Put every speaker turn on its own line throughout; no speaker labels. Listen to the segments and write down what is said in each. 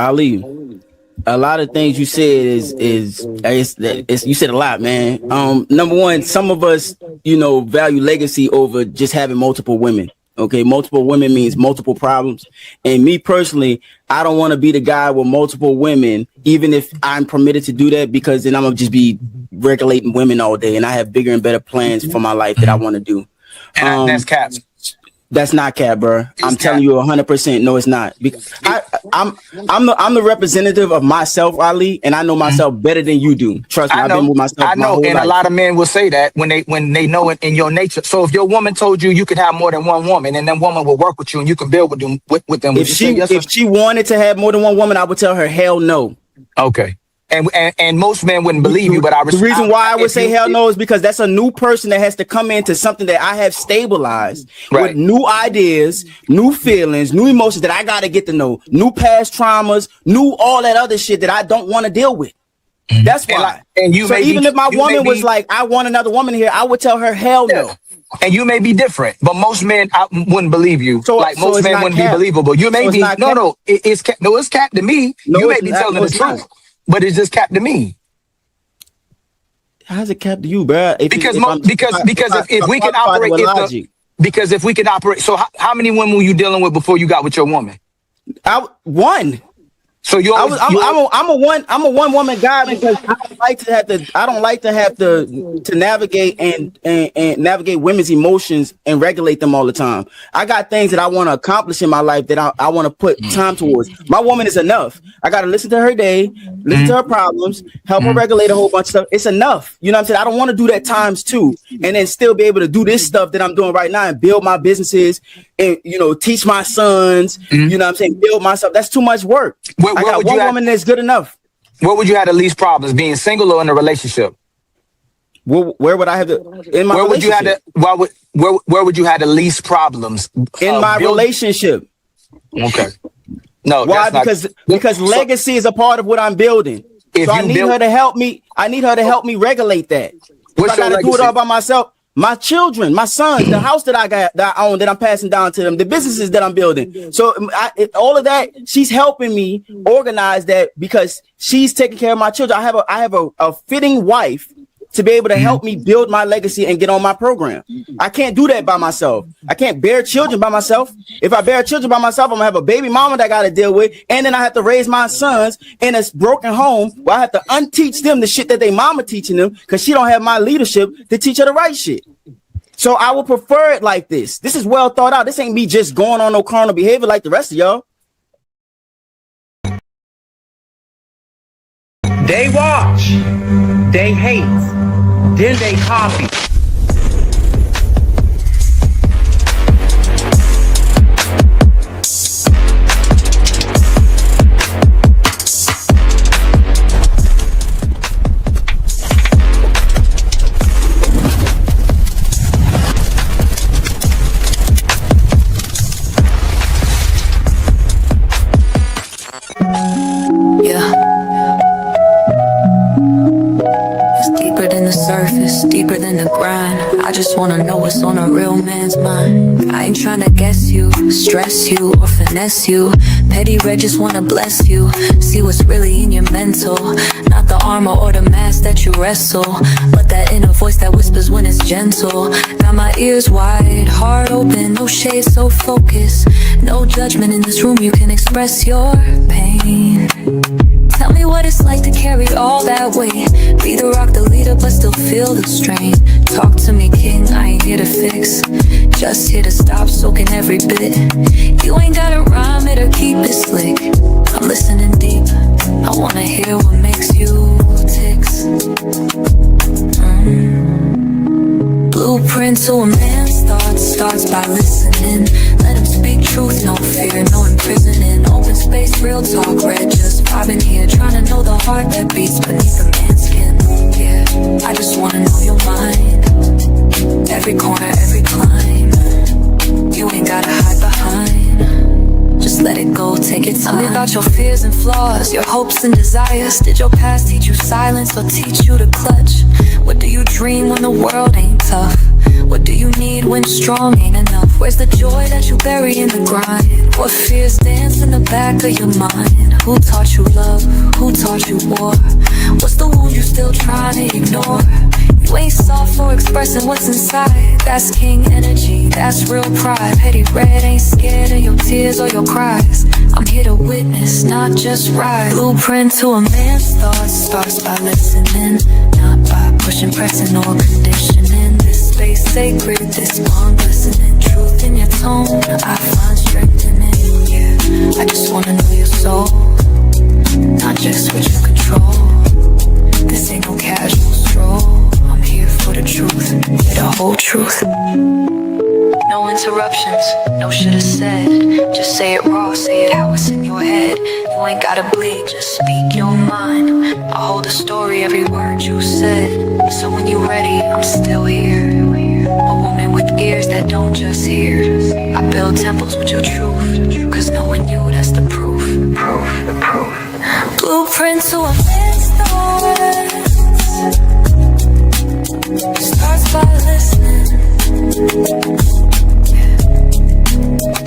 Ali, a lot of things you said is you said a lot, man. Number one, some of us, value legacy over just having multiple women. Okay, multiple women means multiple problems. And me personally, I don't want to be the guy with multiple women, even if I'm permitted to do that, because then I'm gonna just be regulating women all day, and I have bigger and better plans for my life that I want to do.
And that's cap.
That's not cap, bro. I'm telling you 100%. No, it's not. Because I'm the representative of myself, Ali, and I know myself better than you do. Trust me, I've been with myself.
I know, and a lot of men will say that when they know it in your nature. So if your woman told you could have more than one woman, and that woman will work with you, and you can build with them,
if she wanted to have more than one woman, I would tell her hell no.
Okay. And most men wouldn't believe you, but
the reason why I would say hell no is because that's a new person that has to come into something that I have stabilized with new ideas, new feelings, new emotions that I got to get to know, new past traumas, new all that other shit that I don't want to deal with. That's why. Even if my woman was like, I want another woman here, I would tell her hell no.
And you may be different, but most men wouldn't believe you. Most men wouldn't be believable. You may be it's cap to me. You may be telling the truth. But it's just capped to me.
How's it capped to you, bro?
Because if we can operate, so how many women were you dealing with before you got with your woman?
One.
So
I'm a one woman guy because I don't like to have to navigate and navigate women's emotions and regulate them all the time. I got things that I want to accomplish in my life that I want to put time towards. My woman is enough. I got to listen to her day, listen to her problems, help her regulate a whole bunch of stuff. It's enough. You know what I'm saying? I don't want to do that times two and then still be able to do this stuff that I'm doing right now and build my businesses and, teach my sons, you know what I'm saying? Build myself. That's too much work. I got one woman that's good enough.
Where would you have the least problems, being single or in a relationship?
Where would I have in my relationship?
Where would you have the least problems?
In my relationship.
Okay. No.
Why? Because legacy is a part of what I'm building. So I need her to help me. I need her to help me regulate that. If I gotta do it all by myself. My children, my sons, the house that I own, that I'm passing down to them, the businesses that I'm building. So all of that, she's helping me organize that because she's taking care of my children. I have a fitting wife to be able to help me build my legacy and get on my program. I can't do that by myself. I can't bear children by myself. If I bear children by myself, I'm gonna have a baby mama that I got to deal with, and then I have to raise my sons in a broken home where I have to unteach them the shit that they mama teaching them because she don't have my leadership to teach her the right shit. So I would prefer it like this. This is well thought out. This ain't me just going on no carnal behavior like the rest of y'all.
They watch, they hate, then they copy.
Deeper than the grind. I just wanna know what's on a real man's mind. I ain't tryna guess you, stress you, or finesse you. Petty red just wanna bless you. See what's really in your mental. Not the armor or the mask that you wrestle, but that inner voice that whispers when it's gentle. Got my ears wide, heart open, no shade, so focused. No judgment in this room, you can express your pain. Tell me what it's like to carry all that weight. Be the rock, the leader, but still feel the strain. Talk to me, king, I ain't here to fix. Just here to stop soaking every bit. You ain't gotta rhyme it or keep it slick. I'm listening deep, I wanna hear what makes you ticks. Blueprint to a man's thoughts starts by listening. Let him speak truth, no fear, no imprisoning. Open space, real talk, red just vibing here. Trying to know the heart that beats beneath the man's skin. Yeah, I just wanna know your mind. Every corner, every climb. You ain't gotta hide behind. Just let it go, take it time. Tell me about your fears and flaws, your hopes and desires. Did your past teach you silence or teach you to clutch? What do you dream when the world ain't tough? What do you need when strong ain't enough? Where's the joy that you bury in the grind? What fears dance in the back of your mind? Who taught you love? Who taught you war? What's the wound you still trying to ignore? You ain't soft for expressing what's inside. That's king energy, that's real pride. Petty red ain't scared of your tears or your cries. I'm here to witness, not just ride. Blueprint to a man's thoughts starts by listening, not by pushing, pressing, or conditioning. This space sacred, this bond glistening. Truth in your tone, I find strength in it, yeah. I just wanna know your soul, not just what you control. This ain't no casual stroll. I'm here for the truth, the whole truth. No interruptions, no shoulda said. Just say it raw, say it how it's in your head. You ain't gotta bleed, just speak your mind. I'll hold the story, every word you said. So when you ready, I'm still here. A woman with ears that don't just hear. I build temples with your truth, cause knowing you, that's the proof. The proof. Blueprint to a man's thoughts starts by listening.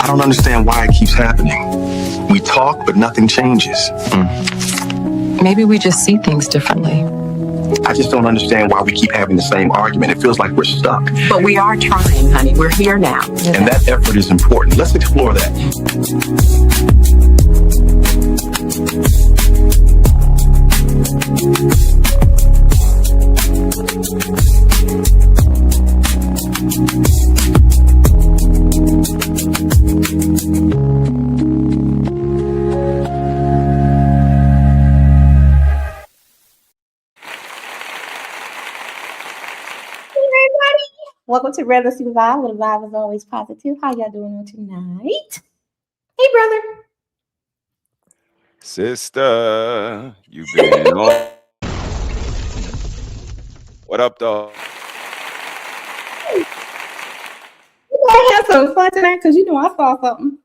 I don't understand why it keeps happening. We talk, but nothing changes.
Maybe we just see things differently.
I just don't understand why we keep having the same argument. It feels like we're stuck.
But we are trying, honey. We're here now.
And that effort is important. Let's explore that.
Welcome to Red Let's Vibe, where the vibe is always positive. How y'all doing on tonight? Hey, brother.
Sister, you've been on. What up, dog?
You gonna have some fun tonight? Because you know I saw something.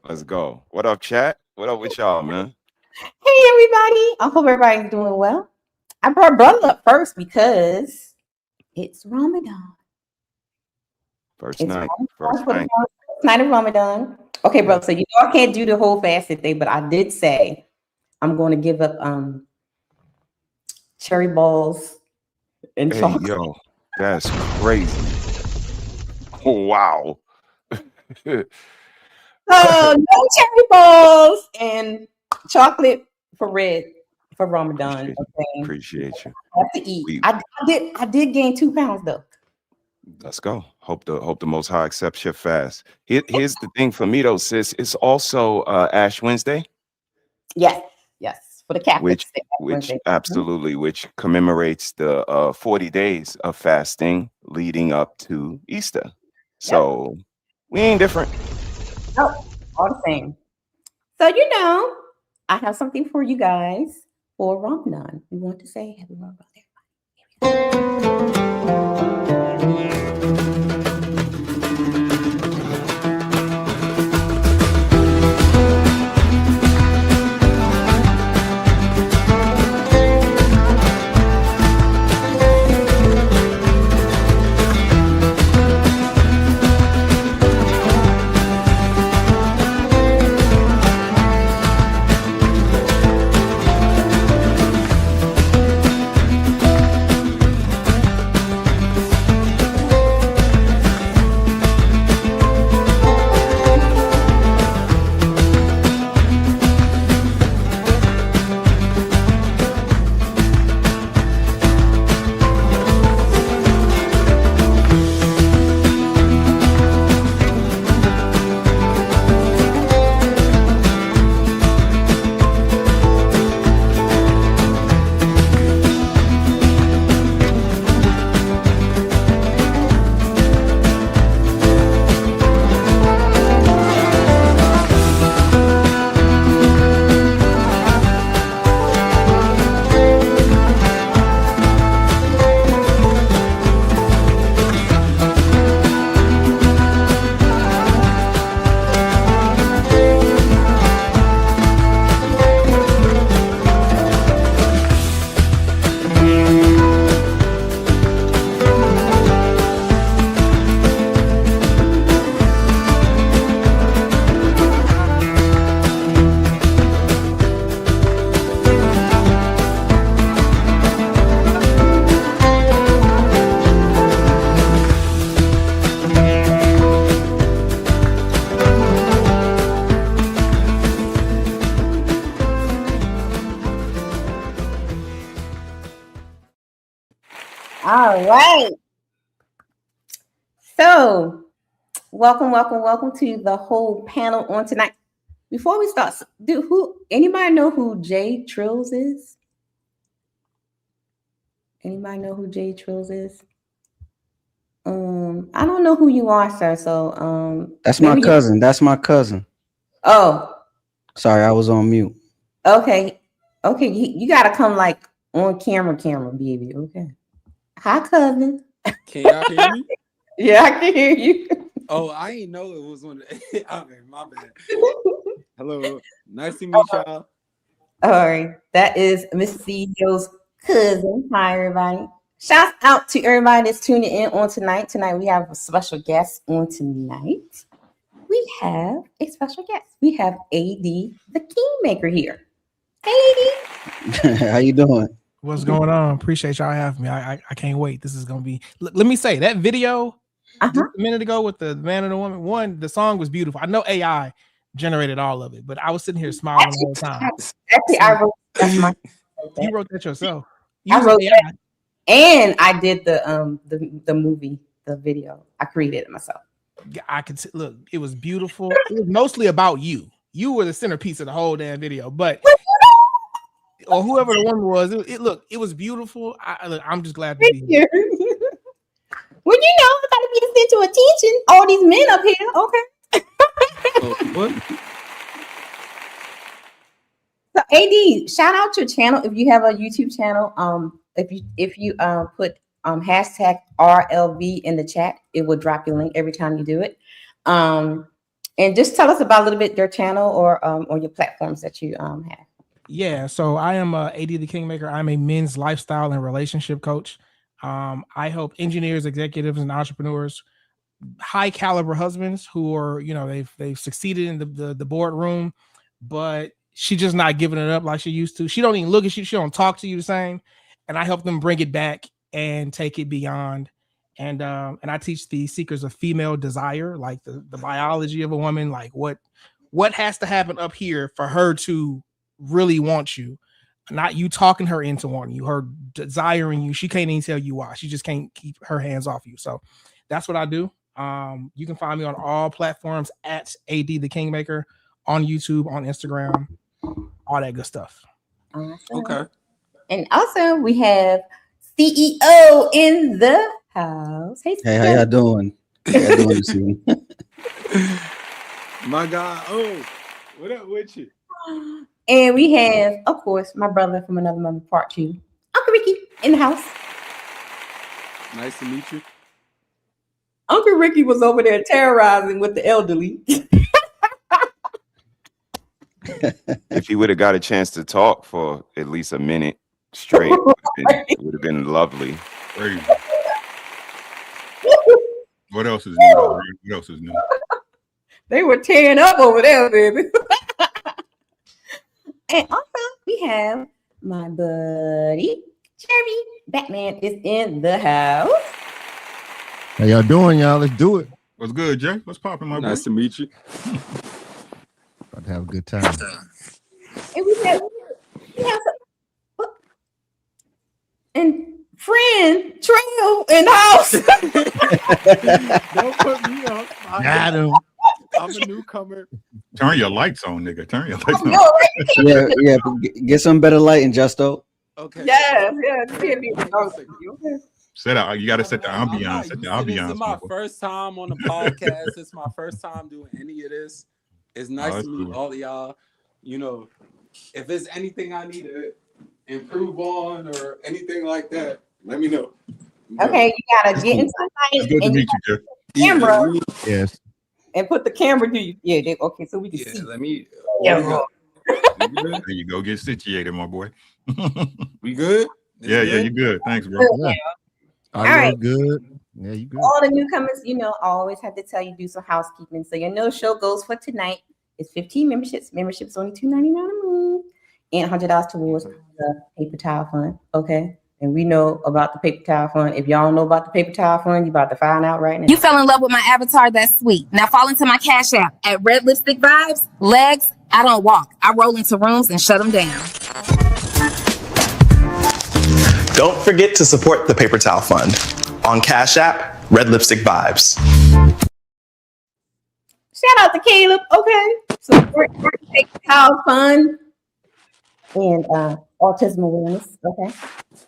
Let's go. What up, chat? What up with y'all, man?
Hey, everybody. I hope everybody's doing well. I brought brother up first because it's Ramadan.
First night of
Ramadan. Okay, bro. So you know I can't do the whole fasting thing, but I did say I'm going to give up cherry balls and chocolate.
Yo, that's crazy. Oh, wow.
No cherry balls and chocolate for Ramadan.
Appreciate you.
I have to eat. I did gain 2 pounds though.
Let's go. Hope the Most High accepts your fast. Here's the thing for me though, sis. It's also Ash Wednesday.
Yes, for the Catholics.
Which absolutely, which commemorates the 40 days of fasting leading up to Easter. So we ain't different.
No, all the same. So I have something for you guys for Ramadan. We want to say happy Ramadan, everybody. All right. So, welcome to the whole panel on tonight. Before we start, anybody know who Jay Trills is? Anybody know who Jay Trills is? I don't know who you are, sir. So,
that's my cousin. That's my cousin.
Oh,
sorry, I was on mute.
Okay. You gotta come like on camera, baby. Okay. Hi, cousin.
Can y'all hear me?
Yeah, I can hear you.
Oh, I didn't know it was one. Okay, my bad. Hello, nice to meet y'all.
All right, that is Miss CEO's cousin. Hi, everybody. Shout out to everybody that's tuning in on tonight. Tonight we have a special guest on tonight. We have a special guest. We have AD the Kingmaker here. Hey, AD.
How you doing?
What's going on? Appreciate y'all having me. I can't wait. This is gonna be. Let me say that video just a minute ago with the man and the woman. One, the song was beautiful. I know AI generated all of it, but I was sitting here smiling the whole time.
Actually, I wrote that.
You wrote that yourself.
I wrote that, and I did the movie, the video. I created it myself.
I could look. It was beautiful. It was mostly about you. You were the centerpiece of the whole damn video, but or whoever the woman was, it was beautiful. I'm just glad to be here.
Well, I gotta be the center of attention. All these men up here, okay.
What?
So, AD, shout out your channel if you have a YouTube channel. If you put hashtag RLV in the chat, it will drop your link every time you do it. And just tell us about a little bit your channel or your platforms that you have.
Yeah, so I am AD the Kingmaker. I'm a men's lifestyle and relationship coach. I help engineers, executives, and entrepreneurs, high caliber husbands who are, they've succeeded in the boardroom, but she's just not giving it up like she used to. She don't even look at you. She don't talk to you the same. And I help them bring it back and take it beyond. And I teach the seekers of female desire, like the biology of a woman, like what has to happen up here for her to really want you, not you talking her into wanting you, her desiring you. She can't even tell you why. She just can't keep her hands off you. So that's what I do. You can find me on all platforms at AD the Kingmaker, on YouTube, on Instagram, all that good stuff.
Awesome.
Okay.
And also we have CEO in the house. Hey,
how y'all doing? How y'all doing this evening?
My God. Oh, what up with you?
And we have, of course, my brother from another mother, part 2, Uncle Ricky, in the house.
Nice to meet you.
Uncle Ricky was over there terrorizing with the elderly.
If he would have got a chance to talk for at least a minute straight, it would have been lovely.
Crazy. What else is new? What else is new?
They were tearing up over there, baby. And also, we have my buddy, Jeremy Batman is in the house.
How y'all doing, y'all? Let's do it.
What's good, Jay? What's popping, my boy?
Nice to meet you.
About to have a good time.
And we have and friend Trail in the house.
Don't put me up.
Got him.
I'm a newcomer.
Turn your lights on, nigga. Turn your lights on.
Yeah. Get some better lighting, Justo.
Okay.
Yeah.
Set out. You got to set the ambiance. Set the ambiance.
This is my first time on the podcast. It's my first time doing any of this. It's nice to meet all of y'all. If there's anything I need to improve on or anything like that, let me know.
Okay, you gotta get into the light.
Good to meet you, Jeff.
Camera.
Yes.
And put the camera to you. Yeah, okay, so we can see.
Let me.
Yeah.
There you go. Get situated, my boy.
We good?
Yeah, you good. Thanks, bro.
Yeah.
All right.
Good. Yeah, you good.
All the newcomers, I always have to tell you, do some housekeeping. So show goes for tonight is 15 memberships. Membership's only $2.99 a month and $100 towards the paper towel fund. Okay. And we know about the paper towel fund. If y'all don't know about the paper towel fund, you about to find out right now.
You fell in love with my avatar, that's sweet. Now fall into my Cash App at Red Lipstick Vibes. Legs, I don't walk. I roll into rooms and shut them down.
Don't forget to support the Paper Towel Fund on Cash App, Red Lipstick Vibes.
Shout out to Caleb. Okay. Support Paper Towel Fund and autism awareness. Okay.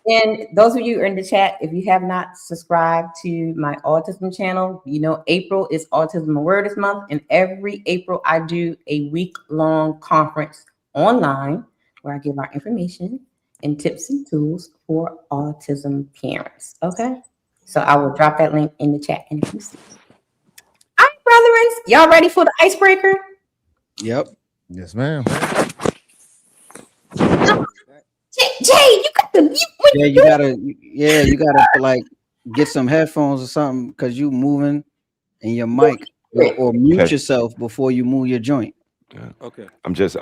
And those of you who are in the chat, if you have not subscribed to my autism channel, you know April is Autism Awareness Month, and every April I do a week-long conference online where I give out information and tips and tools for autism parents. Okay, so I will drop that link in the chat in a few seconds. All right, brethren, y'all ready for the icebreaker?
Yep.
Yes, ma'am.
Jay, you got the
you gotta like get some headphones or something because you moving and your mic or mute yourself before you move your joint.
Yeah.
Okay.
I'm just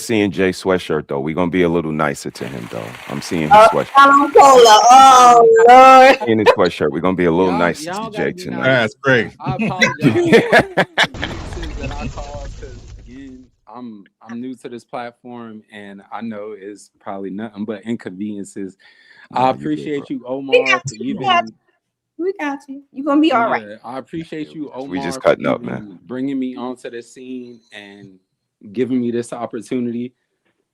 seeing Jay sweatshirt though. We're gonna be a little nicer to him though. I'm seeing his sweatshirt.
Oh Lord.
In his sweatshirt. We're gonna be a little nicer to Jay tonight.
That's great.
I apologize that I caused because again, I'm new to this platform and I know it's probably nothing but inconveniences. I appreciate you, Omar, for even.
We got you. You're gonna be all right.
I appreciate you, Omar.
We just cutting
for
up, man.
Bringing me onto the scene and giving me this opportunity.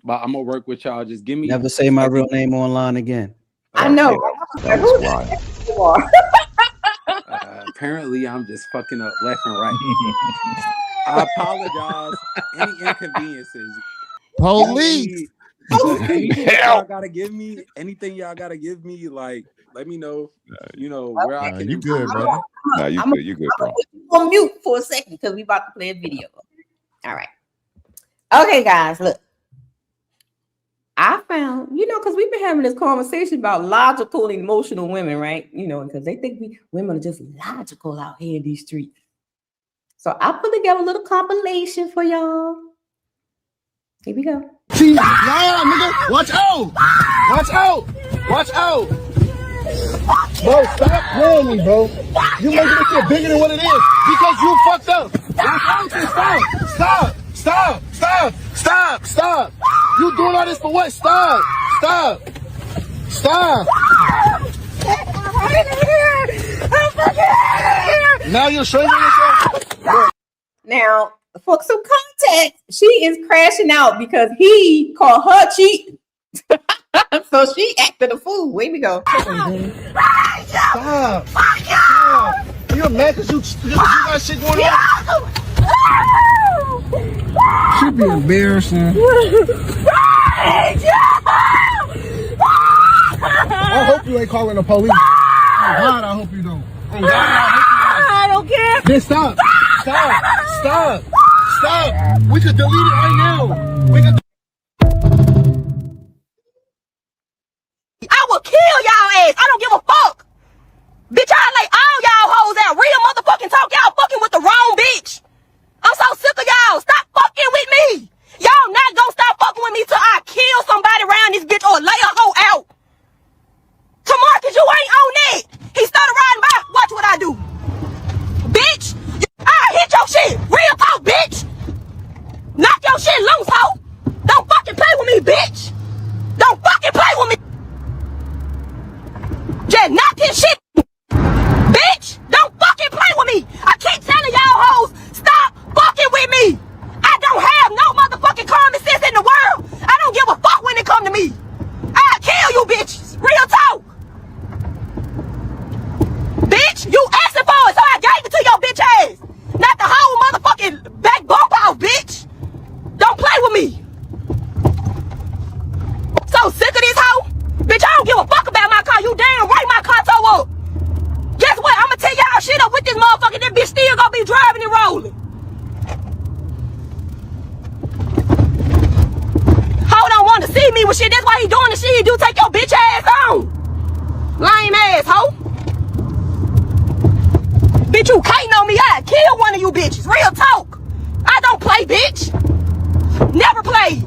But I'm gonna work with y'all. Just give me.
Never say my real name online again.
I know.
Apparently, I'm just fucking up left and right. I apologize. Any inconveniences.
Police.
Anything y'all gotta give me, like, let me know. You know where I can.
You good, brother?
No, you good. You good, bro.
I'm on mute for a second because we about to play a video. All right. Okay, guys, look. I found, because we've been having this conversation about logical and emotional women, right? Because they think women are just logical out here in these streets. So I put together a little compilation for y'all. Here we go.
See, nah, nigga, watch out! Watch out! Watch out! Bro, stop playing me, bro. You making it feel bigger than what it is because you fucked up. Stop. You doing all this for what? Stop. Now you're showing yourself.
Now, for some context, she is crashing out because he called her cheating. So she acted a fool. Here we go.
Stop. You're mad because you got shit going on?
Should be embarrassing.
I hope you ain't calling the police. Oh God, I hope you don't. Oh God,
I don't care.
Then stop. We could delete it right now.
I will kill y'all ass. I don't give a fuck. Bitch, I lay all y'all hoes out. Real motherfucking talk. Y'all fucking with the wrong bitch. I'm so sick of y'all. Stop fucking with me. Y'all not gonna stop fucking with me till I kill somebody around this bitch or lay a hoe out. Tamarcus, you ain't on that. He started riding by. Watch what I do. Bitch, I hit your shit. Real talk, bitch. Knock your shit loose, hoe. Don't fucking play with me, bitch. Don't fucking play with me. Just knock his shit. Bitch, don't fucking play with me. I keep telling y'all hoes, stop fucking with me. I don't have no motherfucking common sense in the world. I don't give a fuck when it come to me. I'll kill you bitches. Real talk. Bitch, you asking for it, so I gave it to your bitch ass. Not the whole motherfucking back bump out, bitch. Don't play with me. So sick of this hoe. Bitch, I don't give a fuck about my car. You damn right my car toe up. Guess what? I'ma tear y'all shit up with this motherfucker. This bitch still gonna be driving and rolling. Hoe don't want to see me with shit. That's why he doing the shit he do. Take your bitch ass on. Lame ass hoe. Bitch, you can't know me. I'd kill one of you bitches. Real talk. I don't play, bitch. Never played.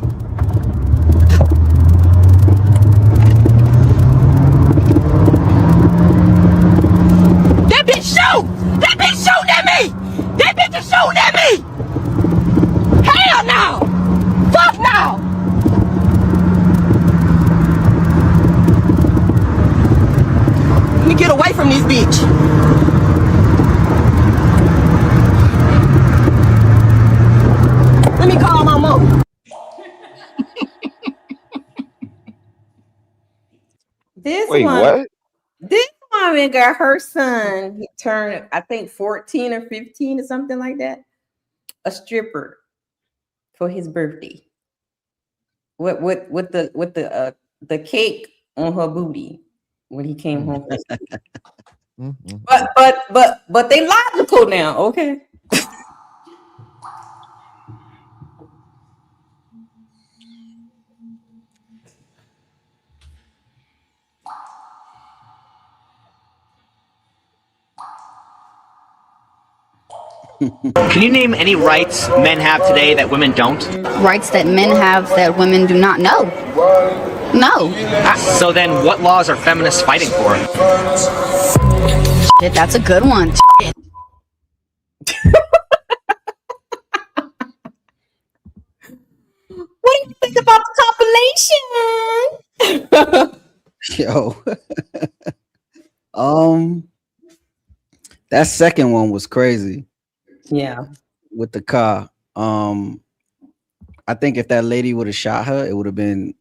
That bitch shoot! That bitch shooting at me! That bitch is shooting at me! Hell no! Fuck no!
This
Wait,
one,
what?
this woman got her son. He turned, I think, 14 or 15 or something like that. A stripper for his birthday. With the cake on her booty when he came home. But they logical now, okay.
Can you name any rights men have today that women don't?
Rights that men have that women do not know. No.
So then what laws are feminists fighting for?
Shit, that's a good one. Shit.
What do you think about the compilation?
Yo. That second one was crazy.
Yeah.
With the car. I think if that lady would have shot her, it would have been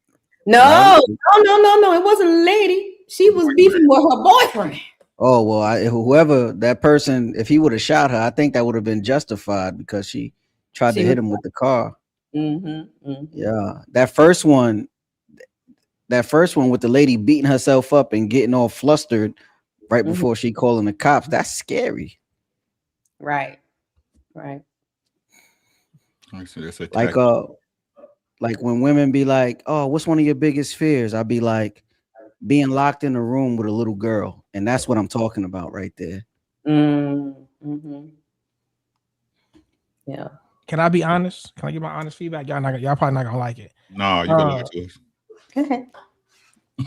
No. It wasn't a lady. She was beefing with her boyfriend.
Oh well, whoever that person, if he would have shot her, I think that would have been justified because she tried to hit him with the car. Yeah, that first one with the lady beating herself up and getting all flustered right before she calling the cops. That's scary.
Right.
Like when women be like, "Oh, what's one of your biggest fears?" I'd be like, being locked in a room with a little girl, and that's what I'm talking about right there.
Yeah.
Can I be honest? Can I give my honest feedback? Y'all probably not gonna like it.
No, you gonna lie to us.
Go ahead.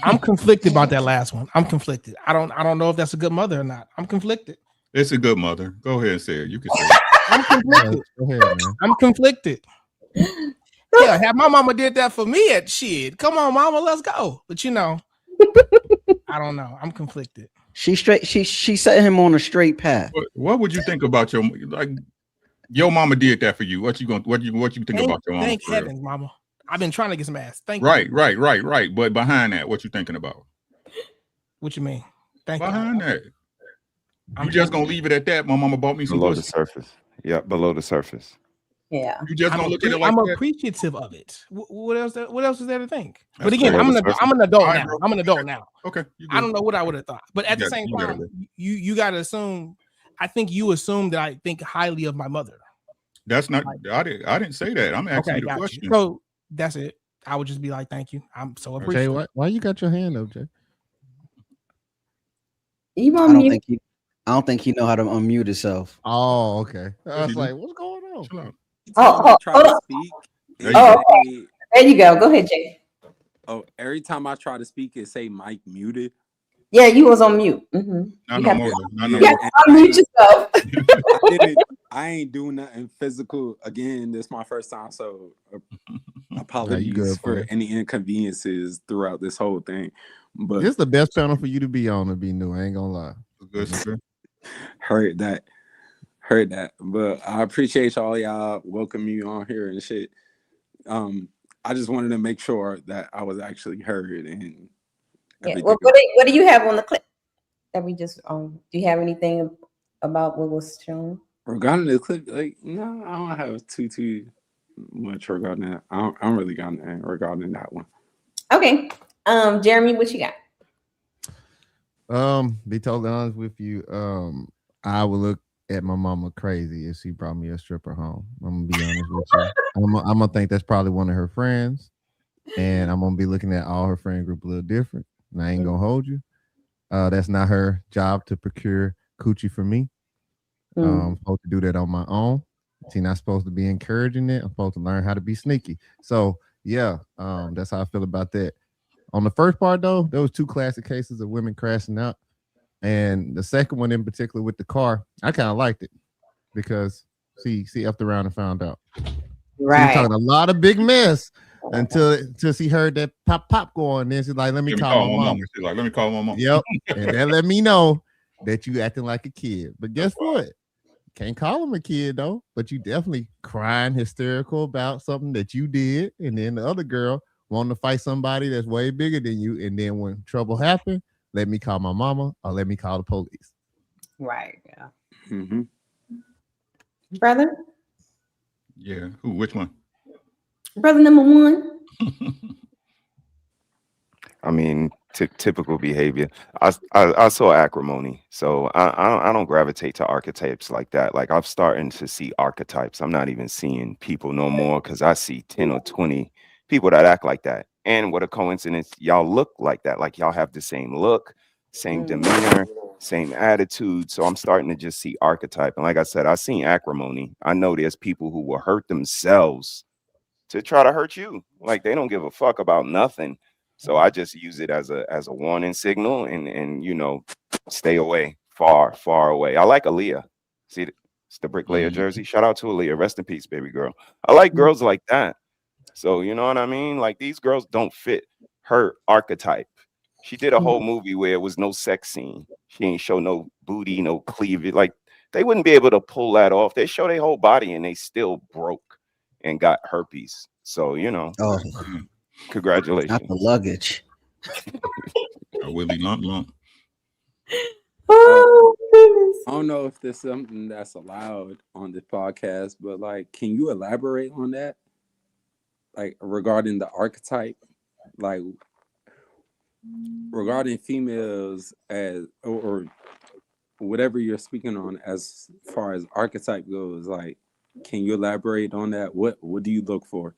I'm conflicted about that last one. I'm conflicted. I don't know if that's a good mother or not. I'm conflicted.
It's a good mother. Go ahead and say it. You can say it.
I'm conflicted.
Go ahead, man.
I'm conflicted. Yeah, have my mama did that for me at shit. Come on, mama, let's go. But I don't know. I'm conflicted.
She set him on a straight path.
What would you think about your mama did that for you? What you think about your mama?
Thank heavens, mama. I've been trying to get some ass. Thank
you.
Right.
But behind that, what you thinking about?
What you mean?
Behind that. You just gonna leave it at that? My mama bought me some
below
pussy.
The surface. Yeah, below the surface.
Yeah.
You just gonna look at it like
I'm
that?
appreciative of it. What else is there to think? But again, I'm an adult now. I'm an adult now.
Okay.
I don't know what I would have thought. But at the same time, you gotta assume. I think you assume that I think highly of my mother.
That's not. I didn't say that. I'm asking you the question.
So that's it. I would just be like, thank you. I'm so appreciative.
Jay, why you got your hand up, Jay?
I don't think he know how to unmute himself.
Oh, okay. I was like, what's going on?
Try to speak.
There you go. Go ahead, Jay.
Oh, every time I try to speak, it say mic muted.
Yeah, you was on mute.
Unmute yourself. I ain't doing nothing physical. Again, this is my first time, so apologies for any inconveniences throughout this whole thing. But
this is the best panel for you to be on to be new. I ain't gonna lie.
Heard that. But I appreciate y'all welcome you on here and shit. I just wanted to make sure that I was actually heard and
what do you have on the clip that we just do you have anything about what was shown
regarding the clip? Like, no, I don't have too much regarding that. I don't really got anything regarding that one.
Okay. Jeremy, what you got?
Be totally honest with you, I would look at my mama crazy if she brought me a stripper home. I'm gonna be honest with you. I'm gonna think that's probably one of her friends, and I'm gonna be looking at all her friend group a little different. And I ain't gonna hold you. That's not her job to procure coochie for me. I'm supposed to do that on my own. She's not supposed to be encouraging it. I'm supposed to learn how to be sneaky. So yeah, that's how I feel about that. On the first part though, there was two classic cases of women crashing out. And the second one in particular with the car, I kind of liked it because she effed around and found out.
Right.
She was talking a lot of big mess until she heard that pop go on. Then she's like, let me call my mom.
She's like, let me call my mom.
Yep. And that let me know that you acting like a kid. But guess what? Can't call him a kid though, but you definitely crying hysterical about something that you did. And then the other girl wanting to fight somebody that's way bigger than you, and then when trouble happens, let me call my mama or let me call the police.
Right. Yeah.
Mm-hmm.
Brother.
Yeah. Who? Which one?
Brother number one.
I mean, typical behavior. I saw acrimony, so I don't gravitate to archetypes like that. Like I'm starting to see archetypes. I'm not even seeing people no more because I see 10 or 20 people that act like that. And what a coincidence, y'all look like that. Like y'all have the same look, same demeanor, same attitude. So I'm starting to just see archetype. And like I said, I've seen acrimony. I know there's people who will hurt themselves to try to hurt you. Like they don't give a fuck about nothing. So I just use it as a warning signal and you know, stay away, far away. I like Aaliyah. See, it's the bricklayer jersey. Shout out to Aaliyah. Rest in peace, baby girl. I like girls like that. So you know what I mean? Like these girls don't fit her archetype. She did a whole movie where it was no sex scene. She ain't show no booty, no cleavage. Like they wouldn't be able to pull that off. They show their whole body and they still broke and got herpes. So you know.
Oh.
Congratulations.
Not the luggage.
Willie lump.
Oh, goodness.
I don't know if there's something that's allowed on this podcast, but like, can you elaborate on that? Like regarding the archetype, like regarding females as or whatever you're speaking on as far as archetype goes, like, can you elaborate on that? What do you look for?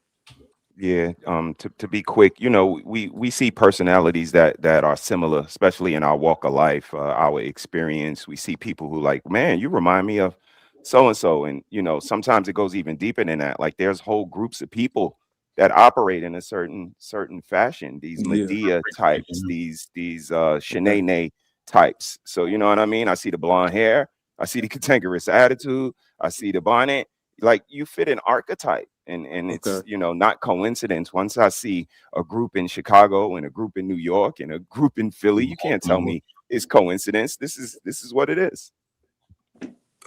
Yeah, to be quick, you know, we see personalities that are similar, especially in our walk of life, our experience. We see people who like, man, you remind me of so and so, and you know, sometimes it goes even deeper than that. Like there's whole groups of people that operate in a certain fashion. These Medea types, these Shanae types. So you know what I mean? I see the blonde hair, I see the cantankerous attitude, I see the bonnet. Like you fit an archetype. And it's you know not coincidence. Once I see a group in Chicago and a group in New York and a group in Philly, you can't tell me it's coincidence. This is what it is.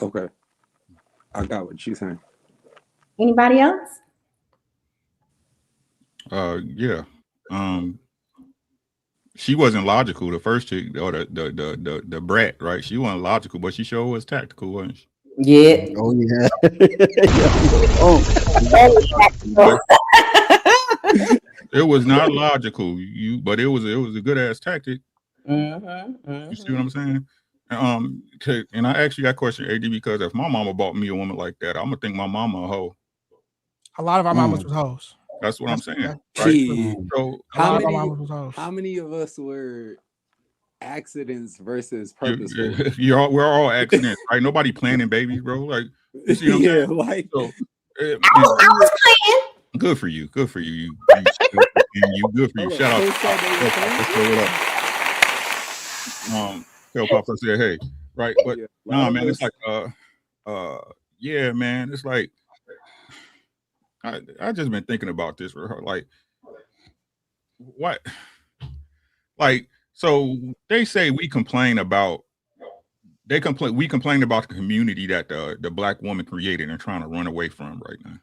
Okay, I got what you're saying.
Anybody else?
Yeah. She wasn't logical. The first chick or the brat, right? She wasn't logical, but she sure was tactical, wasn't she?
Yeah.
Oh yeah.
It was not logical, but it was a good ass tactic. You see what I'm saying? And I actually got a question, AD, because if my mama bought me a woman like that, I'm gonna think my mama a hoe.
A lot of our mamas was hoes.
That's what I'm saying.
Right?
So
how many of us were accidents versus purposeful?
We're all accidents, right? Nobody planning babies, bro. Like, you see what I'm saying?
Like
so,
I was playing.
Good for you. Good for you. You good for you. Shout out. Tell Papa said, hey, right? But nah, man, it's like yeah, man, it's like I just been thinking about this with her. Like, what? Like, so they say we complain about we complain about the community that the black woman created and trying to run away from right now.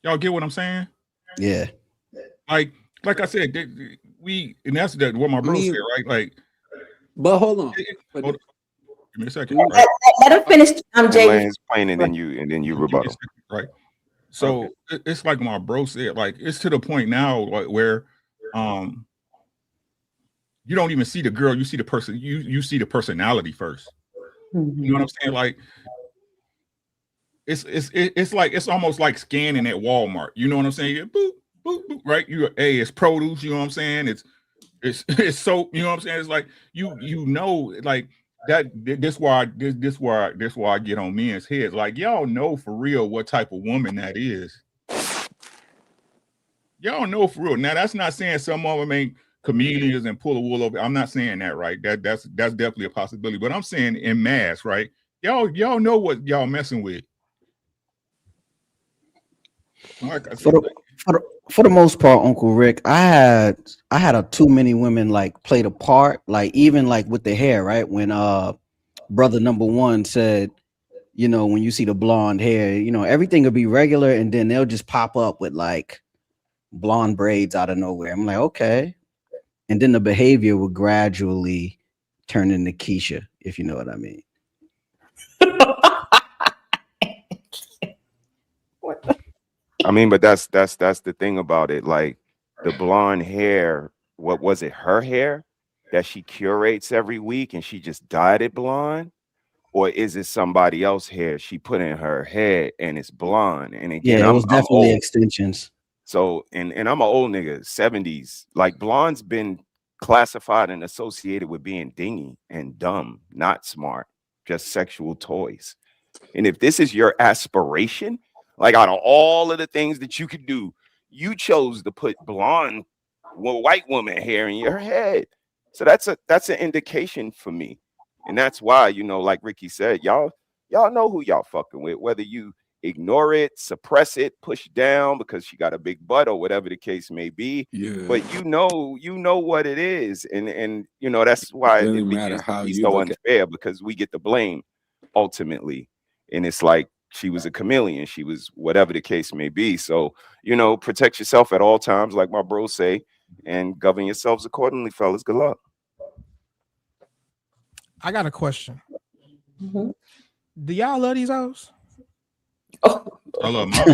Y'all get what I'm saying?
Yeah.
Like I said, and that's what my bro said, right? Like,
but hold on.
Give me a second.
Right? Let him finish.
Jay explain and then you rebuttal.
Right. So it's like my bro said, like it's to the point now, like where you don't even see the girl, you see the person, you see the personality first. You know what I'm saying? Like it's like it's almost like scanning at Walmart. You know what I'm saying? Yeah, boop, boop, boop, right? It's produce, you know what I'm saying? It's soap, you know what I'm saying? It's like you know, like that this why I get on men's heads. Like y'all know for real what type of woman that is. Y'all know for real. Now that's not saying some of them ain't chameleons and pull the wool over. I'm not saying that, right? That's definitely a possibility. But I'm saying in mass, right? Y'all know what y'all messing with. Like I said,
for the most part, Uncle Rick, I had a too many women like play the part, like even like with the hair, right? When brother number one said, you know, when you see the blonde hair, you know, everything will be regular, and then they'll just pop up with like blonde braids out of nowhere. I'm like, okay. And then the behavior would gradually turn into Keisha, if you know what I mean.
I mean, but that's the thing about it. Like the blonde hair, what was it? Her hair that she curates every week and she just dyed it blonde? Or is it somebody else's hair she put in her head and it's blonde? And again,
Yeah, it was
I'm
definitely
old.
extensions.
So and I'm an old nigga, 70s. Like blonde's been classified and associated with being dingy and dumb, not smart, just sexual toys. And if this is your aspiration, like out of all of the things that you could do, you chose to put blonde white woman hair in your head. So that's an indication for me. And that's why, like Ricky said, y'all know who y'all fucking with, whether you ignore it, suppress it, push down because she got a big butt or whatever the case may be.
Yeah.
But you know what it is. And that's why
It really
it
matter
begins
how
to be
you
so
look at
unfair because we get the blame ultimately. And it's like she was a chameleon. She was whatever the case may be. So, protect yourself at all times, like my bros say, and govern yourselves accordingly, fellas. Good luck.
I got a question. Do y'all love these hoes?
I love my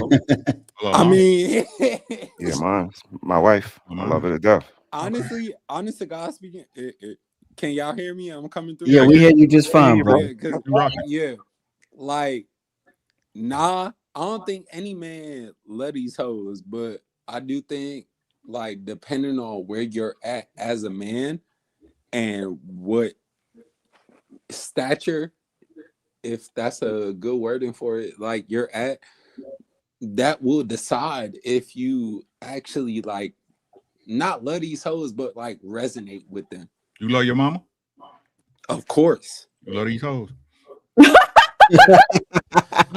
I mean,
yeah, my wife. I love her to death.
Honestly, honest to God speaking, can y'all hear me? I'm coming through.
Yeah, we hear you just fine, bro.
Yeah, like, nah, I don't think any man love these hoes, but I do think, like, depending on where you're at as a man and what stature, if that's a good wording for it, like you're at, that will decide if you actually like not love these hoes, but like resonate with them.
You love your mama?
Of course.
You love these hoes?
I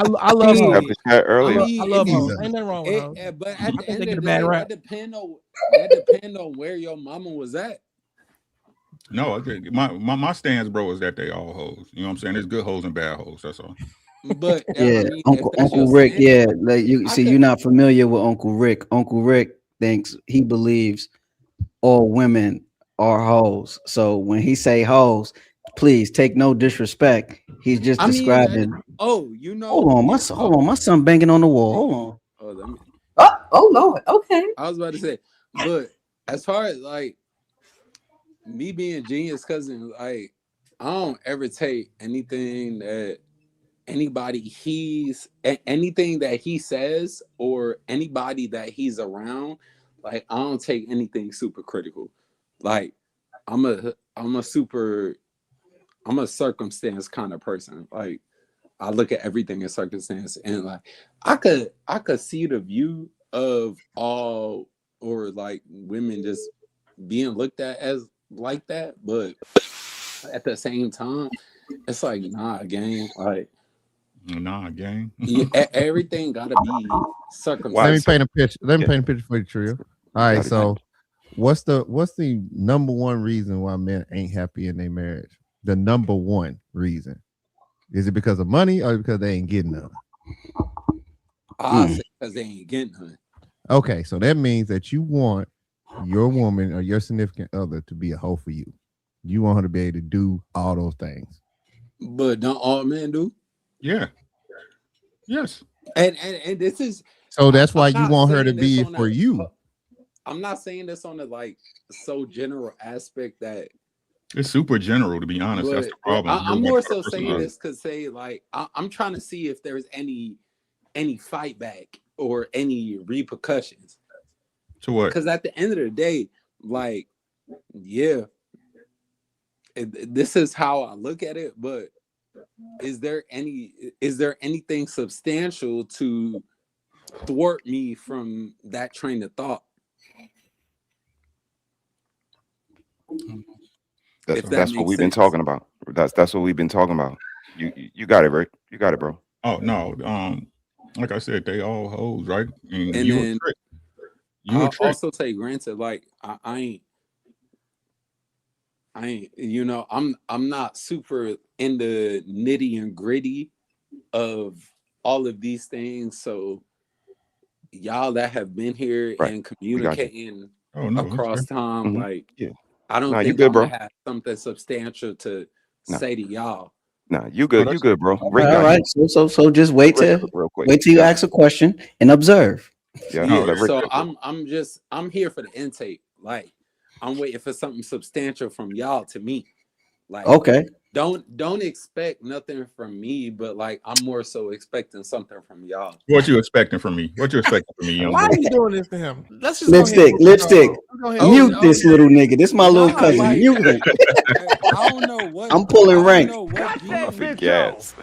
love hoes.
Earlier.
I love hoes. Ain't nothing wrong with hoes.
But at the end of the
bad
day,
rap.
that depend on where your mama was at.
No, my stance, bro, is that they all hoes. You know what I'm saying? There's good hoes and bad hoes. That's all.
But
Yeah,
I mean,
Uncle Rick. Yeah, like you're not familiar with Uncle Rick. Uncle Rick he believes all women are hoes. So when he say hoes, please take no disrespect. He's just describing. Hold on, my son banging on the wall. Hold on.
Oh Lord. Okay.
I was about to say, but as far as like me being Genius cousin, like I don't ever take anything that anything that he says or anybody that he's around, like I don't take anything super critical. Like I'm a circumstance kind of person. Like I look at everything in circumstance, and like I could see the view of all or like women just being looked at as like that, but at the same time, it's like nah, gang. Like
nah, gang.
Everything gotta be circumcised.
Let me paint a picture for you, Trio. All right, so what's the number one reason why men ain't happy in their marriage? The number one reason. Is it because of money or because they ain't getting none?
I say because they ain't getting none.
Okay, so that means that you want your woman or your significant other to be a hoe for you. You want her to be able to do all those things.
But don't all men do?
Yeah. Yes.
And this is
so that's why you want her to be for you.
I'm not saying this on a like so general aspect that
it's super general, to be honest. That's the problem.
I'm more so saying this because say like I'm trying to see if there's any fight back or any repercussions.
To what?
Because at the end of the day, like, yeah, this is how I look at it. But is there anything substantial to thwart me from that train of thought?
That's what we've been talking about. That's what we've been talking about. You got it, Rick. You got it, bro.
Oh no, like I said, they all hoes, right?
And then I'll also say, granted, like I ain't, you know, I'm not super in the nitty and gritty of all of these things, so y'all that have been here and communicating across time, like I don't think I'm gonna have something substantial to say to y'all.
Nah, you good. You good, bro.
All right. So just wait till you ask a question and observe.
So I'm here for the intake. Like I'm waiting for something substantial from y'all to me. Like
okay.
Don't expect nothing from me, but like I'm more so expecting something from y'all.
What you expecting from me? What you expecting from me, young
Why
boy?
are you doing this to him? Let's just
lipstick. Mute this little nigga. This my little cousin.
Like,
Mute him.
I don't know what
I'm pulling rank.
Yes.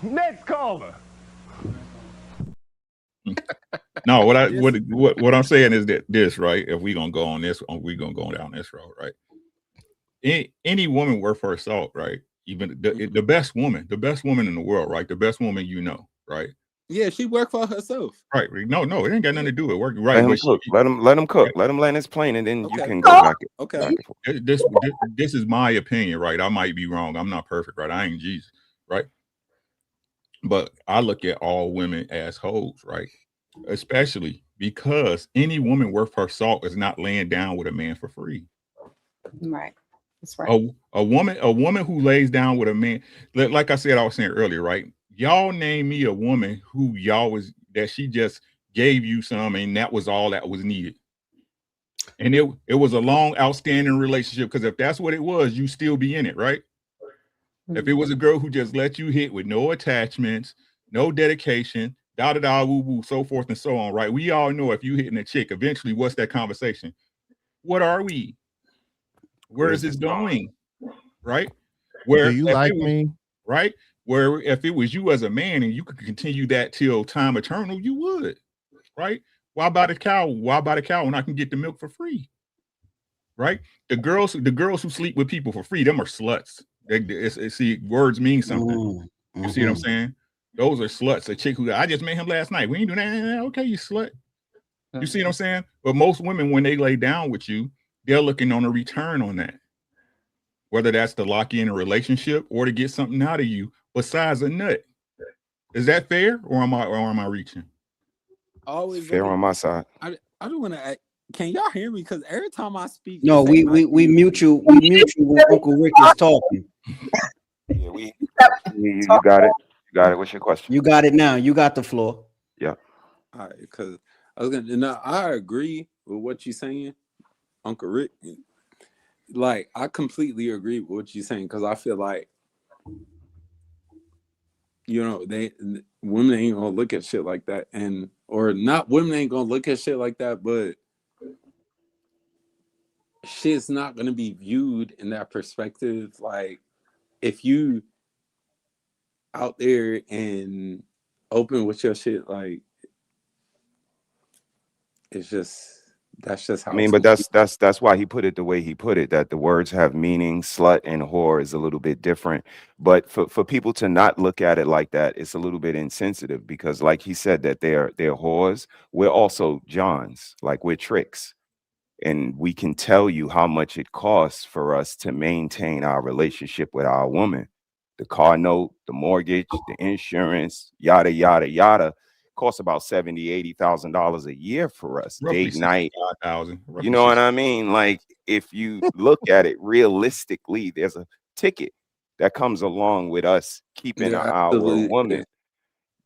Next caller.
No, what I'm saying is that this, right? If we gonna go on this, we gonna go down this road, right? Any woman worth her salt, right? Even the best woman in the world, right? The best woman you know, right?
Yeah, she worked for herself.
Right. No, it ain't got nothing to do with work. Right.
Let him cook. Let him land his plane, and then you can go back.
Okay.
This is my opinion, right? I might be wrong. I'm not perfect, right? I ain't Jesus, right? But I look at all women as hoes, right? Especially because any woman worth her salt is not laying down with a man for free.
Right. That's right.
A woman who lays down with a man, like I said, I was saying earlier, right? Y'all name me a woman who that she just gave you some, and that was all that was needed. And it was a long, outstanding relationship, because if that's what it was, you still be in it, right? Mm-hmm. If it was a girl who just let you hit with no attachments, no dedication, woo woo, so forth and so on, right? We all know if you hitting a chick, eventually, what's that conversation? What are we? Where is this going? Right? Where
do you like me?
Right? Where if it was you as a man and you could continue that till time eternal, you would. Right? Why buy the cow? Why buy the cow when I can get the milk for free? Right? The girls who sleep with people for free, them are sluts. See, words mean something. You see what I'm saying? Those are sluts. A chick who I just met him last night. We ain't doing that. Okay, you slut. You see what I'm saying? But most women, when they lay down with you, they're looking on a return on that. Whether that's to lock you in a relationship or to get something out of you besides a nut. Is that fair, or am I reaching?
Always
fair on my side.
I don't want to. Can y'all hear me? Because every time I speak,
no, we mute you. We mute you when Uncle Rick is talking.
Yeah, you got it. You got it. What's your question?
You got it now. You got the floor.
Yeah.
All right, because I was gonna. No, I agree with what you're saying, Uncle Rick. Like, I completely agree with what you're saying, because I feel like, women ain't gonna look at shit like that, women ain't gonna look at shit like that, but shit's not gonna be viewed in that perspective. Like, if you out there and open with your shit, like, that's just how.
I mean, but that's why he put it the way he put it, that the words have meaning. Slut and whore is a little bit different. But for people to not look at it like that, it's a little bit insensitive, because like he said, that they're whores. We're also Johns, like we're tricks. And we can tell you how much it costs for us to maintain our relationship with our woman. The car note, the mortgage, the insurance, yada, yada, yada. Costs about $70,000-$80,000 a year for us.
Roughly
date night.
$65,000.
You know what I mean? Like, if you look at it realistically, there's a ticket that comes along with us keeping our woman.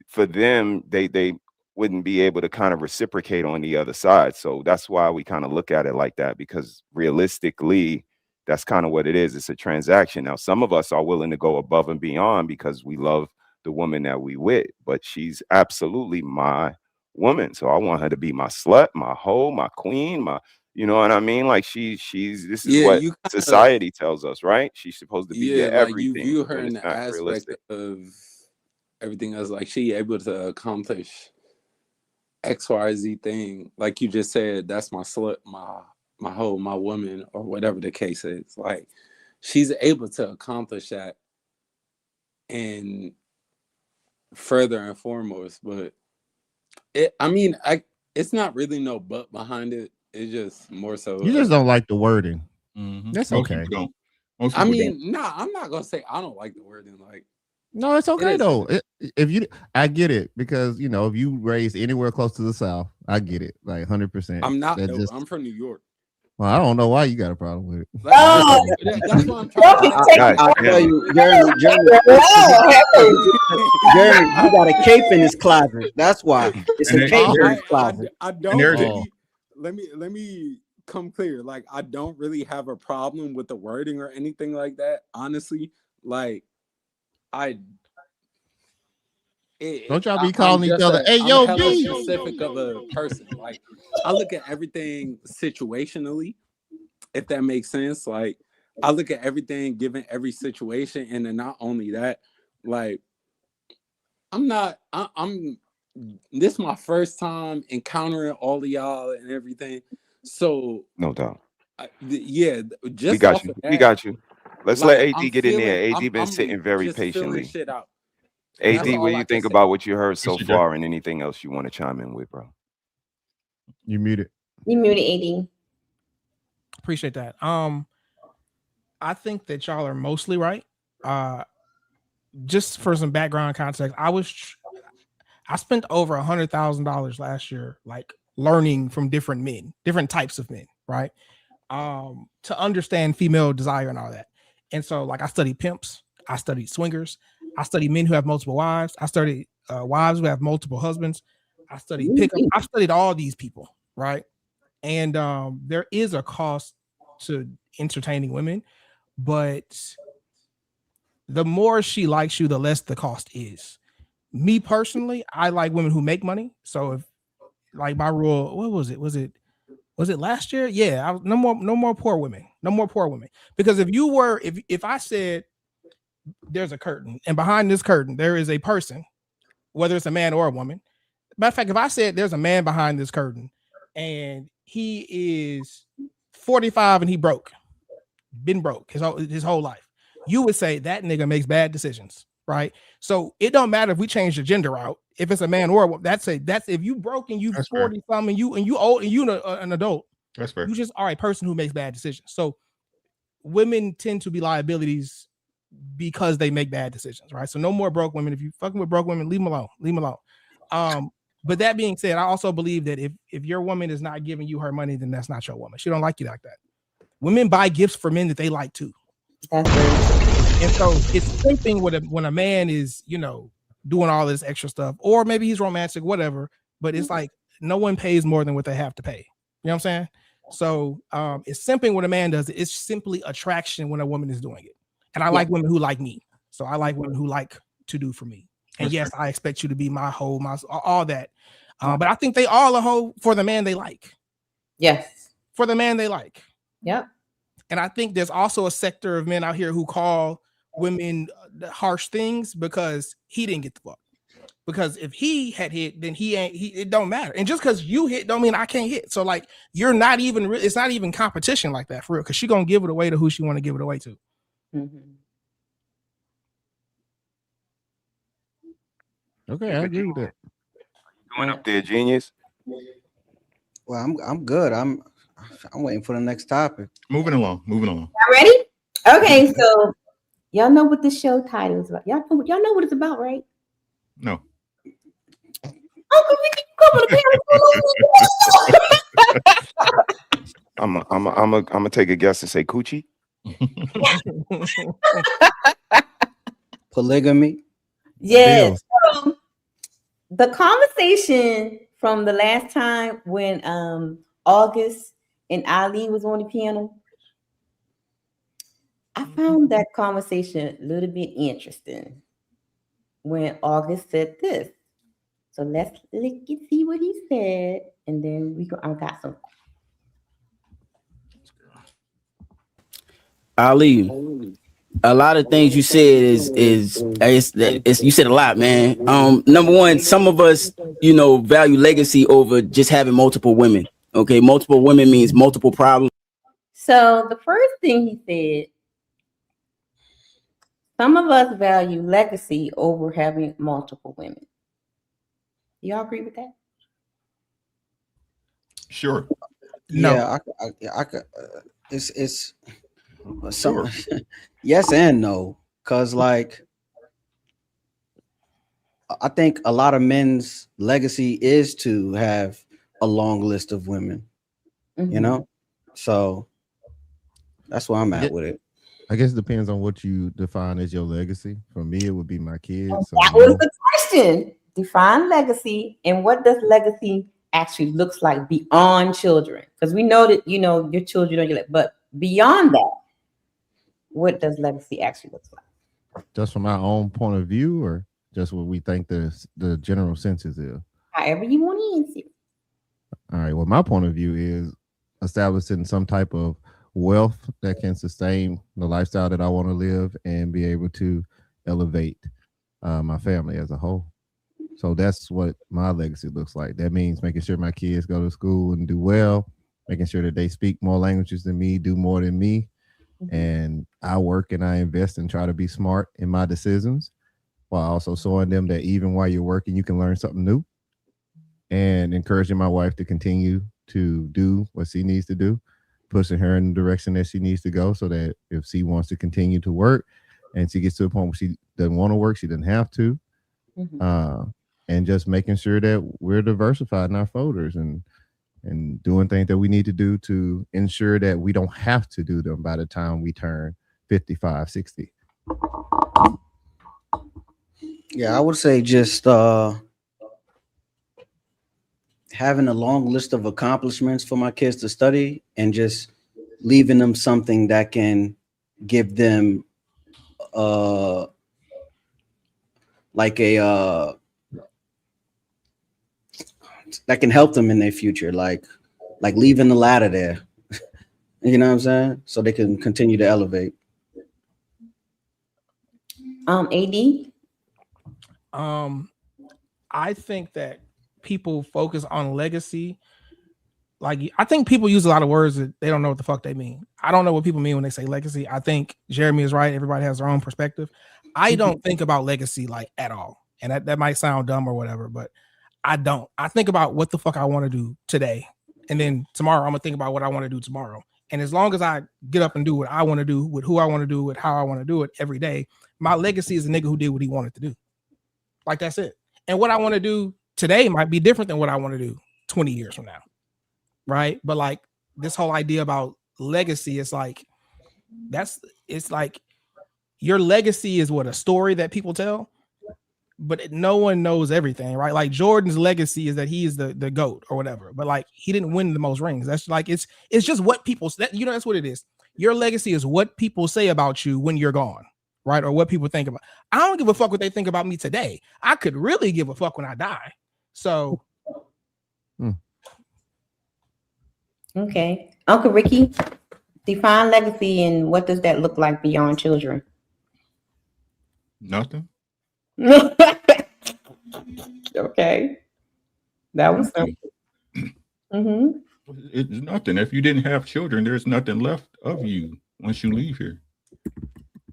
For them, they wouldn't be able to kind of reciprocate on the other side. So that's why we kind of look at it like that, because realistically, that's kind of what it is. It's a transaction. Now, some of us are willing to go above and beyond because we love the woman that we with, but she's absolutely my woman. So I want her to be my slut, my hoe, my queen, you know what I mean? Like, this is what society tells us, right? She's supposed to be your everything.
You view her in the aspect of everything else, like she able to accomplish XYZ thing. Like you just said, that's my slut, my hoe, my woman, or whatever the case is. Like, she's able to accomplish that, and further and foremost, but it's not really no but behind it. It's just more so
you just don't like the wording.
Mm-hmm.
That's
Most
okay.
people don't.
I'm not gonna say I don't like the wording. Like,
No, it's okay though. I get it because if you raised anywhere close to the South, I get it, like 100%.
I'm not though. I'm from New York.
Well, I don't know why you got a problem with it.
That's what I'm trying to say.
I tell you, Jeremy, you got a cape in his closet. That's why it's a cape in his closet.
I don't really, let me come clear. Like, I don't really have a problem with the wording or anything like that. Honestly, like,
don't y'all be calling each other, hey, yo,
I'm
B.
specific of a person. Like, I look at everything situationally, if that makes sense. Like, I look at everything given every situation, and then not only that, like, I'm this is my first time encountering all of y'all and everything. So
no doubt.
Just
we got you.
That,
we got you. Let's
like,
let AD get in there. AD been sitting very patiently.
Shit out.
AD, what do you think about what you heard so far, and anything else you want to chime in with, bro?
You muted.
You muted, AD.
Appreciate that. I think that y'all are mostly right. Just for some background context, I spent over $100,000 last year, like learning from different men, different types of men, right? To understand female desire and all that. And so, like, I studied pimps, I studied swingers, I studied men who have multiple wives, I studied wives who have multiple husbands, I studied pickup, I studied all these people, right? And there is a cost to entertaining women, but the more she likes you, the less the cost is. Me personally, I like women who make money. So if, like, my rule, what was it? Was it last year? Yeah, no more poor women. No more poor women. Because if I said there's a curtain and behind this curtain there is a person, whether it's a man or a woman. Matter of fact, if I said there's a man behind this curtain and he is 45 and he been broke his whole life, you would say that nigga makes bad decisions, right? So it don't matter if we change the gender out. If it's a man or a woman, that's if you broke and you 40 something and you old and you an adult,
that's fair.
You just are a person who makes bad decisions. So women tend to be liabilities because they make bad decisions, right? So no more broke women. If you fucking with broke women, leave them alone. But that being said, I also believe that if your woman is not giving you her money, then that's not your woman. She don't like you like that. Women buy gifts for men that they like too.
That's very
and so it's something when a man is, doing all this extra stuff, or maybe he's romantic, whatever, but it's like no one pays more than what they have to pay. You know what I'm saying? So it's simping when a man does it. It's simply attraction when a woman is doing it. And I like women who like me. So I like women who like to do for me. And yes, I expect you to be my hoe, all that. But I think they all are hoe for the man they like.
Yes.
For the man they like.
Yep.
And I think there's also a sector of men out here who call women harsh things because he didn't get the fuck. Because if he had hit, then it don't matter. And just because you hit don't mean I can't hit. So like, you're not even, it's not even competition like that for real. Cause she gonna give it away to who she want to give it away to.
Mm-hmm.
Okay, I agree with that.
Going up there, genius.
Well, I'm good. I'm waiting for the next topic.
Moving along.
Y'all ready? Okay, so y'all know what the show title is about. Y'all know what it's about, right?
No.
Uncle Ricky, come on the
I'm gonna take a guess and say coochie.
Polygamy.
Yes. So, the conversation from the last time when August and Ali was on the piano, I found that conversation a little bit interesting when August said this. So let's see what he said, and then I got some.
Ali, a lot of things you said is you said a lot, man. Number one, some of us, value legacy over just having multiple women. Okay, multiple women means multiple problems.
So the first thing he said, some of us value legacy over having multiple women. Y'all agree with that?
Sure.
No.
Yeah, I could. It's some yes and no, because like I think a lot of men's legacy is to have a long list of women, you know? So that's where I'm at with it.
I guess it depends on what you define as your legacy. For me, it would be my kids. So
that was the question. Define legacy, and what does legacy actually looks like beyond children? Because we know that, you know, your children, but beyond that, what does legacy actually look like?
Just from our own point of view, or just what we think the general census is?
However you want to answer.
All right. Well, my point of view is establishing some type of wealth that can sustain the lifestyle that I want to live and be able to elevate my family as a whole. So that's what my legacy looks like. That means making sure my kids go to school and do well, making sure that they speak more languages than me, do more than me. And I work and I invest and try to be smart in my decisions, while also showing them that even while you're working, you can learn something new, and encouraging my wife to continue to do what she needs to do, pushing her in the direction that she needs to go, so that if she wants to continue to work and she gets to a point where she doesn't want to work, she doesn't have to. And just making sure that we're diversified in our folders and doing things that we need to do to ensure that we don't have to do them by the time we turn 55, 60.
Yeah, I would say just having a long list of accomplishments for my kids to study, and just leaving them something that can give them like a that can help them in their future, like leaving the ladder there. You know what I'm saying? So they can continue to elevate.
AD.
I think that people focus on legacy. Like, I think people use a lot of words that they don't know what the fuck they mean. I don't know what people mean when they say legacy. I think Jeremy is right. Everybody has their own perspective. I don't think about legacy like at all. And that might sound dumb or whatever, but I don't. I think about what the fuck I want to do today. And then tomorrow, I'm going to think about what I want to do tomorrow. And as long as I get up and do what I want to do, with who I want to do, with how I want to do it every day, my legacy is a nigga who did what he wanted to do. Like, that's it. And what I want to do today might be different than what I want to do 20 years from now. Right. But like, this whole idea about legacy is like, it's like your legacy is what, a story that people tell, but no one knows everything, right? Like, Jordan's legacy is that he is the GOAT or whatever, but like, he didn't win the most rings. That's like, it's just what people say. You know, that's what it is. Your legacy is what people say about you when you're gone, right? Or what people think about. I don't give a fuck what they think about me today. I could really give a fuck when I die. So.
Okay. Uncle Ricky, define legacy, and what does that look like beyond children?
Nothing.
Okay. That was simple.
It's nothing. If you didn't have children, there's nothing left of you once you leave here.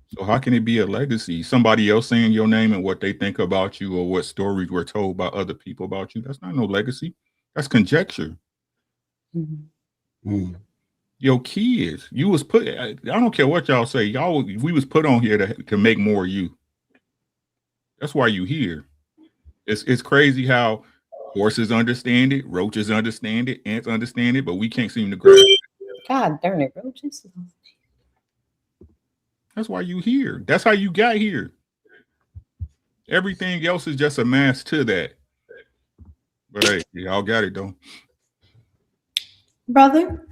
So how can it be a legacy? Somebody else saying your name and what they think about you, or what stories were told by other people about you. That's not no legacy. That's conjecture. Your kids, you was put. I don't care what y'all say. We was put on here to make more of you. That's why you here. It's crazy how horses understand it, roaches understand it, ants understand it, but we can't seem to grasp it.
God darn it, roaches.
That's why you here. That's how you got here. Everything else is just a mask to that. But hey, y'all got it though.
Brother?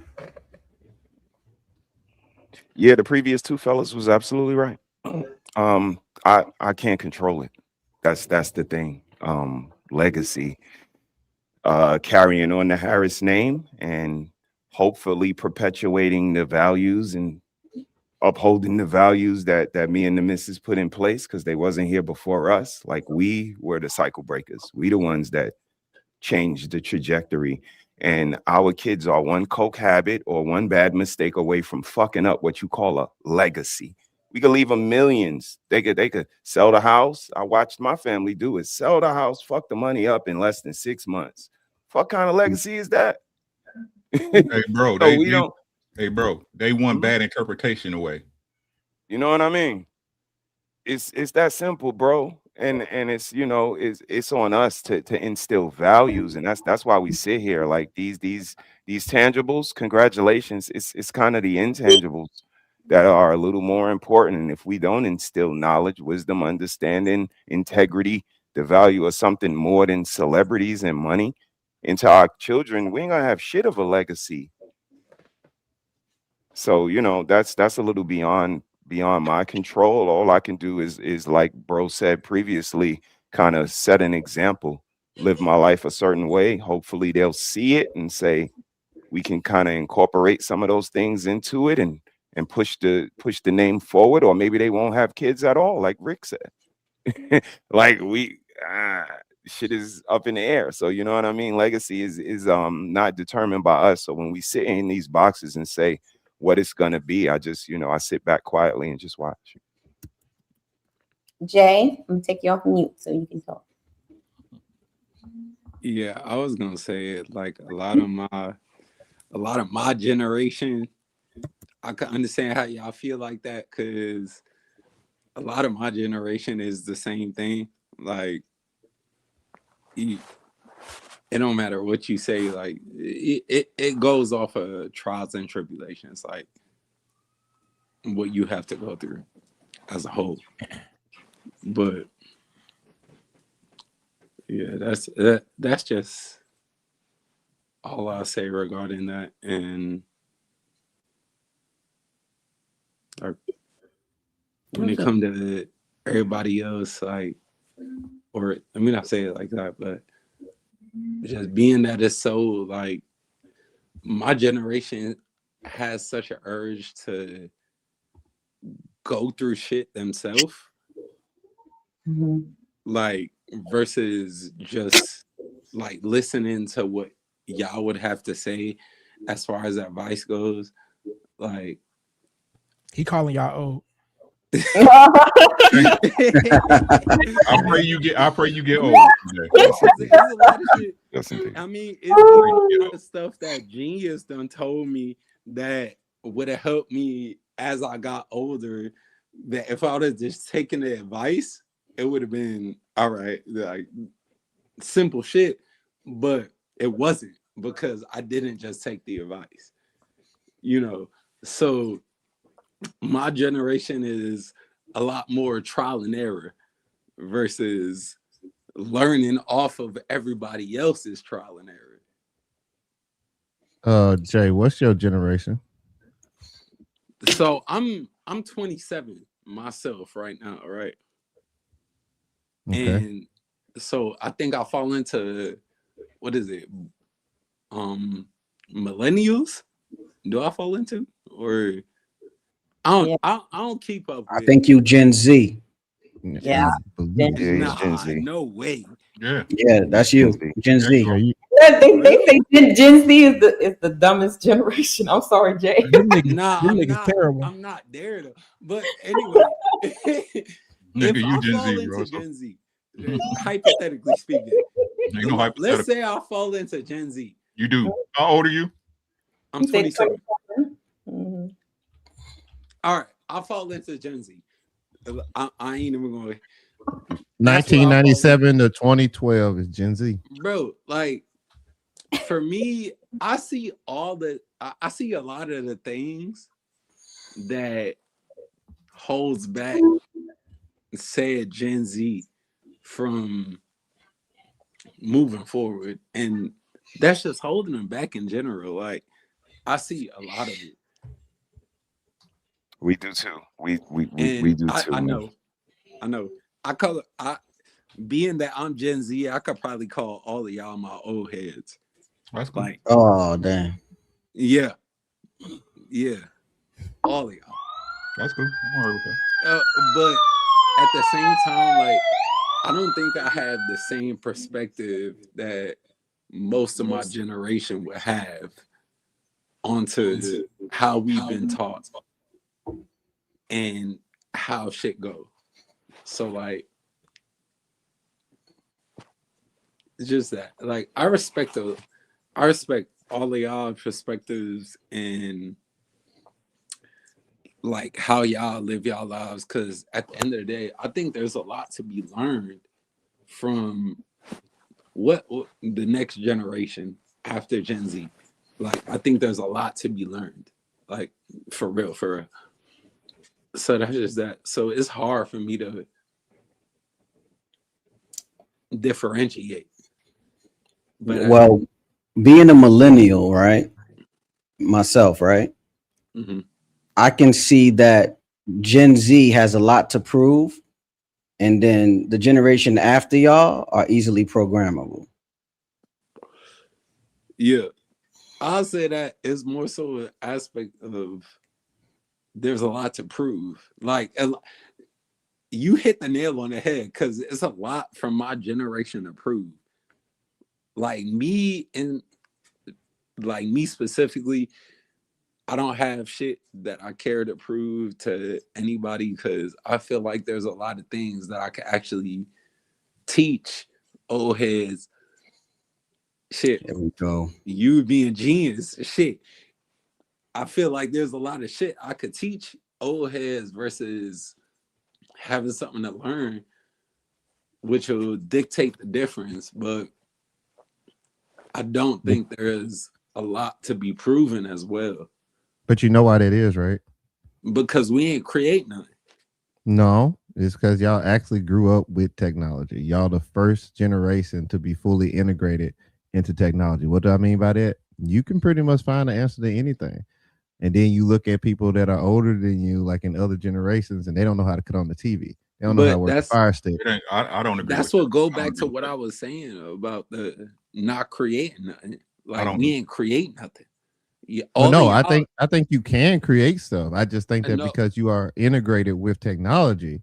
Yeah, the previous two fellas was absolutely right. I can't control it. That's the thing. Legacy. Carrying on the Harris name and hopefully perpetuating the values and upholding the values that me and the missus put in place, because they wasn't here before us. Like, we were the cycle breakers. We the ones that changed the trajectory. And our kids are one coke habit or one bad mistake away from fucking up what you call a legacy. We could leave them millions. They could sell the house. I watched my family do it. Sell the house, fuck the money up in less than 6 months. What kind of legacy is that?
Hey, bro, they want bad interpretation away.
You know what I mean? It's that simple, bro. and it's, you know, it's on us to instill values, and that's why we sit here. Like these tangibles, congratulations, it's kind of the intangibles that are a little more important. And if we don't instill knowledge, wisdom, understanding, integrity, the value of something more than celebrities and money into our children, we ain't gonna have shit of a legacy. So, you know, that's a little beyond my control. All I can do is like bro said previously, kind of set an example, live my life a certain way. Hopefully they'll see it and say we can kind of incorporate some of those things into it and push the name forward, or maybe they won't have kids at all, like Rick said. Like shit is up in the air. So you know what I mean? Legacy is not determined by us. So when we sit in these boxes and say what it's gonna be, I just, you know, I sit back quietly and just watch.
Jay, I'm gonna take you off mute so you can talk.
Yeah, I was gonna say it, like a lot of my generation, I can understand how y'all feel like that, because a lot of my generation is the same thing. Like, it don't matter what you say, like it goes off of trials and tribulations, like what you have to go through as a whole. But yeah, that's just all I'll say regarding that. And like, when it comes to everybody else, like, or I mean, not say it like that, but just being that it's so, like, my generation has such an urge to go through shit themselves, like, versus just like listening to what y'all would have to say as far as advice goes. Like,
he calling y'all old.
I pray you get old.
It's a lot of shit. I mean, it's a lot of stuff that Genius done told me that would have helped me as I got older. That if I would have just taken the advice, it would have been all right, like simple shit. But it wasn't, because I didn't just take the advice, you know. So my generation is a lot more trial and error versus learning off of everybody else's trial and error.
Jay, what's your generation?
So I'm 27 myself right now, right?
Okay.
And so I think I fall into, what is it? Millennials? Do I fall into? Or I don't keep up with.
I think you Gen Z.
Yeah.
Nah, no way.
Yeah, that's you. Gen Z.
Yeah, they think Gen Z is the dumbest generation. I'm sorry, Jay.
Nah, I'm not there though. But anyway, if I fall into Gen Z, hypothetically speaking, let's say I fall into Gen Z.
You do. How old are you?
I'm 27. All right, I fall into Gen Z. I ain't even going.
1997 to 2012 is Gen Z.
Bro, like, for me, I see I see a lot of the things that holds back, said Gen Z, from moving forward, and that's just holding them back in general. Like, I see a lot of it.
We do too. We do too.
I know. Being that I'm Gen Z, I could probably call all of y'all my old heads.
That's cool.
Like,
oh damn.
Yeah, all of y'all.
That's cool. I'm alright with that.
But at the same time, like, I don't think I have the same perspective that most of my generation would have onto how we've been taught and how shit go. So, like, it's just that, like, I respect all of y'all perspectives and like how y'all live y'all lives, because at the end of the day, I think there's a lot to be learned from what the next generation after Gen Z. Like, I think there's a lot to be learned, like for real. So that's just that. So it's hard for me to differentiate. But
well, being a millennial, right? Myself, right?
Mm-hmm.
I can see that Gen Z has a lot to prove, and then the generation after y'all are easily programmable.
Yeah, I'll say that is more so an aspect of there's a lot to prove. Like, you hit the nail on the head, because it's a lot from my generation to prove. Like me specifically, I don't have shit that I care to prove to anybody, because I feel like there's a lot of things that I can actually teach old heads. Shit.
There we go.
You being genius. Shit. I feel like there's a lot of shit I could teach old heads versus having something to learn, which will dictate the difference. But I don't think there is a lot to be proven as well.
But you know why that is, right?
Because we ain't create nothing.
No, it's because y'all actually grew up with technology. Y'all the first generation to be fully integrated into technology. What do I mean by that? You can pretty much find an answer to anything. And then you look at people that are older than you, like in other generations, and they don't know how to cut on the TV. They don't know how to work the Fire Stick.
I don't agree.
That's what go back to what I was saying about the not creating nothing. Like, we ain't create nothing. Yeah,
no, I think you can create stuff. I just think that because you are integrated with technology,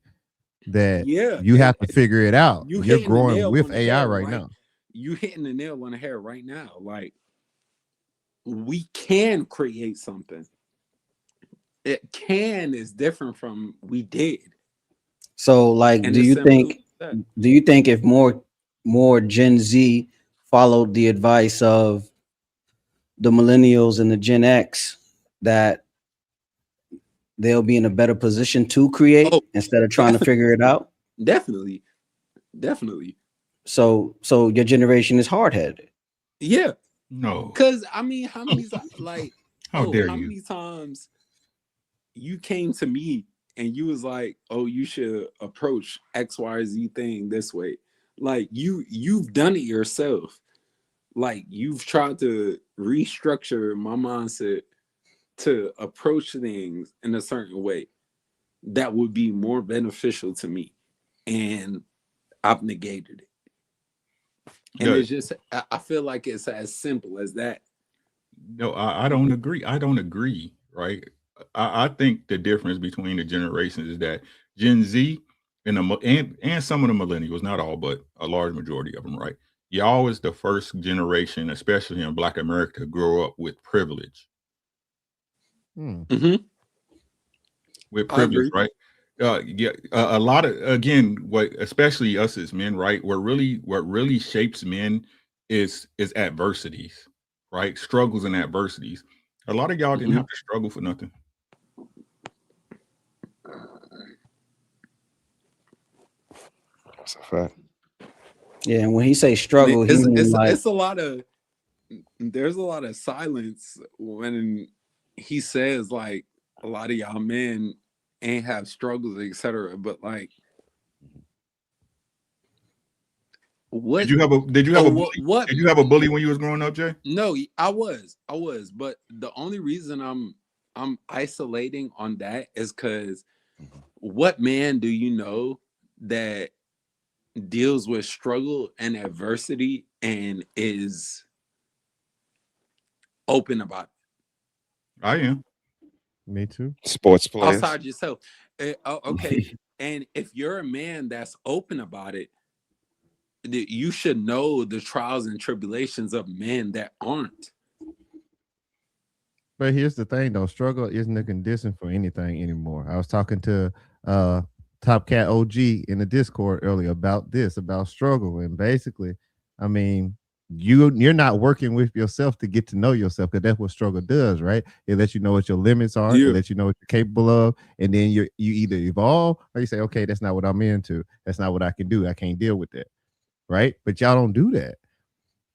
that you have to figure it out. You're growing with AI right now.
You hitting the nail on the head right now. Like, we can create something. It can is different from we did.
So, like, do you think if more Gen Z followed the advice of the millennials and the Gen X, that they'll be in a better position to create instead of trying to figure it out?
Definitely.
So your generation is hard-headed.
Yeah.
No.
Because I mean, how many like
how
many times you came to me and you was like, oh, you should approach X, Y, or Z thing this way. Like, you've done it yourself. Like, you've tried to restructure my mindset to approach things in a certain way that would be more beneficial to me. And I've negated it. And it's just, I feel like it's as simple as that.
No, I don't agree. I don't agree, right? I think the difference between the generations is that Gen Z and some of the millennials, not all, but a large majority of them, right? Y'all is the first generation, especially in Black America, to grow up with privilege.
Mm-hmm.
With privilege, right? A lot of, again, what especially us as men, right? What really shapes men is adversities, right? Struggles and adversities. A lot of y'all didn't have to struggle for nothing.
That's a fact.
Yeah, and when he say struggle,
it's a lot of, there's a lot of silence when he says, like, a lot of y'all men ain't have struggles, etc. But like, what
did you have a bully? Did you have a bully when you was growing up, Jay?
No, I was, but the only reason I'm isolating on that is because what man do you know that deals with struggle and adversity and is open about it?
I am.
Me too.
Sports players.
Outside yourself. Okay. And if you're a man that's open about it, you should know the trials and tribulations of men that aren't.
But here's the thing, though. Struggle isn't a condition for anything anymore. I was talking to Top Cat OG in the Discord earlier about struggle. And basically, I mean, you're not working with yourself to get to know yourself, because that's what struggle does, right? It lets you know what your limits are, it lets you know what you're capable of, and then you either evolve or you say, okay, that's not what I'm into, that's not what I can do, I can't deal with that, right? But y'all don't do that,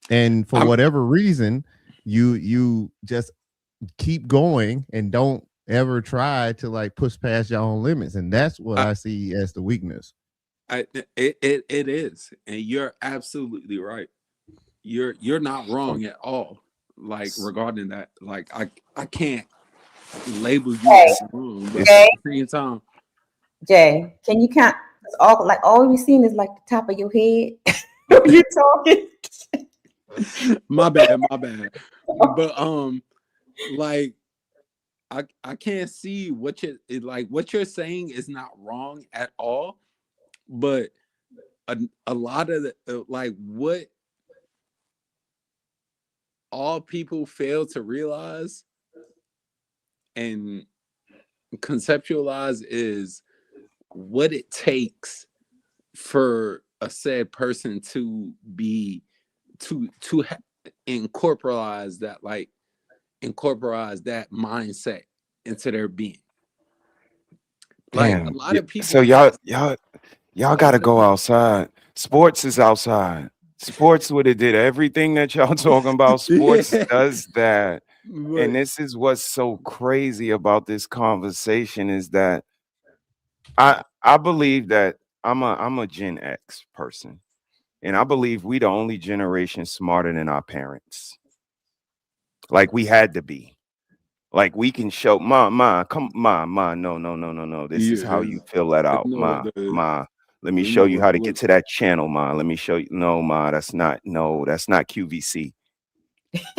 and for whatever reason, you just keep going and don't ever try to like push past your own limits, and that's what I see as the weakness.
It is, and you're absolutely right. You're not wrong at all. Like regarding that, like I can't label you as wrong, but at the same time,
Jay, can you count? All we seen is like the top of your head when you talking.
my bad. But like I can't see what you're saying is not wrong at all, but a lot of the like what all people fail to realize and conceptualize is what it takes for a said person to be to incorporate that mindset into their being. Like
Damn.
a lot of people.
So y'all got to go outside. Sports is outside. Sports would have did everything that y'all talking about. Sports does that. And this is what's so crazy about this conversation is that I believe that I'm a Gen X person, and I believe we the only generation smarter than our parents. Like we had to be. Like we can show ma, no. This is how you fill that out. Ma. Let me show you how to get to that channel, ma. Let me show you. No, ma, that's not QVC.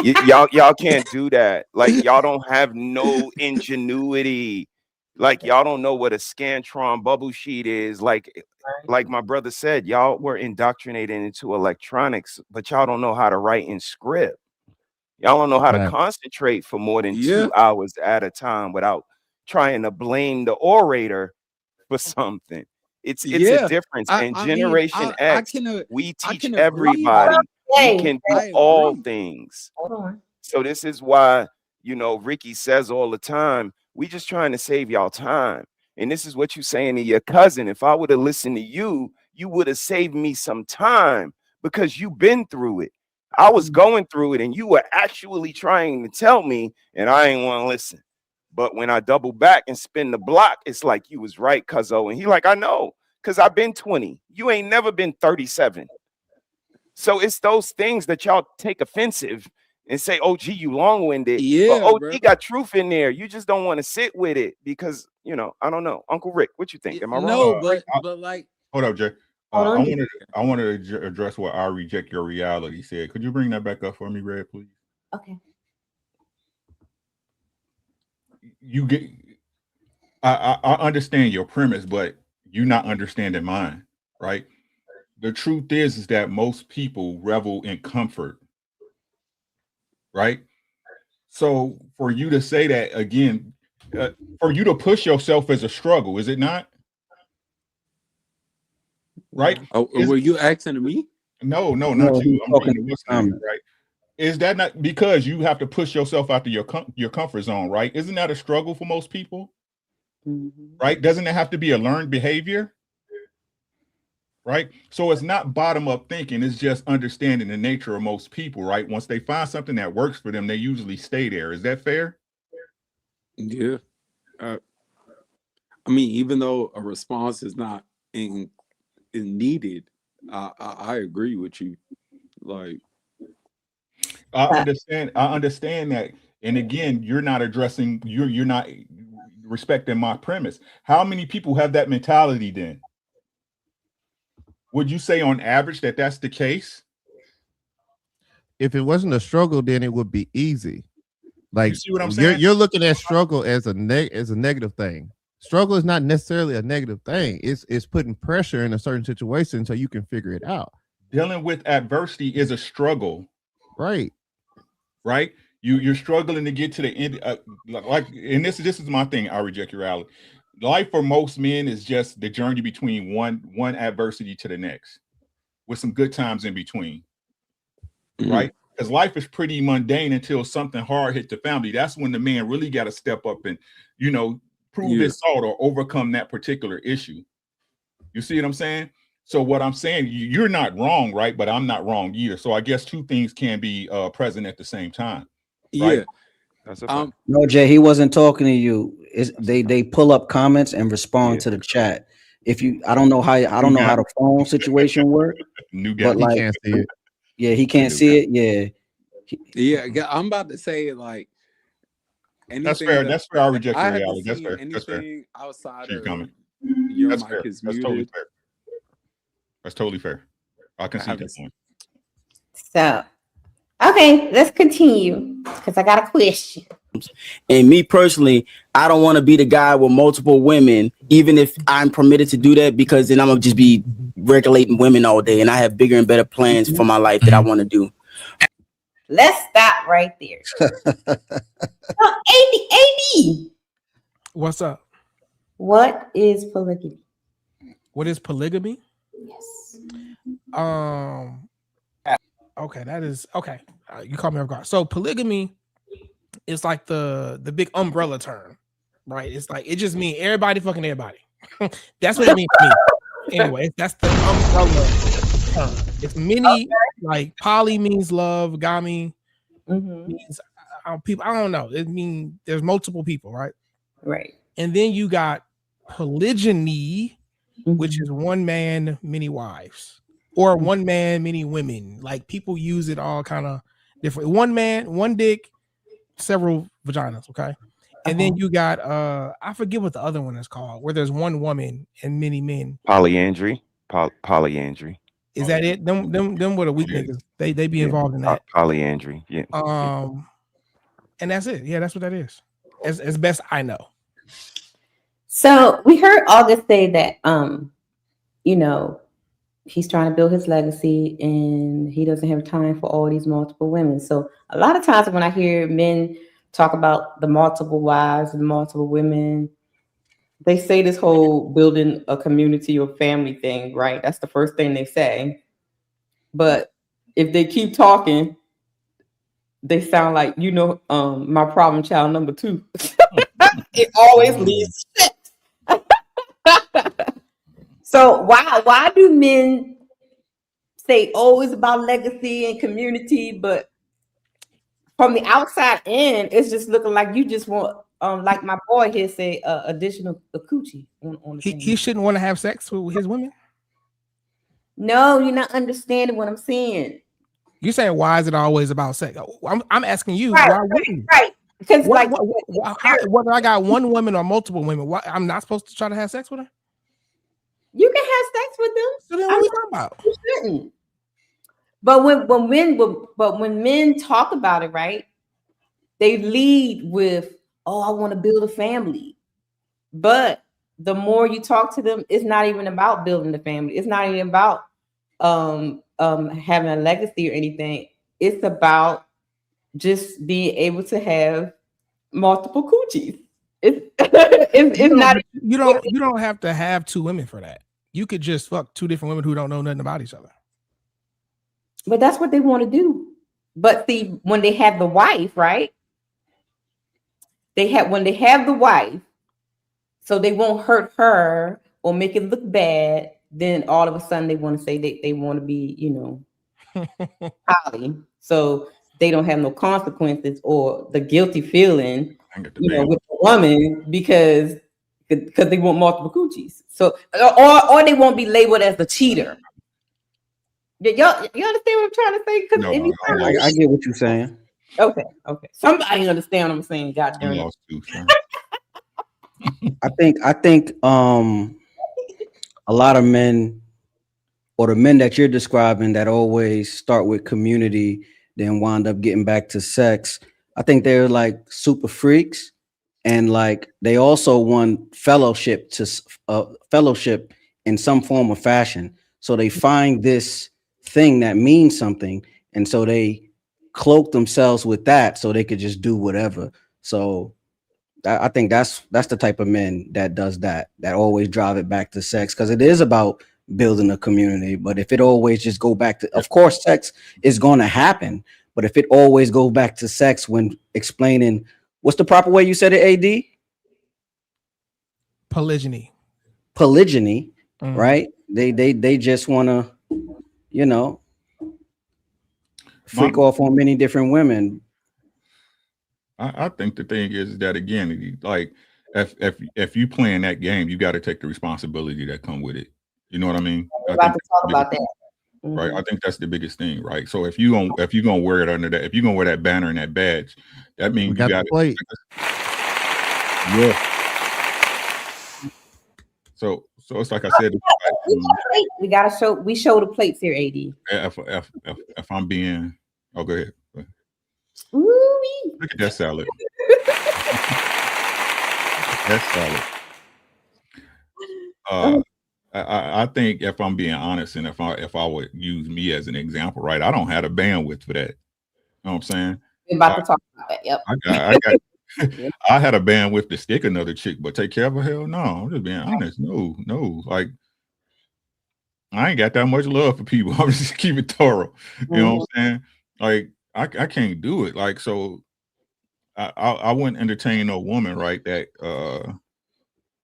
Y'all can't do that. Like y'all don't have no ingenuity. Like y'all don't know what a Scantron bubble sheet is. Like my brother said, y'all were indoctrinated into electronics, but y'all don't know how to write in script. Y'all don't know how to concentrate for more than 2 hours at a time without trying to blame the orator for something. It's a difference. And Generation X, we teach everybody we can do all things.
Hold on.
So this is why, Ricky says all the time, we just trying to save y'all time. And this is what you're saying to your cousin. If I would have listened to you, you would have saved me some time because you've been through it. I was going through it and you were actually trying to tell me and I ain't want to listen. But when I double back and spin the block, it's like you was right, cuzzo. And he like, I know, because I've been 20. You ain't never been 37. So it's those things that y'all take offensive and say, oh, gee, you long-winded.
Yeah,
but OG got truth in there. You just don't want to sit with it because, I don't know. Uncle Rick, what you think? Am I wrong?
No, but like.
Hold up, Jay. I wanted to address what I reject your reality said. Could you bring that back up for me, Red, please?
Okay.
I understand your premise, but you're not understanding mine, right? The truth is that most people revel in comfort, right? So for you to say that again, for you to push yourself as a struggle, is it not? Right?
Oh, were you asking me?
No, not you. I'm being what's name, right? Is that not because you have to push yourself out of your comfort zone, right? Isn't that a struggle for most people? Right? Doesn't it have to be a learned behavior? Right? So it's not bottom up thinking, it's just understanding the nature of most people, right? Once they find something that works for them, they usually stay there. Is that fair?
Yeah. I mean, even though a response is not needed, I agree with you. Like
I understand that. And again, you're not addressing, you're not respecting my premise. How many people have that mentality then? Would you say on average that that's the case?
If it wasn't a struggle, then it would be easy. Like,
you see what I'm saying?
You're looking at struggle as a negative thing. Struggle is not necessarily a negative thing. It's putting pressure in a certain situation so you can figure it out.
Dealing with adversity is a struggle.
Right.
You're struggling to get to the end. And this is my thing. I reject your reality. Life for most men is just the journey between one adversity to the next, with some good times in between. right? Because life is pretty mundane until something hard hits the family. That's when the man really got to step up and, prove his salt or overcome that particular issue. You see what I'm saying? So what I'm saying, you're not wrong, right? But I'm not wrong either. So I guess two things can be present at the same time. Right?
Yeah.
That's a
no, Jay, he wasn't talking to you. They pull up comments and respond to the chat. If you, I don't know how the phone situation works. But
he
like,
can't see it.
Yeah, he can't see it. Yeah.
Yeah, I'm about to say like
that's fair. That's fair. I reject your reality. That's fair.
Anything
That's fair.
outside
Keep
of
coming.
your
That's
mic
fair.
is
That's
muted.
totally fair. That's totally fair. I can see that point.
So, okay, let's continue because I got a question.
And me personally, I don't want to be the guy with multiple women, even if I'm permitted to do that, because then I'm gonna just be regulating women all day, and I have bigger and better plans for my life that I want to do.
Let's stop right there. AD,
what's up?
What is polygamy?
What is polygamy?
Yes.
Okay, that is okay. You call me off guard. So polygamy is like the big umbrella term, right? It's like it just means everybody fucking everybody. That's what it means to me. Anyway, that's the umbrella term. It's many, like poly means love, gami means people. I don't know. It means there's multiple people, right?
Right.
And then you got polygyny, which is one man, many wives, or one man, many women. Like people use it all kind of different. One man, one dick, several vaginas. Okay. And then you got I forget what the other one is called, where there's one woman and many men.
Polyandry. Polyandry.
Is that it? Them were the weak niggas. They be involved in that.
Polyandry. Yeah.
And that's it. Yeah, that's what that is. As best I know.
So we heard August say that he's trying to build his legacy and he doesn't have time for all these multiple women. So a lot of times when I hear men talk about the multiple wives and multiple women, they say this whole building a community or family thing, right? That's the first thing they say. But if they keep talking, they sound like, my problem child number 2. It always leads to shit. So why do men say always about legacy and community, but from the outside in, it's just looking like you just want, like my boy here say, additional coochie on the
he shouldn't want to have sex with his women?
No, you're not understanding what I'm saying.
You're saying why is it always about sex? I'm asking you,
right,
why wouldn't?
Right. Because
whether I got one woman or multiple women, why I'm not supposed to try to have sex with her?
You can have sex with them.
So then what are we talking about?
You shouldn't. But when men talk about it, right? They lead with, "Oh, I want to build a family." But the more you talk to them, it's not even about building the family. It's not even about having a legacy or anything. It's about just being able to have multiple coochies. It's not.
You don't have to have 2 women for that. You could just fuck 2 different women who don't know nothing about each other.
But that's what they want to do. But see, when they have the wife, right? When they have the wife, so they won't hurt her or make it look bad. Then all of a sudden they want to say they want to be, poly. So they don't have no consequences or the guilty feeling, with the woman because they want multiple coochies. So or they won't be labeled as the cheater. You understand what I'm trying to say?
No, I get what you're saying.
Okay. Somebody understand what I'm saying. God damn it.
I think a lot of men, or the men that you're describing that always start with community, then wind up getting back to sex, I think they're like super freaks, and like they also want fellowship in some form or fashion. So they find this thing that means something, and so they cloak themselves with that so they could just do whatever. So I think that's the type of men that does that always drive it back to sex, because it is about building a community. But if it always just go back to, of course, sex is going to happen. But if it always goes back to sex when explaining, what's the proper way you said it, AD?
Polygyny.
Right? They just want to, you know, freak off on many different women.
I think the thing is that, again, like if you playing that game, you got to take the responsibility that come with it. You know what I mean?
We're about to talk about that.
Right. I think that's the biggest thing, right? So if you're gonna wear it under that, if you're gonna wear that banner and that badge, that means you got
it.
Yeah. So it's like I said,
we show the plates here, AD.
If I'm being, go ahead.
Ooh-wee.
Look at that salad. That's salad. I think if I'm being honest, and if I would use me as an example, right? I don't have a bandwidth for that. You know what I'm saying?
We're about to talk about that. Yep.
I got I had a bandwidth to stick another chick, but take care of her? Hell no. I'm just being honest. No. Like, I ain't got that much love for people. I'm just keep it thorough. You know what I'm saying? Like, I can't do it. Like, so I wouldn't entertain no woman, right? That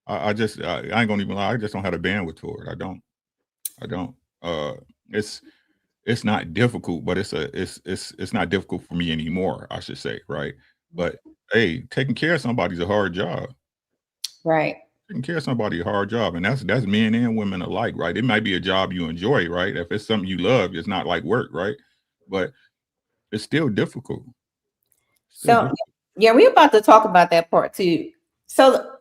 I ain't gonna even lie. I just don't have the bandwidth for it. I don't. It's not difficult, but it's not difficult for me anymore, I should say, right? But hey, taking care of somebody's a hard job.
Right.
Taking care of somebody a hard job, and that's men and women alike, right? It might be a job you enjoy, right? If it's something you love, it's not like work, right? But it's still difficult.
Yeah, we're about to talk about that part too. So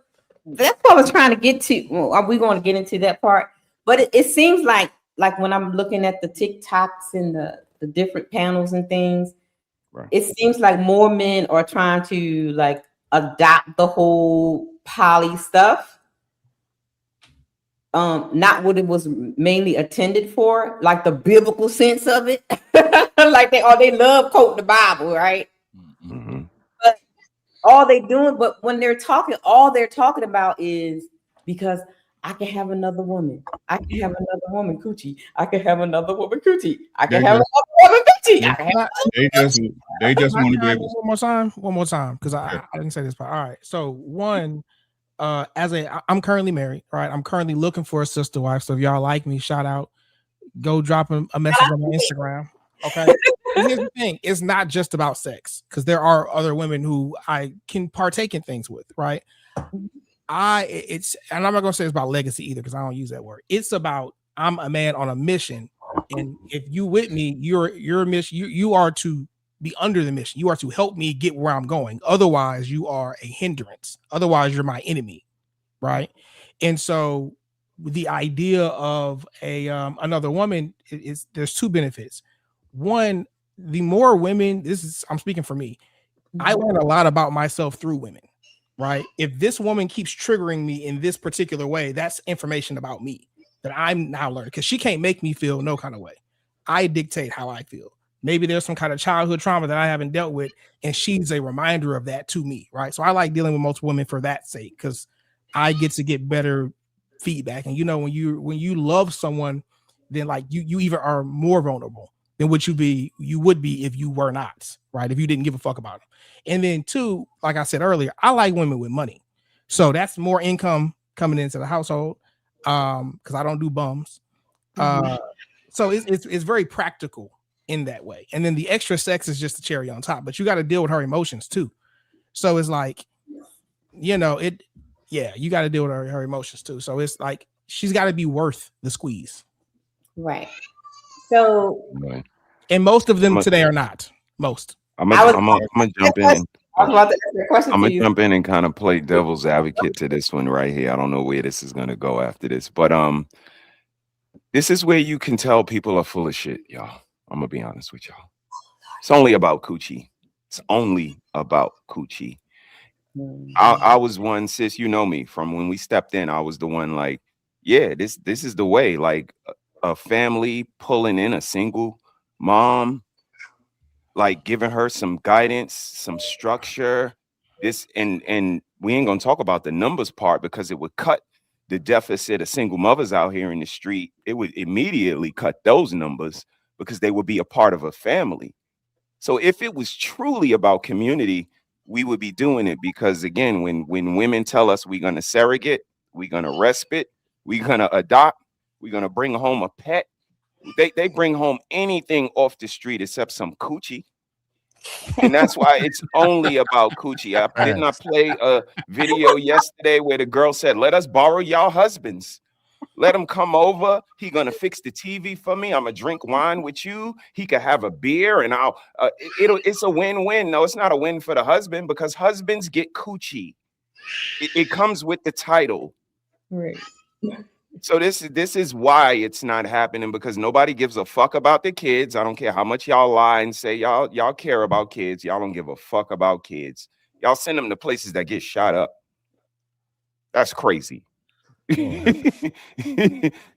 that's what I was trying to get to. Well, are we going to get into that part? But it seems like when I'm looking at the TikToks and the different panels and things, right, it seems like more men are trying to like adopt the whole poly stuff. Not what it was mainly intended for, like the biblical sense of it. Like they love quoting the Bible, right?
Mm-hmm.
But all when they're talking, all they're talking about is because I can have another woman. I can have another woman coochie. I can have another woman coochie. I can have another woman coochie.
They just want to be able.
One more time, because I didn't say this part. All right. So one, I'm currently married, right? I'm currently looking for a sister wife. So if y'all like me, shout out. Go drop a message on my Instagram. Okay. And here's the thing: it's not just about sex, because there are other women who I can partake in things with, right? And I'm not gonna say it's about legacy either, because I don't use that word. It's about I'm a man on a mission, and if you with me, your mission, you are to be under the mission. You are to help me get where I'm going. Otherwise, you are a hindrance. Otherwise, you're my enemy, right? And so, the idea of another woman is there's two benefits. One, the more women, I'm speaking for me. I learn a lot about myself through women. Right. If this woman keeps triggering me in this particular way, that's information about me that I'm now learning, because she can't make me feel no kind of way. I dictate how I feel. Maybe there's some kind of childhood trauma that I haven't dealt with, and she's a reminder of that to me. Right. So I like dealing with multiple women for that sake, because I get to get better feedback. And when you love someone, then like you even are more vulnerable than what you would be if you were not, right? If you didn't give a fuck about them. And then two, like I said earlier, I like women with money. So that's more income coming into the household. Because I don't do bums. So it's very practical in that way. And then the extra sex is just the cherry on top, but you got to deal with her emotions too. So it's like, you got to deal with her emotions too. So it's like she's got to be worth the squeeze.
Right. So,
and most of them today are not. Most.
I'm gonna jump in. I'm gonna jump in and kind of play devil's advocate to this one right here. I don't know where this is gonna go after this, but this is where you can tell people are full of shit, y'all. I'm gonna be honest with y'all. It's only about coochie. It's only about coochie. I was one, sis, you know me, from when we stepped in. I was the one like, yeah, this is the way. Like a family pulling in a single mom, like giving her some guidance, some structure. And we ain't gonna talk about the numbers part because it would cut the deficit of single mothers out here in the street, it would immediately cut those numbers because they would be a part of a family. So if it was truly about community, we would be doing it, because again, when women tell us we're going to surrogate, we're going to respite, we're going to adopt, we're going to bring home a pet, they bring home anything off the street except some coochie. And that's why it's only about coochie. Didn't I play a video yesterday where the girl said, let us borrow y'all husbands. Let him come over. He gonna fix the TV for me. I'm gonna drink wine with you. He could have a beer, and I'll. It's a win-win. No, it's not a win for the husband, because husbands get coochie. It comes with the title.
Right.
So this is why it's not happening, because nobody gives a fuck about the kids. I don't care how much y'all lie and say y'all care about kids. Y'all don't give a fuck about kids. Y'all send them to places that get shot up. That's crazy.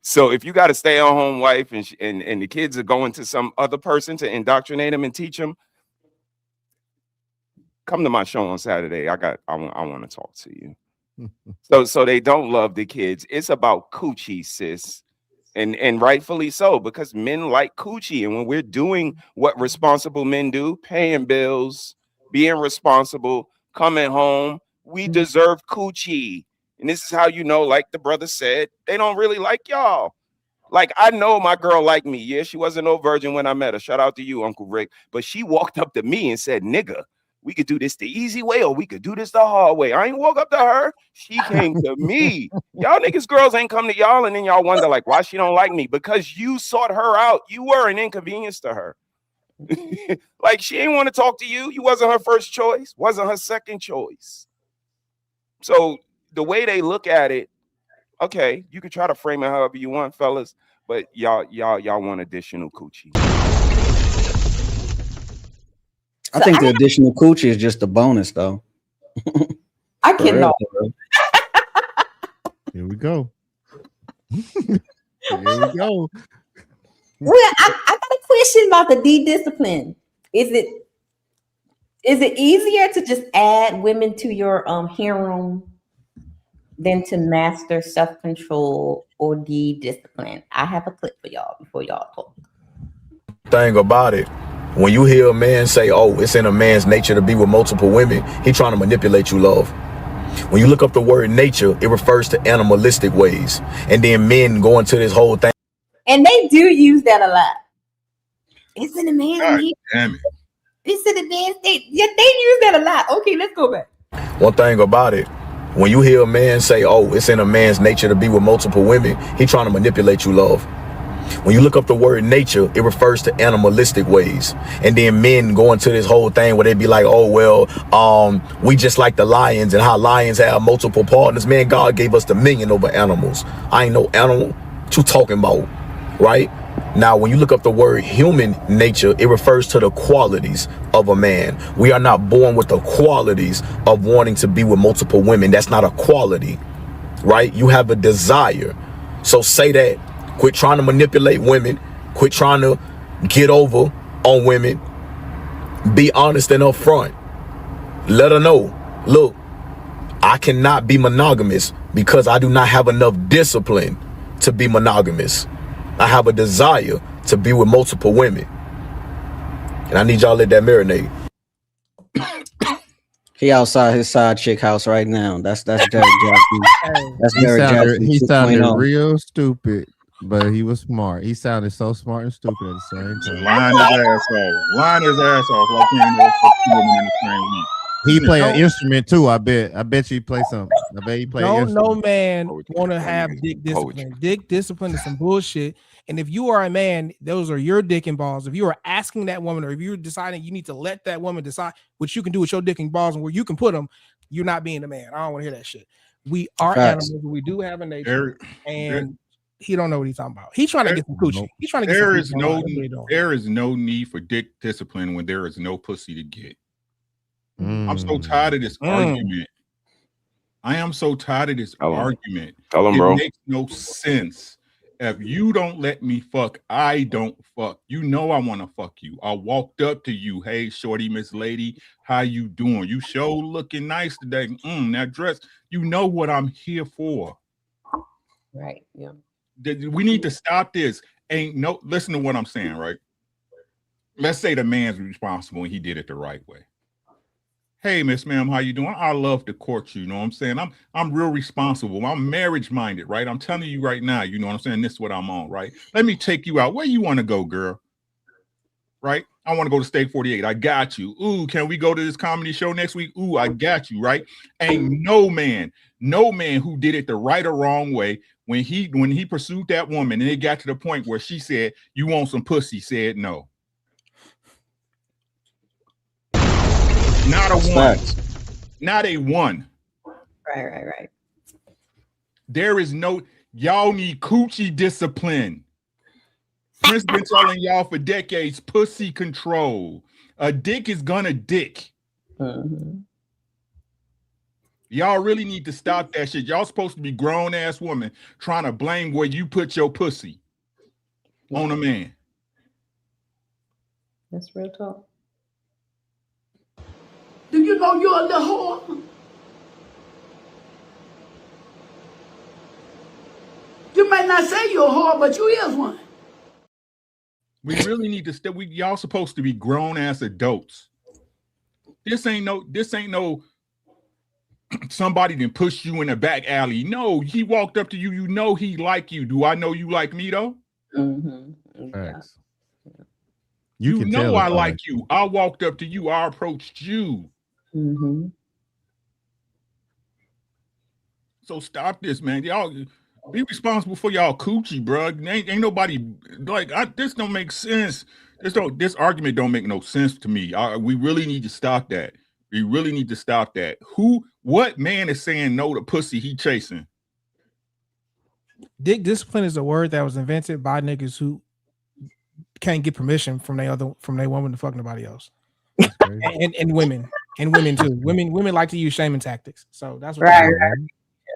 So if you got a stay-at-home wife and the kids are going to some other person to indoctrinate them and teach them, come to my show on Saturday. I want to talk to you. So they don't love the kids. It's about coochie, sis. And rightfully so, because men like coochie. And when we're doing what responsible men do, paying bills, being responsible, coming home, we deserve coochie. And this is how you know, like the brother said, they don't really like y'all. Like, I know my girl liked me. Yeah, she wasn't no virgin when I met her. Shout out to you, Uncle Rick. But she walked up to me and said, nigga, we could do this the easy way, or we could do this the hard way. I ain't walk up to her. She came to me. Y'all niggas, girls ain't come to y'all, and then y'all wonder, like, why she don't like me? Because you sought her out. You were an inconvenience to her. Like, she ain't want to talk to you. You wasn't her first choice. Wasn't her second choice. So the way they look at it, okay, you can try to frame it however you want, fellas, but y'all want additional coochie.
I think the additional coochie is just a bonus, though.
I cannot.
Here we go. Here we go.
Well, I got a question about the de-discipline. Is it easier to just add women to your harem than to master self-control or de-discipline? I have a clip for y'all before y'all talk.
Thing about it, when you hear a man say, oh, it's in a man's nature to be with multiple women, he trying to manipulate you, love. When you look up the word nature, it refers to animalistic ways. And then men go into this whole thing.
And they do use that a lot. It's in a man's nature.
Damn it.
It's in a man's nature. Yeah, they use that a lot. Okay, let's go back.
One thing about it, when you hear a man say, oh, it's in a man's nature to be with multiple women, he trying to manipulate you, love. When you look up the word nature, it refers to animalistic ways. And then men go into this whole thing where they be like, oh, well, we just like the lions, and how lions have multiple partners. Man, God gave us dominion over animals. I ain't no animal. What you talking about, right? Now, when you look up the word human nature, it refers to the qualities of a man. We are not born with the qualities of wanting to be with multiple women. That's not a quality, right? You have a desire. So say that. Quit trying to manipulate women. Quit trying to get over on women. Be honest and upfront. Let her know, look, I cannot be monogamous because I do not have enough discipline to be monogamous. I have a desire to be with multiple women. And I need y'all to let that marinate.
He outside his side chick house right now. That's Derek Jackson. That's Derek Jackson.
He sounded real stupid, but he was smart. He sounded so smart and stupid at the same time.
Line his ass off. Line his ass off like he ain't no fucking woman in the same week.
He play an instrument too. I bet you play something. I bet he play.
No man want to have dick discipline. Dick discipline is some bullshit. And if you are a man, those are your dick and balls. If you are asking that woman, or if you're deciding you need to let that woman decide what you can do with your dick and balls and where you can put them, you're not being a man. I don't want to hear that shit. We are animals. We do have a nature, and he don't know what he's talking about. He's trying to get some coochie. He's trying to get
there is no need for dick discipline when there is no pussy to get. I'm so tired of this argument. I am so tired of this argument.
Tell him, bro.
It makes no sense. If you don't let me fuck, I don't fuck. You know I want to fuck you. I walked up to you. Hey, shorty, Miss Lady, how you doing? You sure looking nice today. That dress. You know what I'm here for.
Right. Yeah.
We need to stop this. Listen to what I'm saying, right? Let's say the man's responsible and he did it the right way. Hey, Miss Ma'am, how you doing? I love to court you, you know what I'm saying? I'm real responsible. I'm marriage minded, right? I'm telling you right now, you know what I'm saying? This is what I'm on, right? Let me take you out. Where you want to go, girl? Right? I want to go to State 48. I got you. Ooh, can we go to this comedy show next week? Ooh, I got you, right? Ain't no man who did it the right or wrong way when he pursued that woman and it got to the point where she said, "You want some pussy?" Said no. Not a one. Not a one.
Right.
There is no, y'all need coochie discipline. Prince been telling y'all for decades, pussy control. A dick is gonna dick.
Mm-hmm.
Y'all really need to stop that shit. Y'all supposed to be grown ass women trying to blame where you put your pussy on a man.
That's real talk.
Do you know you're a little whore? You may not say you're a whore, but you is one.
We really need to y'all supposed to be grown ass adults. This ain't no somebody didn't push you in the back alley. No, he walked up to you. You know he like you. Do I know you like me though?
Mm-hmm.
Facts.
You
can
know
tell
I like you. I walked up to you. I approached you.
Mm-hmm.
So stop this, man. Y'all be responsible for y'all coochie, bro. Ain't nobody like this. Don't make sense. This argument don't make no sense to me. We really need to stop that. We really need to stop that. What man is saying no to pussy he chasing?
Dick discipline is a word that was invented by niggas who can't get permission from their woman to fuck nobody else. and women too. Women like to use shaming tactics. So that's what
right.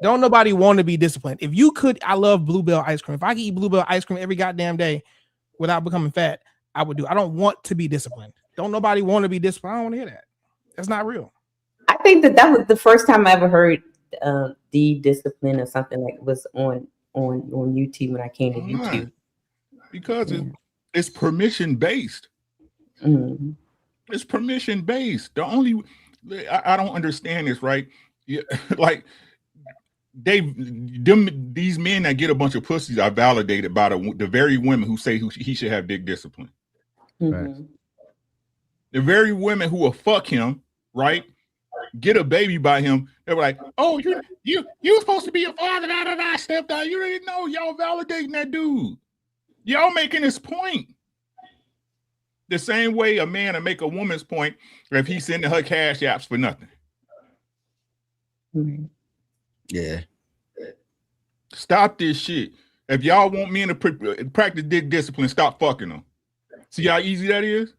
Don't nobody want to be disciplined. If you could, I love Bluebell ice cream. If I could eat Bluebell ice cream every goddamn day without becoming fat, I would do. I don't want to be disciplined. Don't nobody want to be disciplined. I don't want to hear that. That's not real.
I think that was the first time I ever heard the discipline or something like was on YouTube when I came to YouTube.
Because it's permission based.
Mm-hmm.
It's permission based. I don't understand this, right? Yeah, like these men that get a bunch of pussies are validated by the very women who say he should have dick discipline.
Mm-hmm.
The very women who will fuck him, right? Get a baby by him. They were like, "Oh, you're supposed to be a father." Step down. You didn't know. Y'all validating that dude. Y'all making his point. The same way a man will make a woman's point if he's sending her cash apps for nothing.
Mm-hmm.
Yeah.
Stop this shit. If y'all want men to practice dick discipline, stop fucking them. See how easy that is?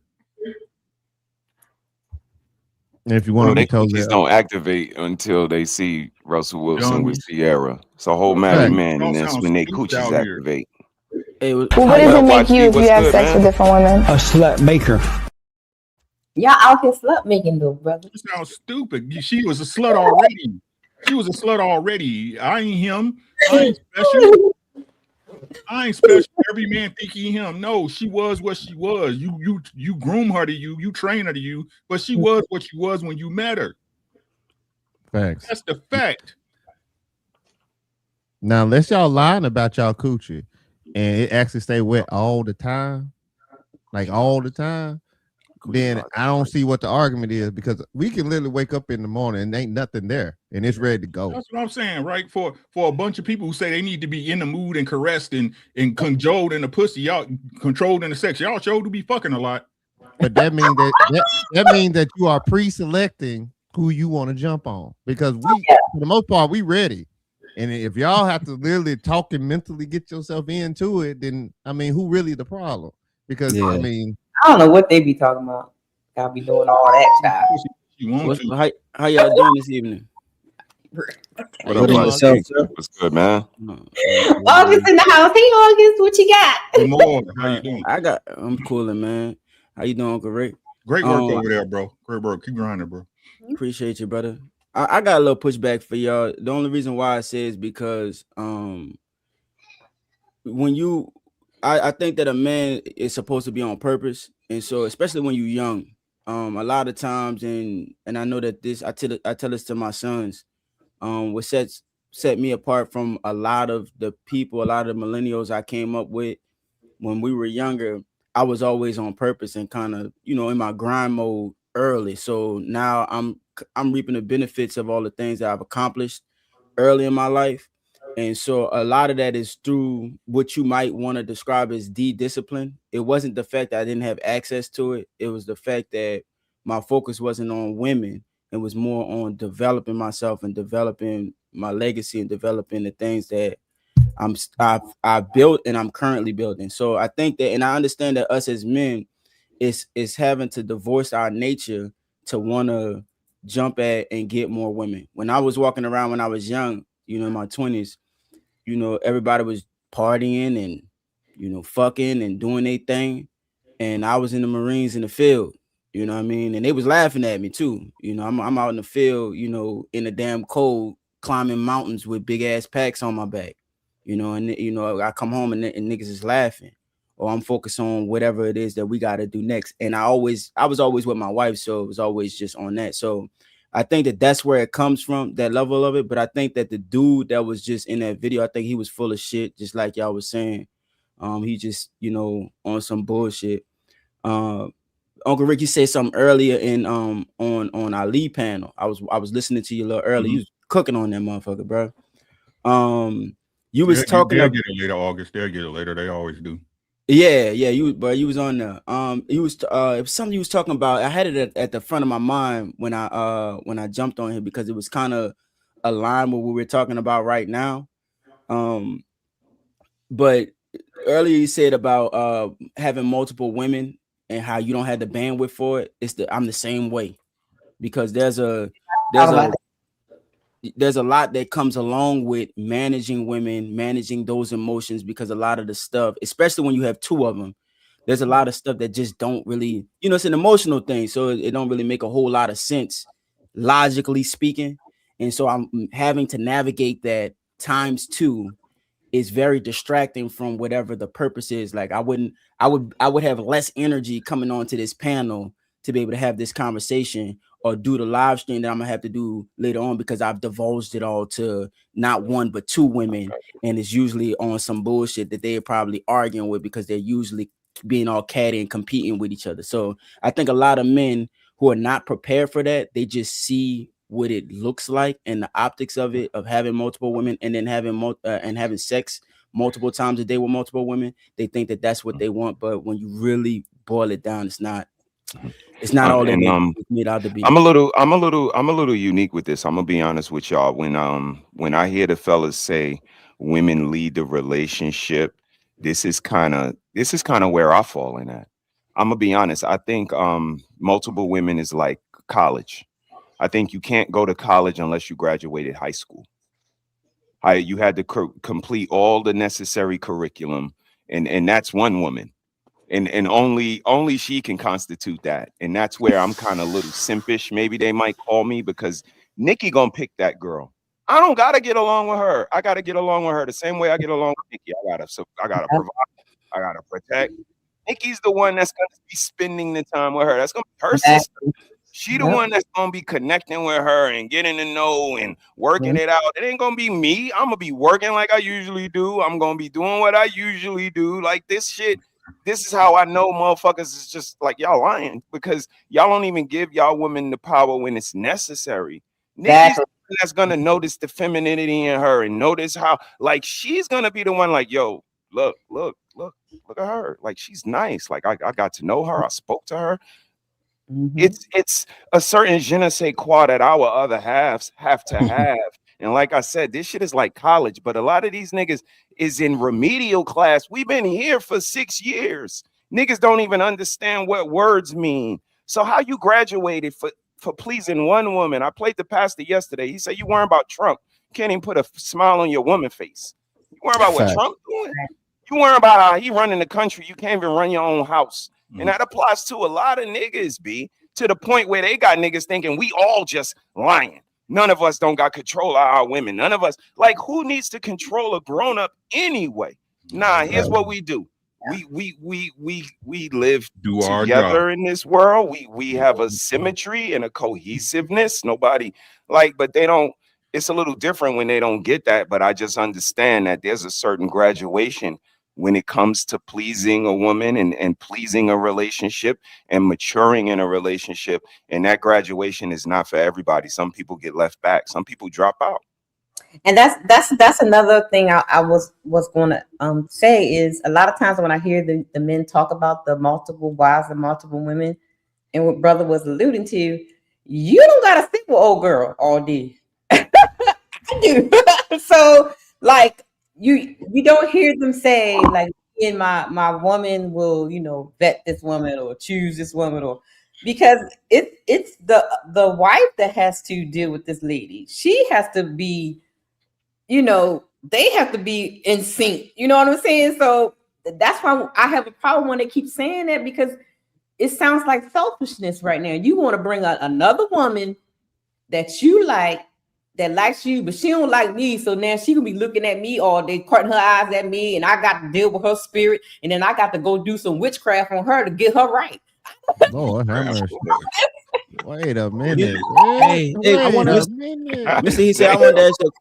And if you want to be told,
just don't activate until they see Russell Wilson with Sierra. It's a whole married man, and that's when they coochies activate.
Hey,
well, what does it make you if you have sex with different women?
A slut maker.
Y'all out here slut making though, brother.
It sounds stupid. She was a slut already. She was a slut already. I ain't him. I ain't special. I ain't special. Every man think he him. No, she was what she was. You groom her to you. You train her to you. But she was what she was when you met her.
Facts.
That's the fact.
Now, unless y'all lying about y'all coochie and it actually stay wet all the time, like all the time, then I don't see what the argument is, because we can literally wake up in the morning and ain't nothing there and it's ready to go.
That's what I'm saying, right? For a bunch of people who say they need to be in the mood and caressed and cajoled in the pussy, y'all controlled in the sex, y'all sure to be fucking a lot.
But that means that means that you are pre-selecting who you want to jump on, because for the most part, we ready. And if y'all have to literally talk and mentally get yourself into it, then I mean, who really the problem? Because I mean,
I don't know what they be talking about. I'll be doing all that, child.
How y'all doing this evening?
What up, what's good, man?
August in the house. Hey, August, what you got?
Good morning. How you doing?
I'm cooling, man. How you doing, Uncle Rick?
Great work over there, bro. Great work. Keep grinding, bro.
Appreciate you, brother. I got a little pushback for y'all. The only reason why I say is because when you, I think that a man is supposed to be on purpose, and so especially when you're young, a lot of times, and I know that this, I tell this to my sons, what set me apart from a lot of the people, a lot of the millennials I came up with when we were younger. I was always on purpose and kind of, in my grind mode early. So now I'm reaping the benefits of all the things that I've accomplished early in my life. And so a lot of that is through what you might want to describe as discipline. It wasn't the fact that I didn't have access to it. It was the fact that my focus wasn't on women. It was more on developing myself and developing my legacy and developing the things that I've built and I'm currently building. So I think that, and I understand that us as men is having to divorce our nature to want to jump at and get more women. When I was walking around when I was young, in my 20s, everybody was partying and, fucking and doing their thing. And I was in the Marines in the field, you know what I mean? And they was laughing at me too. I'm out in the field, in the damn cold, climbing mountains with big ass packs on my back, and I come home and niggas is laughing, or I'm focused on whatever it is that we got to do next. And I was always with my wife, so it was always just on that. So I think that that's where it comes from, that level of it. But I think that the dude that was just in that video, I think he was full of shit, just like y'all was saying. He just, on some bullshit. Uncle Rick, you said something earlier in on our lead panel. I was listening to you a little earlier. You was cooking on that motherfucker, bro. You was talking
they'll
about,
get it later, August. They'll get it later. They always do.
yeah, you was on there. It was something you was talking about. I had it at the front of my mind when I jumped on here because it was kind of aligned with what we're talking about right now. But earlier you said about having multiple women and how you don't have the bandwidth for it. I'm the same way, because there's a lot that comes along with managing women, managing those emotions, because a lot of the stuff, especially when you have two of them, there's a lot of stuff that just don't really, it's an emotional thing. So it don't really make a whole lot of sense, logically speaking. And so I'm having to navigate that times two is very distracting from whatever the purpose is. Like I would have less energy coming onto this panel to be able to have this conversation or do the live stream that I'm gonna have to do later on, because I've divulged it all to not one but two women, and it's usually on some bullshit that they're probably arguing with, because they're usually being all catty and competing with each other. So I think a lot of men who are not prepared for that, they just see what it looks like and the optics of it, of having multiple women and then having sex multiple times a day with multiple women. They think that that's what they want, but when you really boil it down, it's not all that it's made out to be.
I'm a little unique with this. I'm gonna be honest with y'all. When I hear the fellas say women lead the relationship, this is kind of where I fall in at. I'm gonna be honest. I think multiple women is like college. I think you can't go to college unless you graduated high school. You had to complete all the necessary curriculum, and that's one woman. And only she can constitute that. And that's where I'm kind of a little simpish, maybe they might call me, because Nikki gonna pick that girl. I don't gotta get along with her. I gotta get along with her the same way I get along with Nikki. I gotta provide, I gotta protect. Nikki's the one that's gonna be spending the time with her. That's gonna be her sister. She the one that's gonna be connecting with her and getting to know and working it out. It ain't gonna be me. I'm gonna be working like I usually do. I'm gonna be doing what I usually do. Like this shit. This is how I know motherfuckers is just like y'all lying, because y'all don't even give y'all women the power when it's necessary. Nikki's the one that's gonna notice the femininity in her and notice how, like, she's gonna be the one like, yo, look at her. Like, she's nice. Like, I got to know her. I spoke to her. It's a certain je ne sais quoi that our other halves have to have. And like I said, this shit is like college, but a lot of these niggas is in remedial class. We've been here for 6 years. Niggas don't even understand what words mean. So how you graduated for pleasing one woman? I played the pastor yesterday. He said, you worry about Trump. You can't even put a smile on your woman face. You worry about what Trump doing? You worry about how he running the country. You can't even run your own house. And that applies to a lot of niggas, B, to the point where they got niggas thinking we all just lying. None of us don't got control of our women. None of us, like, who needs to control a grown-up anyway? Nah, here's what we do. We live
Do our
together
job.
in this world. We have a symmetry and a cohesiveness. Nobody like, but they don't. It's a little different when they don't get that. But I just understand that there's a certain graduation when it comes to pleasing a woman and pleasing a relationship and maturing in a relationship. And that graduation is not for everybody. Some people get left back. Some people drop out.
And that's another thing I was going to say is a lot of times when I hear the men talk about the multiple wives and multiple women, and what brother was alluding to, you don't gotta stick with old girl all day. I do. So like you don't hear them say like, and my woman will, you know, vet this woman or choose this woman, or because it's the wife that has to deal with this lady. She has to be, you know, they have to be in sync. You know what I'm saying? So that's why I have a problem when they keep saying that, because it sounds like selfishness right now. You want to bring another woman that you like, that likes you, but she don't like me. So now she gonna be looking at me all day, cutting her eyes at me, and I got to deal with her spirit, and then I got to go do some witchcraft on her to get her right.
Lord have mercy. Wait a minute.
Hey, I want to, Mr. He said, I wanted to ask you.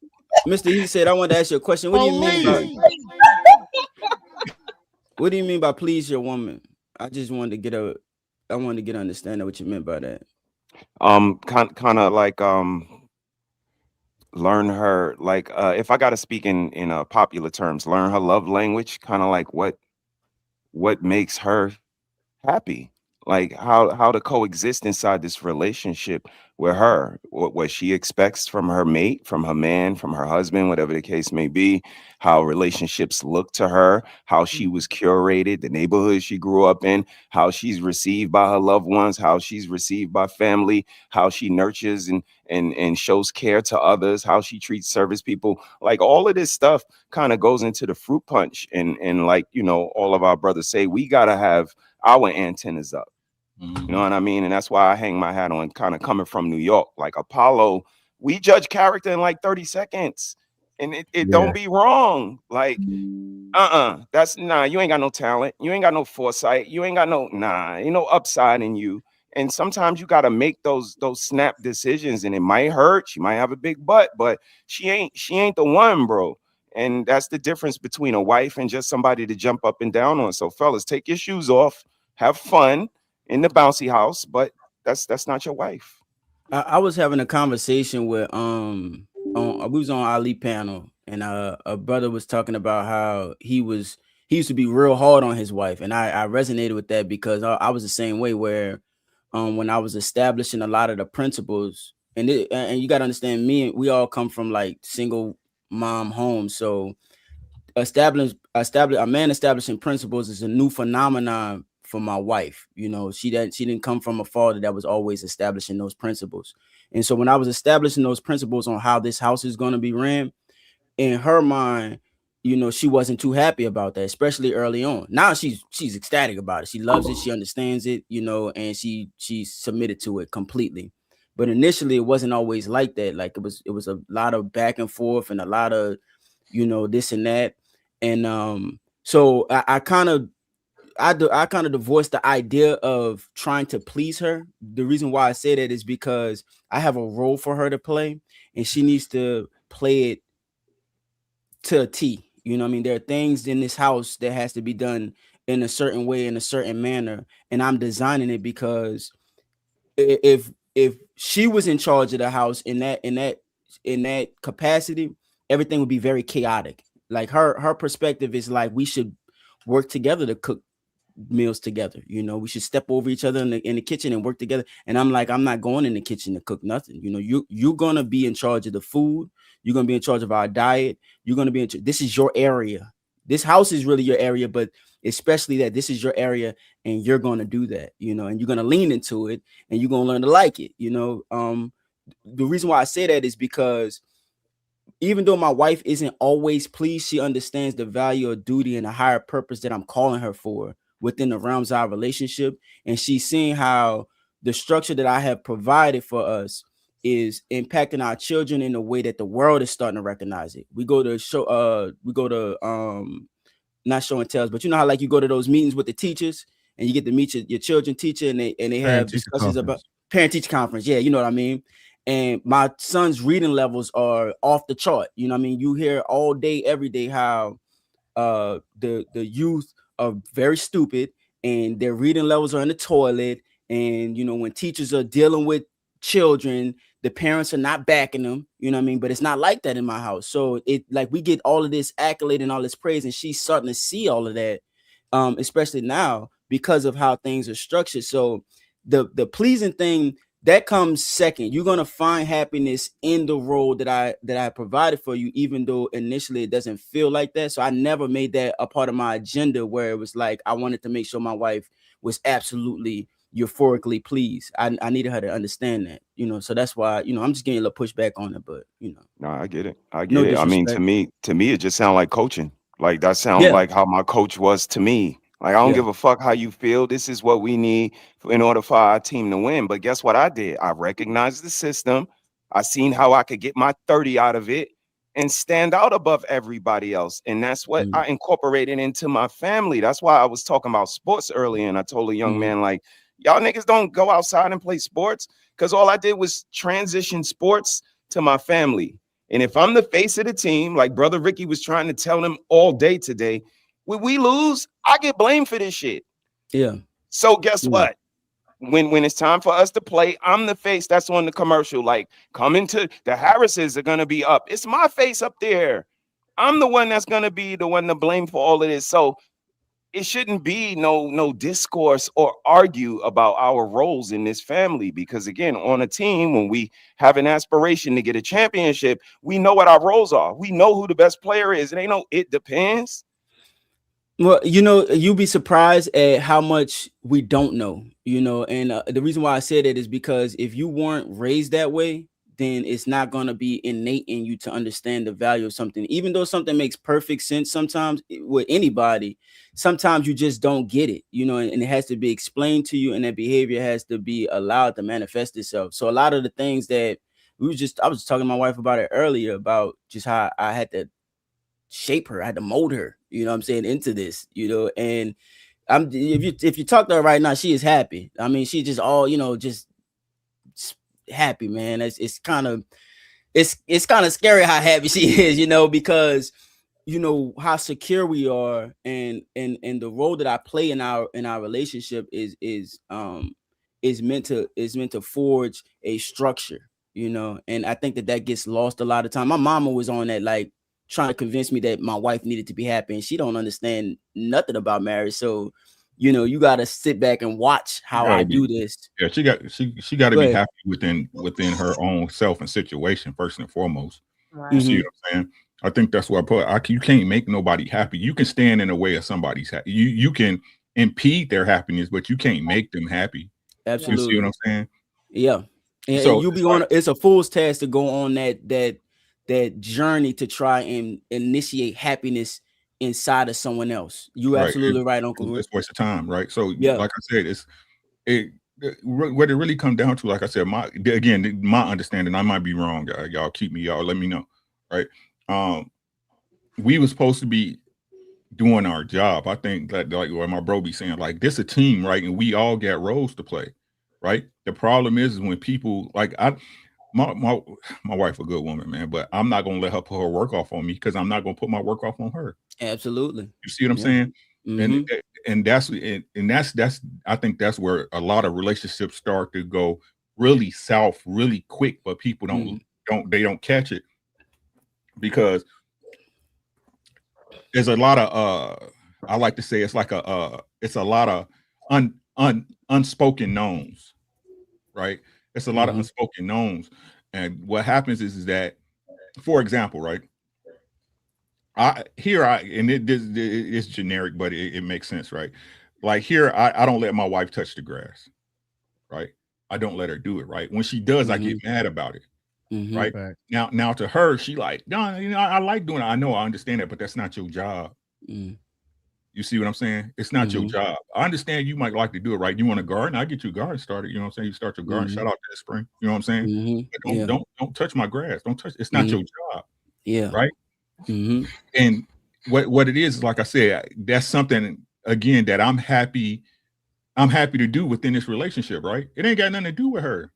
Mr. He said, I wanted to ask you a question. What do you mean by? What do you mean by please your woman? I just wanted to get I wanted to get an understanding of what you meant by that.
Kind of like learn her, like if I gotta speak in popular terms, learn her love language, kind of like what makes her happy, like how to coexist inside this relationship with her, what she expects from her mate, from her man, from her husband, whatever the case may be, how relationships look to her, how she was curated, the neighborhood she grew up in, how she's received by her loved ones, how she's received by family, how she nurtures and shows care to others, how she treats service people. Like all of this stuff kind of goes into the fruit punch, and like, you know, all of our brothers say, we gotta have our antennas up. You know what I mean? And that's why I hang my hat on, kind of coming from New York. Like Apollo, we judge character in like 30 seconds. And it don't be wrong. Like, that's nah, you ain't got no talent. You ain't got no foresight. You ain't got ain't no upside in you. And sometimes you gotta make those snap decisions, and it might hurt. She might have a big butt, but she ain't the one, bro. And that's the difference between a wife and just somebody to jump up and down on. So fellas, take your shoes off, have fun in the bouncy house, but that's not your wife.
I was having a conversation with we was on Ali panel, and a brother was talking about how he used to be real hard on his wife, and I resonated with that because I was the same way, where when I was establishing a lot of the principles, and you got to understand, we all come from like single mom homes, so a man establishing principles is a new phenomenon for my wife. You know, she didn't come from a father that was always establishing those principles. And so when I was establishing those principles on how this house is going to be ran, in her mind, you know, she wasn't too happy about that, especially early on. Now she's ecstatic about it. She loves it. She understands it, you know, and she's submitted to it completely. But initially it wasn't always like that. Like it was a lot of back and forth and a lot of, you know, this and that. And so I kind of divorced the idea of trying to please her. The reason why I say that is because I have a role for her to play, and she needs to play it to a T. You know what I mean? There are things in this house that has to be done in a certain way, in a certain manner, and I'm designing it because if she was in charge of the house in that capacity, everything would be very chaotic. Like her perspective is like, we should work together to cook meals together. You know, we should step over each other in the kitchen and work together. And I'm like, I'm not going in the kitchen to cook nothing. You know, you're gonna be in charge of the food. You're gonna be in charge of our diet. You're gonna be this is your area. This house is really your area, but especially that this is your area, and you're gonna do that. You know, and you're gonna lean into it, and you're gonna learn to like it. You know, the reason why I say that is because even though my wife isn't always pleased, she understands the value of duty and the higher purpose that I'm calling her for within the realms of our relationship. And she's seeing how the structure that I have provided for us is impacting our children in a way that the world is starting to recognize it. We go to not show and tells, but you know how like you go to those meetings with the teachers and you get to meet your children teacher and they have discussions about parent teacher conference. Yeah, you know what I mean? And my son's reading levels are off the chart. You know what I mean? You hear all day, every day how the youth are very stupid and their reading levels are in the toilet. And you know, when teachers are dealing with children, the parents are not backing them, you know what I mean? But it's not like that in my house. So it like we get all of this accolade and all this praise, and she's starting to see all of that, especially now because of how things are structured. So the pleasing thing that comes second. You're gonna find happiness in the role that I provided for you, even though initially it doesn't feel like that. So I never made that a part of my agenda where it was like I wanted to make sure my wife was absolutely euphorically pleased. I needed her to understand that, you know. So that's why, you know, I'm just getting a little pushback on it, but you know.
No, I get it. I
No
get it. I mean,
disrespect.
to me, it just sounds like coaching. Like that sounds
Yeah.
like how my coach was to me. Like, I don't
Yeah.
give a fuck how you feel. This is what we need in order for our team to win. But guess what I did? I recognized the system. I seen how I could get my 30 out of it and stand out above everybody else. And that's what I incorporated into my family. That's why I was talking about sports earlier. And I told a young man, like, y'all niggas don't go outside and play sports, because all I did was transition sports to my family. And if I'm the face of the team, like Brother Ricky was trying to tell them all day today, when we lose, I get blamed for this shit.
Yeah.
So guess what? When it's time for us to play, I'm the face that's on the commercial. Like, coming to the Harrises are gonna be up. It's my face up there. I'm the one that's gonna be the one to blame for all of this. So it shouldn't be no discourse or argue about our roles in this family, because again, on a team, when we have an aspiration to get a championship, we know what our roles are. We know who the best player is. It ain't no it depends.
Well, you know, you'll be surprised at how much we don't know, you know, and the reason why I said it is because if you weren't raised that way, then it's not going to be innate in you to understand the value of something. Even though something makes perfect sense sometimes with anybody, sometimes you just don't get it, you know, and it has to be explained to you, and that behavior has to be allowed to manifest itself. So a lot of the things that I was just talking to my wife about it earlier, about just how I had to shape her, I had to mold her, you know what I'm saying, into this, you know. And if you talk to her right now, she is happy. I mean, she just all, you know, just happy, man. It's kind of scary how happy she is, you know, because you know how secure we are, and the role that I play in our relationship is meant to forge a structure, you know. And I think that gets lost a lot of time. My mama was on that, like, trying to convince me that my wife needed to be happy, and she don't understand nothing about marriage. So, you know, you got to sit back and watch how I do this.
Yeah, she got to be happy within her own self and situation first and foremost.
Right.
You see what I'm saying? I think that's what you can't make nobody happy. You can stand in the way of somebody's happy. You can impede their happiness, but you can't make them happy.
Absolutely.
You see what I'm saying?
Yeah. And
So
you be on. It's a fool's task to go on that journey to try and initiate happiness inside of someone else. You absolutely right, Uncle.
It's a waste of time, right? So,
yeah,
like I said, what it really comes down to, like I said, my understanding, I might be wrong, guys. Y'all keep me, y'all let me know, right? We were supposed to be doing our job. I think that, like what my bro be saying, like, this a team, right? And we all got roles to play, right? The problem is when people like my wife a good woman, man, but I'm not gonna let her put her work off on me, because I'm not gonna put my work off on her.
Absolutely.
You see what I'm saying? And that's I think that's where a lot of relationships start to go really south really quick, but people don't catch it, because there's a lot of I like to say it's like it's a lot of unspoken knowns, right? It's a lot of unspoken knowns. And what happens is that, for example, right? It's generic, but it makes sense, right? Like here, I don't let my wife touch the grass, right? I don't let her do it, right? When she does, I get mad about it, right? Now to her, she like, no, you know, I like doing it. I know, I understand that, but that's not your job. You see what I'm saying? It's not your job. I understand you might like to do it, right? You want a garden? I get you a garden started. You know what I'm saying? You start your garden. Shout out to the spring. You know what I'm saying? But don't touch my grass. Don't touch. It's not your job.
Yeah.
Right. And what it is, like I said, that's something again that I'm happy to do within this relationship, right? It ain't got nothing to do with her.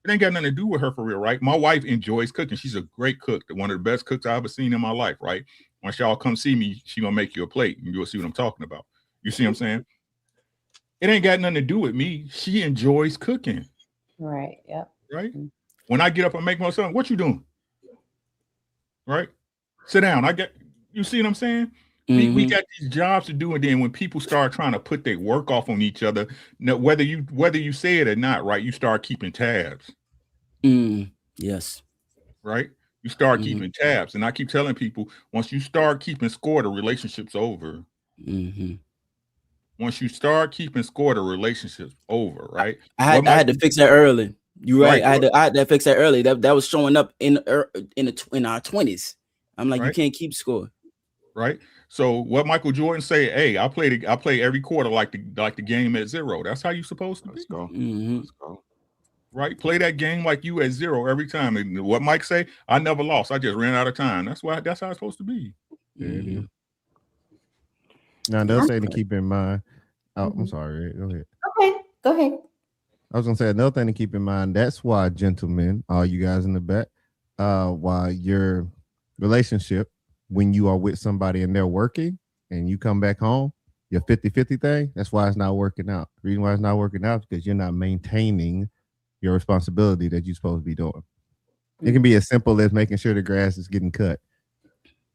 It ain't got nothing to do with her for real, right? My wife enjoys cooking. She's a great cook, one of the best cooks I've ever seen in my life, right? Once y'all come see me, she gonna make you a plate and you'll see what I'm talking about. You see what I'm saying? It ain't got nothing to do with me. She enjoys cooking.
Right. Yep.
Right. When I get up and make my son, what you doing? Right. Sit down. You see what I'm saying? We got these jobs to do, and then when people start trying to put their work off on each other, whether you say it or not, right? You start keeping tabs.
Yes.
Right. You start keeping tabs, and I keep telling people, once you start keeping score, the relationship's over. Once you start keeping score, the relationship's over, right?
I had to fix that early. You're right. I had to fix that early. That was showing up in our 20s. I'm like, you can't keep score.
Right. So what Michael Jordan say? Hey, I play every quarter like the game at 0. That's how you supposed to be.
Let's go.
Let's go. Right. Play that game like you at 0 every time. And what Mike say? I never lost. I just ran out of time. That's how it's supposed to be.
There it is. Now, another thing to keep in mind. Oh, I'm sorry. Go ahead.
Okay, go ahead.
I was gonna say another thing to keep in mind. That's why, gentlemen, all you guys in the back, why your relationship, when you are with somebody and they're working and you come back home, your 50-50 thing, that's why it's not working out. The reason why it's not working out is because you're not maintaining your responsibility that you're supposed to be doing. It can be as simple as making sure the grass is getting cut.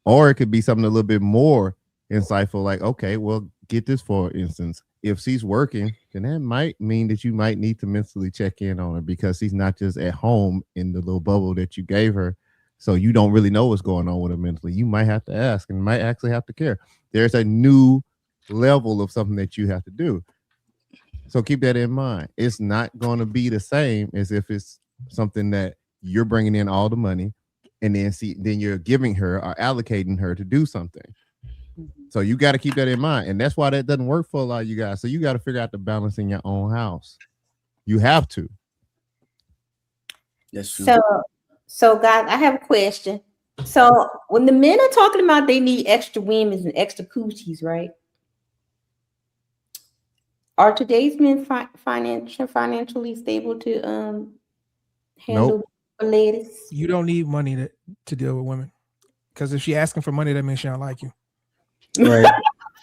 Or it could be something a little bit more insightful, like, okay, well, get this for instance. If she's working, then that might mean that you might need to mentally check in on her because she's not just at home in the little bubble that you gave her. So you don't really know what's going on with her mentally. You might have to ask and might actually have to care. There's a new level of something that you have to do. So keep that in mind. It's not going to be the same as if it's something that you're bringing in all the money and then you're giving her or allocating her to do something. So you got to keep that in mind. And that's why that doesn't work for a lot of you guys. So you got to figure out the balance in your own house. You have to.
That's true.
So guys, I have a question. So when the men are talking about they need extra women and extra coochies, right? Are today's men financially stable to handle ladies?
You don't need money to deal with women. Because if she asking for money, that means she don't like you.
Right.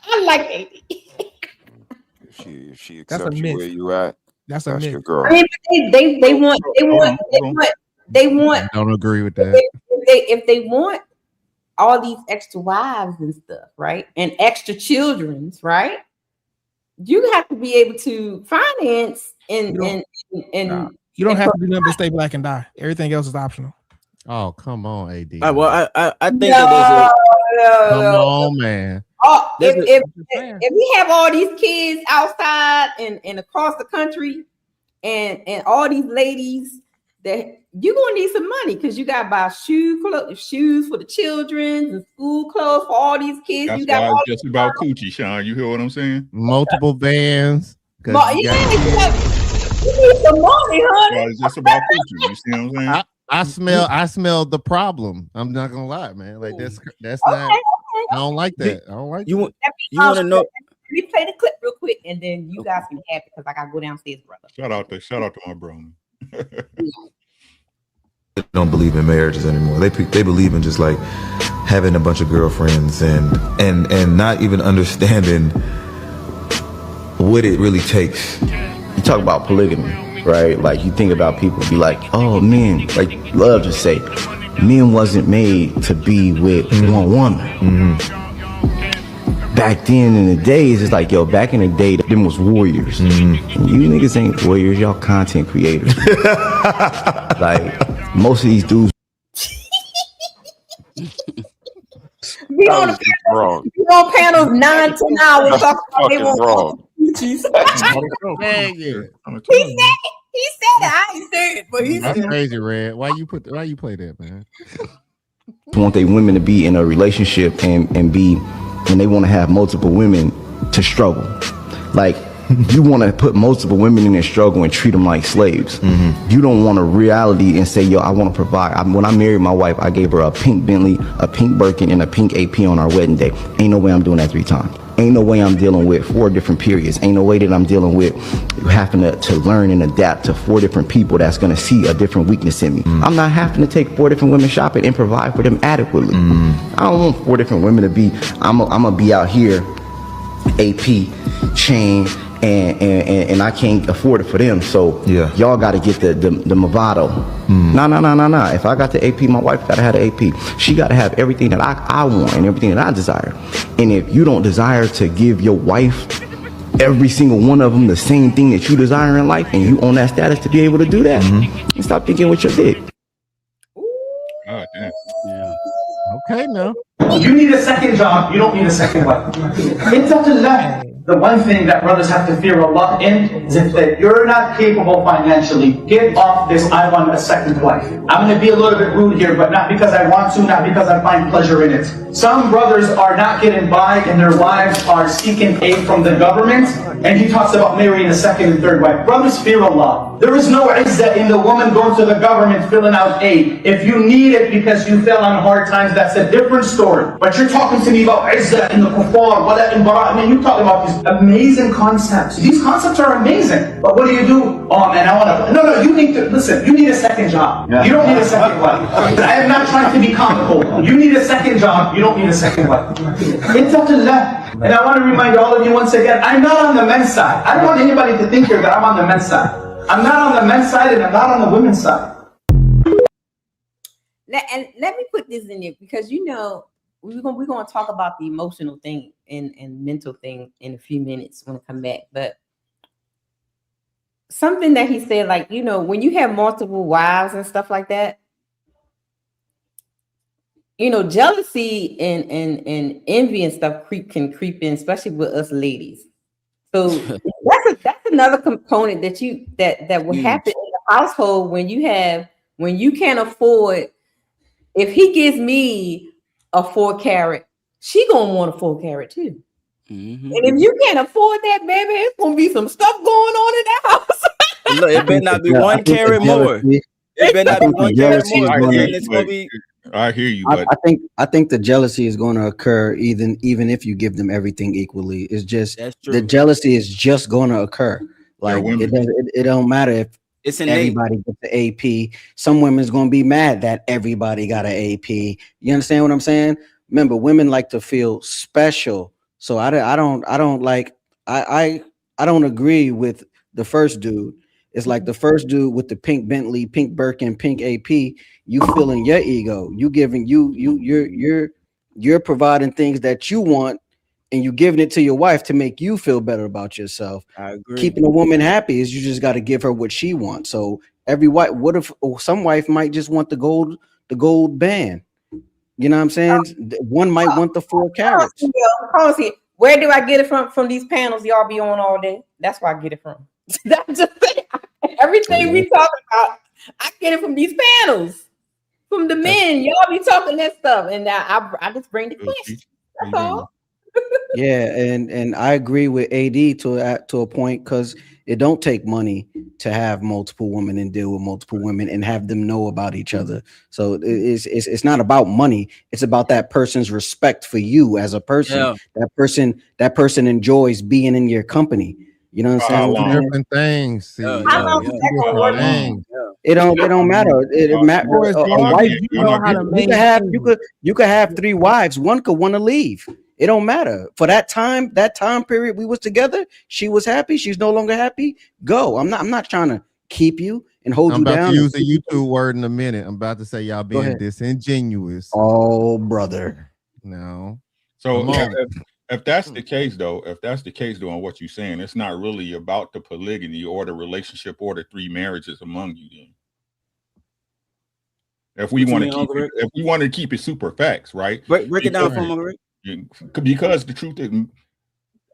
I like it.
If she accepts you where you at,
that's a
your girl.
I mean, they want.
I don't agree with that.
If they want all these extra wives and stuff, right, and extra childrens, right, you have to be able to finance and
you don't have to do nothing but stay black and die. Everything else is optional.
Oh, come on, AD.
Well, I think that
come on, man.
Oh, if we have all these kids outside and across the country, and all these ladies, that you're gonna need some money because you gotta buy shoes for the children and school clothes for all these kids.
That's
you got
why it's just about coochie, Sean. You hear what I'm saying?
Multiple vans.
You need some money, honey.
Well, it's just about coochie. You see what I'm saying?
I smell the problem. I'm not gonna lie, man. Like that's not. I don't like that. I don't like
you. You want to know?
Let me play the clip real quick, and then you guys can have it because I gotta go downstairs, brother.
Shout out to my bro.
They don't believe in marriages anymore. They believe in just like having a bunch of girlfriends and not even understanding what it really takes.
You talk about polygamy, right? Like you think about people be like, oh, men, like love to say, men wasn't made to be with one woman. Back then in the days, it's like, yo, back in the day, them was warriors. And you niggas ain't warriors, y'all content creators. Like, most of these dudes.
Be on panels 9 to 10 hours talking about they want coochies. He said it. I ain't said it, but he said it.
That's crazy, Red. Why you play that, man?
Want they women to be in a relationship and they want to have multiple women to struggle. Like You want to put multiple women in their struggle and treat them like slaves. You don't want a reality and say, yo, I want to provide. When I married my wife, I gave her a pink Bentley, a pink Birkin, and a pink AP on our wedding day. Ain't no way I'm doing that 3 times. Ain't no way I'm dealing with 4 different periods. Ain't no way that I'm dealing with having to learn and adapt to 4 different people that's going to see a different weakness in me. I'm not having to take 4 different women shopping and provide for them adequately. I don't want 4 different women to be, I'm going to be out here, AP, chain, and I can't afford it for them. So y'all got to get the Movado. Nah. If I got the AP, my wife got to have the AP. She got to have everything that I want and everything that I desire. And if you don't desire to give your wife every single one of them the same thing that you desire in life, and you on that status to be able to do that, you stop thinking with your dick.
Oh, damn.
Yeah.
Okay, now.
You need a second job. You don't need a second wife. It's up to left. The one thing that brothers have to fear Allah in is if that you're not capable financially, get off this I want a second wife. I'm going to be a little bit rude here, but not because I want to, not because I find pleasure in it. Some brothers are not getting by and their wives are seeking aid from the government, and he talks about marrying a second and third wife. Brothers, fear Allah. There is no izzah in the woman going to the government filling out aid. If you need it because you fell on hard times, that's a different story. But you're talking to me about izzah in the kuffar, wala in bara. I mean, you're talking about these amazing concepts. These concepts are amazing. But what do? Oh man, I want to. No, you need to, listen, you need a second job. Yeah. You don't need a second wife. I am not trying to be comical. You need a second job. You don't need a second wife. It's up to left. And I want to remind all of you once again, I'm not on the men's side. I don't want anybody to think here that I'm on the men's side. I'm not on the men's side and I'm not on the women's side.
Let me put this in there because we're gonna talk about the emotional thing and mental thing in a few minutes when I come back. But something that he said, like, when you have multiple wives and stuff like that, jealousy and envy and stuff can creep in, especially with us ladies. So that's another component that will happen in the household when you can't afford. If he gives me a 4 carat, she gonna want a 4 carat too. And if you can't afford that, baby, it's gonna be some stuff going on in that house.
Look, it better not be 1 carat more. It better not be 1 carat more. It's gonna be.
I hear you, but
I think the jealousy is going to occur even if you give them everything equally. It's just the jealousy is just going to occur. Like it don't matter if it's everybody gets the AP. Some women's going to be mad that everybody got an AP. You understand what I'm saying? Remember, women like to feel special. So I don't agree with the first dude. It's like the first dude with the pink Bentley, pink Birkin, pink AP. You feeling your ego. You giving you're providing things that you want, and you giving it to your wife to make you feel better about yourself.
I agree.
Keeping a woman happy is you just got to give her what she wants. So every wife, what if some wife might just want the gold band? You know what I'm saying? One might want the 4 carats.
Where do I get it from these panels y'all be on all day? That's where I get it from. That's just everything we talk about. I get it from these panels, from the men. Y'all be talking that stuff, and I just bring the question. That's all.
Yeah, and I agree with AD to a point, because it don't take money to have multiple women and deal with multiple women and have them know about each other. So it's not about money. It's about that person's respect for you as a person. Yeah. That person enjoys being in your company. You know what I'm saying?
Different things.
It don't matter. It matters. A wife, you could have 3 wives. One could want to leave. It don't matter. For that time period we was together, she was happy. She's no longer happy. Go. I'm not trying to keep you and hold you down.
I'm about to use a YouTube word in a minute. I'm about to say y'all being disingenuous.
Oh, brother.
No.
So if that's the case, though, on what you're saying, it's not really about the polygamy or the relationship or the 3 marriages among you. Then, if we want to keep it super facts, right?
Break it down for me, Rick.
Because the truth is,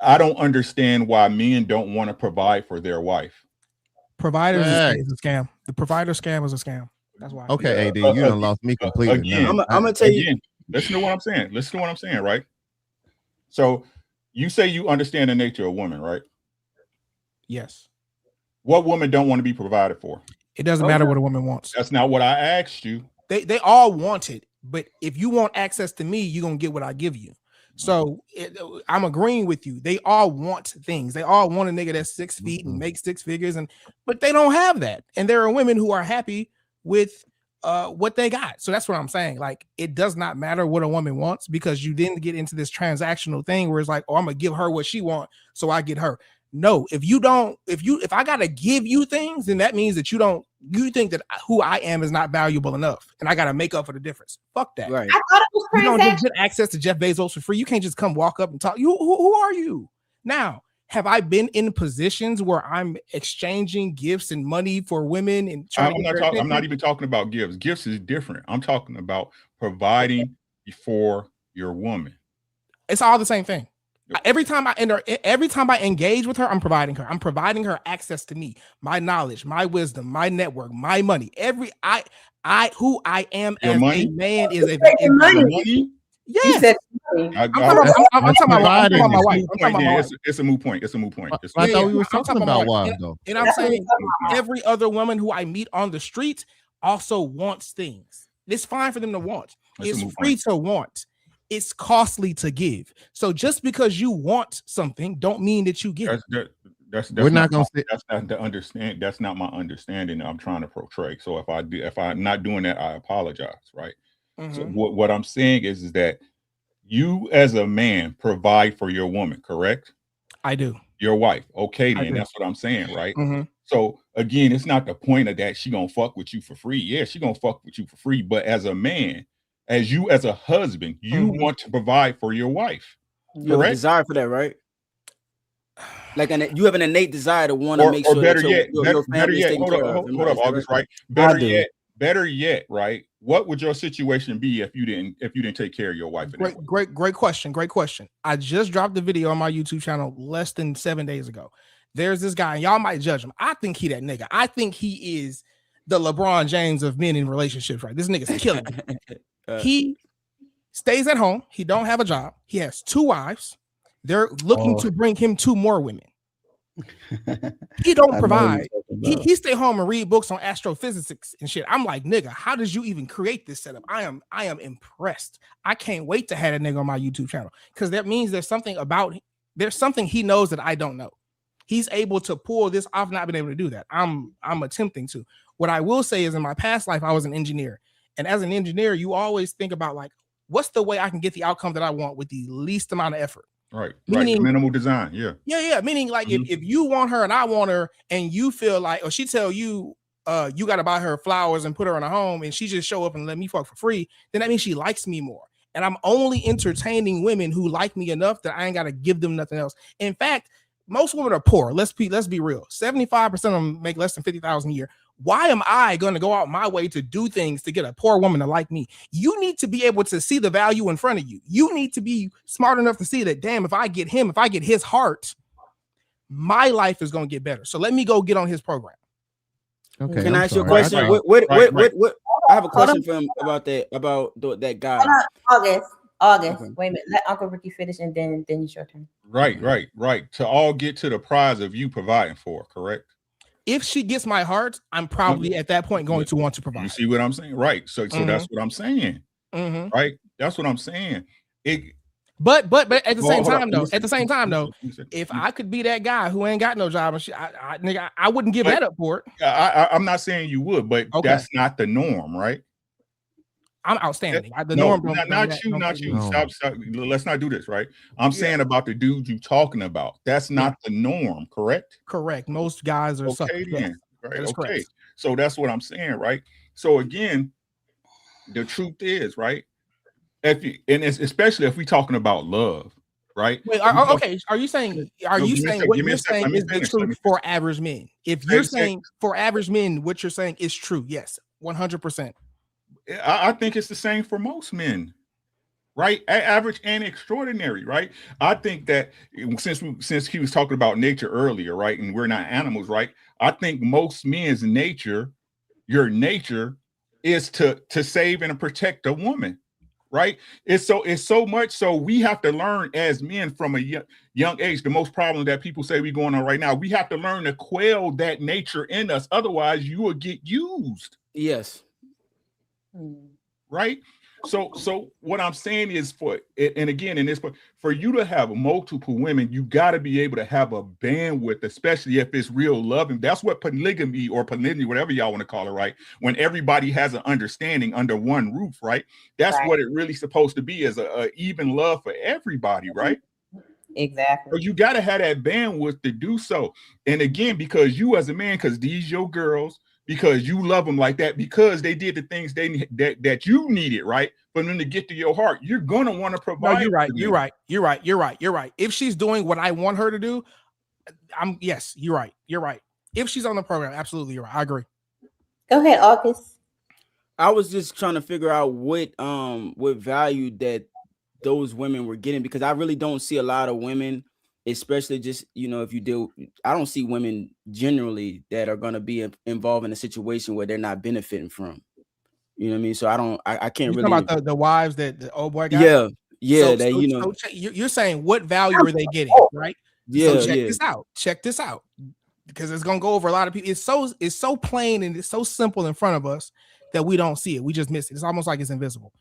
I don't understand why men don't want to provide for their wife.
Providers is a scam. The provider scam is a scam. That's why.
Okay, AD, you done lost me completely.
Again,
I'm gonna tell you.
Listen to what I'm saying. Right. So you say you understand the nature of women, right?
Yes.
What woman don't want to be provided for?
It doesn't matter what a woman wants.
That's not what I asked you.
They all want it, but if you want access to me, you're gonna get what I give you. So I'm agreeing with you. They all want things. They all want a nigga that's 6 feet and makes 6 figures, but they don't have that. And there are women who are happy with what they got. So that's what I'm saying. Like, it does not matter what a woman wants, because you then get into this transactional thing where it's like, oh, I'm gonna give her what she wants, so I get her. No, if I gotta give you things, then that means that you think that who I am is not valuable enough, and I gotta make up for the difference. Fuck that.
Right.
I thought it was
You don't just get access to Jeff Bezos for free. You can't just come walk up and talk. Who are you? Now, have I been in positions where I'm exchanging gifts and money for women and trying
I'm not even talking about gifts. Gifts is different. I'm talking about providing for your woman.
It's all the same thing. Every time I engage with her, I'm providing her. I'm providing her access to me, my knowledge, my wisdom, my network, my money. Who I am
Your
as
money?
a man is a
money.
Yes. I'm talking about my wife.
It's a moot point. It's a moot point.
I thought we were talking about wives, though.
And I'm saying every other woman who I meet on the street also wants things. It's fine for them to want. It's free to want. It's costly to give. So just because you want something, don't mean that you get it.
We're not gonna say
that's not the understand. That's not my understanding that I'm trying to portray. So if I'm not doing that, I apologize. Right. So what I'm saying is that you as a man provide for your woman, correct?
I do.
Your wife. Okay, then that's what I'm saying, right? So again, it's not the point of that she gonna fuck with you for free. Yeah, she gonna fuck with you for free. But as a man, as a husband, you want to provide for your wife.
You have a desire for that, right? Like, you have an innate desire to want to make sure
better
that
yet,
your family is taken care of.
Hold up, August, right? Better yet, right? What would your situation be if you didn't take care of your wife?
Great question. Great question. I just dropped the video on my YouTube channel less than 7 days ago. There's this guy, and y'all might judge him. I think he that nigga. I think he is the LeBron James of men in relationships, right? This nigga's killing me. He stays at home. He don't have a job. He has 2 wives. They're looking to bring him 2 more women. He don't provide. He stay home and read books on astrophysics and shit. I'm like, nigga, how did you even create this setup? I am impressed. I can't wait to have that nigga on my YouTube channel, because that means there's something he knows that I don't know. He's able to pull this. I've not been able to do that. I'm attempting to. What I will say is, in my past life, I was an engineer. And as an engineer, you always think about, like, what's the way I can get the outcome that I want with the least amount of effort?
Right. Meaning, minimal design. Yeah.
Meaning, like, if you want her and I want her, and you feel like, or she tell you, you got to buy her flowers and put her in a home, and she just show up and let me fuck for free, then that means she likes me more. And I'm only entertaining women who like me enough that I ain't got to give them nothing else. In fact, most women are poor. Let's be real. 75% of them make less than $50,000 a year. Why am I going to go out my way to do things to get a poor woman to like me? You need to be able to see the value in front of you. You need to be smart enough to see that, damn, if I get his heart, my life is going to get better. So let me go get on his program.
Okay.
Can I ask you a question? What? I have a question for him about that guy.
August. Okay. Wait a minute. Let Uncle Ricky finish, and then it's your turn.
Right. To all get to the prize of you providing for, correct?
If she gets my heart, I'm probably at that point going to want to provide.
You see what I'm saying? Right. So that's what I'm saying. Right. That's what I'm saying.
But at the same time though, if I could be that guy who ain't got no job and shit, I wouldn't give that up for it.
I'm not saying you would, but that's not the norm, right?
I'm outstanding. Norm.
Not you. Stop. Let's not do this, right? I'm saying about the dudes you talking about. That's not the norm, correct?
Correct. Most guys are
okay. Then, right? Okay. Correct. So that's what I'm saying, right? So again, the truth is, right? Especially if we're talking about love, right?
Wait, okay. Are you saying what you're saying is the truth for average men? If you're saying for average men, what you're saying is true, yes, 100%.
I think it's the same for most men, right? Average and extraordinary, right? I think that since he was talking about nature earlier, right, and we're not animals, right? I think most men's nature, your nature, is to save and protect a woman. right? It's so much so we have to learn as men from a young age. The most problem that people say we're going on right now, we have to learn to quell that nature in us. Otherwise, you will get used.
Yes.
Right. So what I'm saying is for you to have multiple women, you got to be able to have a bandwidth, especially if it's real loving. That's what polygamy or polygamy, whatever y'all want to call it, right? When everybody has an understanding under one roof, right? That's what it really supposed to be, is a even love for everybody, right?
Exactly.
So you got to have that bandwidth to do so. And again, because you as a man, because these your girls, because you love them like that, because they did the things that you needed, right? For them to get to your heart, you're gonna want to provide.
No, you're right. If she's doing what I want her to do, yes, you're right. If she's on the program, absolutely, you're right. I agree.
Go ahead, August.
I was just trying to figure out what value that those women were getting, because I really don't see a lot of women, especially just, if you do, I don't see women generally that are going to be involved in a situation where they're not benefiting from, you know what I mean? So I can't
You
really
talking about the wives that the old boy got?
Yeah.
So you're saying what value are they getting, right?
Yeah.
So check this out, because it's going to go over a lot of people. It's so plain and it's so simple in front of us that we don't see it. We just miss it. It's almost like it's invisible.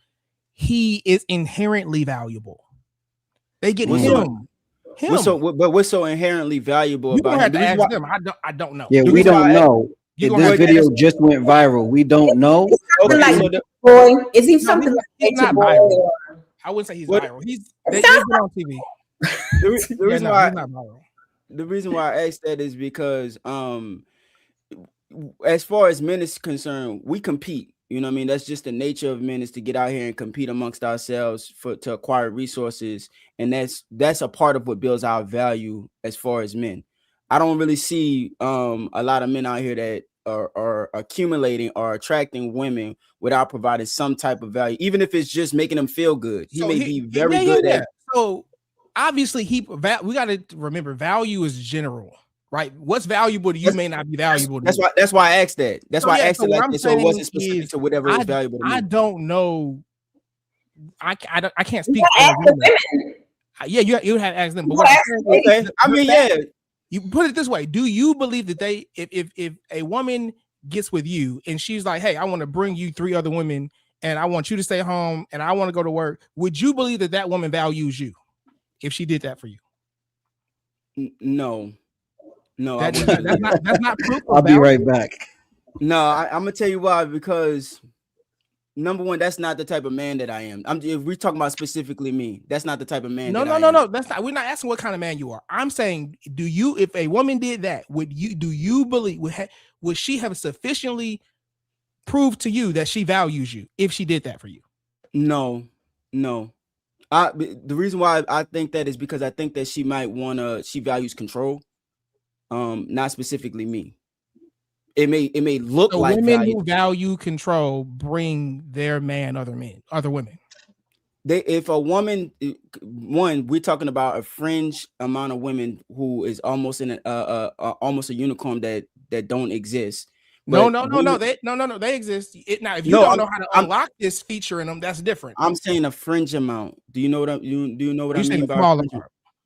He is inherently valuable. They get him.
What's so inherently valuable
You
about
don't have
him?
to ask them. I don't know.
Yeah, we don't know. This video just went viral. We don't know.
Boy, is he something like
he's not viral? I wouldn't say he's viral. He's been on TV.
The reason why I asked that is because as far as men is concerned, we compete. You know what I mean? That's just the nature of men, is to get out here and compete amongst ourselves to acquire resources. And that's a part of what builds our value as far as men. I don't really see a lot of men out here that are accumulating or attracting women without providing some type of value, even if it's just making them feel good. He may be very good at.
So obviously we got to remember, value is general. Right, what's valuable to you may not be valuable to me.
That's why I asked that. That's why I asked it like this, so it wasn't
is,
specific to whatever is valuable to me.
I don't know. I can't speak. Yeah, you had to ask them. But you put it this way: do you believe that if a woman gets with you and she's like, "Hey, I want to bring you 3 other women, and I want you to stay home, and I want to go to work," would you believe that woman values you if she did that for you?
No.
That's not proof.
I'll be right back.
No, I'm gonna tell you why. Because number one, that's not the type of man that I am. If we're talking about specifically me, that's not the type of man.
No. That's not. We're not asking what kind of man you are. I'm saying, if a woman did that, do you believe would she have sufficiently proved to you that she values you if she did that for you?
No. The reason why I think that is because I think that she values control. Not specifically me. It may look like
women who value control bring their man other women.
If a woman, we're talking about a fringe amount of women who is almost almost a unicorn that don't exist.
No, they exist. Now, if you don't know how to unlock this feature in them, that's different.
I'm saying a fringe amount. Do you know what I mean by
smaller
fringe?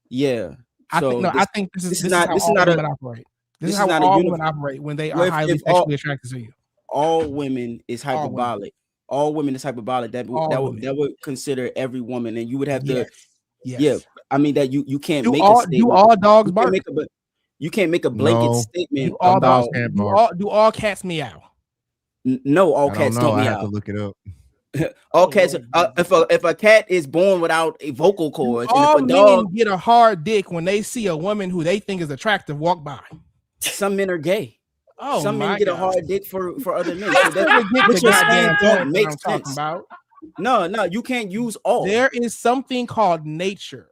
Yeah.
I think this is how all women operate. This is how all women operate when they are highly sexually attracted to you.
All women is hyperbolic. All women is hyperbolic. That would consider every woman, and you would have to.
Yes.
Yeah, I mean that you can't make
a
statement.
Do all dogs bark?
You can't make a blanket statement
all
about.
Do all cats meow?
No, all cats don't meow.
I have to look it up.
All cats. If a cat is born without a vocal cords,
all
and if a dog
men get a hard dick when they see a woman who they think is attractive walk by.
Some men are gay.
Oh,
some men get a hard dick for other men.
So what you're saying don't make sense.
No, you can't use all.
There is something called nature.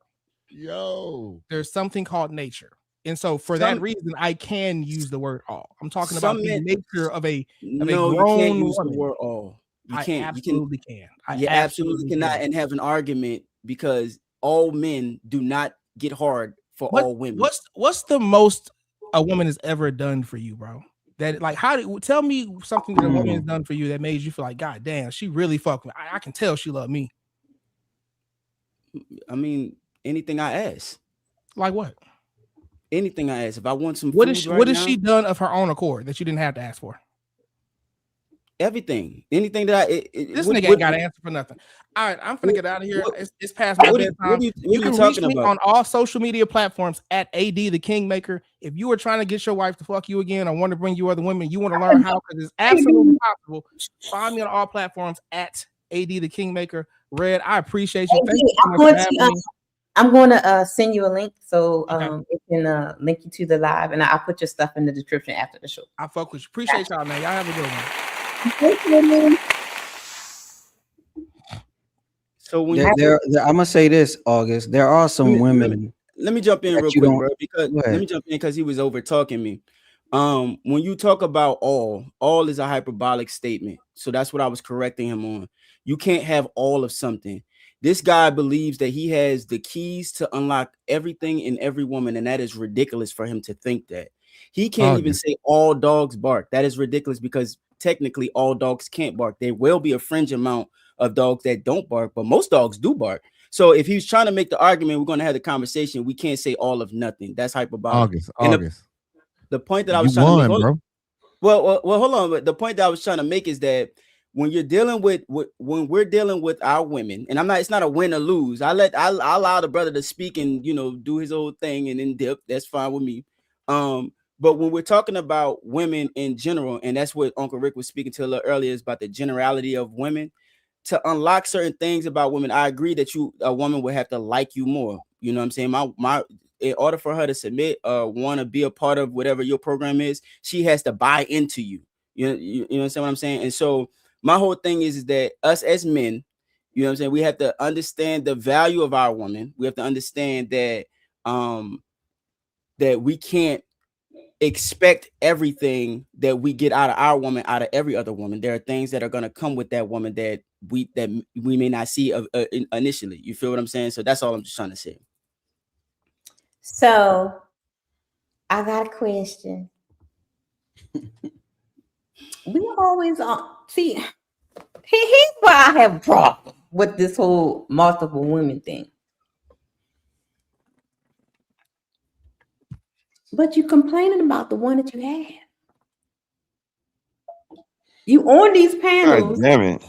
There's
something called nature. And so for that reason, I can use the word all. I'm talking about the nature of a grown
you can't use
woman.
the word all. You can't.
Absolutely can.
You absolutely cannot and have an argument, because all men do not get hard for all women.
What's the most a woman has ever done for you, bro? That tell me something that a woman has done for you that made you feel like, God damn, she really fucked me. I can tell she loved me.
I mean, anything I ask.
Like what?
Anything I ask. If I want some
What
food
is
right
has
now,
she done of her own accord that you didn't have to ask for?
everything. Anything that
This nigga ain't got an answer for nothing. All right, I'm finna get out of here. It's past my bedtime. You can reach me on all social media platforms at AD the Kingmaker. If you are trying to get your wife to fuck you again, or want to bring you other women, you want to learn how, because it's absolutely possible. Find me on all platforms at AD the Kingmaker. Red, I appreciate you. Thank you so much for having me.
I'm going to send you a link so it can link you to the live, and I'll put your stuff in the description after the show.
I fuck with you. Appreciate y'all, man. Y'all have a good one.
So when
I'm gonna say this, August, there are some women.
Let me jump in real quick, bro, because let me jump in because he was over talking me. When you talk about all is a hyperbolic statement. So that's what I was correcting him on. You can't have all of something. This guy believes that he has the keys to unlock everything in every woman, and that is ridiculous for him to think that. He can't even say all dogs bark. That is ridiculous because technically all dogs can't bark. There will be a fringe amount of dogs that don't bark, but most dogs do bark. So if he's trying to make the argument, we're going to have the conversation. We can't say all of nothing. That's hyperbolic.
August.
The point that I was trying to make, bro. Well, hold on. But the point that I was trying to make is that when you're dealing with when we're dealing with our women, and it's not a win or lose. I allow the brother to speak and do his old thing and then dip. That's fine with me. But when we're talking about women in general, and that's what Uncle Rick was speaking to a little earlier, is about the generality of women. To unlock certain things about women, I agree that a woman would have to like you more. You know what I'm saying? My in order for her to submit, want to be a part of whatever your program is, she has to buy into you. You understand what I'm saying? And so my whole thing is that us as men, you know what I'm saying, we have to understand the value of our woman. We have to understand that that we can't expect everything that we get out of our woman out of every other woman. There are things that are going to come with that woman that we may not see initially. You feel what I'm saying? So that's all I'm just trying to say.
So I got a question. We always see, here's why I have a problem with this whole multiple women thing. But you're complaining about the one that you have. You on these panels.
God damn it.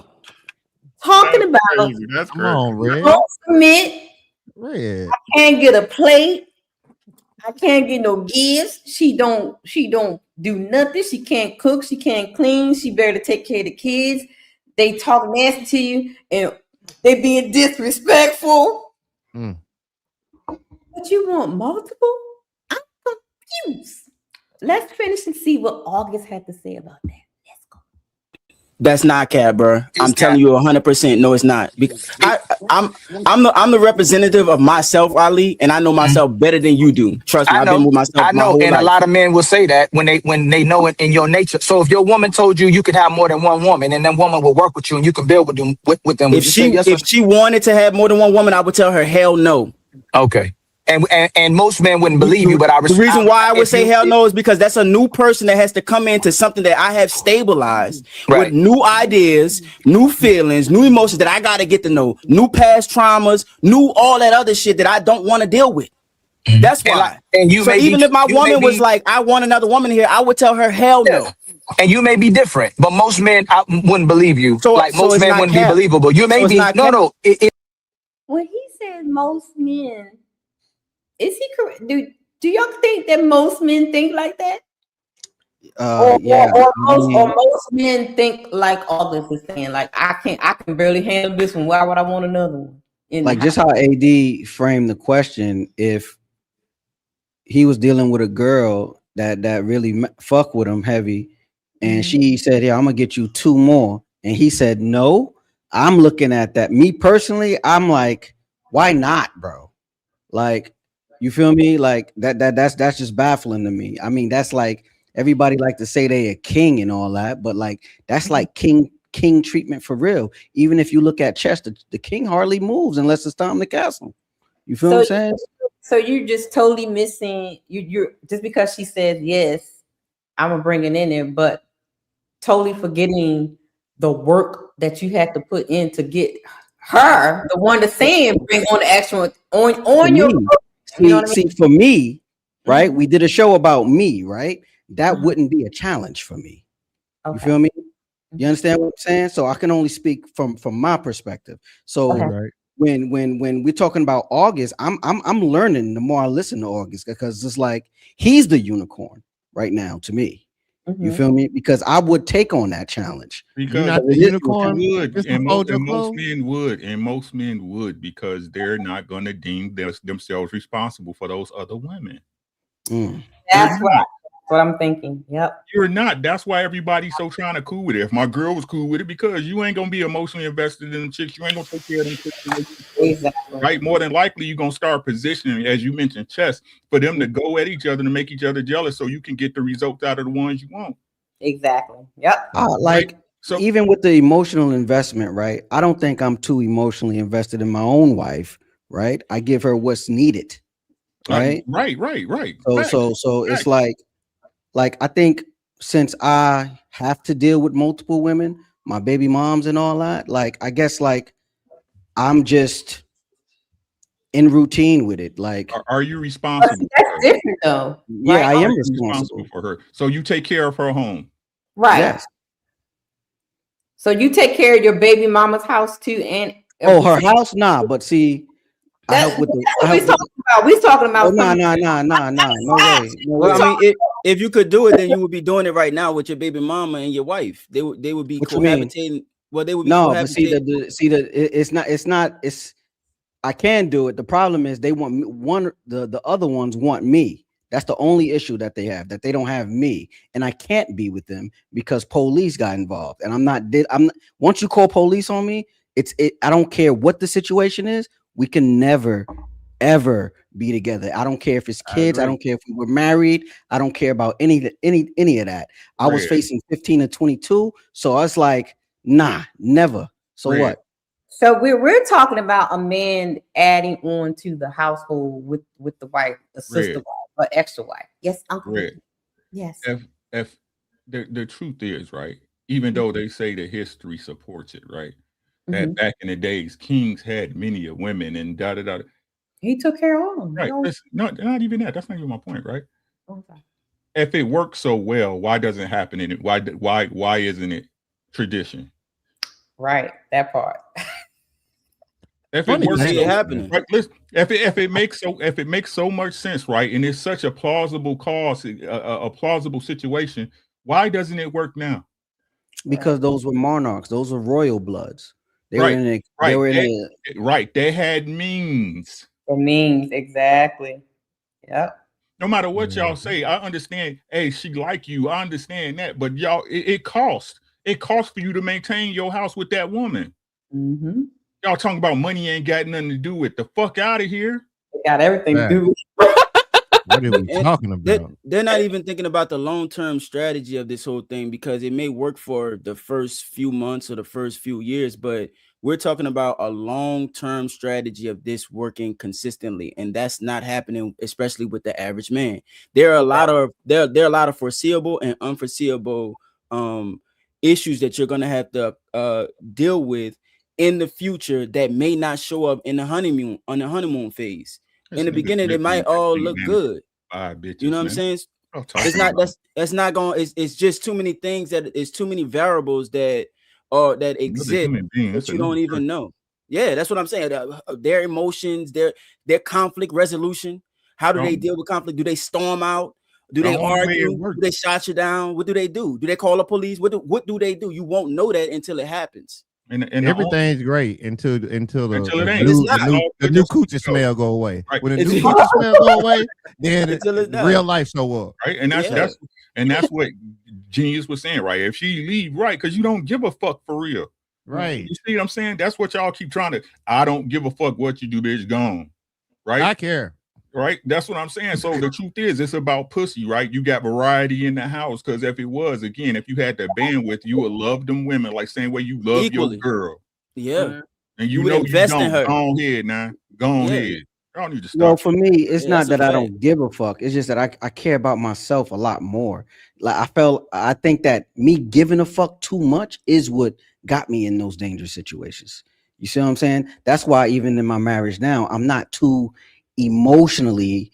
Talking about
That's
come on, Red.
Don't submit.
Red.
I can't get a plate. I can't get no gifts. She don't do nothing. She can't cook. She can't clean. She barely take care of the kids. They talk nasty to you and they being disrespectful. But you want multiple? I'm confused. Let's finish and see what August had to say about that.
That's not cap, bro. I'm telling you 100%. No, it's not. Because I'm the representative of myself, Ali, and I know myself better than you do. Trust me, I've been with myself
I know,
my whole
and
life.
a lot of men will say that when they know it in your nature. So if your woman told you you could have more than one woman, and that woman will work with you, and you can build with them,
If she wanted to have more than one woman, I would tell her hell no.
Okay. And most men wouldn't believe you, but
the reason why I would say hell no is because that's a new person that has to come into something that I have stabilized with new ideas, new feelings, new emotions that I got to get to know, new past traumas, new all that other shit that I don't want to deal with. That's why. So even if my woman was like, I want another woman here, I would tell her hell no.
And you may be different, but most men wouldn't believe you. Most men wouldn't be believable. You may be no.
When he says most men, is he correct? Do y'all think that most men think like that? Or most men think like August is saying, like I can barely handle this one. Why would I want another one?
Like just how AD framed the question, if he was dealing with a girl that really fuck with him heavy, and she said, "Yeah, I'm gonna get you two more," and he said no, I'm looking at that. Me personally, I'm like, why not, bro? Like, you feel me? Like that's just baffling to me. I mean, that's like everybody like to say they a king and all that, but like that's like king treatment for real. Even if you look at chess, the king hardly moves unless it's time to castle. You feel what I'm saying?
So you're just totally missing. You're just because she said yes, I'm gonna bring it in there, but totally forgetting the work that you had to put in to get her, the one that's saying bring on the extra on your.
See,
You know what I mean?
see, for me, right? We did a show about me, right? That wouldn't be a challenge for me. You feel me? You understand what I'm saying? So I can only speak from my perspective. So when we're talking about August, I'm learning the more I listen to August, because it's like he's the unicorn right now to me. You feel me? Because I would take on that challenge.
Because
not the unicorn,
would, and most men would, because they're not going to deem themselves responsible for those other women.
That's what I'm thinking. Yep.
You're not. That's why everybody's so trying to cool with it. If my girl was cool with it, because you ain't gonna be emotionally invested in the chicks, you ain't gonna take care of them chicks.
Exactly.
Right? More than likely, you're gonna start positioning, as you mentioned, chess, for them to go at each other to make each other jealous, so you can get the results out of the ones you want.
Exactly. Yep.
Like even with the emotional investment, right? I don't think I'm too emotionally invested in my own wife, right? I give her what's needed, right?
Right.
So it's like I think since I have to deal with multiple women, my baby moms and all that, like I guess like I'm just in routine with it. Like,
are you responsible?
That's different though.
Yeah, I am
responsible for her. So you take care of her home.
Right.
Yes.
So you take care of your baby mama's house too, and
her house, nah. But see, I help with the.
We talking about.
Nah. No way.
Well, I mean, if you could do it, then you would be doing it right now with your baby mama and your wife. They would be cohabitating. Well, they would be
cohabitating. It's I can do it. The problem is they want the other ones want me. That's the only issue that they have, that they don't have me, and I can't be with them because police got involved. And I'm not. Once you call police on me, I don't care what the situation is. We can never, ever be together. I don't care if it's kids. I don't care if we were married. I don't care about any of that. I was facing 15 and 22, so I was like, nah, never. So what?
So we're talking about a man adding on to the household with the wife, the sister wife, or extra wife. Yes, Uncle. Yes.
If the truth is, right, even though they say the history supports it, right, that back in the days, kings had many of women and da.
He took care of them.
Right. Not even that. That's not even my point, right?
Okay.
If it works so well, why doesn't it happen in it? Why isn't it tradition?
Right. That part.
If it works, happening. Right, listen, if it makes so much sense, right, and it's such a plausible cause, a plausible situation, why doesn't it work now?
Because those were monarchs, those were royal bloods. They
had means.
The means, exactly. Yep.
No matter what y'all say, I understand. Hey, she like you. I understand that, but y'all, it costs. It costs for you to maintain your house with that woman.
Mm-hmm.
Y'all talking about money ain't got nothing to do with the fuck out of here.
It got everything to do with
what are we talking about?
They're not even thinking about the long-term strategy of this whole thing, because it may work for the first few months or the first few years, but we're talking about a long-term strategy of this working consistently, and that's not happening, especially with the average man. There are a lot of foreseeable and unforeseeable issues that you're going to have to deal with in the future that may not show up in the honeymoon phase. In the beginning, they might all look good. You know what I'm saying? It's not that's not going. It's just too many things it's too many variables that exist that you don't even know. Yeah, that's what I'm saying. Their emotions, their conflict resolution. How do they deal with conflict? Do they storm out? Do they argue? Do they shot you down? What do they do? Do they call the police? What do they do? You won't know that until it happens.
And everything's great until the
it ain't.
the new coochie smell go away. Right. When the new coochie smell go away, then real life show up.
Right, and that's what Genius was saying. Right, if she leave, right, because you don't give a fuck for real.
Right,
you see what I'm saying? That's what y'all keep trying to. I don't give a fuck what you do, bitch. Gone. Right,
I care.
Right, that's what I'm saying. So the truth is, it's about pussy, right? You got variety in the house, because if it was, again, if you had the bandwidth, you would love them women like same way you love your girl.
Yeah,
and you would invest in her. Go ahead now, go ahead. I don't need to stop.
Well, for me, it's not that I don't give a fuck. It's just that I care about myself a lot more. Like I think that me giving a fuck too much is what got me in those dangerous situations. You see what I'm saying? That's why even in my marriage now, I'm not too emotionally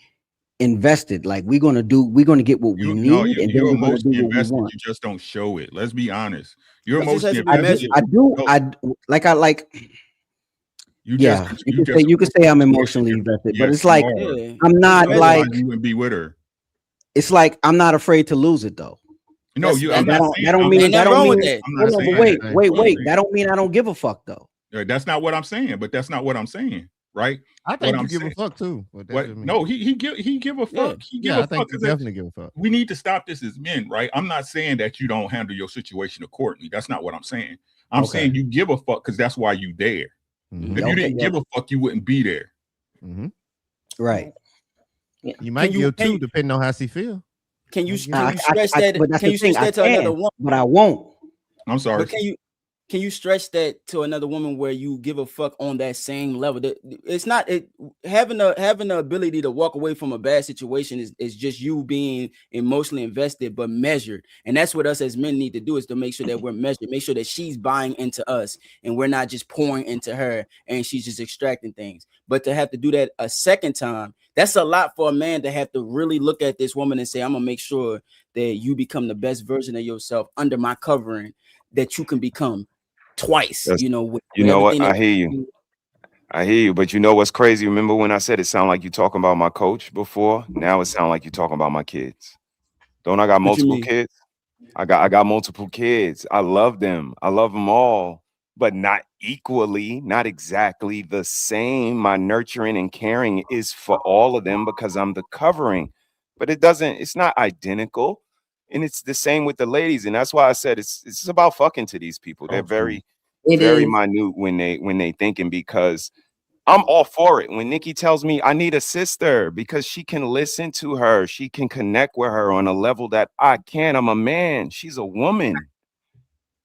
invested. Like we're gonna get what we need, and then
you're
we're gonna do
emotionally
what we
invested.
want.
You just don't show it. Let's be honest. You're
It just has
emotionally
to be
invested.
measured.
You could say I'm emotionally invested, but it's like I'm not like
you wouldn't be with her.
It's like I'm not afraid to lose it though.
No,
that don't mean that don't mean I don't give a fuck though.
That's not what I'm saying, but that's not what I'm saying, right?
I think you give a fuck too.
No, he give a fuck. He give a
I think
fuck.
you definitely give a fuck.
We need to stop this as men, right? I'm not saying that you don't handle your situation accordingly. That's not what I'm saying. I'm saying you give a fuck because that's why you there. If you didn't give a fuck, you wouldn't be there.
Right.
You might give two, depending on how she feel.
Can you stress that? Can you stress that to another woman?
But I won't.
I'm sorry.
But can you stretch that to another woman where you give a fuck on that same level? It's not having the ability to walk away from a bad situation is just you being emotionally invested but measured. And that's what us as men need to do, is to make sure that we're measured, make sure that she's buying into us and we're not just pouring into her and she's just extracting things. But to have to do that a second time, that's a lot for a man to have to really look at this woman and say, I'm gonna make sure that you become the best version of yourself under my covering that you can become twice. With
what? I hear you. But you know what's crazy? Remember when I said it sounded like you talking about my coach before? Now it sounds like you talking about my kids. Don't I got multiple kids? I got multiple kids. I love them. I love them all, but not equally, not exactly the same. My nurturing and caring is for all of them because I'm the covering, but it's not identical. And it's the same with the ladies. And that's why I said it's about fucking to these people. They're very minute when they thinking, because I'm all for it. When Nikki tells me I need a sister because she can listen to her, she can connect with her on a level that I can't. I'm a man. She's a woman.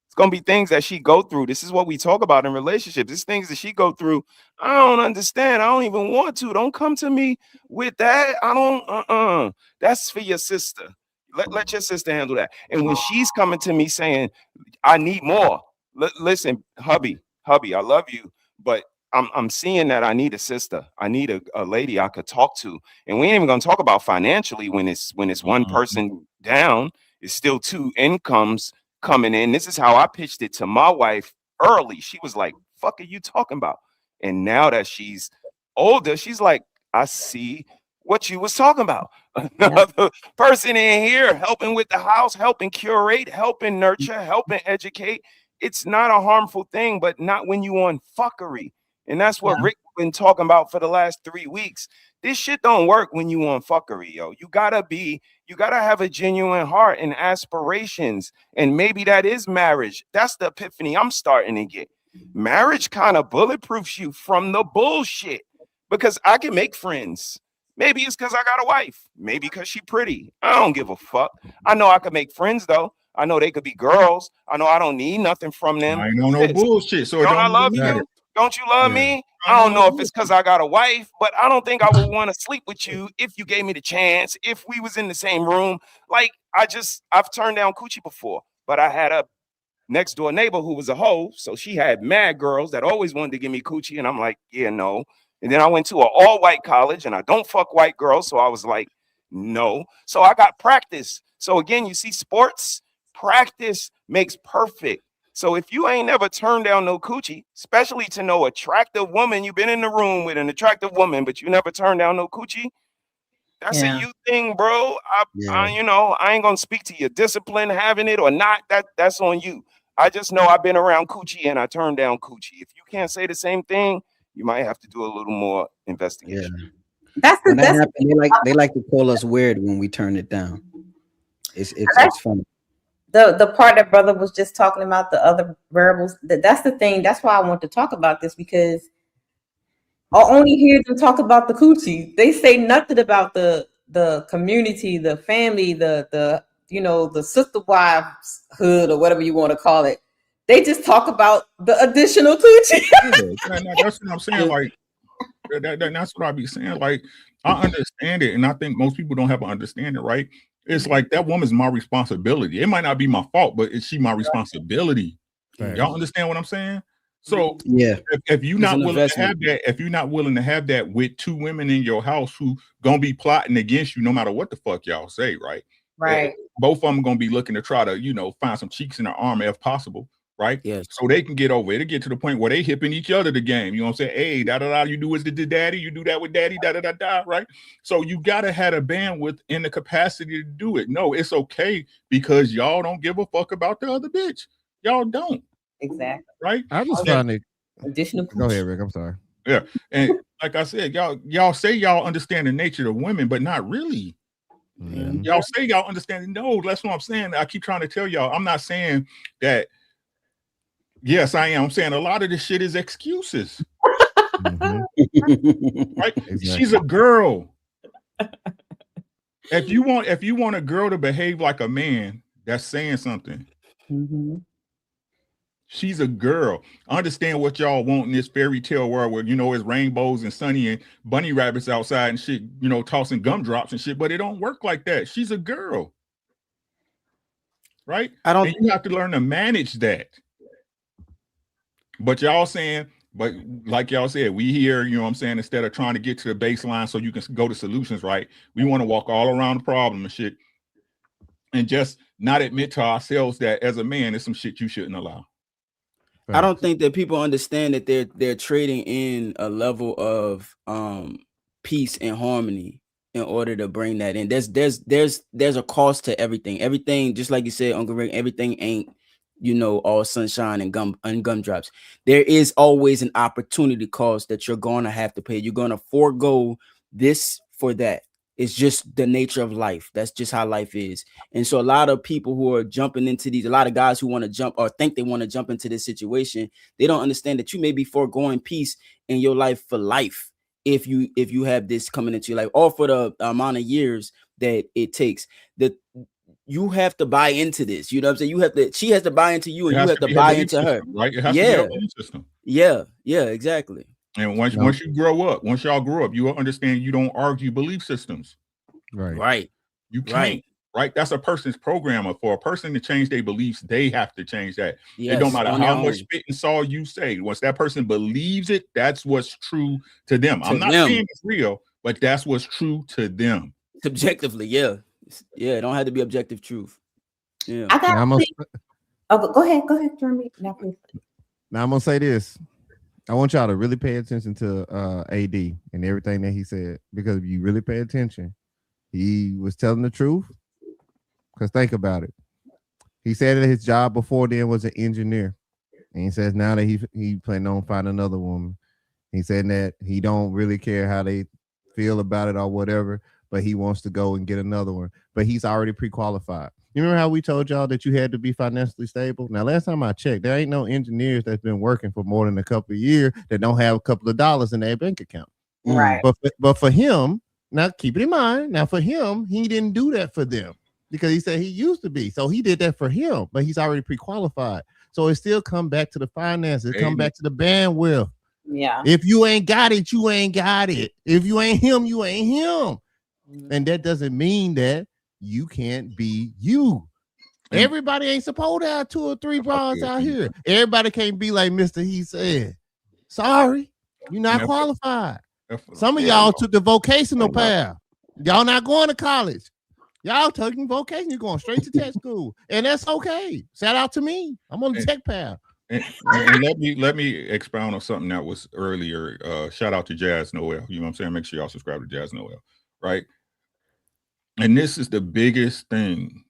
It's gonna be things that she go through. This is what we talk about in relationships. These things that she go through. I don't understand. I don't even want to. Don't come to me with that. I don't. That's for your sister. Let your sister handle that. And when she's coming to me saying, I need more. Listen, hubby, I love you, but I'm seeing that I need a sister. I need a lady I could talk to. And we ain't even gonna talk about financially when it's one person down. It's still two incomes coming in. This is how I pitched it to my wife early. She was like, fuck are you talking about? And now that she's older, she's like, I see what you was talking about. Another person in here helping with the house, helping curate, helping nurture, helping educate. It's not a harmful thing, but not when you on fuckery. And that's what Rick been talking about for the last 3 weeks. This shit don't work when you on fuckery, yo. You gotta have a genuine heart and aspirations. And maybe that is marriage. That's the epiphany I'm starting to get. Marriage kind of bulletproofs you from the bullshit, because I can make friends. Maybe it's because I got a wife. Maybe because she pretty. I don't give a fuck. I know I could make friends though. I know they could be girls. I know I don't need nothing from them.
I know no bullshit. So
don't I love you? Don't you love me? I don't know if it's because I got a wife, but I don't think I would want to sleep with you if you gave me the chance, if we was in the same room. Like, I've turned down coochie before, but I had a next door neighbor who was a hoe. So she had mad girls that always wanted to give me coochie. And I'm like, yeah, no. And then I went to an all white college and I don't fuck white girls. So I was like, no. So I got practice. So again, you see, sports practice makes perfect. So if you ain't never turned down no coochie, especially to no attractive woman, you've been in the room with an attractive woman, but you never turned down no coochie, that's a you thing, bro. I ain't gonna speak to your discipline, having it or not. That's on you. I just know I've been around coochie and I turned down coochie. If you can't say the same thing, you might have to do a little more investigation.
They like to call us weird when we turn it down. It's funny.
The part that brother was just talking about, the other variables, that's the thing. That's why I want to talk about this, because I only hear them talk about the coochie. They say nothing about the community, the family, the sister wives hood or whatever you want to call it. They just talk about the additional coochie.
That's what I'm saying. Like that's what I be saying. Like, I understand it, and I think most people don't have an understanding, right? It's like that woman's my responsibility. It might not be my fault, but it's my responsibility. Right. Y'all understand what I'm saying? So
yeah,
if you're
It's
not
an
willing to
investment.
have that, if you're not willing to have that with two women in your house who gonna be plotting against you no matter what the fuck y'all say, right?
Right.
Both of them gonna be looking to try to, find some cheeks in their armor if possible, right?
Yes.
So they can get over it. It'll get to the point where they hipping each other the game. You know what I'm saying? Hey, da-da-da, you do as the daddy, you do that with daddy, da-da-da-da, right? So you gotta have a bandwidth and the capacity to do it. No, it's okay because y'all don't give a fuck about the other bitch. Y'all don't.
Exactly.
Right?
I just find it.
Additional.
Go ahead, Rick. I'm sorry.
Yeah, and like I said, y'all say y'all understand the nature of women, but not really.
Mm-hmm.
Y'all say y'all understand it. No, that's what I'm saying. I keep trying to tell y'all. I'm not saying that. Yes, I am. I'm saying a lot of this shit is excuses.
Mm-hmm.
Right?
Exactly.
She's a girl. If you want a girl to behave like a man, that's saying something.
Mm-hmm.
She's a girl. I understand what y'all want in this fairy tale world where, it's rainbows and sunny and bunny rabbits outside and shit, tossing gumdrops and shit, but it don't work like that. She's a girl. Right? And you have to learn to manage that. But y'all saying, but like y'all said, we here, you know what I'm saying, instead of trying to get to the baseline so you can go to solutions, right? We want to walk all around the problem and shit and just not admit to ourselves that as a man, there's some shit you shouldn't allow.
I don't think that people understand that they're trading in a level of peace and harmony in order to bring that in. There's a cost to everything. Everything, just like you said, Uncle Rick, everything ain't all sunshine and gumdrops. There is always an opportunity cost that you're gonna have to pay. You're gonna forego this for that. It's just the nature of life. That's just how life is. And so a lot of people who are jumping into a lot of guys who want to jump or think they want to jump into this situation, they don't understand that you may be foregoing peace in your life for life if you have this coming into your life, or for the amount of years that it takes. That you have to buy into this. You know what I'm saying? She has to buy into you, and you have to buy into her.
Right? It has to be her belief system.
Yeah, exactly.
And once you grow up, once y'all grow up, you will understand you don't argue belief systems.
Right.
You can't. Right? That's a person's programmer. For a person to change their beliefs, they have to change that. Yes, it don't matter how much spit and saw you say. Once that person believes it, that's what's true to them. I'm not saying it's real, but that's what's true to them.
Subjectively, yeah. It don't have to be objective truth. Yeah.
Go ahead, Jeremy. Now, please.
Now I'm gonna say this. I want y'all to really pay attention to AD and everything that he said, because if you really pay attention, he was telling the truth. Because think about it. He said that his job before then was an engineer. And he says now that he planning on finding another woman. He said that he don't really care how they feel about it or whatever, but he wants to go and get another one. But he's already pre-qualified. You remember how we told y'all that you had to be financially stable? Now, last time I checked, there ain't no engineers that's been working for more than a couple of years that don't have a couple of dollars in their bank account.
Right.
But for him, now keep it in mind, now for him, he didn't do that for them because he said he used to be. So he did that for him, but he's already pre-qualified. So it still come back to the finances, come back to the bandwidth.
Yeah.
If you ain't got it, you ain't got it. If you ain't him, you ain't him. And that doesn't mean that you can't be you. Everybody ain't supposed to have 2 or 3 bras out here. Everybody can't be like Mr. He said. Sorry, you're not qualified. Some of y'all took the vocational path. Y'all not going to college. Y'all taking vocation. You're going straight to tech school, and that's okay. Shout out to me. I'm on the tech path.
And let me expound on something that was earlier. Shout out to Jazz Noel. You know what I'm saying? Make sure y'all subscribe to Jazz Noel. Right. And this is the biggest thing.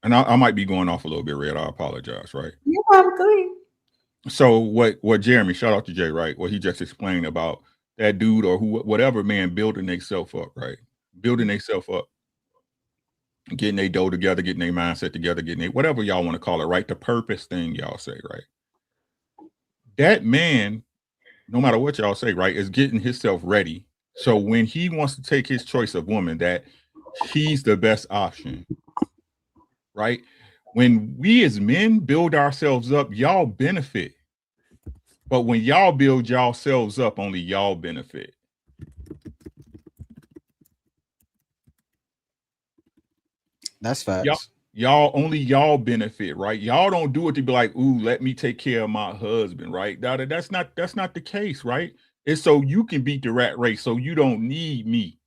And I might be going off a little bit, Red. I apologize. Right.
You're probably.
So what Jeremy, shout out to Jay, right? What he just explained about that dude or whatever man building themselves up, right? Building themselves up, getting their dough together, getting their mindset together, getting whatever y'all want to call it, right? The purpose thing y'all say, right? That man, no matter what y'all say, right, is getting himself ready. So when he wants to take his choice of woman, that he's the best option, right? When we as men build ourselves up, y'all benefit. But when y'all build yourselves up, only y'all benefit.
That's facts.
only y'all benefit, right? Y'all don't do it to be like, ooh, let me take care of my husband, right? That's not the case, right? It's so you can beat the rat race, so you don't need me.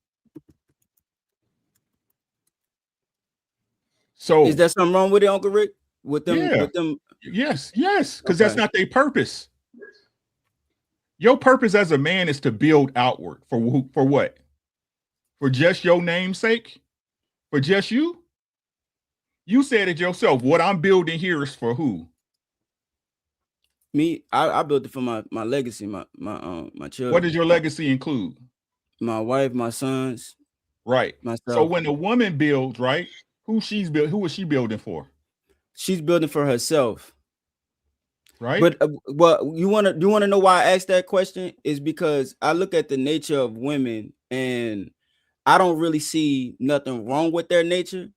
So
is there something wrong with it, Uncle Rick? With them,
yeah,
with them?
yes, because that's not their purpose. Your purpose as a man is to build outward for what? For just your name's sake? For just you? You said it yourself. What I'm building here is for who?
Me, I built it for my legacy, my children.
What does your legacy include?
My wife, my sons.
Right.
Myself.
So when a woman builds, right? Who is she building for?
She's building for herself.
Right.
But you want to know why I asked that question is because I look at the nature of women and I don't really see nothing wrong with their nature.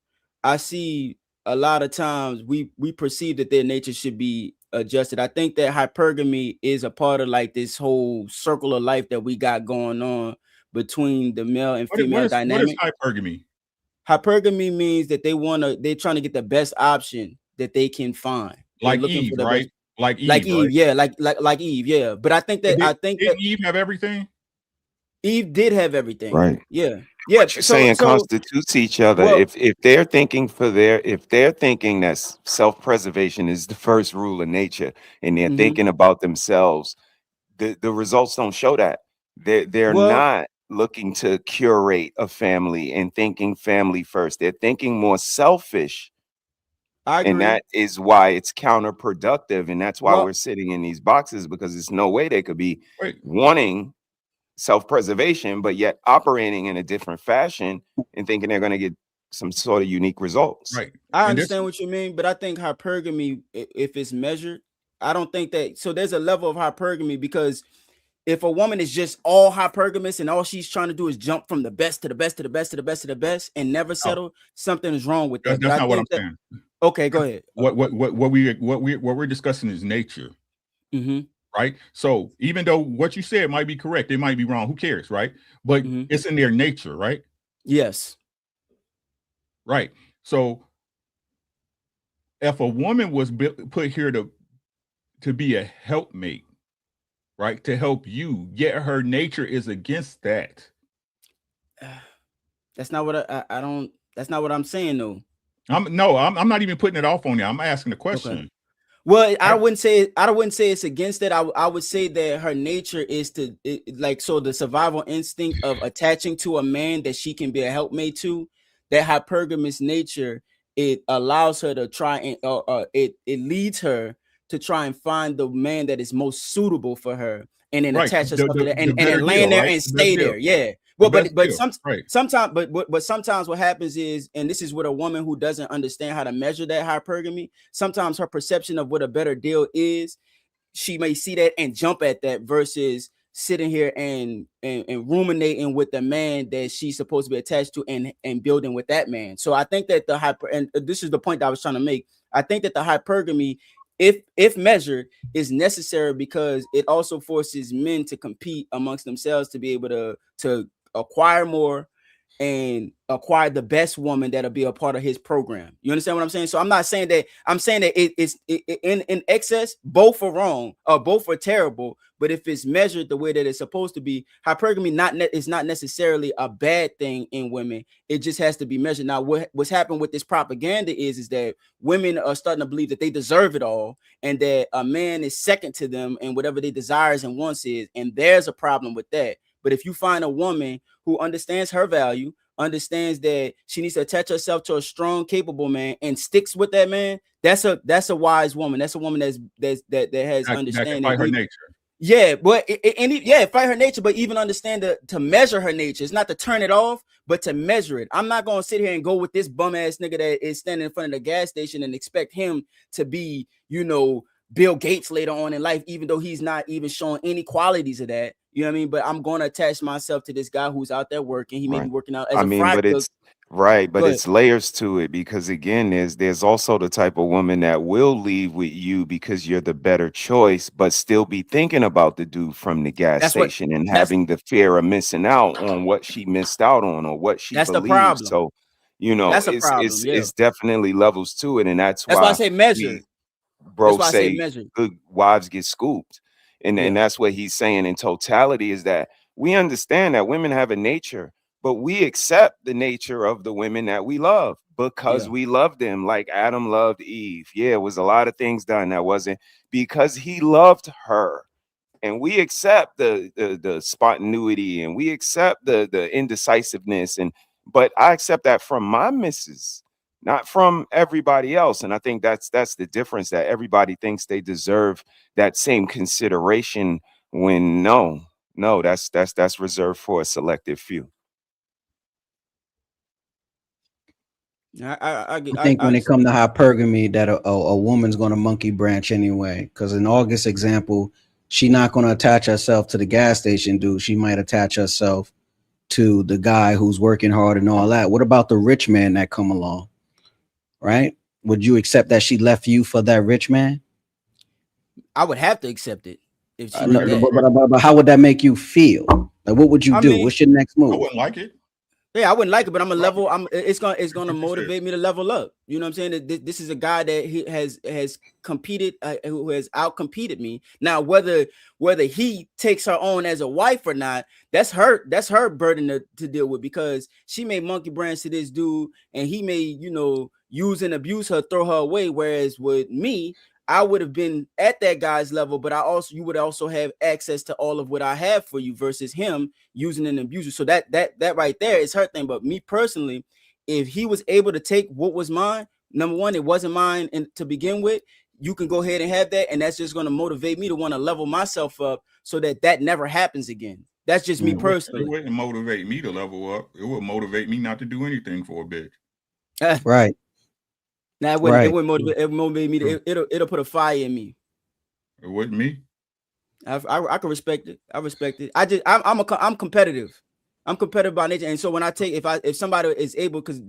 I see a lot of times we perceive that their nature should be adjusted. I think that hypergamy is a part of like this whole circle of life that we got going on between the male and female dynamic.
What is hypergamy?
Hypergamy means that they're trying to get the best option that they can find.
Like Eve, right? Like Eve,
right? Yeah, like Eve, yeah. But I think that
did Eve have everything?
Eve did have everything,
right?
Yeah.
What you're saying constitutes each other. Well, if they're thinking that self-preservation is the first rule of nature, and they're thinking about themselves, the results don't show that. They're not looking to curate a family and thinking family first. They're thinking more selfish.
I agree.
And that is why it's counterproductive, and that's why we're sitting in these boxes, because there's no way they could be wanting self-preservation, but yet operating in a different fashion and thinking they're going to get some sort of unique results.
Right.
I understand what you mean, but I think hypergamy, if it's measured, I don't think that. So there's a level of hypergamy, because if a woman is just all hypergamous and all she's trying to do is jump from the best to the best to the best to the best to the best and never settle, something is wrong with that.
That's not what I'm saying.
Okay, go ahead.
What we're discussing is nature. Right. So even though what you said might be correct, it might be wrong. Who cares, right? But it's in their nature, right?
Yes.
Right. So if a woman was put here to be a helpmate, right, to help you, yet her nature is against that.
That's not what I don't. That's not what I'm saying, though.
I'm not even putting it off on you. I'm asking the question.
Okay. Well, I wouldn't say it's against it. I would say that her nature is to the survival instinct of attaching to a man that she can be a helpmate to. That hypergamous nature, it allows her to try and it leads her to try and find the man that is most suitable for her, and then attach herself to that and land there and stay there. Yeah. Well, but sometimes what happens is, and this is what a woman who doesn't understand how to measure that hypergamy, sometimes her perception of what a better deal is, she may see that and jump at that versus sitting here and ruminating with the man that she's supposed to be attached to and building with that man. So I think that and this is the point that I was trying to make. I think that the hypergamy, if measured, is necessary because it also forces men to compete amongst themselves to be able to acquire more and acquire the best woman that'll be a part of his program. You understand what I'm saying? So I'm not saying that. I'm saying that it's in excess. Both are wrong or both are terrible. But if it's measured the way that it's supposed to be, hypergamy is not necessarily a bad thing in women. It just has to be measured. Now, what's happened with this propaganda is that women are starting to believe that they deserve it all and that a man is second to them and whatever their desires and wants is. And there's a problem with that. But if you find a woman who understands her value, understands that she needs to attach herself to a strong, capable man and sticks with that man, that's a wise woman. That's a woman that has understanding.
That can fight her nature.
Yeah, but fight her nature, but even understand to measure her nature. It's not to turn it off, but to measure it. I'm not gonna sit here and go with this bum ass nigga that is standing in front of the gas station and expect him to be, Bill Gates later on in life, even though he's not even showing any qualities of that. You know what I mean? But I'm going to attach myself to this guy who's out there working. He may be working out as a fry cook.
But it's layers to it, because again, there's also the type of woman that will leave with you because you're the better choice, but still be thinking about the dude from the gas station and having the fear of missing out on what she missed out on or what she believes. The problem. So You know,
That's a problem.
it's definitely levels to it, and that's
why I say measure.
Bro,
that's why I say
say
measure.
good wives get scooped, and that's what he's saying in totality is that we understand that women have a nature, but we accept the nature of the women that we love because we love them like Adam loved Eve. Yeah, it was a lot of things done that wasn't because he loved her. And we accept the spontaneity and we accept the indecisiveness, but I accept that from my missus, not from everybody else. And I think that's the difference, that everybody thinks they deserve that same consideration when no, that's reserved for a selective few.
I think when it comes to hypergamy, that a woman's going to monkey branch anyway. Because in August's example, she not going to attach herself to the gas station dude. She might attach herself to the guy who's working hard and all that. What about the rich man that come along? Right? Would you accept that she left you for that rich man?
I would have to accept it. If she
but how would that make you feel? Like, what would you do? What's your next move?
I wouldn't like it.
Yeah, I wouldn't like it, but I'm a level. It's gonna motivate me to level up. You know what I'm saying? This is a guy that he has competed, who has outcompeted me. Now, whether he takes her on as a wife or not, that's her burden to deal with, because she may monkey branch to this dude, and he may use and abuse her, throw her away. Whereas with me, I would have been at that guy's level, but you would also have access to all of what I have for you versus him using and abusing. So that right there is her thing. But me personally, if he was able to take what was mine, number one, it wasn't mine to begin with. You can go ahead and have that, and that's just going to motivate me to want to level myself up so that never happens again. That's just me personally.
It wouldn't motivate me to level up. It would motivate me not to do anything for a bitch.
Right.
Now it wouldn't motivate me. It'll put a fire in me.
It wasn't me.
I can respect it. I respect it. I'm competitive. I'm competitive by nature, and so when I take if somebody is able, because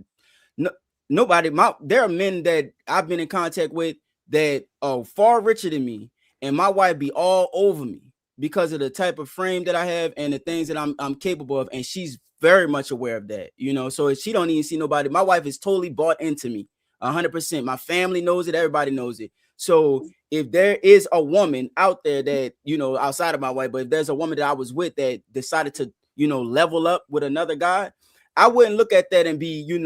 there are men that I've been in contact with that are far richer than me, and my wife be all over me because of the type of frame that I have and the things that I'm capable of, and she's very much aware of that. So she don't even see nobody. My wife is totally bought into me. 100%. My family knows it. Everybody knows it. So if there is a woman out there that, outside of my wife, but if there's a woman that I was with that decided to, level up with another guy, I wouldn't look at that and be, it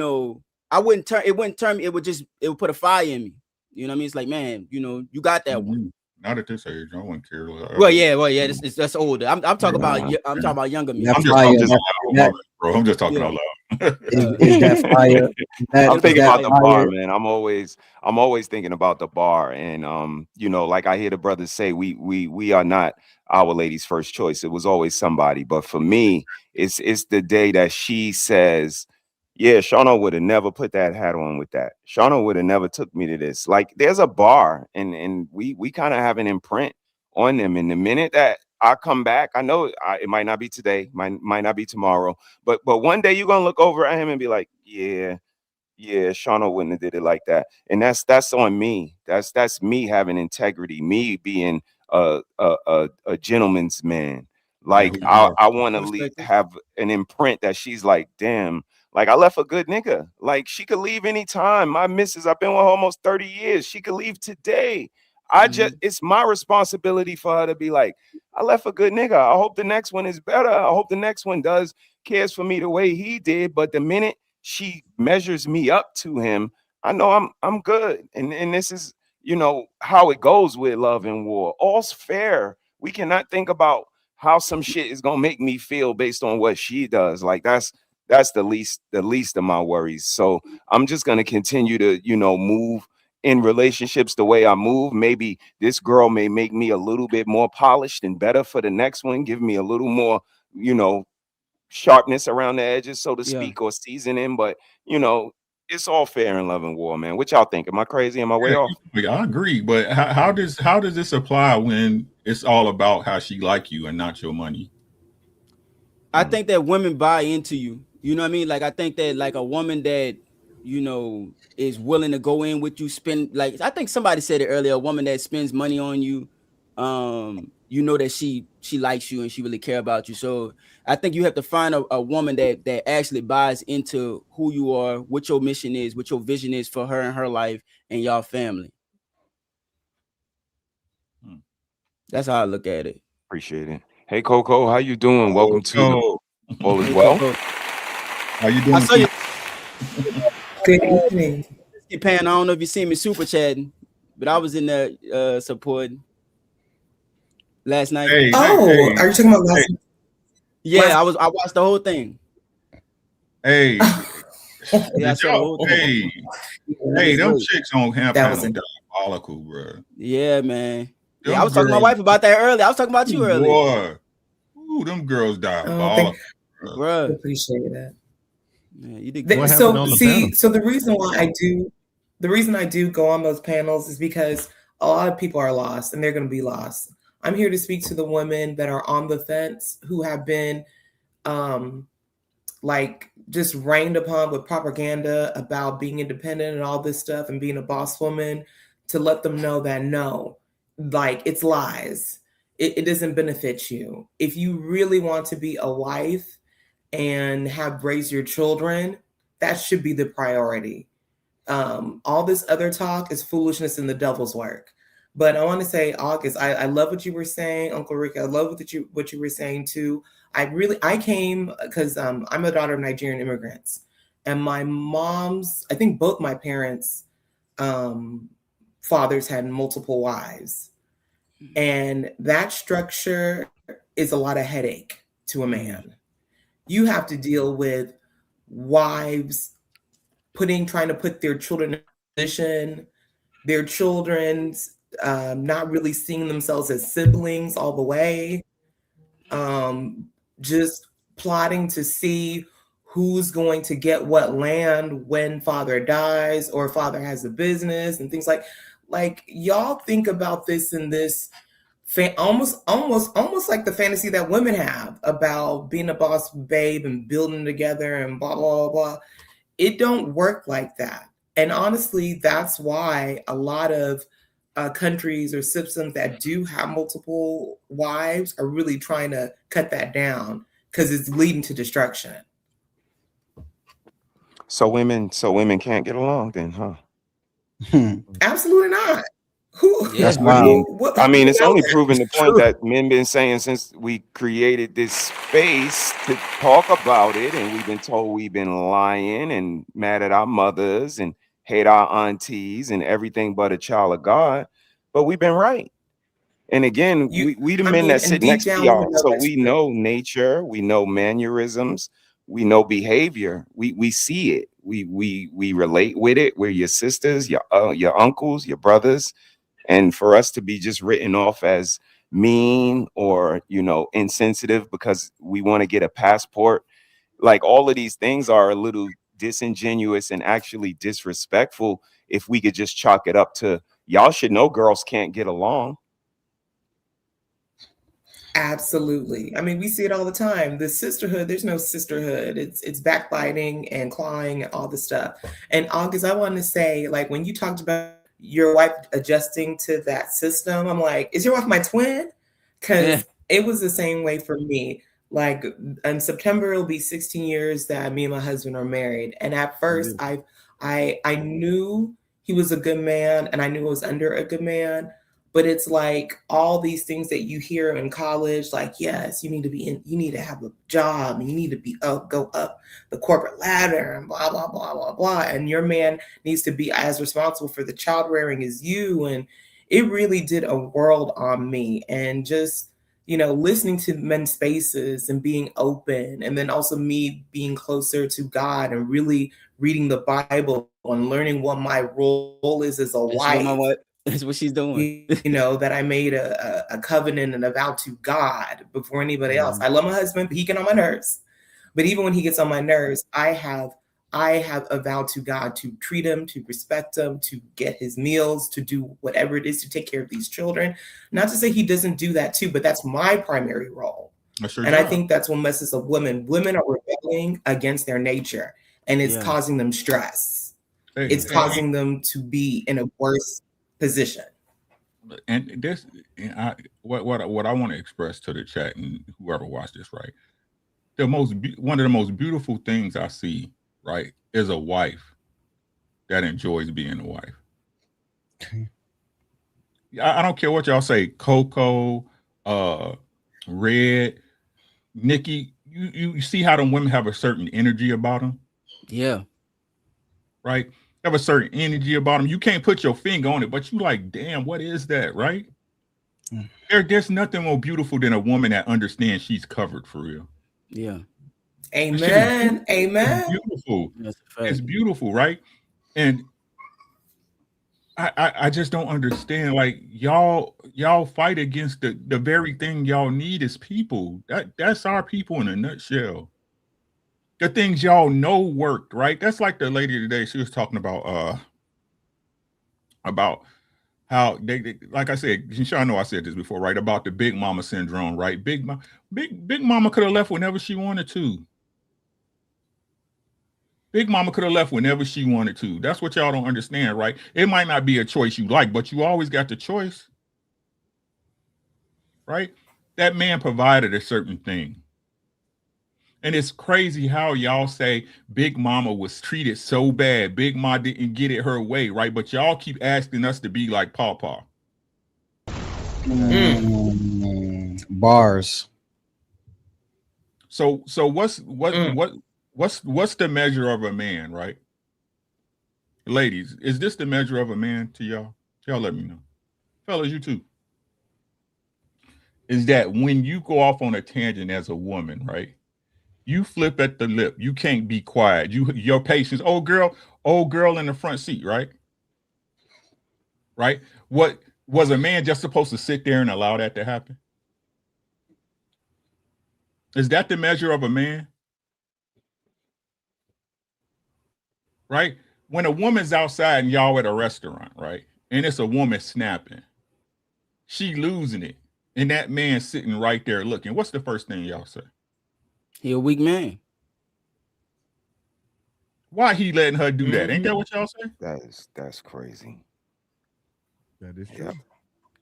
would put a fire in me. You know what I mean? It's like, man, you got that one.
Not at this age. I wouldn't care.
Well, yeah. That's older. I'm talking about younger men.
I'm just talking out loud.
Is that fire?
I'm thinking about the bar, man. I'm always thinking about the bar, and like I hear the brothers say, we are not our lady's first choice. It was always somebody, but for me, it's the day that she says, yeah, Shauna would have never put that hat on with that. Shauna would have never took me to this. Like, there's a bar, and we kind of have an imprint on them. And the minute that I come back, I know it might not be today, might not be tomorrow, but one day you're gonna look over at him and be like, yeah, Shauna wouldn't have did it like that. And that's on me. That's me having integrity, me being a gentleman's man. Like, I want to have an imprint that she's like, damn, like, I left a good nigga. Like, she could leave anytime. My missus, I've been with her almost 30 years. She could leave today. It's my responsibility for her to be like, I left a good nigga. I hope the next one is better. I hope the next one cares for me the way he did. But the minute she measures me up to him, I know I'm good. And this is, how it goes with love and war. All's fair. We cannot think about how some shit is gonna make me feel based on what she does. Like, that's the least of my worries. So I'm just gonna continue to, move in relationships the way I move. Maybe this girl may make me a little bit more polished and better for the next one, give me a little more, sharpness around the edges, so to speak, or seasoning. But it's all fair in love and war, man. What y'all think? Am I crazy? Am I way off?
I agree, but how does this apply when it's all about how she like you and not your money?
I think that women buy into you. You know what I mean? Like, I think that, like, a woman that is willing to go in with you, spend, like, I think somebody said it earlier, a woman that spends money on you, you know that she likes you and she really care about you. So I think you have to find a woman that actually buys into who you are, what your mission is, what your vision is for her and her life and y'all family. That's how I look at it.
Appreciate it. Hey Coco, how you doing? Welcome to All Is
Hey,
Well.
Coco.
How you doing?
I saw you.
Good evening.
Pan, I don't know if you seen me super chatting, but I was in there supporting last night.
Are you talking about last night?
Yeah, I watched the whole thing.
Hey,
Yeah, I saw the whole thing.
Hey, them chicks on Camp
That was
Panel diabolical, bro.
Yeah, man.
Them
Yeah, I was talking to my
girls-
wife about that earlier. I was talking about you earlier.
Boy. Ooh, them girls diabolical.
Bro.
Appreciate that.
Yeah, you did
The- so the reason why I do go on those panels is because a lot of people are lost and they're going to be lost. I'm here to speak to the women that are on the fence who have been like just rained upon with propaganda about being independent and all this stuff and being a boss woman, to let them know that no, like it's lies. It doesn't benefit you. If you really want to be a wife and have raised your children, that should be the priority. All this other talk is foolishness and the devil's work. But I want to say, August, I love what you were saying, Uncle Rick. I love what you were saying too. I came because I'm a daughter of Nigerian immigrants, and my mom's, I think both my parents' fathers had multiple wives, and that structure is a lot of headache to a man. You have to deal with wives trying to put their children in a position, their children's not really seeing themselves as siblings all the way, just plotting to see who's going to get what land when father dies or father has a business and things like y'all think about this in this almost like the fantasy that women have about being a boss babe and building together and blah blah blah. It don't work like that. And honestly, that's why a lot of countries or systems that do have multiple wives are really trying to cut that down because it's leading to destruction.
So women can't get along then, huh?
Absolutely not.
That's I mean, it's only proven the point that men been saying since we created this space to talk about it, and we've been told we've been lying and mad at our mothers and hate our aunties and everything but a child of God, but we've been right. And again, we the men that sit next to y'all, so we know nature, we know mannerisms, we know behavior, we see it, we relate with it. We're your sisters, your uncles, your brothers. And for us to be just written off as mean or, insensitive because we want to get a passport, like all of these things are a little disingenuous and actually disrespectful if we could just chalk it up to y'all should know girls can't get along.
Absolutely. I mean, we see it all the time. The sisterhood, there's no sisterhood. It's backbiting and clawing and all this stuff. And August, I want to say, like, when you talked about your wife adjusting to that system, I'm like, is your wife my twin? Because it was the same way for me. Like in September, it'll be 16 years that me and my husband are married. And at first, I knew he was a good man, and I knew I was under a good man. But it's like all these things that you hear in college, like, yes, you need to have a job, and you need to go up the corporate ladder and blah, blah, blah, blah, blah. And your man needs to be as responsible for the child rearing as you. And it really did a world on me. And just, listening to men's spaces and being open, and then also me being closer to God and really reading the Bible and learning what my role is as a wife.
That's what she's doing.
That I made a covenant and a vow to God before anybody else. I love my husband, but he get on my nerves. But even when he gets on my nerves, I have a vow to God to treat him, to respect him, to get his meals, to do whatever it is to take care of these children. Not to say he doesn't do that too, but that's my primary role. I think that's what messes up women. Women are rebelling against their nature, and it's causing them stress. It's causing them to be in a worse position.
And this, and what I want to express to the chat and whoever watched this, right? One of the most beautiful things I see, right, is a wife that enjoys being a wife. I don't care what y'all say, Coco, Red, Nikki. You see how them women have a certain energy about them?
Yeah.
Right? Have a certain energy about them. You can't put your finger on it, but you like, damn, what is that, right? There's nothing more beautiful than a woman that understands she's covered for real.
Yeah.
Amen. Amen.
It's beautiful.
That's a fact.
It's beautiful, right? And I just don't understand. Like y'all fight against the very thing y'all need is people. That's our people in a nutshell. The things y'all know worked, right? That's like the lady today. She was talking about how they like I said, I know I said this before, right? About the big mama syndrome, right? Big mama could have left whenever she wanted to. Big mama could have left whenever she wanted to. That's what y'all don't understand, right? It might not be a choice you like, but you always got the choice, right? That man provided a certain thing. And it's crazy how y'all say Big Mama was treated so bad. Big Ma didn't get it her way, right? But y'all keep asking us to be like Pawpaw.
Bars.
So what's the measure of a man, right? Ladies, is this the measure of a man to y'all? Y'all let me know. Fellas, you too. Is that when you go off on a tangent as a woman, right? You flip at the lip. You can't be quiet. Your patience. Old girl in the front seat, right? Right? What was a man just supposed to sit there and allow that to happen? Is that the measure of a man? Right? When a woman's outside and y'all at a restaurant, right? And it's a woman snapping, she losing it, and that man sitting right there looking. What's the first thing y'all say?
He a weak man.
Why he letting her do that? Ain't that what y'all say?
That's crazy.
That is true.
Yep,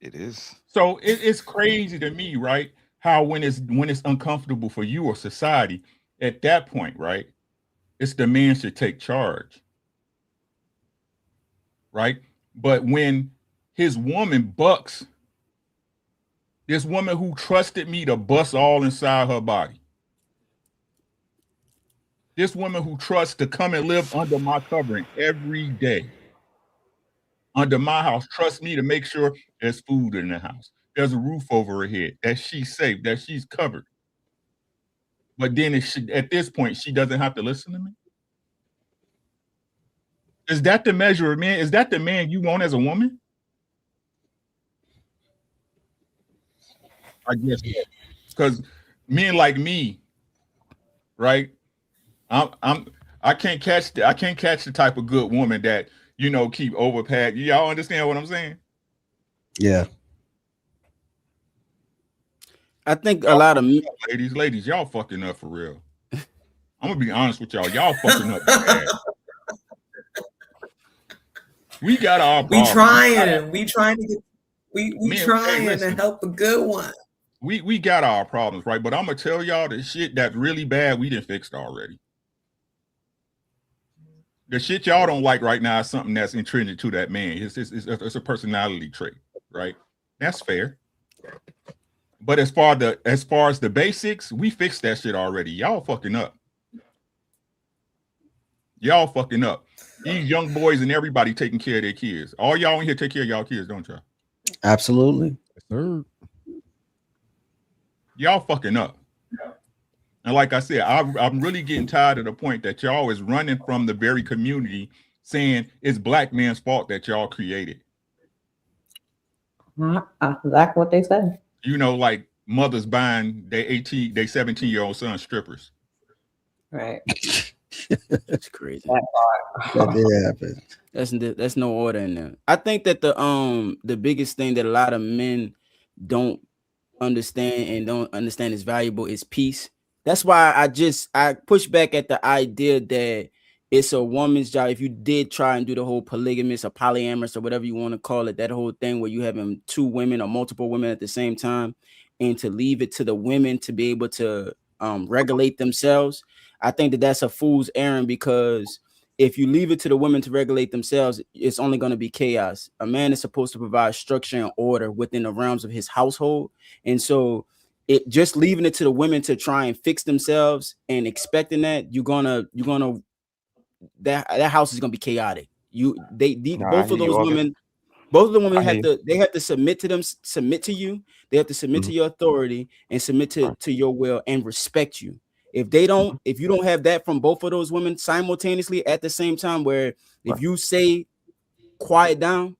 it is.
So it's crazy to me, right? How when it's uncomfortable for you or society, at that point, right? It's the man should take charge, right? But when his woman bucks, this woman who trusted me to bust all inside her body, this woman who trusts to come and live under my covering every day, under my house, trust me to make sure there's food in the house, there's a roof over her head, that she's safe, that she's covered. But then at this point, she doesn't have to listen to me. Is that the measure of man? Is that the man you want as a woman? I guess, because men like me, right? I can't catch the type of good woman that keep overpack. Y'all understand what I'm saying?
Yeah.
I think a lot of
ladies, y'all fucking up for real. I'm gonna be honest with y'all. Y'all fucking up bad. We got our problems.
We trying to help a good one.
We got our problems, right? But I'm gonna tell y'all the shit that's really bad, we done fixed already. The shit y'all don't like right now is something that's intrinsic to that man. It's a personality trait, right? That's fair. But as far as the basics, we fixed that shit already. Y'all fucking up. Y'all fucking up. These young boys and everybody taking care of their kids. All y'all in here take care of y'all kids, don't y'all?
Absolutely.
Sir.
Y'all fucking up. And like I said, I'm really getting tired of the point that y'all is running from the very community, saying it's black man's fault that y'all created.
Exactly what they say.
Like mothers buying their 17-year-old son strippers.
Right.
That's crazy.
That did happen.
That's no order in there. I think that the biggest thing that a lot of men don't understand and don't understand is valuable is peace. That's why I push back at the idea that it's a woman's job. If you did try and do the whole polygamous or polyamorous or whatever you want to call it, that whole thing where you having 2 women or multiple women at the same time, and to leave it to the women to be able to regulate themselves, I think that that's a fool's errand, because if you leave it to the women to regulate themselves, it's only going to be chaos. A man is supposed to provide structure and order within the realms of his household. And so it just leaving it to the women to try and fix themselves and expecting that that house is gonna be chaotic. Both of those women, both of the women have to submit to you. They have to submit to your authority and submit to your will and respect you. If they don't, if you don't have that from both of those women simultaneously at the same time, where if you say quiet down,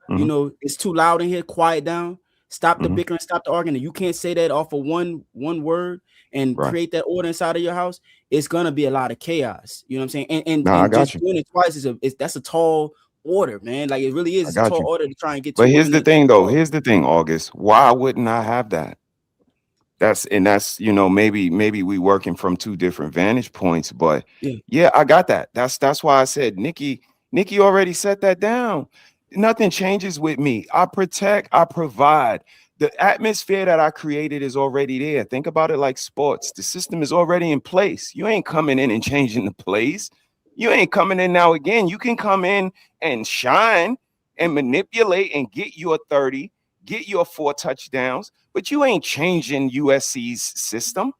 you know, it's too loud in here, quiet down, stop the bickering, stop the arguing. You can't say that off of one word and create that order inside of your house. It's gonna be a lot of chaos. You know what I'm saying? And just doing it twice that's a tall order, man. Like it really is. It's a tall order to try and get to.
But here's the thing, though. Here's the thing, August. Why wouldn't I have that? That's you know, maybe we working from 2 different vantage points, but yeah, I got that. That's why I said Nikki already set that down. Nothing changes with me. I protect, I provide. The atmosphere that I created is already there. Think about it like sports. The system is already in place. You ain't coming in and changing the plays. You ain't coming in now again. You can come in and shine and manipulate and get your 30, get your 4 touchdowns, but you ain't changing USC's system.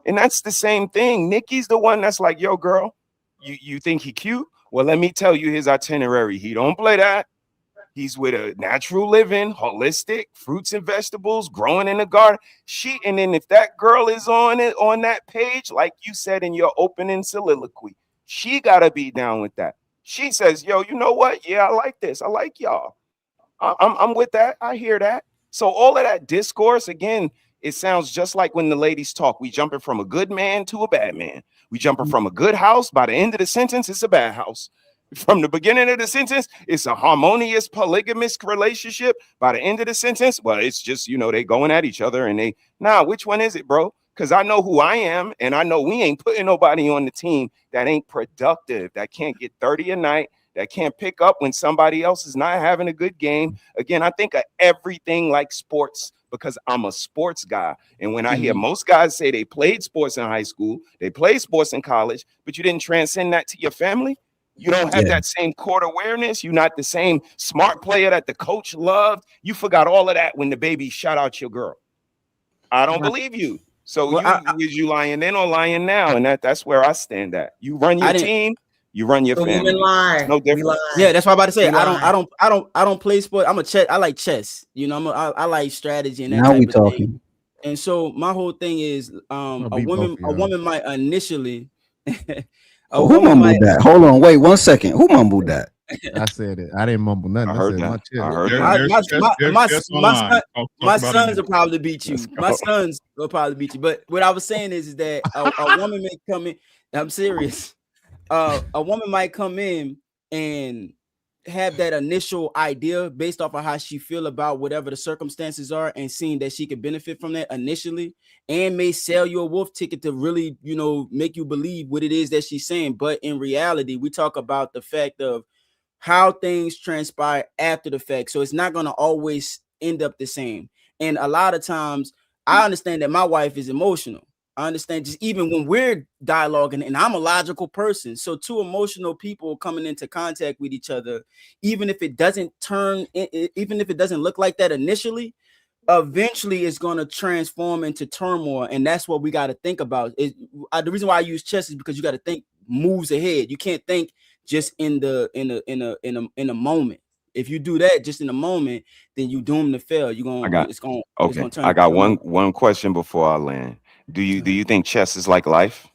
And that's the same thing. Nikki's the one that's like, yo, girl, you think he cute? Well, let me tell you his itinerary. He don't play that. He's with a natural living, holistic, fruits and vegetables, growing in the garden. And then if that girl is on that page, like you said in your opening soliloquy, she gotta be down with that. She says, yo, you know what? Yeah, I like this. I like y'all. I'm with that. I hear that. So all of that discourse, again, it sounds just like when the ladies talk. We jumping from a good man to a bad man. We jumping from a good house. By the end of the sentence, it's a bad house. From the beginning of the sentence, it's a harmonious polygamous relationship. By the end of the sentence, well, it's just, you know, they going at each other and which one is it, bro? Because I know who I am, and I know we ain't putting nobody on the team that ain't productive, that can't get 30 a night, that can't pick up when somebody else is not having a good game. Again, I think of everything like sports because I'm a sports guy. And when I hear most guys say they played sports in high school, they played sports in college, but you didn't transcend that to your family. You don't have that same court awareness. You're not the same smart player that the coach loved. You forgot all of that when the baby shot out your girl. I don't believe you. So is you lying then or lying now? And that's where I stand at. You run your team, you run your family. No difference.
Yeah, that's what I'm about to say. I don't play sport. I like chess. You know, I like strategy and that
now
type
we
of
talking.
thing. And so my whole thing is a woman might initially
who mumbled that? Hold on, wait 1 second. Who mumbled that?
I said it. I didn't mumble nothing.
I heard
said
that.
My
I heard
that. My sons will probably beat you. My sons will probably beat you. But what I was saying is that a woman may come in. I'm serious. A woman might come in and have that initial idea based off of how she feel about whatever the circumstances are, and seeing that she could benefit from that initially, and may sell you a wolf ticket to really, you know, make you believe what it is that she's saying. But in reality, we talk about the fact of how things transpire after the fact. So it's not going to always end up the same. And a lot of times I understand that my wife is emotional. I understand just even when we're dialoguing, and I'm a logical person. So 2 emotional people coming into contact with each other, even if it doesn't look like that initially, eventually it's going to transform into turmoil. And that's what we got to think about. The reason why I use chess is because you got to think moves ahead. You can't think just in a moment. If you do that just in a moment, then you doomed to fail. It's going to turn.
I got one question before I land. Do you think chess is like life?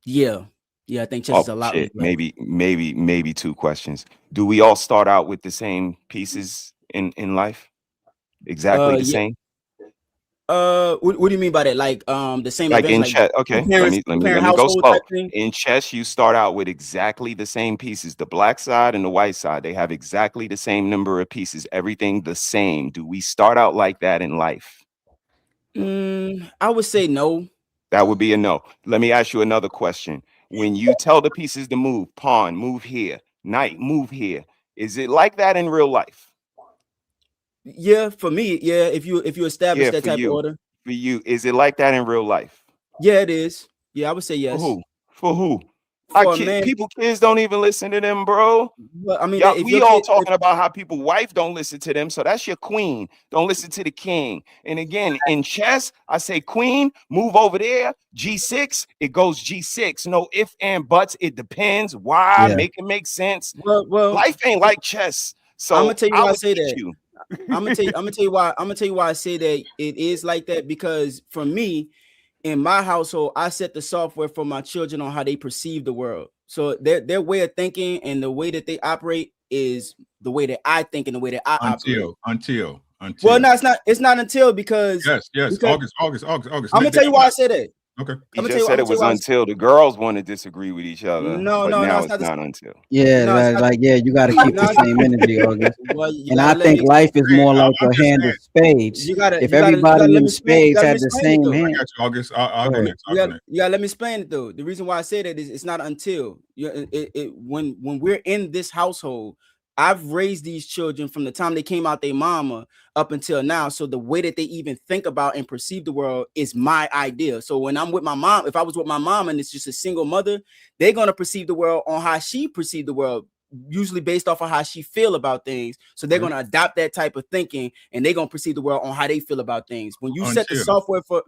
Yeah, I think chess is a lot.
Shit. Maybe 2 questions. Do we all start out with the same pieces in life? Exactly the same?
What do you mean by that? Like the same
like
events,
in chess? Okay, let me go slow. In chess, you start out with exactly the same pieces. The black side and the white side, they have exactly the same number of pieces. Everything the same. Do we start out like that in life?
I would say no.
That would be a no. Let me ask you another question. when you tell the pieces to move, pawn, move here, knight, move here. Is it like that in real life?
Yeah, for me, yeah. If you establish
Yeah,
that
for
type of
you.
order,
For you, is it like that in real life?
yeah, it is. Yeah, I would say
For
yes.
who? For who?
For a man,
Kids don't even listen to them, bro.
well, I mean,
Y'all,
if
we
your
all
kid,
talking about how people wife don't listen to them, so that's your queen. Don't listen to the king. And again, in chess, I say queen, move over there. G6, it goes G6. No ifs and buts. It depends. Why?
Yeah.
Make it make sense.
well,
Life ain't like chess.
I'm gonna
So
tell you
I
why I
would
say
teach
that.
you.
I'm gonna tell you why. I'm gonna tell you why I say that it is like that, because for me, in my household, I set the software for my children on how they perceive the world. So their way of thinking and the way that they operate is the way that I think and the way that I operate.
Until.
Well, no, it's not until because
Yes. August.
I'm gonna tell you why I say that.
Okay.
He just said it was until the girls want to disagree with each other.
No,
but
no,
now
it's
it's
not.
not until.
Yeah,
No, it's not.
you got to keep
No,
the same energy, August.
well, you
And I
gotta let
think
me.
life is more like
I'm
a
just
hand of spades.
You gotta
If
you gotta
everybody
let
in
me explain. You
spades
gotta let
had
me
the
explain it
same
though.
I
hand,
got you, August. I'll
go
go
ahead.
next. I'll go next.
You gotta let me explain it though. The reason why I say that is it's not until when we're in this household. I've raised these children from the time they came out their mama up until now. So the way that they even think about and perceive the world is my idea. So when I'm with my mom, if I was with my mom and it's just a single mother, they're gonna perceive the world on how she perceived the world, usually based off of how she feel about things. So they're gonna adopt that type of thinking and they're gonna perceive the world on how they feel about things. When you set the software for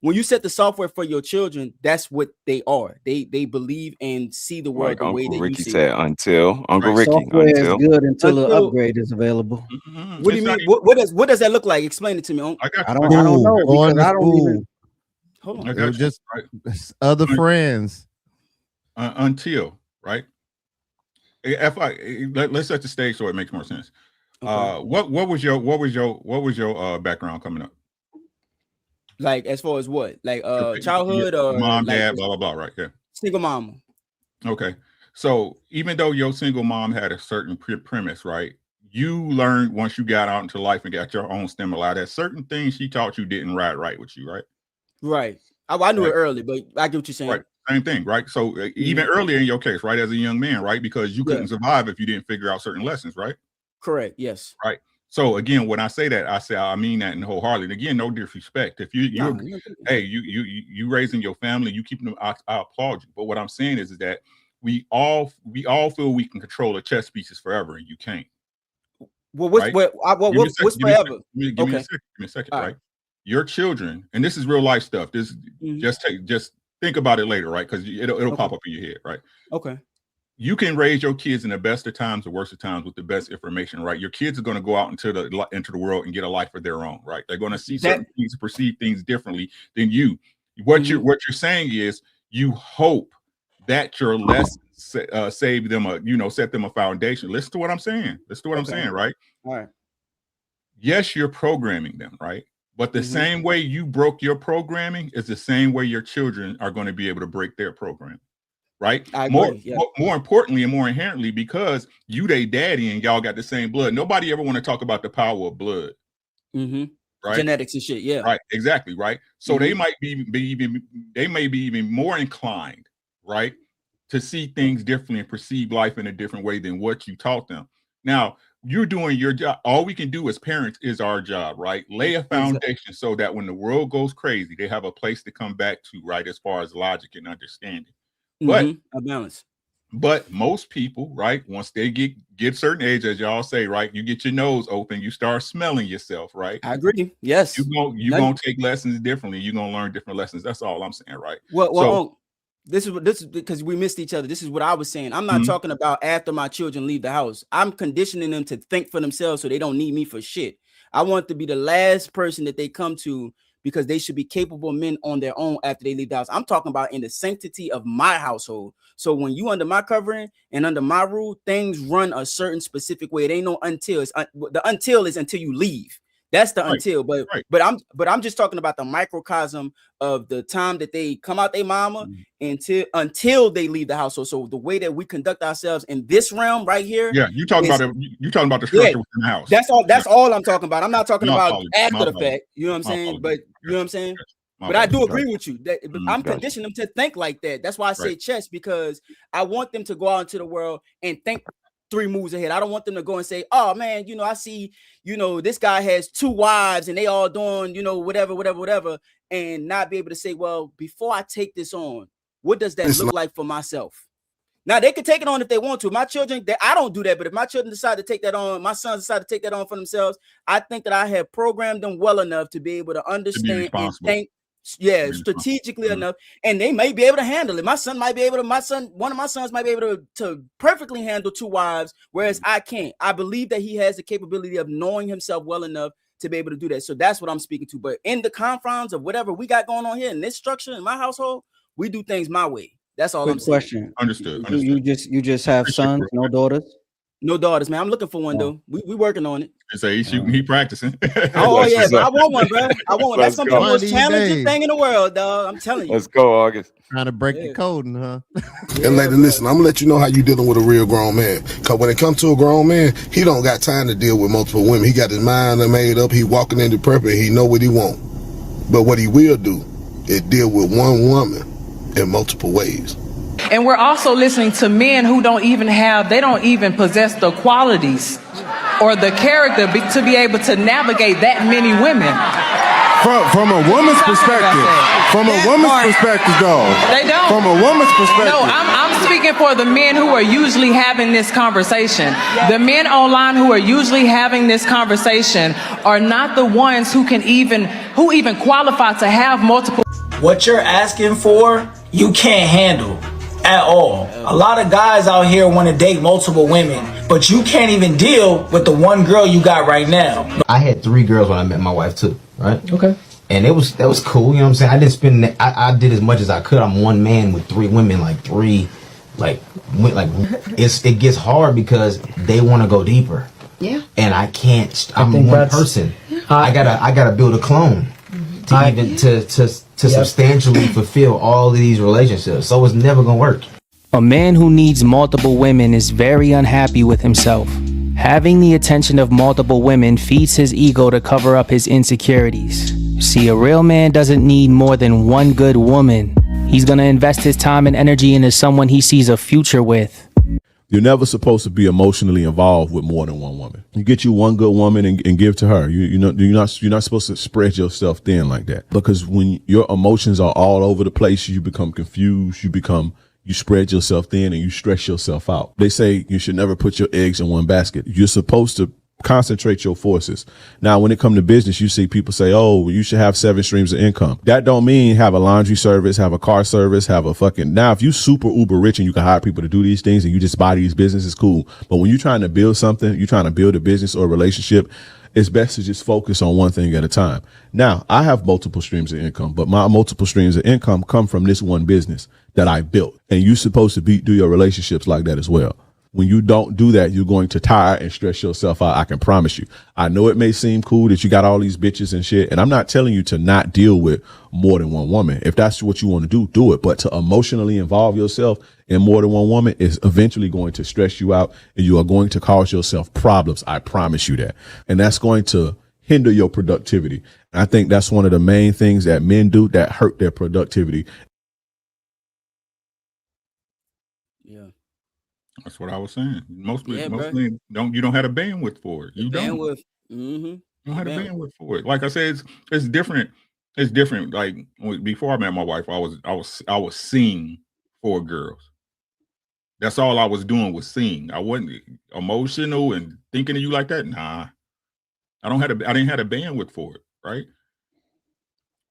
when you set the software for your children, that's what they are. They believe and see the world
Like
the way
Uncle
that you
Ricky
see
said,
it.
until Uncle Ricky,
Software is
until.
good until an upgrade is available.
What do you mean? What does that look like? Explain it to me.
I don't know
Going
because
to
I don't
school.
even.
Hold on.
I
It
got
was
you.
just
Right.
other friends.
Until, right? If let's set the stage so it makes more sense.
Okay.
What was your background coming up?
Like as far as what? Like
Your
childhood or
mom,
like
dad, blah blah blah, right? Yeah.
single mama.
Okay. So even though your single mom had a certain premise, right? You learned once you got out into life and got your own stimuli that certain things she taught you didn't ride right with you, right?
Right. I knew
Right.
it early, but I get what you're saying.
Right. Same thing, right? So even earlier in your case, right, as a young man, right, because you couldn't survive if you didn't figure out certain lessons, right?
Correct. Yes.
Right. So again, when I say that, I mean that in wholeheartedly. Again, no disrespect. If you raising your family, you keeping them, I applaud you. But what I'm saying is that we all feel we can control the chess pieces forever, and you can't.
Well, what's
Right?
what's forever?
Give me a second, right? Your children, and this is real life stuff. This just think about it later, right? Because it'll pop up in your head, right?
Okay.
You can raise your kids in the best of times, the worst of times, with the best information, right? Your kids are going to go out into the world and get a life of their own, right? They're going to see certain things, perceive things differently than you. What you're saying is you hope that your lessons save them set them a foundation. Listen to what I'm saying. Listen to what I'm saying, right?
All right.
Yes, you're programming them, right? But the same way you broke your programming is the same way your children are going to be able to break their program. Right?
I agree.
More importantly and more inherently, because you they daddy and y'all got the same blood. Nobody ever want to talk about the power of blood. Right?
Genetics and shit. Yeah.
Right. Exactly. Right. So they might be even more inclined, right, to see things differently and perceive life in a different way than what you taught them. Now, you're doing your job. All we can do as parents is our job, right? Lay a foundation so that when the world goes crazy, they have a place to come back to, right, as far as logic and understanding. But
a balance.
But most people, right, once they get certain age, as y'all say, right, you get your nose open, you start smelling yourself, right?
I agree. Yes.
You're gonna take lessons differently. You're gonna learn different lessons. That's all I'm saying, right?
Well, this is because we missed each other. This is what I was saying. I'm not talking about after my children leave the house. I'm conditioning them to think for themselves so they don't need me for shit. I want to be the last person that they come to because they should be capable men on their own after they leave the house. I'm talking about in the sanctity of my household. So when you under my covering and under my rule, things run a certain specific way. It ain't no until. The until is until you leave. That's the until. But I'm just talking about the microcosm of the time that they come out their mama until they leave the household. So the way that we conduct ourselves in this realm right here.
Yeah, you talking about the structure within the house.
That's all I'm talking about. I'm not talking about after the fact. You know what I'm saying? But you know what I'm saying? But I do agree with you that I'm
Gotcha.
conditioning them to think like that. That's why I say
Right.
chess, because I want them to go out into the world and think 3 moves ahead. I don't want them to go and say, oh man, I see, this guy has 2 wives and they all doing, whatever, and not be able to say, well, before I take this on, what does that look like for myself? Now they can take it on if they want to. My children, I don't do that, but if my children decide to take that on, my sons decide to take that on for themselves, I think that I have programmed them well enough to be able to understand and think, strategically enough, and they may be able to handle it. One of my sons might be able to perfectly handle 2 wives, whereas I can't. I believe that he has the capability of knowing himself well enough to be able to do that. So that's what I'm speaking to. But in the confines of whatever we got going on here in this structure in my household, we do things my way. That's all I'm saying.
Question.
Understood.
You just have sons, no daughters?
No daughters, man. I'm looking for one though. We working on it.
Say he's shooting, he practicing.
Oh yeah, but I want one, bro. I want one. That's gonna be the most challenging thing in the world, dog. I'm telling you.
Let's go, August.
Trying to break the coding, huh?
And lady, listen, I'm gonna let you know how you dealing with a real grown man. Cause when it comes to a grown man, he don't got time to deal with multiple women. He got his mind made up. He walking into purpose. He know what he want. But what he will do is deal with one woman in multiple ways.
And we're also listening to men who don't even possess the qualities or the character to be able to navigate that many women.
From a woman's perspective, though.
They don't.
From a woman's perspective.
No, I'm speaking for the men who are usually having this conversation. The men online who are usually having this conversation are not the ones who even qualify to have multiple.
What you're asking for, you can't handle at all. A lot of guys out here want to date multiple women, but you can't even deal with the one girl you got right now.
I had 3 girls when I met my wife too, right? Okay. And that was cool, you know what I'm saying? I did as much as I could. I'm one man with 3 women, it gets hard because they want to go deeper. Yeah. And I can't. I'm one person. I gotta build a clone to substantially fulfill all of these relationships. So it's never gonna work.
A man who needs multiple women is very unhappy with himself. Having the attention of multiple women feeds his ego to cover up his insecurities. See, a real man doesn't need more than one good woman. He's gonna invest his time and energy into someone he sees a future with.
You're never supposed to be emotionally involved with more than one woman. You get you one good woman and give to her. You're not supposed to spread yourself thin like that, because when your emotions are all over the place, you become confused. You spread yourself thin and you stress yourself out. They say you should never put your eggs in one basket. You're supposed to concentrate your forces. Now, when it comes to business, you see people say, oh, you should have 7 streams of income. That don't mean have a laundry service, have a car service, have a fucking... Now, if you super uber rich and you can hire people to do these things and you just buy these businesses, cool. But when you're trying to build something, you're trying to build a business or a relationship, it's best to just focus on one thing at a time. Now, I have multiple streams of income, but my multiple streams of income come from this one business that I built. And you're supposed to do your relationships like that as well. When you don't do that, you're going to tire and stress yourself out. I can promise you. I know it may seem cool that you got all these bitches and shit, and I'm not telling you to not deal with more than one woman. If that's what you want to do, do it. But to emotionally involve yourself in more than one woman is eventually going to stress you out, and you are going to cause yourself problems. I promise you that. And that's going to hinder your productivity. And I think that's one of the main things that men do that hurt their productivity.
That's what I was saying. Mostly you don't have a bandwidth for it. You don't. You don't have a bandwidth for it. Like I said, it's different. It's different. Like before I met my wife, I was seeing for girls. That's all I was doing was seeing. I wasn't emotional and thinking of you like that. Nah, I didn't have a bandwidth for it. Right.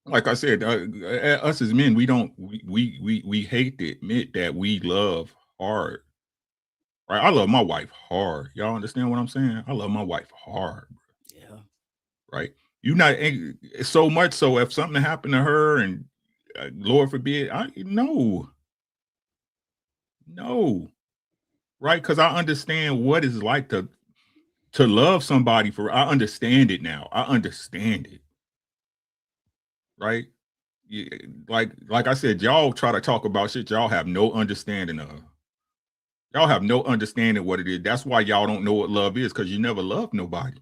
Like I said, us as men, we hate to admit that we love hard. Right, I love my wife hard. Y'all understand what I'm saying? I love my wife hard. Yeah. Right. You not so much so if something happened to her and Lord forbid, no. Right, because I understand what it's like to love somebody I understand it now. I understand it. Right. Yeah, like I said, y'all try to talk about shit y'all have no understanding of. Y'all have no understanding what it is. That's why y'all don't know what love is, because you never loved nobody.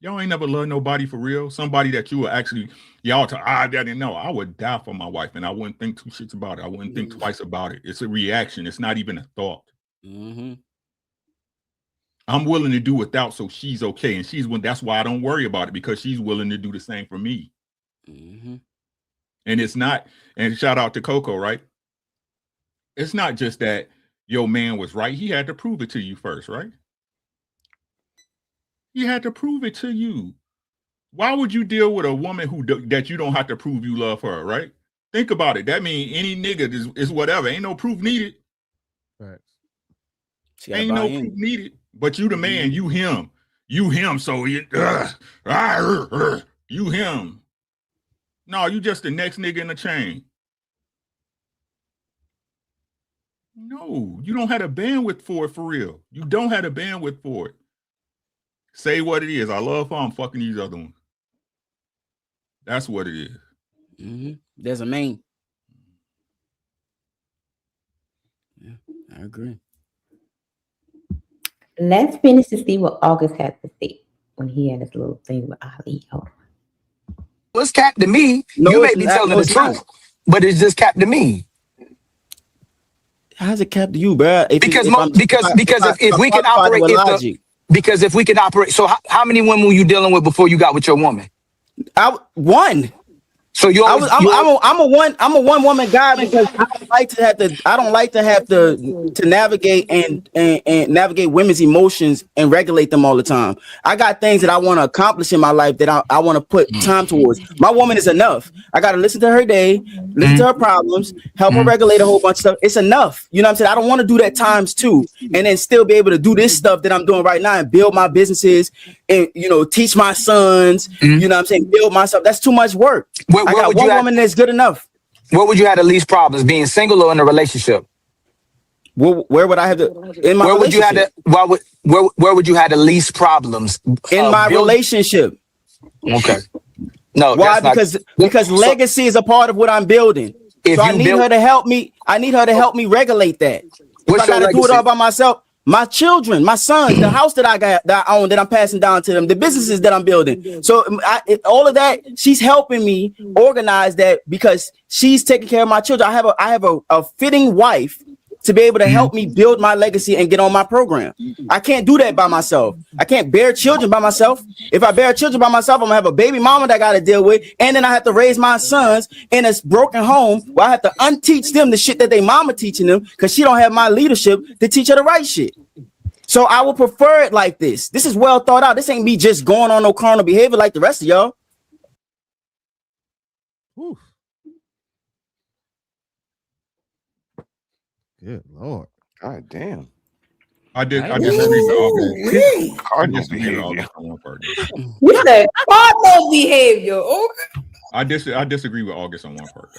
Y'all ain't never loved nobody for real. Somebody that you will actually, y'all didn't know. I would die for my wife and I wouldn't think two shits about it. I wouldn't think twice about it. It's a reaction. It's not even a thought. I'm willing to do without, so she's okay. And that's why I don't worry about it, because she's willing to do the same for me. And it's not, and shout out to Coco, right? It's not just that your man was right. He had to prove it to you first, right? He had to prove it to you. Why would you deal with a woman that you don't have to prove you love her, right? Think about it. That means any nigga is whatever. Ain't no proof needed.
Right.
Ain't no proof needed. But you the man, you him. You him, so you him. No, you just the next nigga in the chain. No, you don't have the bandwidth for it for real. You don't have the bandwidth for it. Say what it is. I love her. I'm fucking these other ones. That's what it is.
There's a main. Yeah, I agree.
Let's finish to see what August had to say when he had his little thing with Ali.
Well, it's capped to me.
No,
you may
it's
be
not.
telling
No,
the
it's
truth,
not.
but it's just capped to me.
How's it capped to you, bro? If
we can operate
with logic.
Because if we can operate, so how many women were you dealing with before you got with your woman?
One.
So
I'm a one woman guy because I don't like to have to navigate and navigate women's emotions and regulate them all the time. I got things that I want to accomplish in my life that I want to put time towards. My woman is enough. I got to listen to her day, listen to her problems, help her regulate a whole bunch of stuff. It's enough. You know what I'm saying? I don't want to do that times two and then still be able to do this stuff that I'm doing right now and build my businesses and, teach my sons, you know what I'm saying? Build myself. That's too much work. I got one woman that's good enough.
Where would you have the least problems, being single or in a relationship?
Where would I have to in my relationship?
Where would you have the least problems
in my relationship?
Okay. No.
Why? Because legacy is a part of what I'm building. So I need her to help me. I need her to help me regulate that. If I gotta do it all by myself. My children, my sons, the house that I own, that I'm passing down to them, the businesses that I'm building. So all of that, she's helping me organize that because she's taking care of my children. I have a fitting wife to be able to help me build my legacy and get on my program. I can't do that by myself. I can't bear children by myself. If I bear children by myself, I'm gonna have a baby mama that I gotta deal with, and then I have to raise my sons in a broken home where I have to unteach them the shit that they mama teaching them because she don't have my leadership to teach her the right shit. So I would prefer it like this. This is well thought out. This ain't me just going on no carnal behavior like the rest of y'all.
Oof. Good Lord.
God damn.
I disagree with August. I disagree with August on one part.
You said carnal behavior. Okay.
I disagree with August on one part.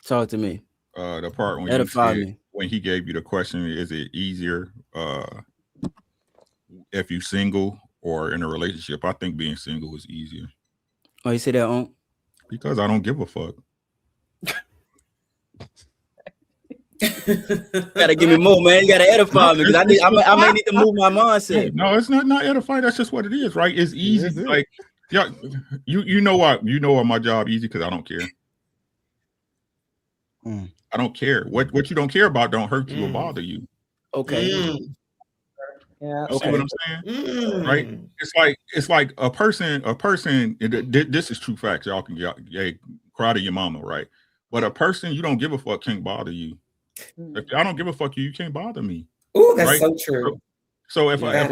Talk to me.
The part when when he gave you the question, is it easier if you single or in a relationship? I think being single is easier.
Oh, you say that on?
Because I don't give a fuck.
Gotta give me more, man. You gotta edify me because I may need to move my mindset.
No, it's not edifying. That's just what it is, right? It's easy. Like, yeah, you know what my job easy because I don't care. I don't care. What you don't care about don't hurt you or bother you.
Okay.
Yeah.
Okay. See what I'm saying? Right? It's like a person. This is true facts. Y'all can cry to your mama, right? But a person you don't give a fuck can't bother you. If I don't give a fuck you can't bother me.
Oh, that's
right?
so true.
So if I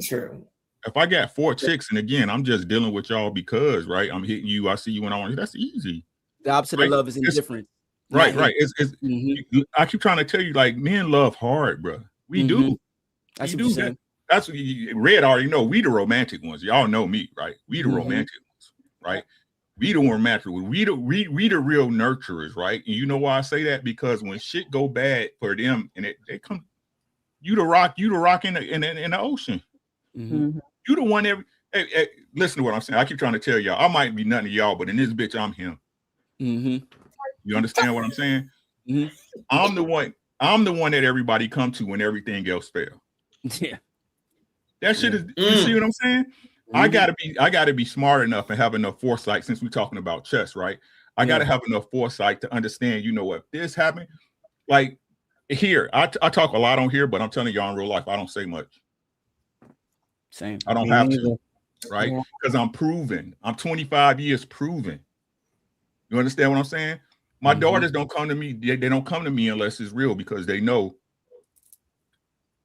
true.
If I got 4 chicks and again I'm just dealing with y'all because right, I'm hitting you. I see you when I want you. That's easy.
The opposite of love is indifference.
Right. It's I keep trying to tell you, like, men love hard, bro. We do.
That's what you
That's what Red already know. We the romantic ones. Y'all know me, right? We the romantic ones, right? We the romantic ones. We the real nurturers, right? And you know why I say that? Because when shit go bad for them, and they come, you the rock in the ocean. You the one hey, listen to what I'm saying. I keep trying to tell y'all. I might be nothing to y'all, but in this bitch, I'm him. You understand what I'm saying? I'm the one that everybody come to when everything else fails.
Yeah.
That shit is, you see what I'm saying? I gotta be smart enough and have enough foresight, since we're talking about chess, right? I gotta have enough foresight to understand, you know what, this happened. Like here, I talk a lot on here, but I'm telling y'all in real life, I don't say much.
Same.
I don't have to, right? Because I'm proven. I'm 25 years proven. You understand what I'm saying? My daughters don't come to me. They don't come to me unless it's real, because they know.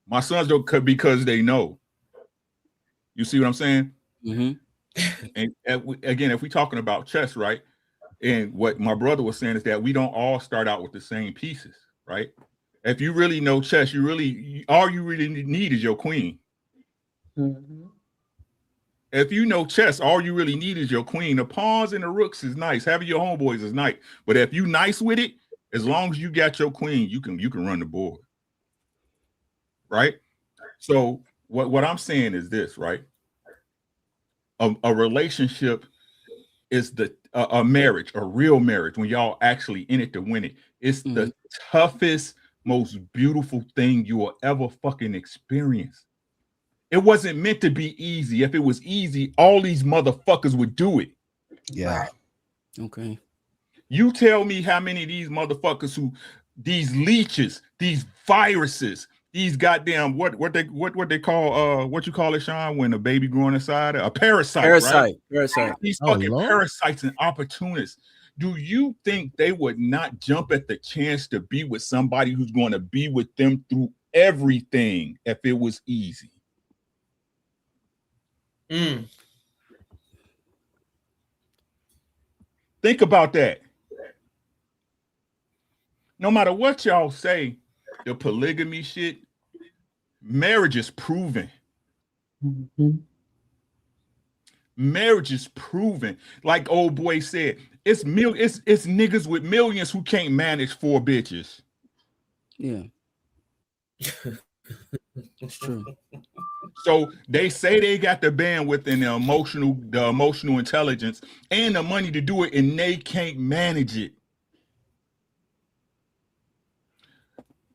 My sons don't come because they know. You see what I'm saying? And again, if we're talking about chess, right? And what my brother was saying is that we don't all start out with the same pieces, right? If you really know chess, all you really need is your queen. If you know chess, all you really need is your queen. The pawns and the rooks is nice. Having your homeboys is nice. But if you nice with it, as long as you got your queen, you can run the board. Right? So what I'm saying is this, right? A relationship is a marriage, a real marriage, when y'all actually in it to win it. It's the toughest, most beautiful thing you will ever fucking experience. It wasn't meant to be easy. If it was easy, all these motherfuckers would do it.
Yeah.
Okay.
You tell me how many of these motherfuckers these leeches, these viruses, these goddamn what they call what you call it, Sean, when a baby growing inside a parasite, right?
Parasite.
These fucking parasites and opportunists. Do you think they would not jump at the chance to be with somebody who's going to be with them through everything if it was easy? Think about that. No matter what y'all say, the polygamy shit, marriage is proven. Marriage is proven. Like old boy said, it's niggas with millions who can't manage 4 bitches.
Yeah. It's true.
So they say they got the bandwidth and the emotional intelligence and the money to do it, and they can't manage it.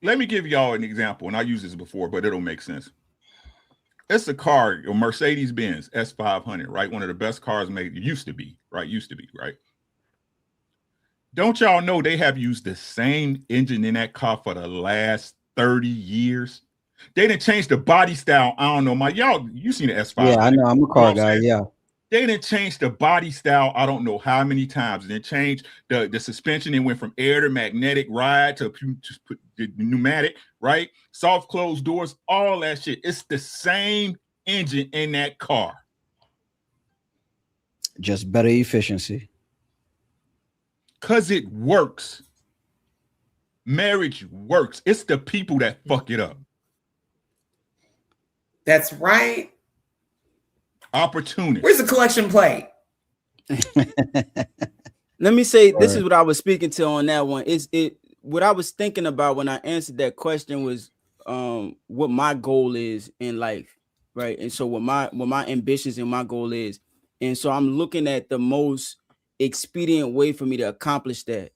Let me give y'all an example, and I used this before, but it'll make sense. It's a car, a Mercedes-Benz S500, right? One of the best cars made. Used to be, right? Don't y'all know they have used the same engine in that car for the last 30 years? They didn't change the body style. I don't know, you seen the S500.
Yeah, I know. I'm a car guy. Yeah.
They didn't change the body style. I don't know how many times. They changed the suspension. It went from air to magnetic ride to pneumatic, right? Soft closed doors, all that shit. It's the same engine in that car.
Just better efficiency.
Because it works. Marriage works. It's the people that fuck it up.
That's right.
Opportunity.
Where's the collection plate?
Let me say, this is what I was speaking to on that one. What I was thinking about when I answered that question was what my goal is in life, right? And so what my ambitions and my goal is. And so I'm looking at the most expedient way for me to accomplish that.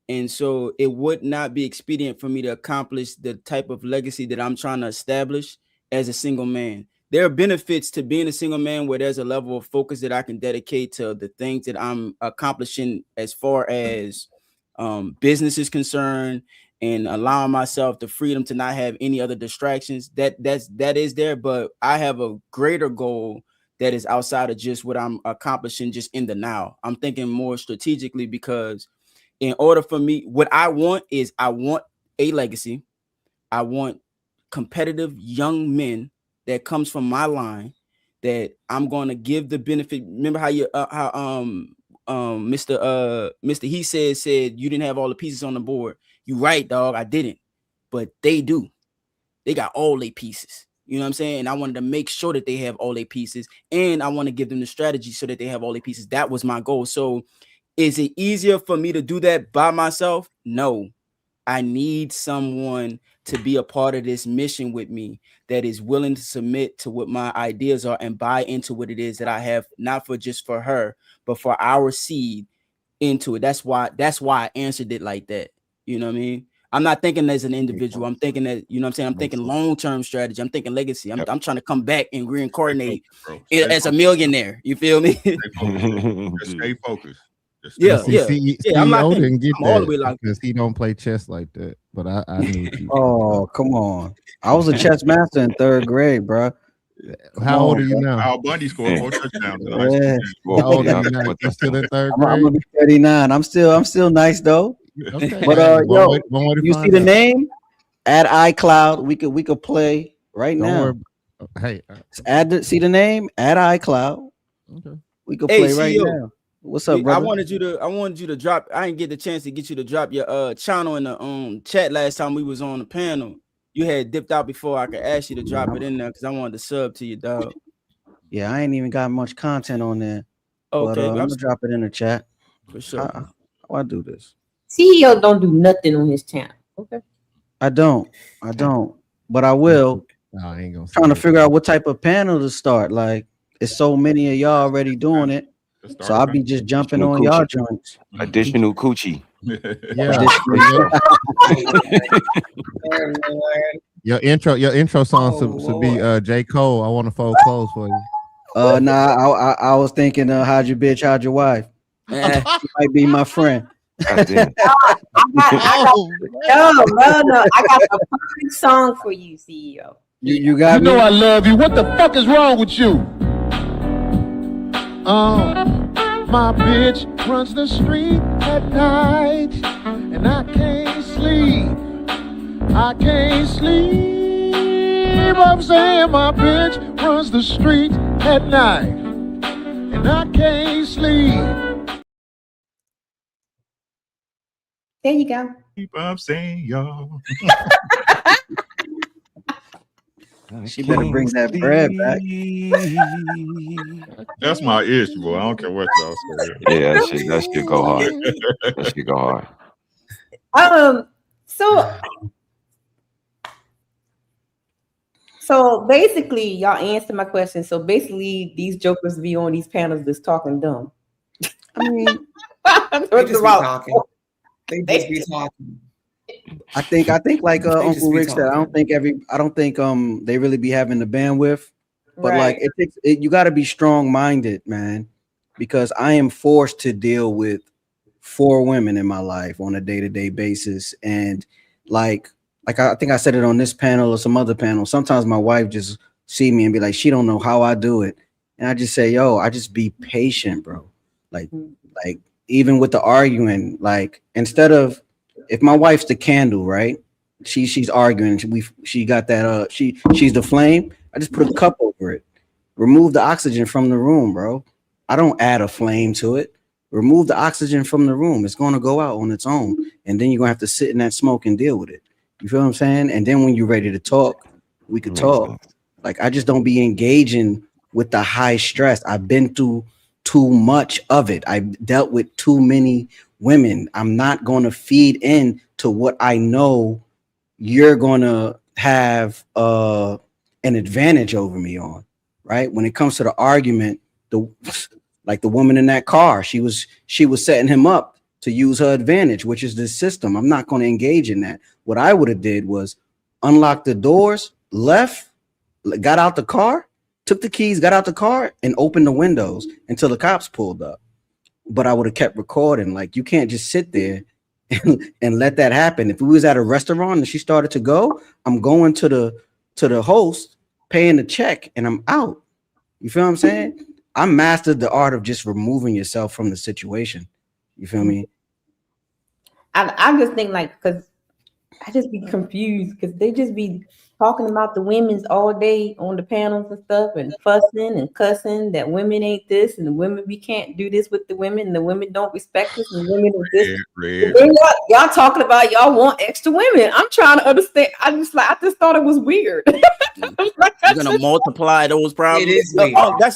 And so it would not be expedient for me to accomplish the type of legacy that I'm trying to establish as a single man. There are benefits to being a single man where there's a level of focus that I can dedicate to the things that I'm accomplishing as far as business is concerned, and allowing myself the freedom to not have any other distractions. That is there, but I have a greater goal that is outside of just what I'm accomplishing just in the now. I'm thinking more strategically, because in order for me, what I want is I want a legacy. I want competitive young men that comes from my line that I'm going to give the benefit. Remember how Mr. He said you didn't have all the pieces on the board. You right, dog. I didn't, but they do. They got all their pieces. You know what I'm saying? And I wanted to make sure that they have all their pieces, and I want to give them the strategy so that they have all their pieces. That was my goal. So is it easier for me to do that by myself? No. I need someone to be a part of this mission with me that is willing to submit to what my ideas are and buy into what it is that I have, not for just for her, but for our seed into it. That's why I answered it like that. You know what I mean? I'm not thinking as an individual. I'm thinking that, you know what I'm saying? I'm thinking long-term strategy. I'm thinking legacy. I'm trying to come back and reincarnate as a millionaire. You feel me?
Just stay focused.
Yeah. I'm
CEO
locked in.
didn't get
I'm all the
that
way locked in.
because he don't play chess like that. But I knew you.
Oh, come on. I was a chess master in 3rd grade, bro.
How old are you now?
Al Bundy scored 4 touchdowns in high
Yeah.
school.
How old are you now? You still in 3rd
I'm
grade?
gonna be 39. I'm still nice though.
Okay.
But
One way to
you see
find
the
out.
name? Add iCloud. We could play right
Don't
now.
worry. Hey,
See the name? Add iCloud.
Okay.
We could
Hey,
play right
CEO,
now. What's up,
I
brother?
wanted you to drop. I didn't get the chance to get you to drop your channel in the chat last time we was on the panel. You had dipped out before I could ask you to drop it in there because I wanted to sub to you, dog.
Yeah, I ain't even got much content on there.
Okay,
but I'm gonna drop it in the chat.
For sure.
How I do this?
CEO don't do nothing on his channel. Okay.
I don't, but I will.
No, I ain't gonna
Trying to figure out what type of panel to start. Like, it's so many of y'all already doing it, so I'll be just jumping on y'all joints.
Additional coochie.
Yeah. Your intro song should be J. Cole. I want to fold clothes for you.
I was thinking, how'd your bitch, how'd your wife? She might be my friend.
No, I got a perfect song for you, CEO.
You got
me? I love you. What the fuck is wrong with you? My bitch runs the street at night, and I can't sleep. I'm saying my bitch runs the street at night, and I can't sleep.
There you go.
I'm saying, y'all.
She better bring that bread back.
That's my issue, boy. I don't care what y'all say.
Yeah, that shit go hard. That shit go hard.
So basically, y'all answered my question. So basically, these jokers be on these panels just talking dumb.
I mean,
they just be talking. They just be talking.
I think like Uncle Rick said, I don't think they really be having the bandwidth, but like you got to be strong minded, man, because I am forced to deal with 4 women in my life on a day-to-day basis, and like I think I said it on this panel or some other panel. Sometimes my wife just see me and be like, she don't know how I do it, and I just say, yo, I just be patient, bro. Like even with the arguing, like instead of, if my wife's the candle, right? She's arguing. She got that she's the flame. I just put a cup over it. Remove the oxygen from the room, bro. I don't add a flame to it. Remove the oxygen from the room. It's gonna go out on its own, and then you're gonna have to sit in that smoke and deal with it. You feel what I'm saying? And then when you're ready to talk, we could talk. Like, I just don't be engaging with the high stress. I've been through too much of it. I've dealt with too many women. I'm not going to feed in to what I know you're going to have an advantage over me on, right? When it comes to the argument, the woman in that car, she was setting him up to use her advantage, which is the system. I'm not going to engage in that. What I would have did was unlock the doors, left, got out the car, took the keys, got out the car, and opened the windows until the cops pulled up. But I would have kept recording. Like, you can't just sit there and let that happen. If we was at a restaurant and she started to go, I'm going to the host, paying the check, and I'm out. You feel what I'm saying? I mastered the art of just removing yourself from the situation. You feel me?
I just think, like, because I just be confused because they just be talking about the women's all day on the panels and stuff, and fussing and cussing that women ain't this, and the women, we can't do this with the women, and the women don't respect us, and the women are this. And then y'all talking about y'all want extra women. I'm trying to understand. I just thought it was weird.
You're gonna multiply those problems.
It is weird.
Oh, that's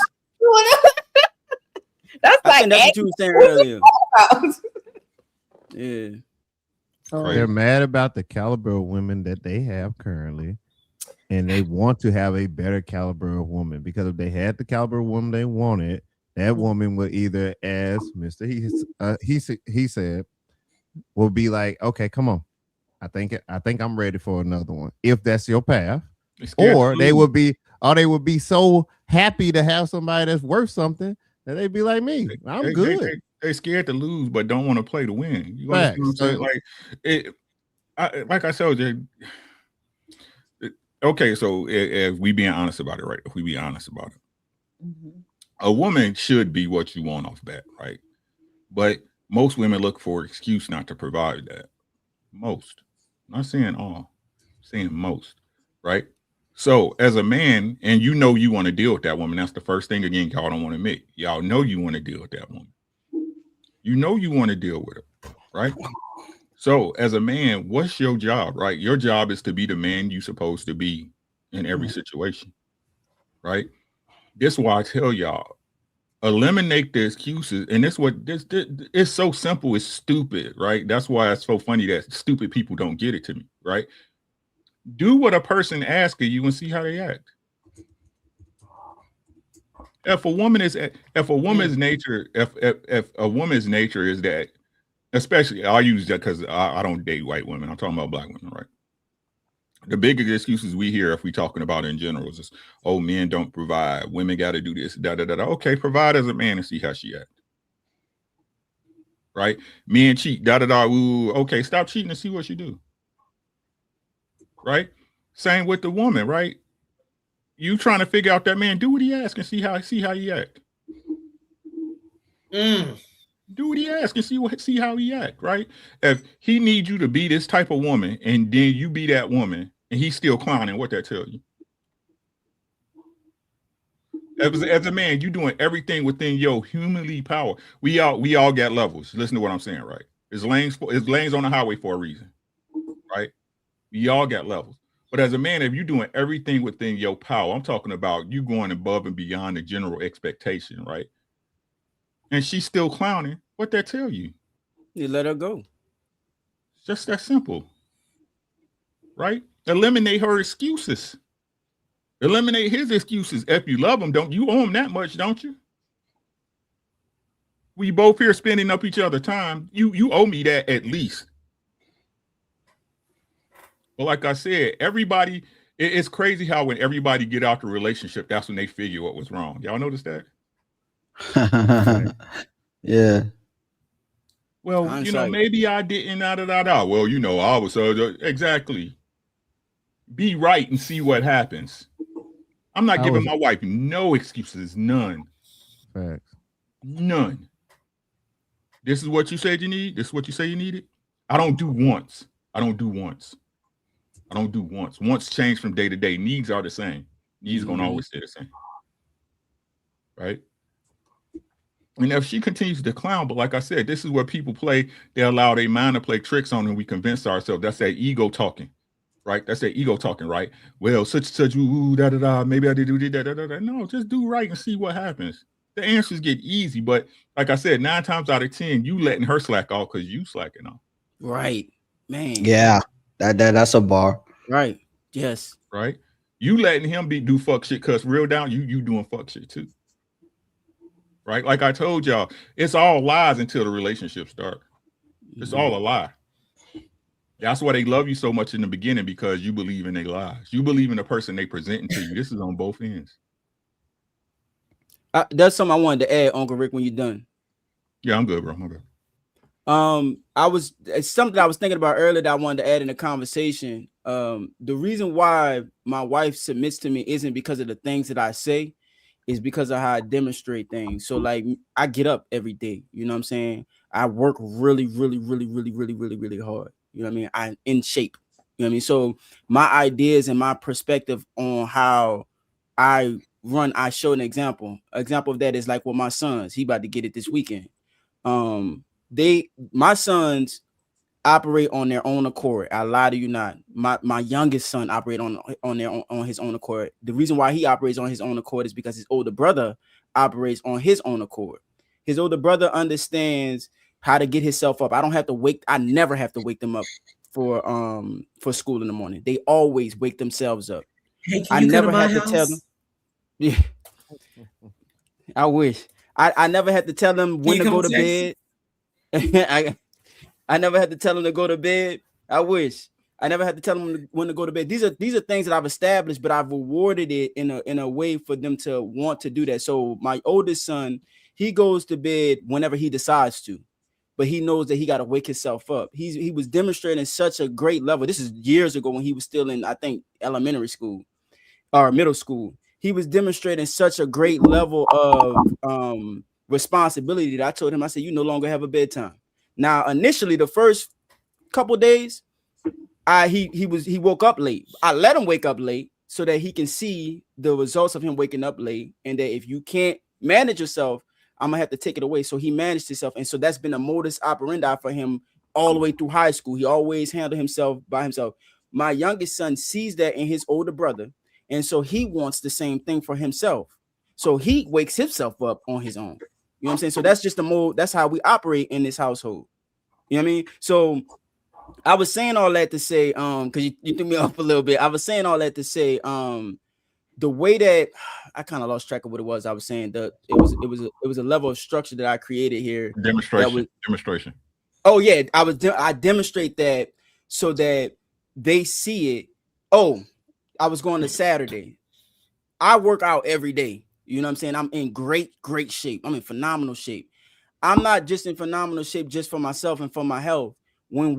like,
I think that's what you were saying earlier. Yeah.
They're mad about the caliber of women that they have currently, and they want to have a better caliber of woman, because if they had the caliber of woman they wanted, that woman would either, as Mr. He said, will be like, okay, come on, I think I'm ready for another one. If that's your path,
scared
or
to
they
lose.
would be so happy to have somebody that's worth something that they'd be like me. I'm good.
They scared to lose, but don't want to play to win. You understand what I'm
Facts.
saying? Like I told you. Okay, so if we being honest about it, right? If we be honest about it, a woman should be what you want off bat, right? But most women look for an excuse not to provide that. Most, I'm not saying all, I'm saying most, right? So as a man, and you know you want to deal with that woman, that's the first thing again y'all don't want to admit. Y'all know you want to deal with that woman. You know you want to deal with her, right? So as a man, what's your job, right? Your job is to be the man you're supposed to be in every situation, right? This is why I tell y'all, eliminate the excuses. And this it's so simple, it's stupid, right? That's why it's so funny that stupid people don't get it to me, right? Do what a person asks of you and see how they act. If a woman's nature is that, especially I'll use that because I don't date white women. I'm talking about black women, right? The biggest excuses we hear if we talking about it in general is just, oh, men don't provide, women got to do this, da da da da. Okay, provide as a man and see how she act. Right? Men cheat, da da da. Ooh, okay, stop cheating and see what she do. Right? Same with the woman, right? You trying to figure out that man, do what he asks and see how he act. Do what he asks and see how he act, right? If he needs you to be this type of woman and then you be that woman and he's still clowning, what that tell you? As a man, you doing everything within your humanly power. We all got levels. Listen to what I'm saying, right? It's lanes on the highway for a reason, right? We all got levels. But as a man, if you're doing everything within your power, I'm talking about you going above and beyond the general expectation, right? And she's still clowning, what that tell you?
You let her go.
Just that simple, right? Eliminate her excuses. Eliminate his excuses. If you love him, don't you owe him that much, don't you? We both here spending up each other time. You owe me that at least. But like I said, everybody, it's crazy how when everybody get out the relationship, that's when they figure what was wrong. Y'all notice that?
Yeah.
Well, maybe I didn't, Well, I was, exactly. Be right and see what happens. I'm not giving my wife no excuses, none.
Facts.
None. This is what you said you need. This is what you say you needed. I don't do once. Once change from day to day. Needs are the same. Needs gonna always stay the same. Right? And if she continues to clown, but like I said, this is where people play, they allow their mind to play tricks on and we convince ourselves. That's that ego talking, right? That's that ego talking, right? Well, such, ooh, da da da, maybe I did do that, da da da. No, just do right and see what happens. The answers get easy, but like I said, 9 times out of 10, you letting her slack off because you slacking off.
Right, man.
Yeah, that's a bar.
Right. Yes.
Right. You letting him do fuck shit because real down, you doing fuck shit too. Right? Like I told y'all, it's all lies until the relationship starts. It's all a lie. That's why they love you so much in the beginning, because you believe in their lies. You believe in the person they presenting to you. This is on both ends.
That's something I wanted to add, Uncle Rick, when you're done.
Yeah, I'm good, bro. I'm good.
It's something I was thinking about earlier that I wanted to add in the conversation. The reason why my wife submits to me isn't because of the things that I say, is because of how I demonstrate things. So like I get up every day, you know what I'm saying? I work really, really, really, really, really, really, really hard. You know what I mean? I'm in shape. You know what I mean? So my ideas and my perspective on how I run, I show an example. Example of that is like with my sons. He about to get it this weekend. My sons operate on their own accord. I lie to you not. My youngest son operate on his own accord. The reason why he operates on his own accord is because his older brother operates on his own accord. His older brother understands how to get himself up. I never have to wake them up for school in the morning. They always wake themselves up.
Hey,
I never had to tell them. Yeah. I wish. I never had to tell them when to go to bed. I never had to tell them to go to bed. I wish. I never had to tell them when to go to bed. These are things that I've established, but I've rewarded it in a way for them to want to do that. So my oldest son, he goes to bed whenever he decides to, but he knows that he got to wake himself up. He was demonstrating such a great level. This is years ago when he was still in, I think, elementary school or middle school. He was demonstrating such a great level of responsibility that I told him, I said, you no longer have a bedtime. Now, initially, the first couple days, he woke up late. I let him wake up late so that he can see the results of him waking up late, and that if you can't manage yourself, I'm gonna have to take it away. So he managed himself, and so that's been a modus operandi for him all the way through high school. He always handled himself by himself. My youngest son sees that in his older brother, and so he wants the same thing for himself. So he wakes himself up on his own. You know what I'm saying? So that's just the mode. That's how we operate in this household. You know what I mean? So I was saying all that to say, because you threw me off a little bit. I was saying all that to say, the way that I kind of lost track of what it was. I was saying that it was a level of structure that I created here.
Demonstration.
Oh yeah, I demonstrate that so that they see it. Oh, I was going to Saturday. I work out every day. You know what I'm saying? I'm in great shape. I'm in phenomenal shape. I'm not just in phenomenal shape just for myself and for my health. When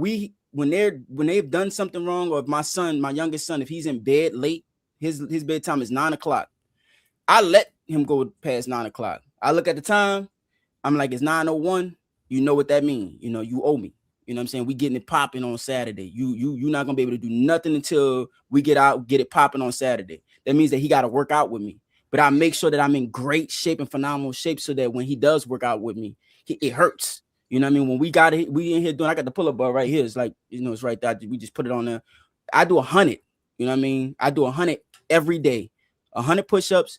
they've done something wrong, or if my youngest son, if he's in bed late, his bedtime is 9:00. I let him go past 9:00. I look at the time, I'm like, it's 9:01. You know what that means? You know, you owe me. You know what I'm saying? We getting it popping on Saturday. You're not gonna be able to do nothing until we get it popping on Saturday. That means that he got to work out with me. But I make sure that I'm in great shape and phenomenal shape so that when he does work out with me, it hurts. You know what I mean? When we in here doing, I got the pull-up bar right here. It's like, you know, it's right there. We just put it on there. I do 100. You know what I mean? I do 100 every day. 100 push-ups,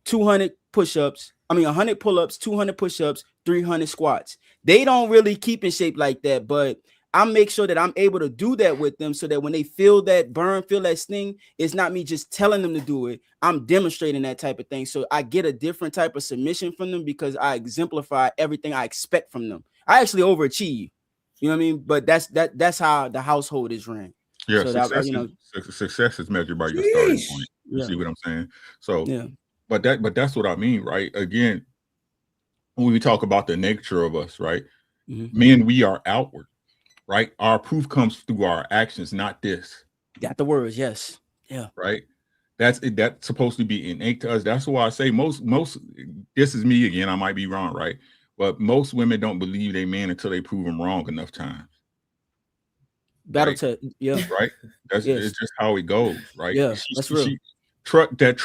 200 push-ups. 100 pull-ups, 200 push-ups, 300 squats. They don't really keep in shape like that, but I make sure that I'm able to do that with them so that when they feel that burn, feel that sting, it's not me just telling them to do it. I'm demonstrating that type of thing. So I get a different type of submission from them because I exemplify everything I expect from them. I actually overachieve. You know what I mean? But that's how the household is ran.
Yeah,
so
success is measured by your starting point. You see what I'm saying? So
yeah.
But that's what I mean, right? Again, when we talk about the nature of us, right?
Mm-hmm.
Men, we are outward, right? Our proof comes through our actions, not this.
Got the words, yes. Yeah.
Right. That's supposed to be innate to us. That's why I say most, this is me again, I might be wrong, right? But most women don't believe they man until they prove them wrong enough times.
Battle to yeah.
Right. That's it's just how it goes, right?
Yeah, that's real.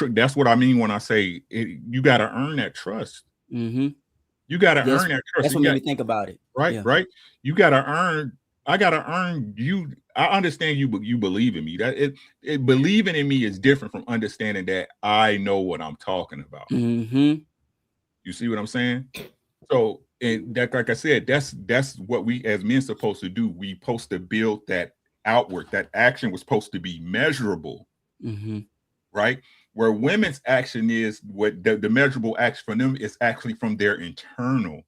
That's what I mean when I say you got to earn that trust.
Mm-hmm.
You got to earn that trust.
That's what made me think about it.
Right,
yeah.
Right. You got to earn. I got to earn you. I understand you, but you believe in me. That believing in me is different from understanding that I know what I'm talking about.
Mm-hmm.
You see what I'm saying? So, and that, like I said, that's what we as men supposed to do. We supposed to build that outward. That action was supposed to be measurable.
Mm-hmm.
Right? Where women's action is what the measurable action for them is actually from their internal.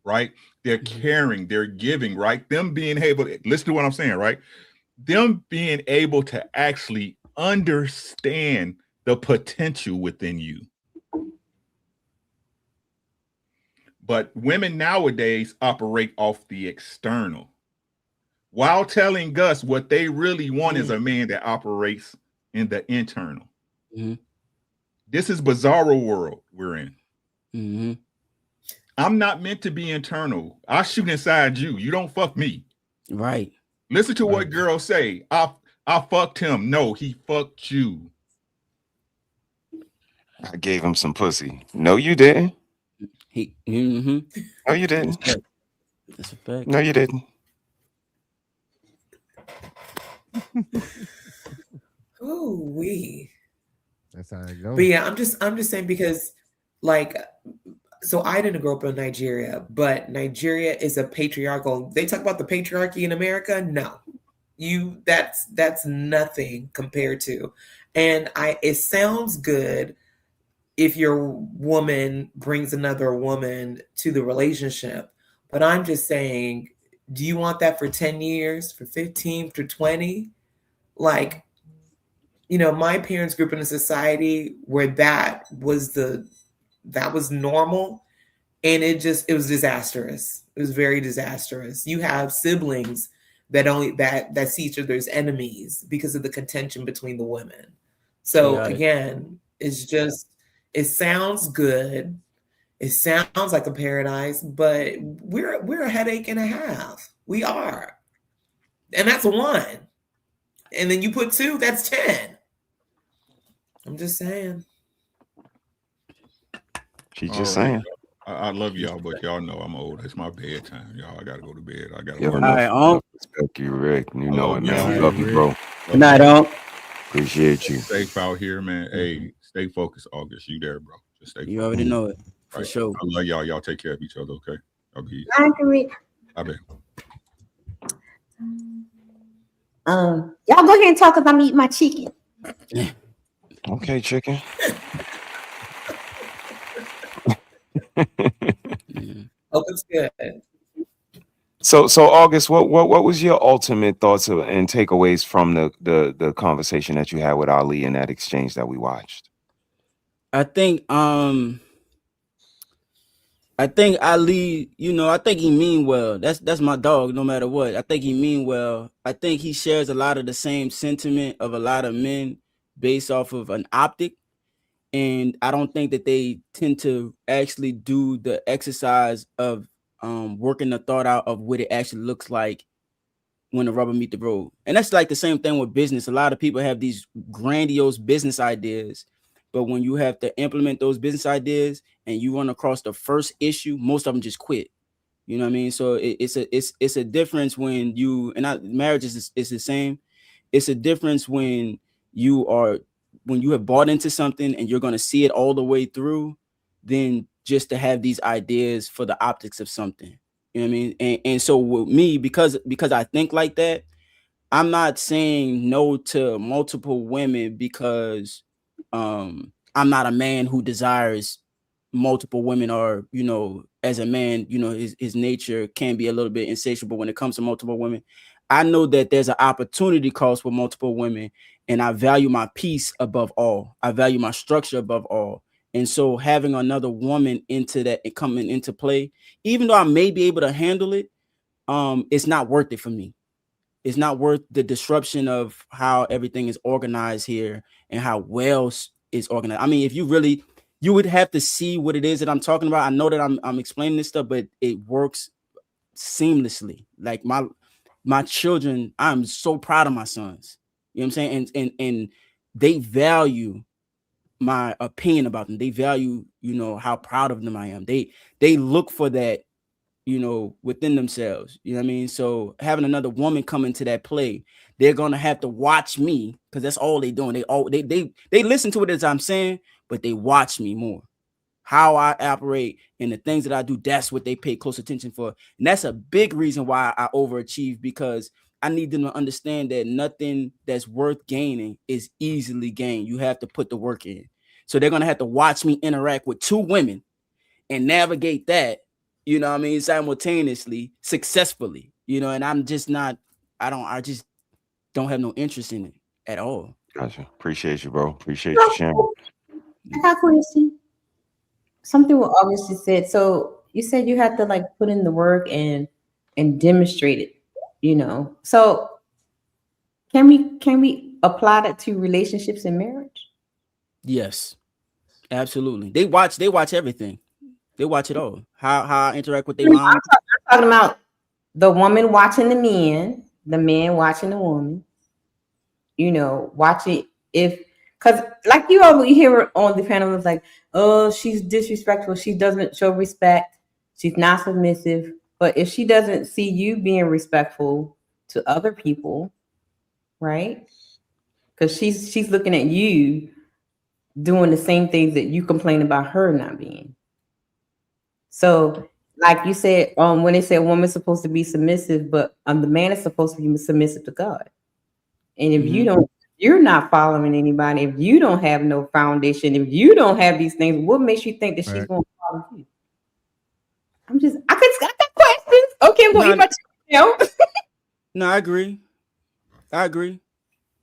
Right? They're caring, they're giving, right? Them being able to listen to what I'm saying, right? Them being able to actually understand the potential within you. But women nowadays operate off the external while telling us what they really want is a man that operates in the internal.
Mm-hmm.
This is bizarro world we're in.
Mm-hmm.
I'm not meant to be internal. I shoot inside you. You don't fuck me.
Right.
Listen to what girls say. I fucked him. No, he fucked you.
I gave him some pussy. No, you didn't.
Mm-hmm.
No, you didn't.
That's a fact.
No, you didn't.
Ooh, wee.
That's how it goes.
But yeah, I'm just saying because, like, so I didn't grow up in Nigeria, but Nigeria is a patriarchal. They talk about the patriarchy in America. No, that's nothing compared to. And it sounds good if your woman brings another woman to the relationship, but I'm just saying Do you want that for 10 years, for 15, for 20? Like, you know, my parents grew up in a society where that was normal, and it was disastrous. It was very disastrous. You have siblings that see each other as enemies because of the contention between the women. So again, it sounds good. It sounds like a paradise, but we're a headache and a half. We are. And that's one. And then you put 2, that's 10. I'm just saying.
She's just saying.
I love y'all, but y'all know I'm old. It's my bedtime, y'all. I gotta go to bed. I gotta.
All right, respect you, Rick. You know it, man. Love you, bro.
Good night, Unc.
Appreciate you.
Safe out here, man. Hey, stay focused, August. You there, bro? Just stay.
You already know it for sure.
I love y'all. Y'all take care of each other, okay? I'll be. I bet.
Y'all go ahead and talk because I'm eating my chicken.
Okay, chicken.
Hope it's good.
So August, what was your ultimate thoughts and takeaways from the conversation that you had with Ali in that exchange that we watched?
I think Ali, you know, I think he mean well. That's my dog, no matter what. I think he mean well. I think he shares a lot of the same sentiment of a lot of men based off of an optic. And I don't think that they tend to actually do the exercise of working the thought out of what it actually looks like when the rubber meet the road. And that's like the same thing with business. A lot of people have these grandiose business ideas, but when you have to implement those business ideas and you run across the first issue, most of them just quit. You know what I mean? So it's a difference when you, marriage is the same. It's a difference when you have bought into something and you're going to see it all the way through, then just to have these ideas for the optics of something. You know what I mean? And so with me, because I think like that, I'm not saying no to multiple women because I'm not a man who desires multiple women, or, you know, as a man, you know, his nature can be a little bit insatiable when it comes to multiple women. I know that there's an opportunity cost with multiple women, and I value my peace above all. I value my structure above all. And so having another woman into that and coming into play, even though I may be able to handle it, it's not worth it for me. It's not worth the disruption of how everything is organized here and how well it's organized. I mean, if you would have to see what it is that I'm talking about. I know that I'm explaining this stuff, but it works seamlessly. Like my children, I'm so proud of my sons. You know what I'm saying? And they value my opinion about them. They value, you know, how proud of them I am. They look for that, you know, within themselves. You know what I mean? So having another woman come into that play, they're gonna have to watch me, because that's all they're doing. They listen to it as I'm saying, but they watch me more. How I operate and the things that I do, that's what they pay close attention for. And that's a big reason why I overachieve, because I need them to understand that nothing that's worth gaining is easily gained. You have to put the work in. So they're going to have to watch me interact with 2 women and navigate that, you know what I mean, simultaneously, successfully, you know, and I just don't have no interest in it at all.
Gotcha. Appreciate you, bro. Appreciate you sharing.
I got a question. Something what August just said. So you said you have to like put in the work and demonstrate it, you know. So can we apply that to relationships and marriage?
Yes, absolutely. They watch everything. They watch it all. How I interact with their mom.
I'm talking about the woman watching the man watching the woman. You know, watching because like you always hear on the panel, it's like, oh, she's disrespectful. She doesn't show respect. She's not submissive. But if she doesn't see you being respectful to other people, right? Because she's looking at you doing the same things that you complain about her not being. So, like you said, when they say a woman's supposed to be submissive, but the man is supposed to be submissive to God. And if you're not following anybody, if you don't have no foundation, if you don't have these things, what makes you think that she's going to follow you? I got questions. Okay, I'm going to eat my chicken.
No, I agree.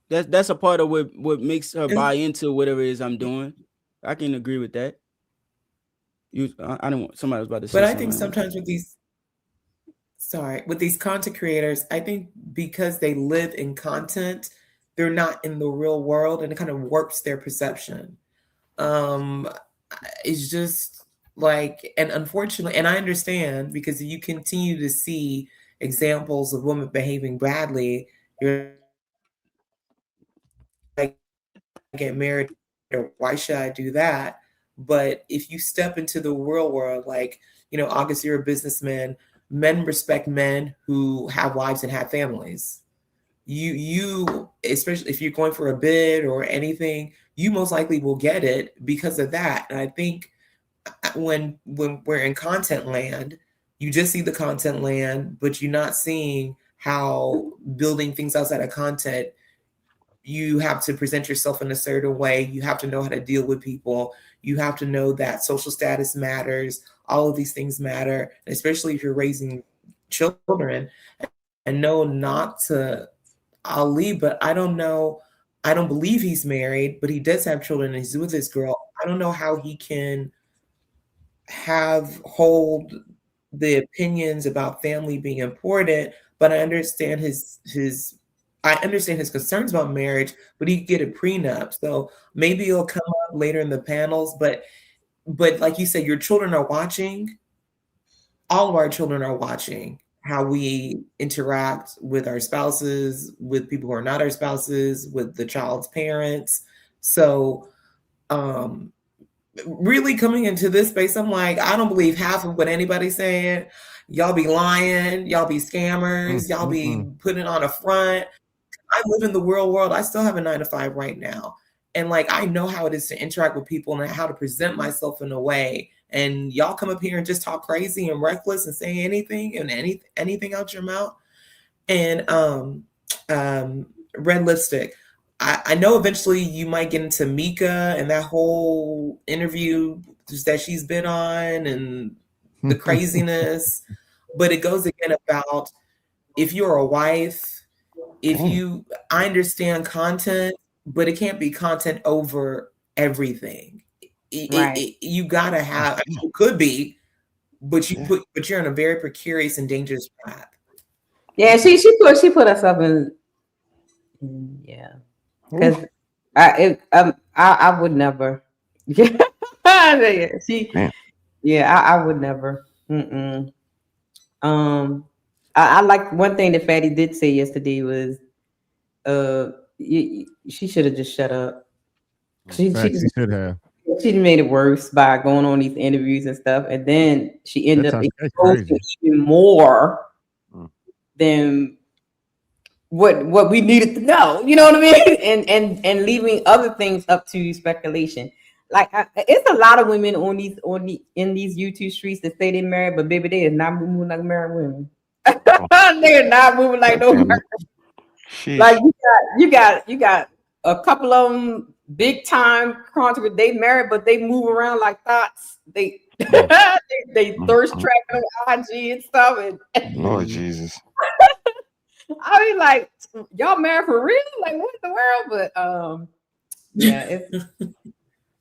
That's a part of what makes her buy into whatever it is I'm doing. I can agree with that. I don't want somebody was about to say
But I
something.
think sometimes with these content creators, I think because they live in content, they're not in the real world, and it kind of warps their perception. It's just like, and unfortunately, and I understand, because you continue to see examples of women behaving badly, you're like, get married, or why should I do that? But if you step into the real world, like, August, you're a businessman, men respect men who have wives and have families. You especially if you're going for a bid or anything, you most likely will get it because of that. And I think when we're in content land, you just see the content land, but you're not seeing how building things outside of content, you have to present yourself in a certain way. You have to know how to deal with people. You have to know that social status matters. All of these things matter, especially if you're raising children. And know not to Ali, but I don't know. I don't believe he's married, but he does have children and he's with this girl. I don't know how he can hold the opinions about family being important, but I understand his concerns about marriage, but he could get a prenup. So maybe it'll come up later in the panels, but like you said, your children are watching. All of our children are watching how we interact with our spouses, with people who are not our spouses, with the child's parents. So really coming into this space, I'm like, I don't believe half of what anybody's saying. Y'all be lying, y'all be scammers, y'all be putting on a front. I live in the real world. I still have a 9-to-5 right now. And like, I know how it is to interact with people and how to present myself in a way. And y'all come up here and just talk crazy and reckless and say anything and anything out your mouth. And red lipstick. I know eventually you might get into Mika and that whole interview that she's been on and the craziness. But it goes again about if you're a wife, I understand content, but it can't be content over everything. You gotta have. It could be, but you're in a very precarious and dangerous path.
Yeah, she put herself in. Yeah, because I would never. I would never. I like one thing that Fatty did say yesterday was, she should have just shut up. She
should have.
She made it worse by going on these interviews and stuff, and then she ended up exposing even more than what we needed to know. You know what I mean? And leaving other things up to speculation. Like it's a lot of women in these YouTube streets that say they're married, but baby, they is not moving like married women. They're not moving like no married. Like you got a couple of them big time content. They married, but they move around like thoughts. They they thirst trap on IG and stuff. And
Lord Jesus.
I mean, like, y'all married for real? Like, what in the world? But yeah, it's.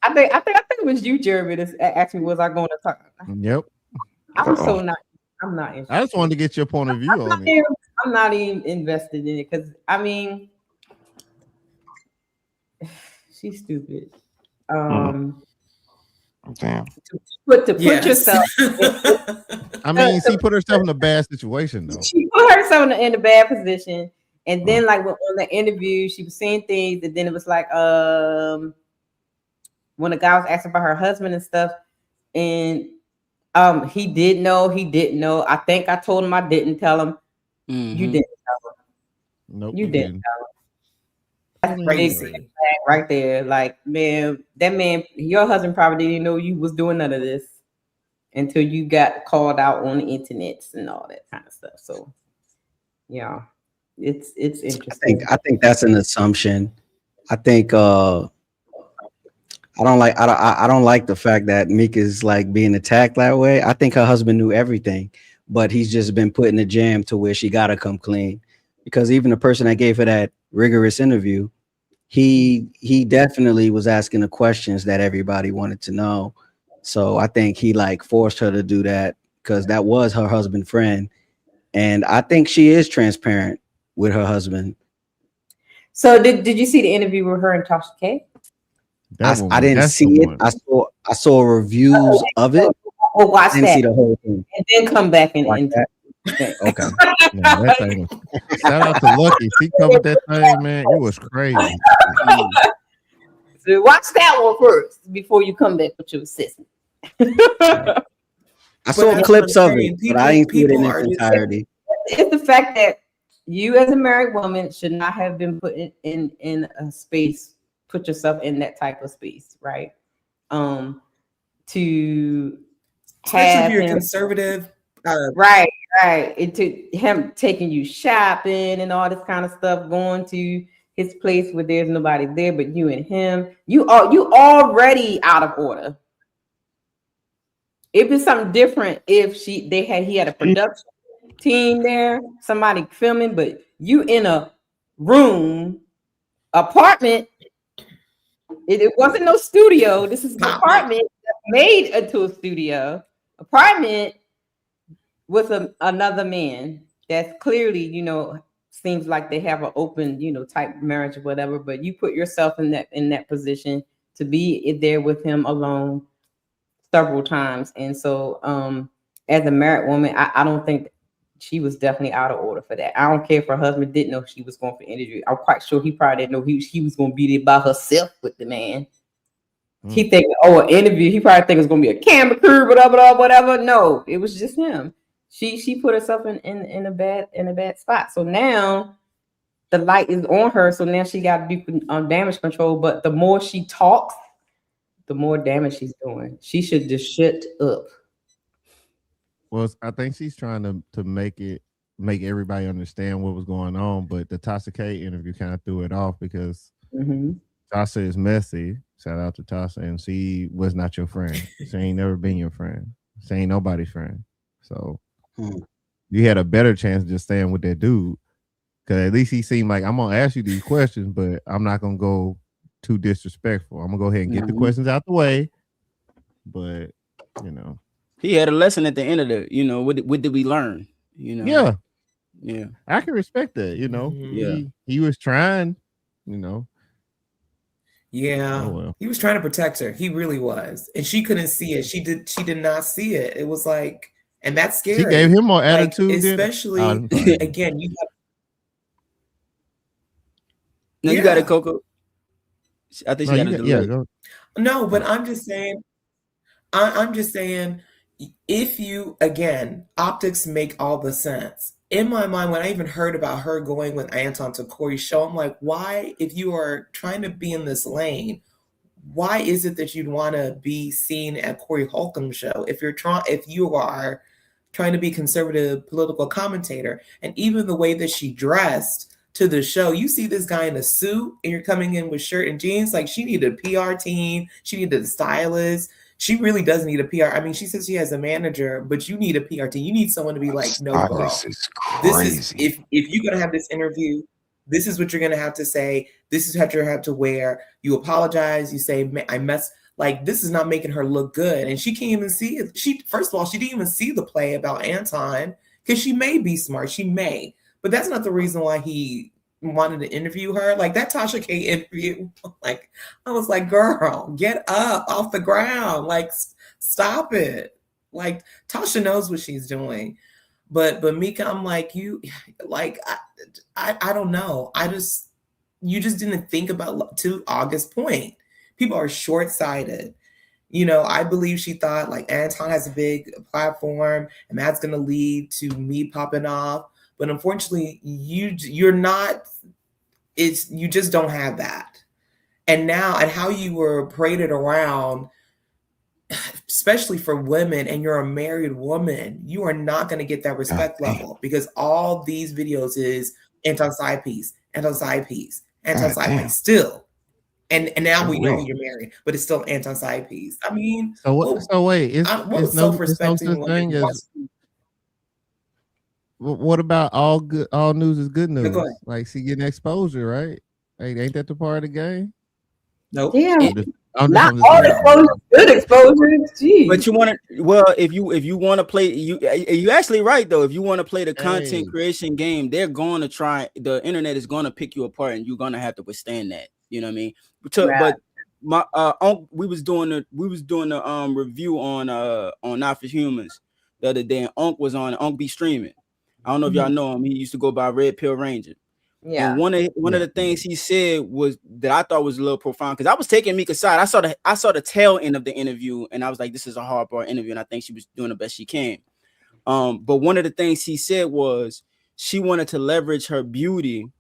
I think it was you, Jeremy, that asked me, was I going to talk?
Yep.
I'm not interested.
I just wanted to get your point of view on it.
I'm not even invested in it because I mean, she's stupid.
Damn.
To put yourself.
I mean, she put herself in a bad situation though.
She put herself in a bad position, and then like on the interview, she was saying things, and then it was like when the guy was asking about her husband and stuff, and he didn't know. I think I told him I didn't tell him.
Mm-hmm.
You didn't tell him.
Nope.
You didn't tell him. That's crazy. Right there. Like, man, that man, your husband probably didn't know you was doing none of this until you got called out on the internet and all that kind of stuff. So yeah, it's interesting.
I think that's an assumption. I think I don't like the fact that Mika is like being attacked that way. I think her husband knew everything. but he's just been put in the jam to where she gotta come clean. Because even the person that gave her that rigorous interview, he definitely was asking the questions that everybody wanted to know. So I think he like forced her to do that because that was her husband friend. And I think she is transparent with her husband.
So did you see the interview with her and Tasha K?
I didn't see it. I saw reviews of it.
We'll watch
I didn't
that.
see the whole thing.
And then come back and
that. Okay.
Yeah, that thing was, shout out to Lucky. She covered that thing, man. It was crazy.
So watch that one first before you come back with your assistant.
I saw clips of it, but I ain't see it in its entirety.
It's the fact that you as a married woman should not have been put in a space, put yourself in that type of space, right? To
especially if you're conservative.
Right. Into him taking you shopping and all this kind of stuff, going to his place where there's nobody there but you and him. You already out of order. It'd be something different if he had a production team there, somebody filming, but you in a room, apartment. It wasn't no studio. This is an apartment made into a studio. Apartment with another man that's clearly, seems like they have an open, type marriage or whatever. But you put yourself in that position to be there with him alone several times. And so as a married woman, I don't think she was definitely out of order for that. I don't care if her husband didn't know she was going for interview. I'm quite sure he probably didn't know he was going to be there by herself with the man. He think, an interview. He probably think it's going to be a camera crew, whatever. No, it was just him. She put herself in a bad spot. So now the light is on her. So now she got to do damage control. But the more she talks, the more damage she's doing. She should just shut up.
Well, I think she's trying to make everybody understand what was going on, but the Tasha K interview kind of threw it off because Tasha is messy. Shout out to Tasha, and she was not your friend. She ain't never been your friend. She ain't nobody's friend. So you had a better chance just staying with that dude, because at least he seemed like, I'm gonna ask you these questions, but I'm not gonna go too disrespectful. I'm gonna go ahead and get the questions out the way. But
he had a lesson at the end of the, what did we learn?
Yeah, I can respect that. He was trying.
Yeah.
Oh, well.
He was trying to protect her. He really was, and she couldn't see it. She did not see it. It was like, and that's scary.
She gave him more attitude,
especially again. You have,
you got it, Coco. I think she got it.
Go.
No, but I'm just saying. I'm just saying, if you, again, optics make all the sense. In my mind, when I even heard about her going with Anton to Corey's show, I'm like, why, if you are trying to be in this lane, why is it that you'd want to be seen at Corey Holcomb's show if you are trying to be conservative political commentator? And even the way that she dressed to the show, you see this guy in a suit and you're coming in with shirt and jeans. Like, she needed a PR team. She needed a stylist. She really does need a PR. I mean, she says she has a manager, but you need a PR team. You need someone to be like, no, girl, this is if you're gonna have this interview, this is what you're gonna have to say. This is what you have to wear. You apologize. You say, I mess. Like, this is not making her look good, and she can't even see it. First of all, she didn't even see the play about Anton because she may be smart. She may, but that's not the reason why he wanted to interview her. Like, that Tasha K interview, like, I was like, girl, get up off the ground, like, stop it. Like, Tasha knows what she's doing, but Mika, I'm like, you, like, I don't know. You just didn't think about, to August's point, people are short-sighted. I believe she thought, like, Anton has a big platform and that's going to lead to me popping off. But unfortunately, you're not. You just don't have that. And now, and how you were paraded around, especially for women, and you're a married woman, you are not going to get that respect level, because all these videos is anti-side piece, anti-side piece, anti-side piece still. And now we know you're married, but it's still anti-side piece. I mean,
so wait, it's no such thing as what about all news is good
No, go
news?
ahead.
Like she getting exposure, right? Like, ain't that the part of the game?
Nope.
Damn.
I'm
Not
just
all
saying.
exposure, good exposure. Jeez.
But you want to, well, if you want to play, you actually right though. If you want to play the content creation game, they're going to try. The internet is going to pick you apart, and you're going to have to withstand that. You know what I mean? But my we was doing the review on Not for Humans the other day, and Unc was on. Unc be streaming. I don't know if y'all know him. He used to go by Red Pill Ranger.
Yeah.
And one of the things he said was that I thought was a little profound, because I was taking Mika's side. I saw the tail end of the interview, and I was like, this is a hardcore interview, and I think she was doing the best she can. But one of the things he said was she wanted to leverage her beauty,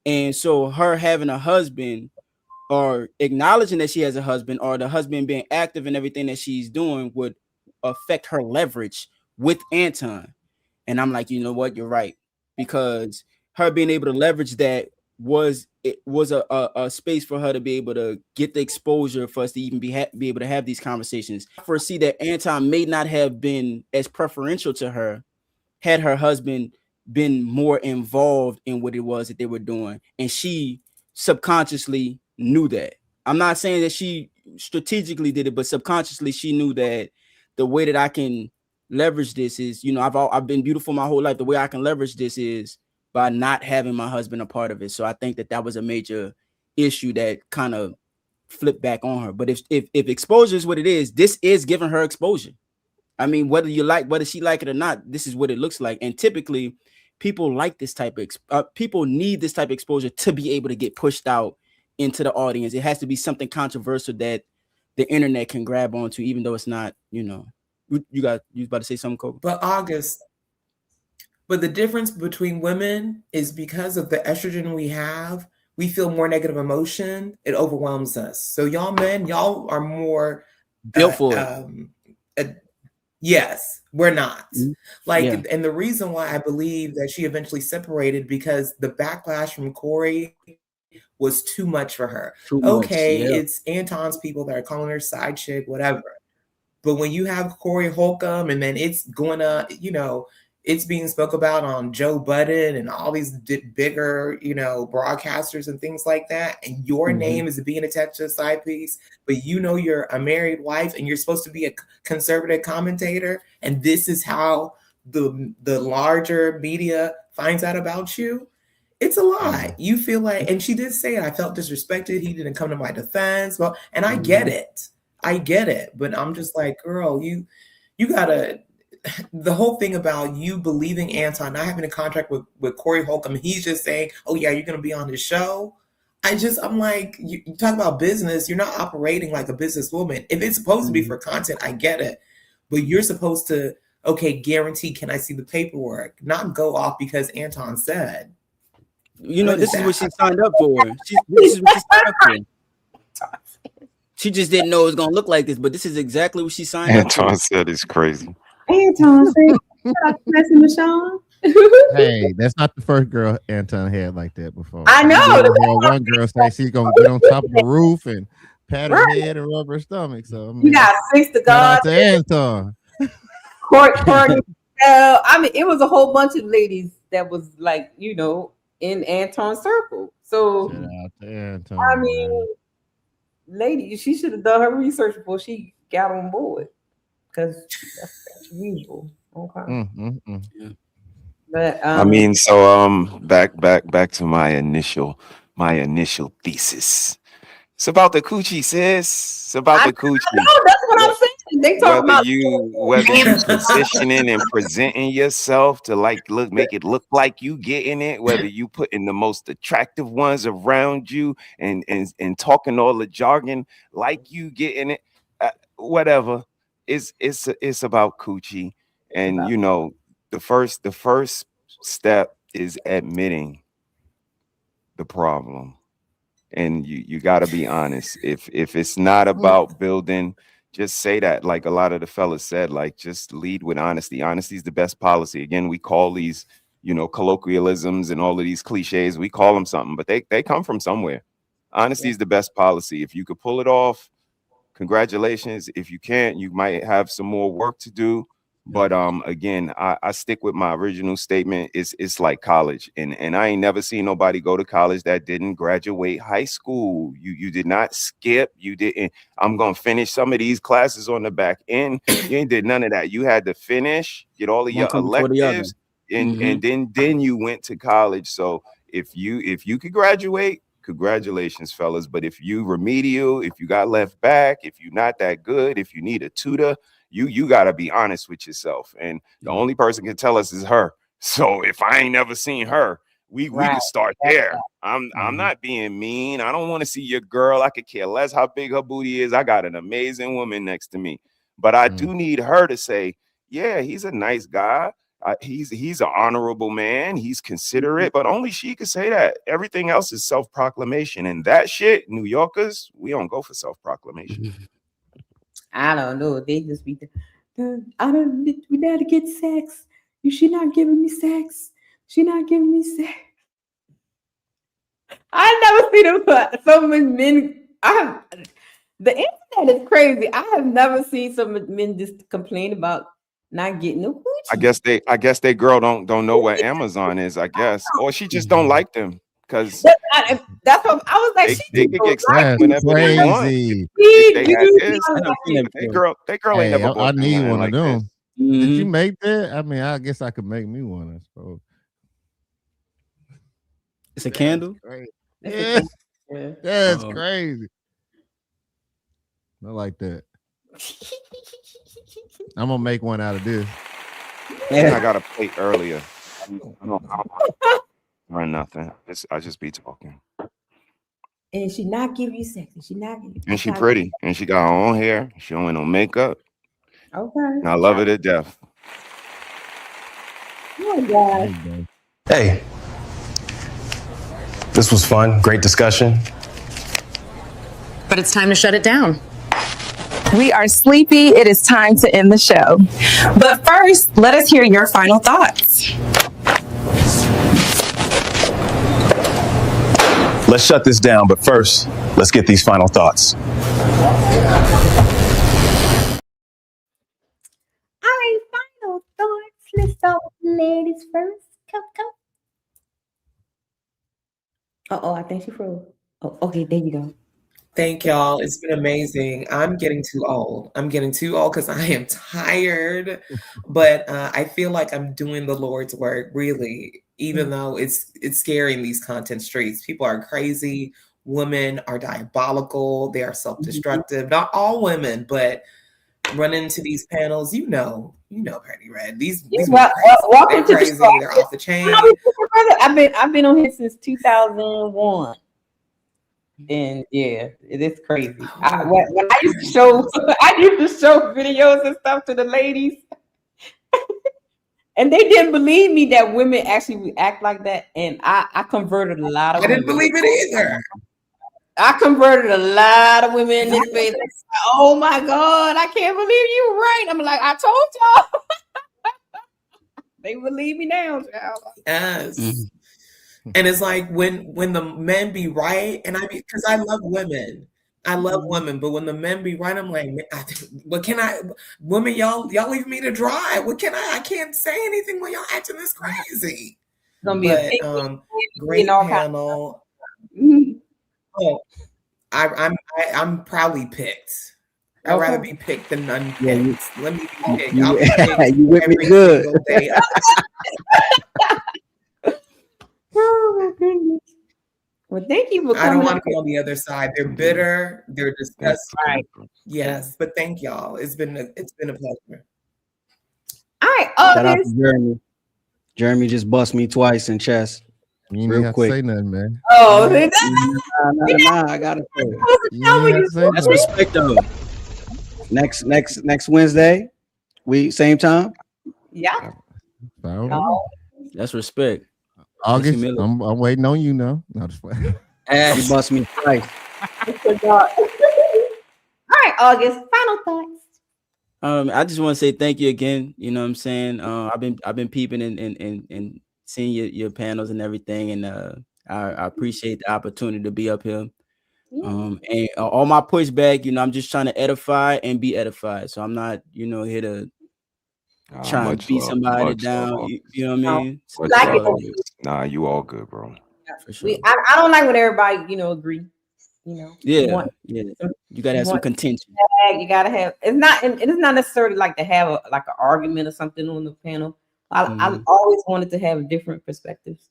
and so her having a husband, or acknowledging that she has a husband, or the husband being active in everything that she's doing, would affect her leverage with Anton. And I'm like, you know what, you're right, because her being able to leverage that was a space for her to be able to get the exposure for us to even be able to have these conversations. I foresee that Anton may not have been as preferential to her had her husband been more involved in what it was that they were doing, and she subconsciously knew that. I'm not saying that she strategically did it, but subconsciously she knew that the way that I can leverage this is, I've been beautiful my whole life. The way I can leverage this is by not having my husband a part of it. So I think that was a major issue that kind of flipped back on her. But if exposure is what it is, this is giving her exposure. I mean, whether she like it or not, this is what it looks like. And typically people like this type of people need this type of exposure to be able to get pushed out into the audience. It has to be something controversial that the internet can grab onto, even though it's not, you was about to say something, Kobe?
But August, but the difference between women is because of the estrogen we have, we feel more negative emotion. It overwhelms us. So y'all men, y'all are more
built for it.
Yes, we're not. Like,
Yeah.
and the reason why I believe that she eventually separated, because the backlash from Corey was too much for her. Okay, it's Anton's people that are calling her side chick, whatever. But when you have Corey Holcomb, and then it's going to, it's being spoke about on Joe Budden and all these bigger, broadcasters and things like that, and your name is being attached to a side piece, but you're a married wife and you're supposed to be a conservative commentator, and this is how the larger media finds out about you. It's a lie. You feel like, and she did say, I felt disrespected. He didn't come to my defense. Well, and I get it. But I'm just like, girl, you gotta, the whole thing about you believing Anton, not having a contract with Corey Holcomb, he's just saying, oh yeah, you're gonna be on the show. I'm like, you talk about business, you're not operating like a businesswoman. If it's supposed to be for content, I get it. But you're supposed to, okay, guarantee, can I see the paperwork? Not go off because Anton said.
This is what she signed up for. This is what she signed up for. She just didn't know it was gonna look like this, but this is exactly what she signed up for.
Anton said it's crazy.
Anton said, Michelle.
Hey, that's not the first girl Anton had like that before.
I know.
One girl say she's gonna get on top of the roof and pat her head and rub her stomach. So
you got 6 to God.
To Anton.
It was a whole bunch of ladies that was like, in Anton's circle. So
shout out to Anton,
I mean, lady, she should have done her research before she got on board, because that's usual. Okay.
Yeah.
But
I mean, so back to my initial thesis. It's about the coochie, sis. It's about the coochie.
That's what I'm saying. They talk about
whether you positioning and presenting yourself to make it look like you getting it, whether you putting the most attractive ones around you and talking all the jargon like you getting it, whatever. It's about coochie, and the first step is admitting the problem. And you got to be honest. If it's not about building, just say that. Like a lot of the fellas said, like, just lead with honesty. Honesty is the best policy. Again, we call these, colloquialisms and all of these cliches, we call them something, but they come from somewhere. Honesty is the best policy. If you could pull it off, congratulations. If you can't, you might have some more work to do, But again, I stick with my original statement. It's like college, and I ain't never seen nobody go to college that didn't graduate high school. You did not skip. You didn't. I'm gonna finish some of these classes on the back end. You ain't did none of that. You had to finish, get all of
One
your
come before the other.
electives, and then you went to college. So if you could graduate, congratulations, fellas. But if you remedial, if you got left back, if you're not that good, if you need a tutor, you got to be honest with yourself. And the only person can tell us is her. So if I ain't never seen her, we can start there. I'm not being mean. I don't want to see your girl. I could care less how big her booty is. I got an amazing woman next to me. But I do need her to say, yeah, he's a nice guy. He's an honorable man. He's considerate, but only she could say that. Everything else is self-proclamation. And that shit, New Yorkers, we don't go for self-proclamation.
I don't know. They just be, we gotta get sex. She not giving me sex. She not giving me sex. I never seen them put so many men. The internet is crazy. I have never seen some men just complain about not getting the coochie.
I guess they girl don't know what Amazon is, I guess. Or she just don't like them. Because
that's what I was like.
They could get excited whenever they want. They girl ain't never bought
I need one
like
of them.
this.
Did you make that? I mean, I guess I could make me one, I suppose.
It's a candle.
Yeah, that's crazy. I like that. I'm gonna make one out of this.
I got a plate earlier. I don't or nothing. I just be talking.
And she not give you sex. She not.
And she pretty. And she got her own hair. She don't wear no makeup.
Okay.
And I love her to death.
Oh God.
Hey, this was fun. Great discussion.
But it's time to shut it down. We are sleepy. It is time to end the show. But first, let us hear your final thoughts.
Let's shut this down, but first, let's get these final thoughts.
All right, final thoughts. Let's start with the ladies first. Go. I think she froze. Oh, okay, there you go.
Thank y'all. It's been amazing. I'm getting too old. Because I am tired, but I feel like I'm doing the Lord's work, really, even though it's scary in these content streets. People are crazy. Women are diabolical. They are self-destructive. Not all women, but run into these panels. You know, Pretty Red. These women are crazy. They're off the chain.
I've been on here since 2001. And yeah, it is crazy. When I used to show videos and stuff to the ladies, and they didn't believe me that women actually act like that. And I converted a lot of women.
I didn't believe it either.
I converted a lot of women in this space. Oh my God, I can't believe you were right. I'm like, I told y'all. They believe me now, child.
Yes. Mm-hmm. And it's like when the men be right, and because I love women. I love women, but when the men be right, I'm like, what can I, women, y'all leave me to dry. What can I can't say anything when y'all acting this crazy. It's gonna be great panel. Oh, I'm proudly picked. I'd rather be picked than unpicked. Let me be picked. I'll be picked
you with me good.
Oh my goodness. Well, thank you for coming.
I don't want to be on the other side. They're bitter. They're disgusting.
Right.
Yes, but thank y'all. It's been a pleasure.
All right.
Shout out to Jeremy. Jeremy just bust me twice in chess.
You ain't
real
have
quick.
to say nothing, man.
Oh,
I gotta say it.
That's respect though.
Next Wednesday, same time.
Yeah.
That's respect.
August, I'm waiting on you now. No, just
You bust me twice.
All right, August. Final thoughts.
I just want to say thank you again. You know what I'm saying? I've been peeping and seeing your panels and everything, and I appreciate the opportunity to be up here. And all my pushback, I'm just trying to edify and be edified. So I'm not, here to trying to beat somebody down. You know what I mean? So
Much
it's
love,
all
August. Nah, you all good, bro.
for sure.
I don't like when everybody, agree. You
Yeah,
want
yeah. You gotta have some
want
contention.
you gotta have. It's not necessarily like to have an argument or something on the panel. I always wanted to have different perspectives,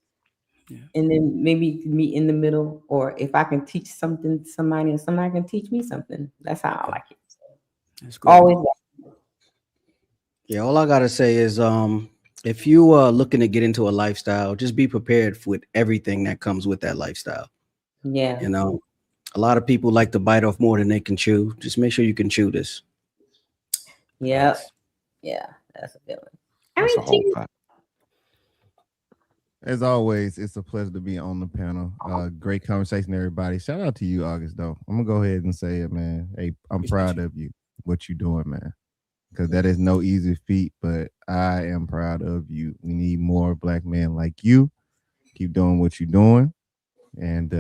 and then maybe meet in the middle, or if I can teach something to somebody and somebody can teach me something. That's how I like it.
That's good.
Always.
Yeah, all I gotta say is, if you are looking to get into a lifestyle, just be prepared with everything that comes with that lifestyle.
Yeah.
A lot of people like to bite off more than they can chew. Just make sure you can chew this.
Yep. Yeah, that's a feeling.
That's a whole fact.
As always, it's a pleasure to be on the panel. Great conversation, everybody. Shout out to you, August, though. I'm gonna go ahead and say it, man. Hey, I'm proud of you, what you doing, man. Because that is no easy feat, but I am proud of you. We need more black men like you. Keep doing what you're doing. And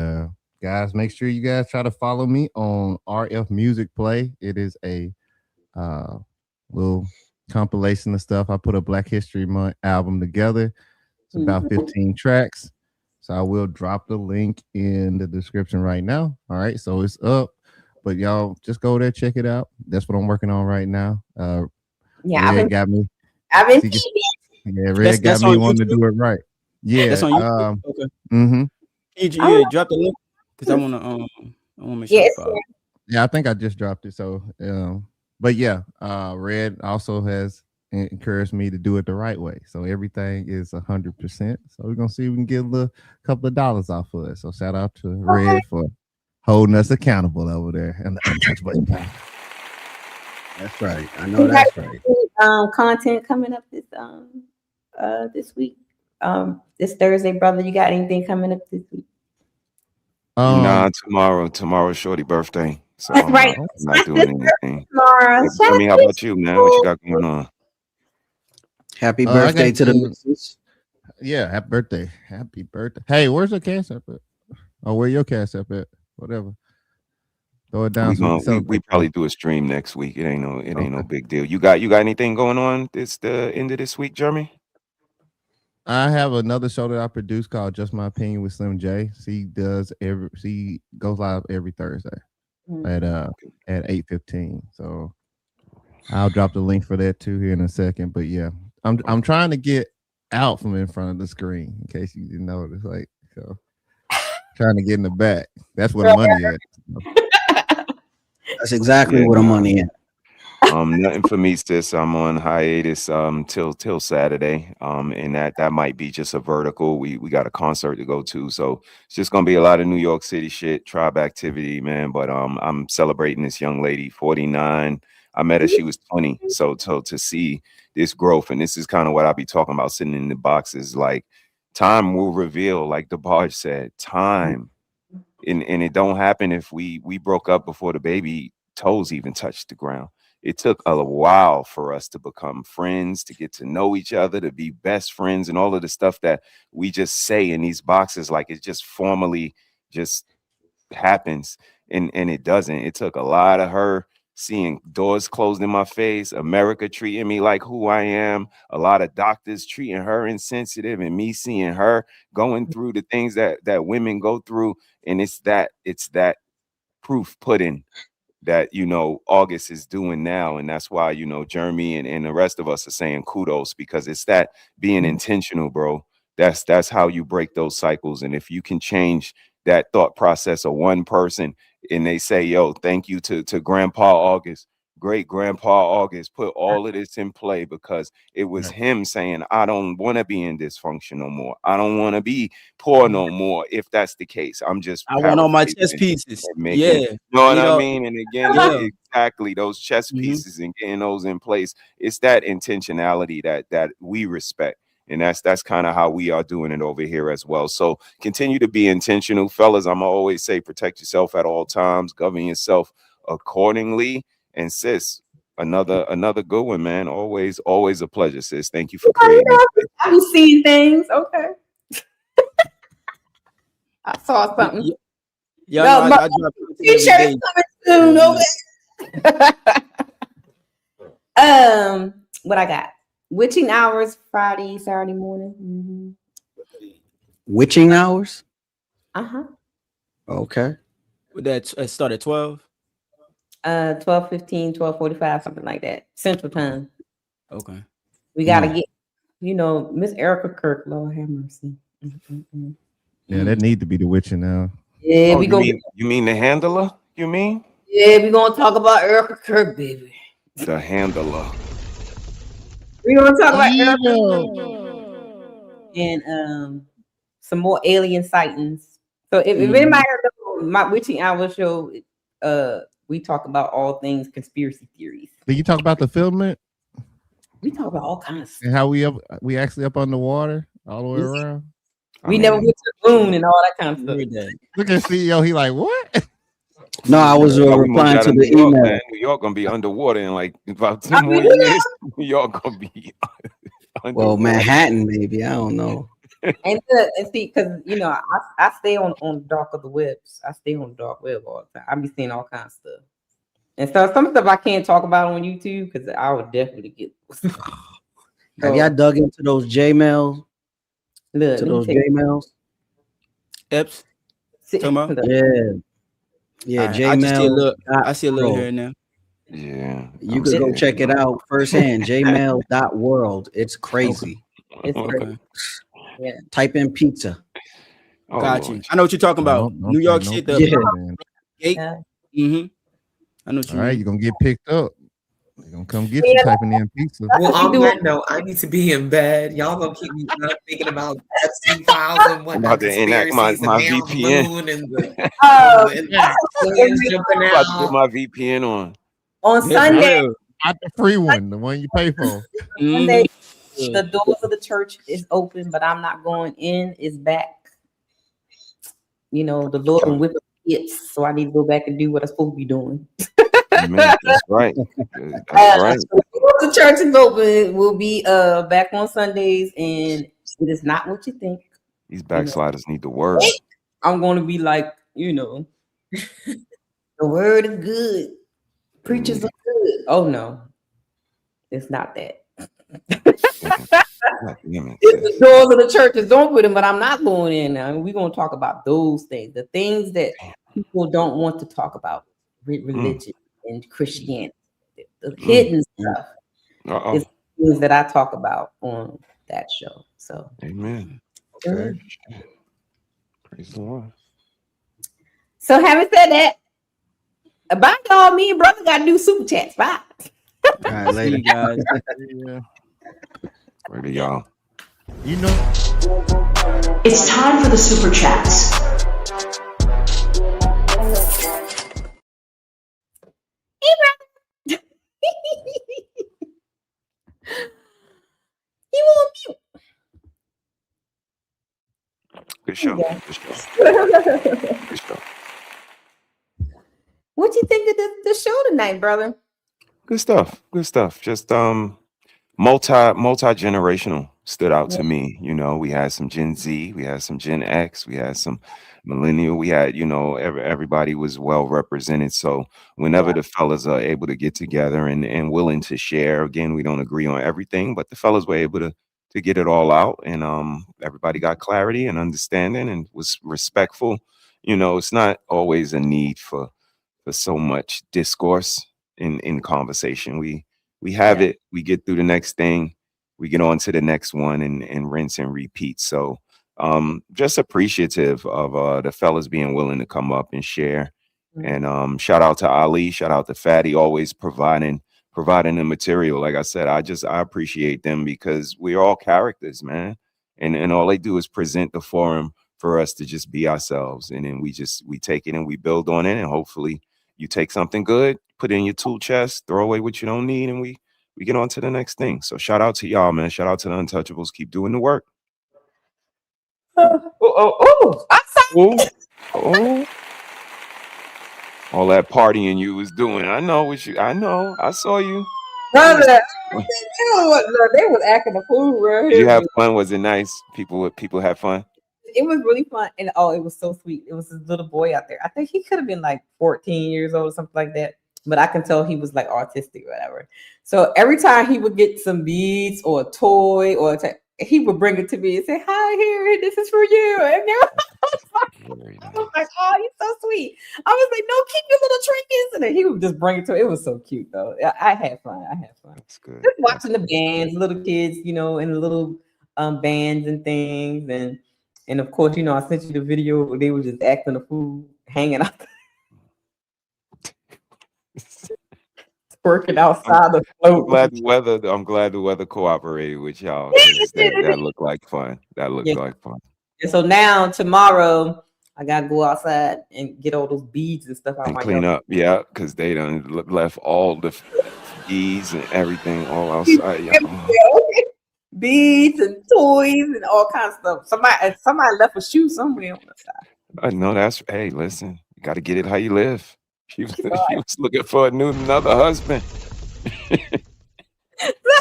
guys, make sure you guys try to follow me on RF Music Play. It is a little compilation of stuff. I put a Black History Month album together. It's about 15 tracks. So I will drop the link in the description right now. All right, so it's up. But y'all just go there, check it out. That's what I'm working on right now. Red got me.
I've been
Red got me wanting to do it right. Yeah.
That's on YouTube. Okay.
Mm-hmm.
You drop the link because I wanna make sure.
Yeah, I think I just dropped it. So but yeah, Red also has encouraged me to do it the right way. So everything is 100%. So we're gonna see if we can get a couple of dollars off of it. So shout out to Red for holding us accountable over there and the untouchable impact.
That's right. I know that's right.
Content coming up this week. This Thursday, brother. You got anything coming up this week?
Nah, tomorrow's Shorty birthday. So
That's right.
I'm not doing anything.
Tomorrow.
Tell me, how about you, man? What you got going on?
Happy birthday to the missus.
Yeah, happy birthday. Happy birthday. Hey, where's the cash up at? Oh, where your cash up at? Whatever. Throw it down.
We probably do a stream next week. It ain't no big deal. You got anything going on the end of this week, Jeremy?
I have another show that I produce called Just My Opinion with Slim J. She goes live every Thursday at 8:15. So I'll drop the link for that too here in a second. But yeah, I'm trying to get out from in front of the screen in case you didn't notice. Like, so trying to get in the back. That's where the money is.
That's exactly where the money is.
Nothing for me, sis. I'm on hiatus till Saturday. And that might be just a vertical. We got a concert to go to, so it's just gonna be a lot of New York City shit, tribe activity, man. But I'm celebrating this young lady, 49. I met her, she was 20. So to see this growth, and this is kind of what I be talking about, sitting in the boxes, like time will reveal, like the Barge said, time. And it don't happen if we broke up before the baby toes even touched the ground. It took a while for us to become friends, to get to know each other, to be best friends, and all of the stuff that we just say in these boxes, like it just formally just happens, and it doesn't. It took a lot of her seeing doors closed in my face, America treating me like who I am, a lot of doctors treating her insensitive, and me seeing her going through the things that women go through. And it's that proof pudding that August is doing now. And that's why Jeremy and the rest of us are saying kudos, because it's that being intentional, bro. That's how you break those cycles. And if you can change that thought process of one person, and they say, yo, thank you to Grandpa August, great Grandpa August, put all of this in play, because it was him saying, I don't want to be in dysfunction no more. I don't want to be poor no more. If that's the case, I'm just
I want all my chess pieces.
You know what I mean? And again, exactly those chess pieces and getting those in place. It's that intentionality that we respect. And that's kind of how we are doing it over here as well. So continue to be intentional, fellas. I'm always say, protect yourself at all times, govern yourself accordingly. And sis, another good one, man. Always a pleasure, sis. Thank you for creating this.
I be seeing things. Okay. I saw something.
Yeah, no, I drop
T-shirts coming soon. Okay. What I got? Witching hours, Friday, Saturday morning.
Witching hours?
Uh-huh.
Okay.
Would that start at 12?
12:15, 12:45, something like that. Central time.
Okay.
We gotta get, Miss Erica Kirk, Lord have mercy.
Yeah, that need to be the witching now.
Yeah,
Oh,
we gonna
you mean the handler? You mean
we gonna talk about Erica Kirk, baby.
the handler?
We gonna talk about Erica and some more alien sightings. So if anybody heard my witching hour show, we talk about all things conspiracy theories.
Did you talk about the filament
We talk about all kinds of stuff.
and how we actually up on the water all the way around?
We never went to the moon and all that kind of stuff.
Look at CEO. He like, what?
No, I was
We moved
replying
out
to
of
the
New York,
email.
man. New York gonna be underwater in like about 2 more years. New York gonna be
Well, Manhattan, maybe. I don't know.
And see, because I stay on the dark of the webs. I stay on the dark web all the time. I be seeing all kinds of stuff. And so some stuff I can't talk about on YouTube because I would definitely get.
Have y'all dug into those J-mails?
Look,
To those J-mails?
Eps. Talking about?
Yeah,
All right,
J-mail.
I see a little here and there.
Yeah.
You could go check it out firsthand. Jmail.world. It's crazy.
It's crazy. Yeah.
Type in pizza.
Oh,
Got
Lord.
you. I know what you're talking about.
Don't
New York
say no
shit.
pizza,
The
man.
gate. I know what you
All right,
mean.
you're gonna get picked up. They're gonna come get you typing in pizza.
Well, on that note, I need to be in bed. Y'all gonna keep me thinking about Epstein files and
I'm
whatnot,
about to enact my
conspiracies, and man on the
VPN.
moon and the aliens jumping
I'm about to put
out.
my VPN on.
On Sunday,
Not the free one, the one you pay for.
Sunday, the doors of the church is open, but I'm not going in. It's back. The Lord will whip up kids, so I need to go back and do what I'm supposed to be doing.
Amen. That's right. That's right.
The church is open. We'll be back on Sundays, and it is not what you think.
These backsliders need the word.
I'm going to be like, the word is good. Preachers are good. Oh no, it's not that. It's the doors of the church is open, but I'm not going in now. We're going to talk about those things, the things that people don't want to talk about, religion and Christianity, the hidden stuff. Is things that I talk about on that show. So,
amen. Okay. Praise the Lord.
So, having said that, bye, y'all. Me and brother got to do super chats. Bye.
All right, later,
guys.
Where do y'all?
It's time for the super chats.
Hey, brother. You on mute.
Good show. Good show. Good show.
What you think of the show tonight, brother?
Good stuff. Good stuff. Just multi-generational stood out to me. We had some Gen Z, we had some Gen X, we had some millennial, we had, everybody was well represented. So whenever the fellas are able to get together and willing to share, again, we don't agree on everything, but the fellas were able to get it all out, and everybody got clarity and understanding and was respectful. It's not always a need for so much discourse in conversation. We have it, we get through the next thing, we get on to the next one and rinse and repeat. So just appreciative of the fellas being willing to come up and share. And shout out to Ali, shout out to Fatty, always providing the material. Like I said, I appreciate them because we're all characters, man. And all they do is present the forum for us to just be ourselves. And then we take it and we build on it, and hopefully you take something good, put it in your tool chest, throw away what you don't need, and we get on to the next thing. So shout out to y'all, man. Shout out to the Untouchables. Keep doing the work. All that partying you was doing. I know. I saw you.
Brother, they was acting a fool right
Did
here.
you have fun? Was it nice? People had fun.
It was really fun, and it was so sweet. It was this little boy out there. I think he could have been like 14 years old or something like that. but I can tell he was like autistic or whatever. So every time he would get some beads or a toy he would bring it to me and say, "Hi, here, this is for you." And I was like, "Oh, you're so sweet." I was like, "No, keep your little trinkets," and then he would just bring it to me. It was so cute though. I had fun.
That's good.
Just watching the bands, little kids, in the little bands and things, and of course, I sent you the video where they were just acting a fool, hanging out. Working outside the float.
I'm glad the weather cooperated with y'all, because that looked like fun. That looked like fun.
And so now tomorrow I gotta go outside and get all those beads and stuff out
And
my
clean
yard.
up, yeah, because they done left all the beads and everything all outside.
Beads and toys and all kinds of stuff. Somebody left a shoe somewhere on the side.
I know hey, listen, you got to get it how you live. She was looking for another husband.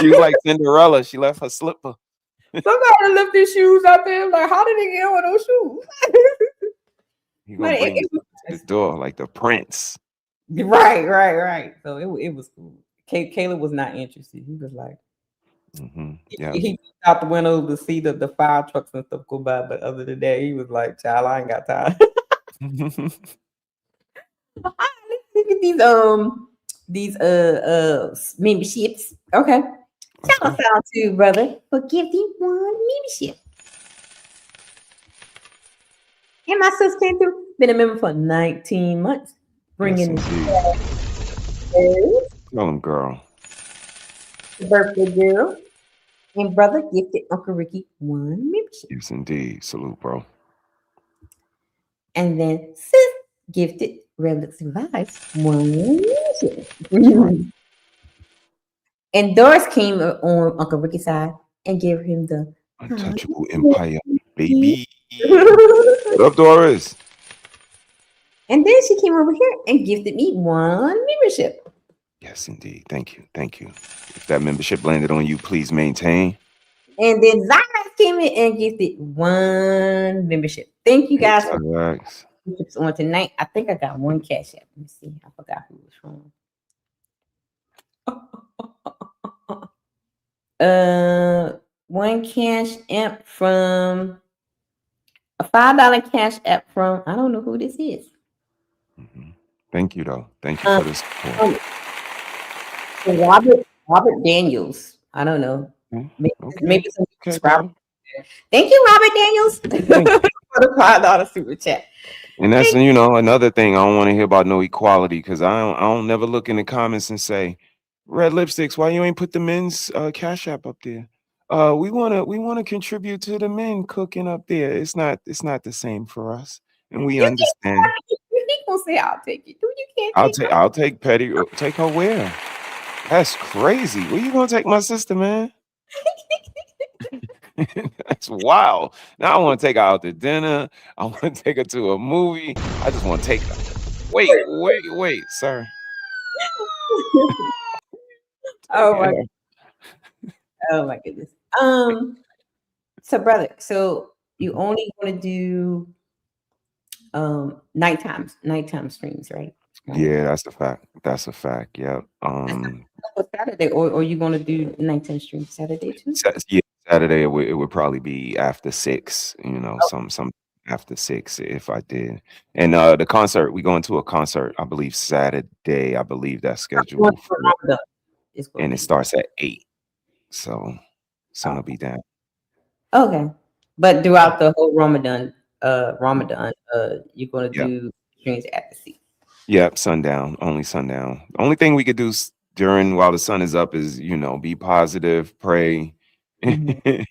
She was like Cinderella. She left her slipper.
Somebody left their shoes out there. Like, how did they get on those shoes?
You gonna bring it to the door like the prince.
Right. So it was cool. Caleb was not interested. He was like,
yeah.
He looked out the window to see the fire trucks and stuff go by, but other than that, he was like, "Child, I ain't got time." Look at these memberships. Okay. Shout us out to brother for gifting one membership. And my sister came through. Been a member for 19 months. Bringing
Tell him, girl.
Birthday girl. And brother gifted Uncle Ricky one membership.
Yes, indeed. Salute, bro.
And then sis gifted Relics Vibes one membership. And Doris came on Uncle Ricky's side and gave him the
Untouchable Empire, baby. What up, Doris?
And then she came over here and gifted me one membership.
Yes, indeed. Thank you. If that membership landed on you, please maintain.
And then Zara came in and gifted one membership. Thank you guys for memberships on tonight. I think I got one cash app. Let me see. I forgot who it was from. One cash app from a $5 cash app from, I don't know who this is.
Thank you, though. Thank you for this support.
Robert Daniels. I don't know. Maybe some
subscribers.
Thank you, Robert Daniels, for the $5 super chat.
And that's another thing. I don't want to hear about no equality, because I don't never look in the comments and say, "Red Lipsticks, why you ain't put the men's cash app up there?" We wanna contribute to the men cooking up there. It's not the same for us, and we understand.
He gonna say, "I'll take it." You can't.
I'll take Petty. Take her where? That's crazy. Where you gonna take my sister, man? That's wild. Now I want to take her out to dinner. I want to take her to a movie. I just want to take her. Wait, sir.
Oh my goodness. So brother, so you only want to do nighttime streams, right?
Yeah, that's a fact. Yeah.
Saturday, or you gonna do nighttime streams Saturday too?
Yeah, Saturday it would probably be after 6. Some after 6 if I did. And the concert, we going to a concert, I believe Saturday. I believe that's scheduled for, and it starts at 8. So sun will be down.
Okay, but throughout the whole Ramadan, you're gonna do streams after 6.
Yep, sundown. Only sundown. The only thing we could do while the sun is up is be positive, pray, and get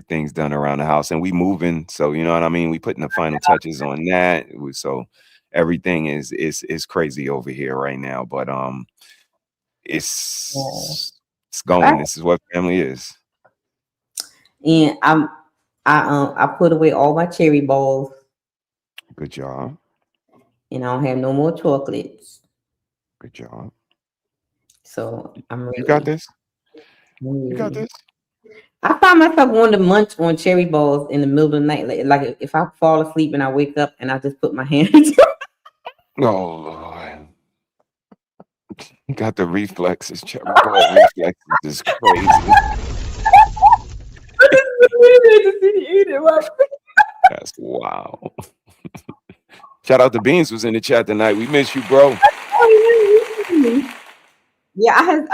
things done around the house. And we moving, so you know what I mean. We putting the final touches on that. So everything is crazy over here right now. But it's going. This is what family is.
And I put away all my cherry balls.
Good job.
And I don't have no more chocolates.
Good job.
So I'm ready.
You got this. You got this.
I find myself wanting to munch on cherry balls in the middle of the night. Like if I fall asleep and I wake up and I just put my hand.
Oh Lord. Got the reflexes. Cherry Ball reflexes is crazy. That's wow. Shout out to Beans was in the chat tonight. We miss you, bro.
Yeah, I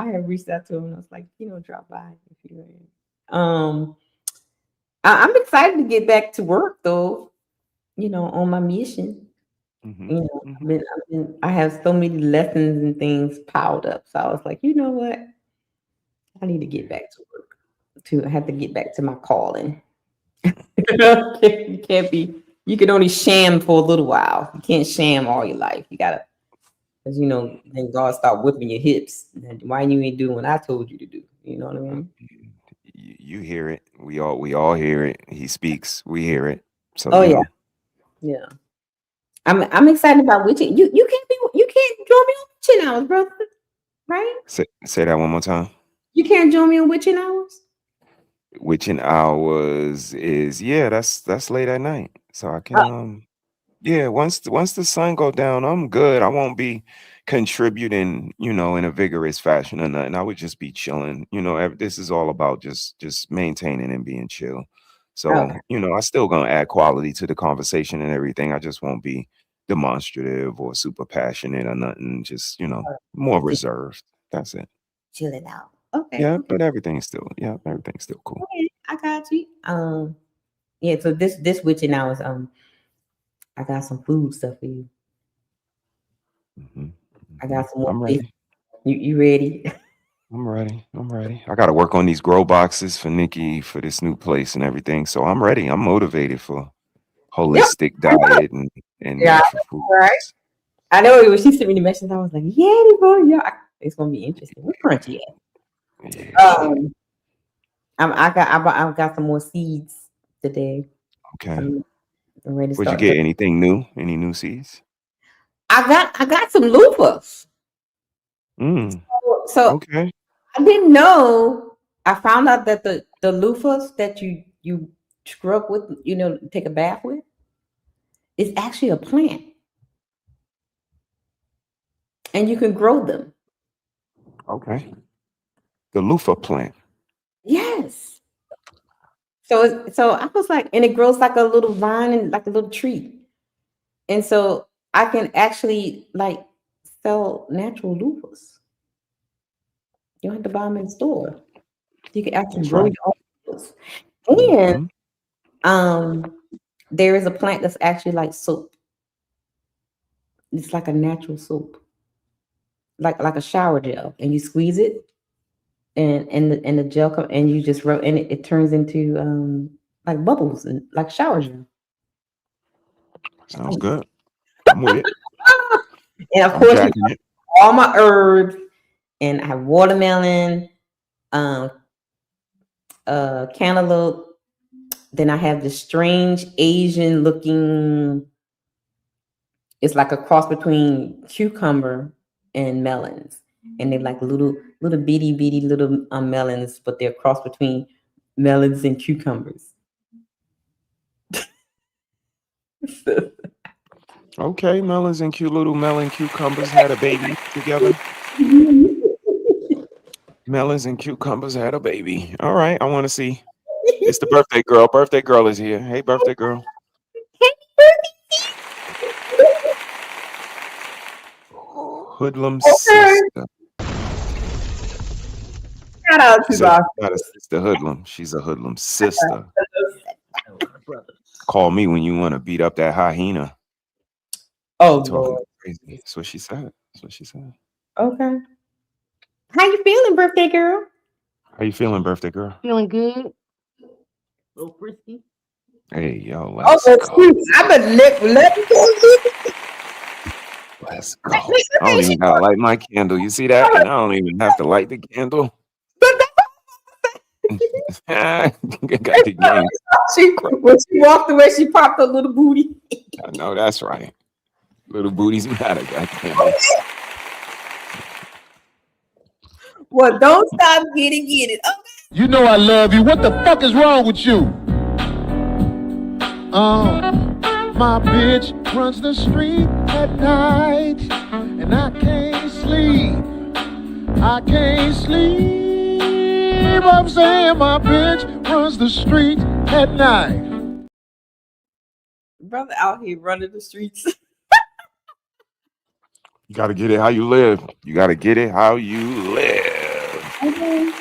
had reached out to him and I was like, drop by if you I'm excited to get back to work though, on my mission. I have so many lessons and things piled up. So I was like, you know what? I need to get back to work. I have to get back to my calling. You can only sham for a little while. You can't sham all your life. You gotta, because then God start whipping your hips. Why you ain't doing what I told you to do? You know what I mean?
You hear it. We all hear it. He speaks. We hear it. So
yeah. I'm excited about witching. You can't join me on witching hours, brother. Right?
Say that one more time.
You can't join me on witching hours.
Witching hours is that's late at night. So I can once the sun go down, I'm good. I won't be contributing, in a vigorous fashion or nothing. I would just be chilling. This is all about just maintaining and being chill. So, I still gonna add quality to the conversation and everything. I just won't be demonstrative or super passionate or nothing. Just, more reserved. That's it.
Chill it out. Okay.
Yeah, but everything's still cool.
Okay, I got you. So this witching hours, I got some food stuff for you. I got some more.
I'm ready.
You ready?
I'm ready. I got to work on these grow boxes for Nikki for this new place and everything. So I'm ready. I'm motivated for holistic diet and natural food.
Right. I know when she sent me the message, I was like, it's gonna be interesting. We're crunchy. I've got some more seeds today.
Okay.
I'm ready to
Would you
start.
get anything new? Any new seeds?
I got some loofahs. So
okay.
I didn't know. I found out that the loofahs that you scrub with, take a bath with, is actually a plant, and you can grow them.
Okay. The loofah plant.
Yes. So I was like, and it grows like a little vine and like a little tree, and so I can actually sell natural loofahs. You don't have to buy them in the store. You can actually grow your own loofahs. And there is a plant that's actually like soap. It's like a natural soap, like a shower gel, and you squeeze it, and the gel comes, and you just rub, and it turns into like bubbles and like shower gel.
Sounds good. I'm with it.
And of course, all my herbs, and I have watermelon, cantaloupe. Then I have this strange Asian looking. It's like a cross between cucumber and melons, and they're like little bitty little melons, but they're a cross between melons and cucumbers.
Okay, melons and cute little melon cucumbers had a baby together. Melons and cucumbers had a baby. All right, I want to see. It's the birthday girl. Birthday girl is here. Hey, birthday girl. Hoodlum sister.
Shout out to
Not a sister hoodlum. She's a hoodlum sister. Call me when you want to beat up that hyena.
Oh, Lord.
Crazy. That's what she said.
Okay. How you feeling, birthday girl?
How you feeling, birthday girl?
Feeling good. A little frisky.
Hey, yo, let's go.
I better let
Let's go. I don't even gotta light my candle. You see that? And I don't even have to light the candle. Got the game.
When she walked away, she popped her little booty.
I know that's right. Little booties matter. Goddamn.
Well, don't stop getting it. Okay.
You know I love you. What the fuck is wrong with you? My bitch runs the street at night, and I can't sleep. sleep. I can't sleep. I'm saying my bitch runs the street at night.
Brother out here running the streets.
You got to get it how you live. You got to get it how you live.
Okay.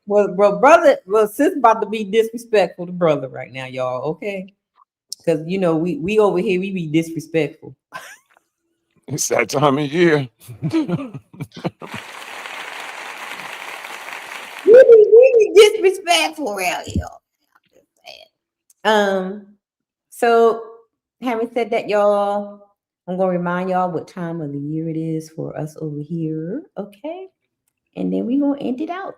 Well, brother, sis about to be disrespectful to brother right now, y'all. Okay, because you know we over here we be disrespectful.
It's that time of year.
we be disrespectful around here. So having said that, y'all, I'm gonna remind y'all what time of the year it is for us over here. Okay, and then we gonna end it out.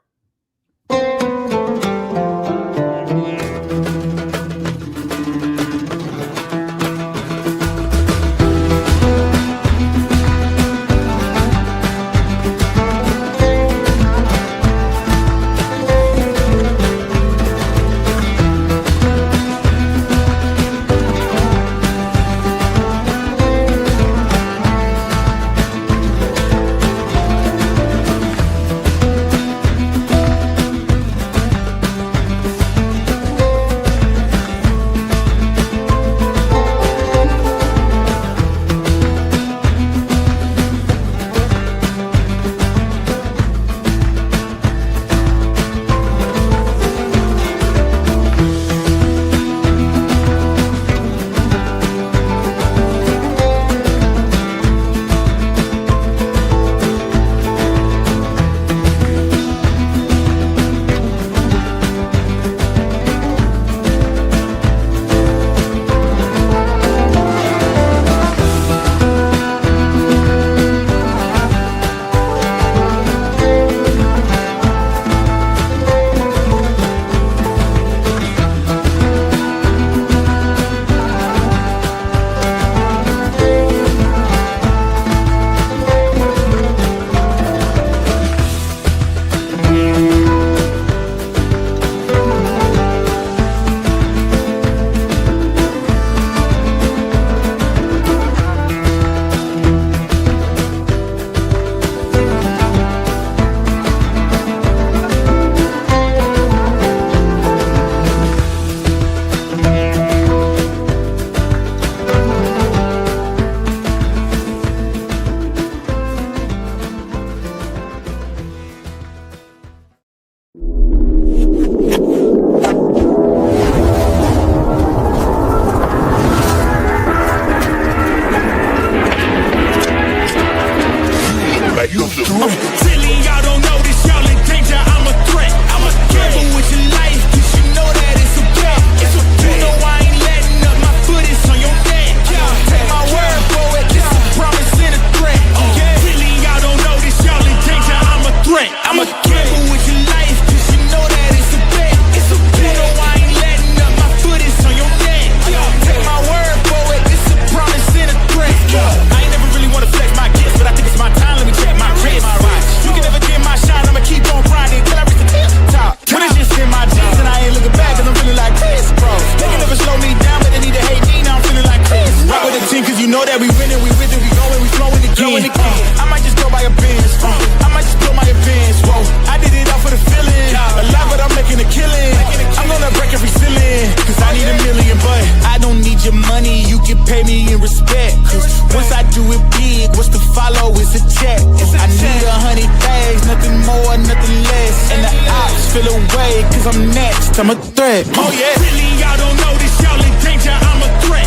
I'm next, I'm a threat.
Oh yeah. Really, y'all don't know this, y'all in danger, I'm a threat.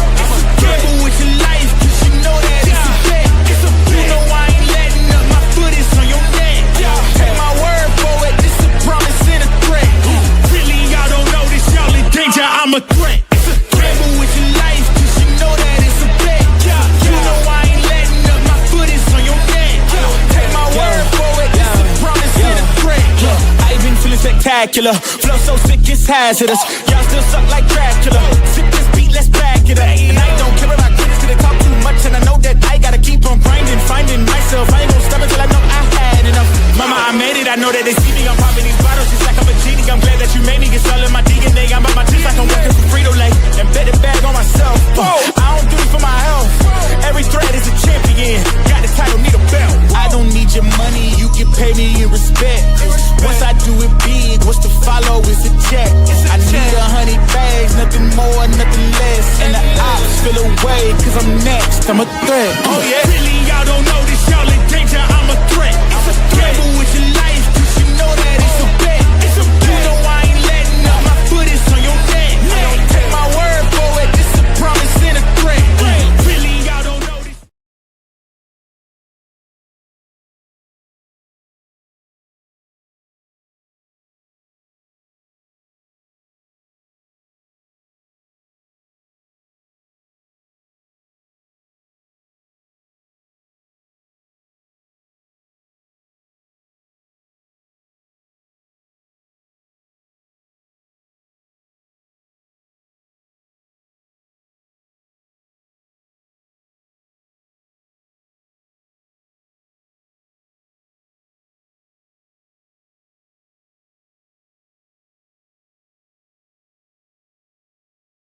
Careful with your life, cause you know that it's a bet. You know I ain't letting up, my foot is on your neck. Take my word for it, this a promise and a threat. Really, y'all don't know this, y'all in danger, I'm a threat. Careful with your life, cause you know that it's a bet. You know I ain't letting up, my foot is on your neck. Take my word for it, this a promise and a threat. I been feeling spectacular, flow so sick it's hazardous. Y'all still suck like Dracula. Sip this beat, let's back it up. And I don't care about critics, cause they talk too much. And I know that I gotta keep on grinding, finding myself. I ain't gon' stop until I know I had enough. Mama, I made it, I know that they see me. I'm popping these bottles just like I'm a genie. I'm glad that you made me. It's all in my DNA. I'm on my teeth like I'm working for Frito-Lay. And bet it bag on myself. I don't do it for my health. Every threat is a champion. Got the title, need a belt.
feel away, cause I'm next, I'm a threat. Oh yeah. Really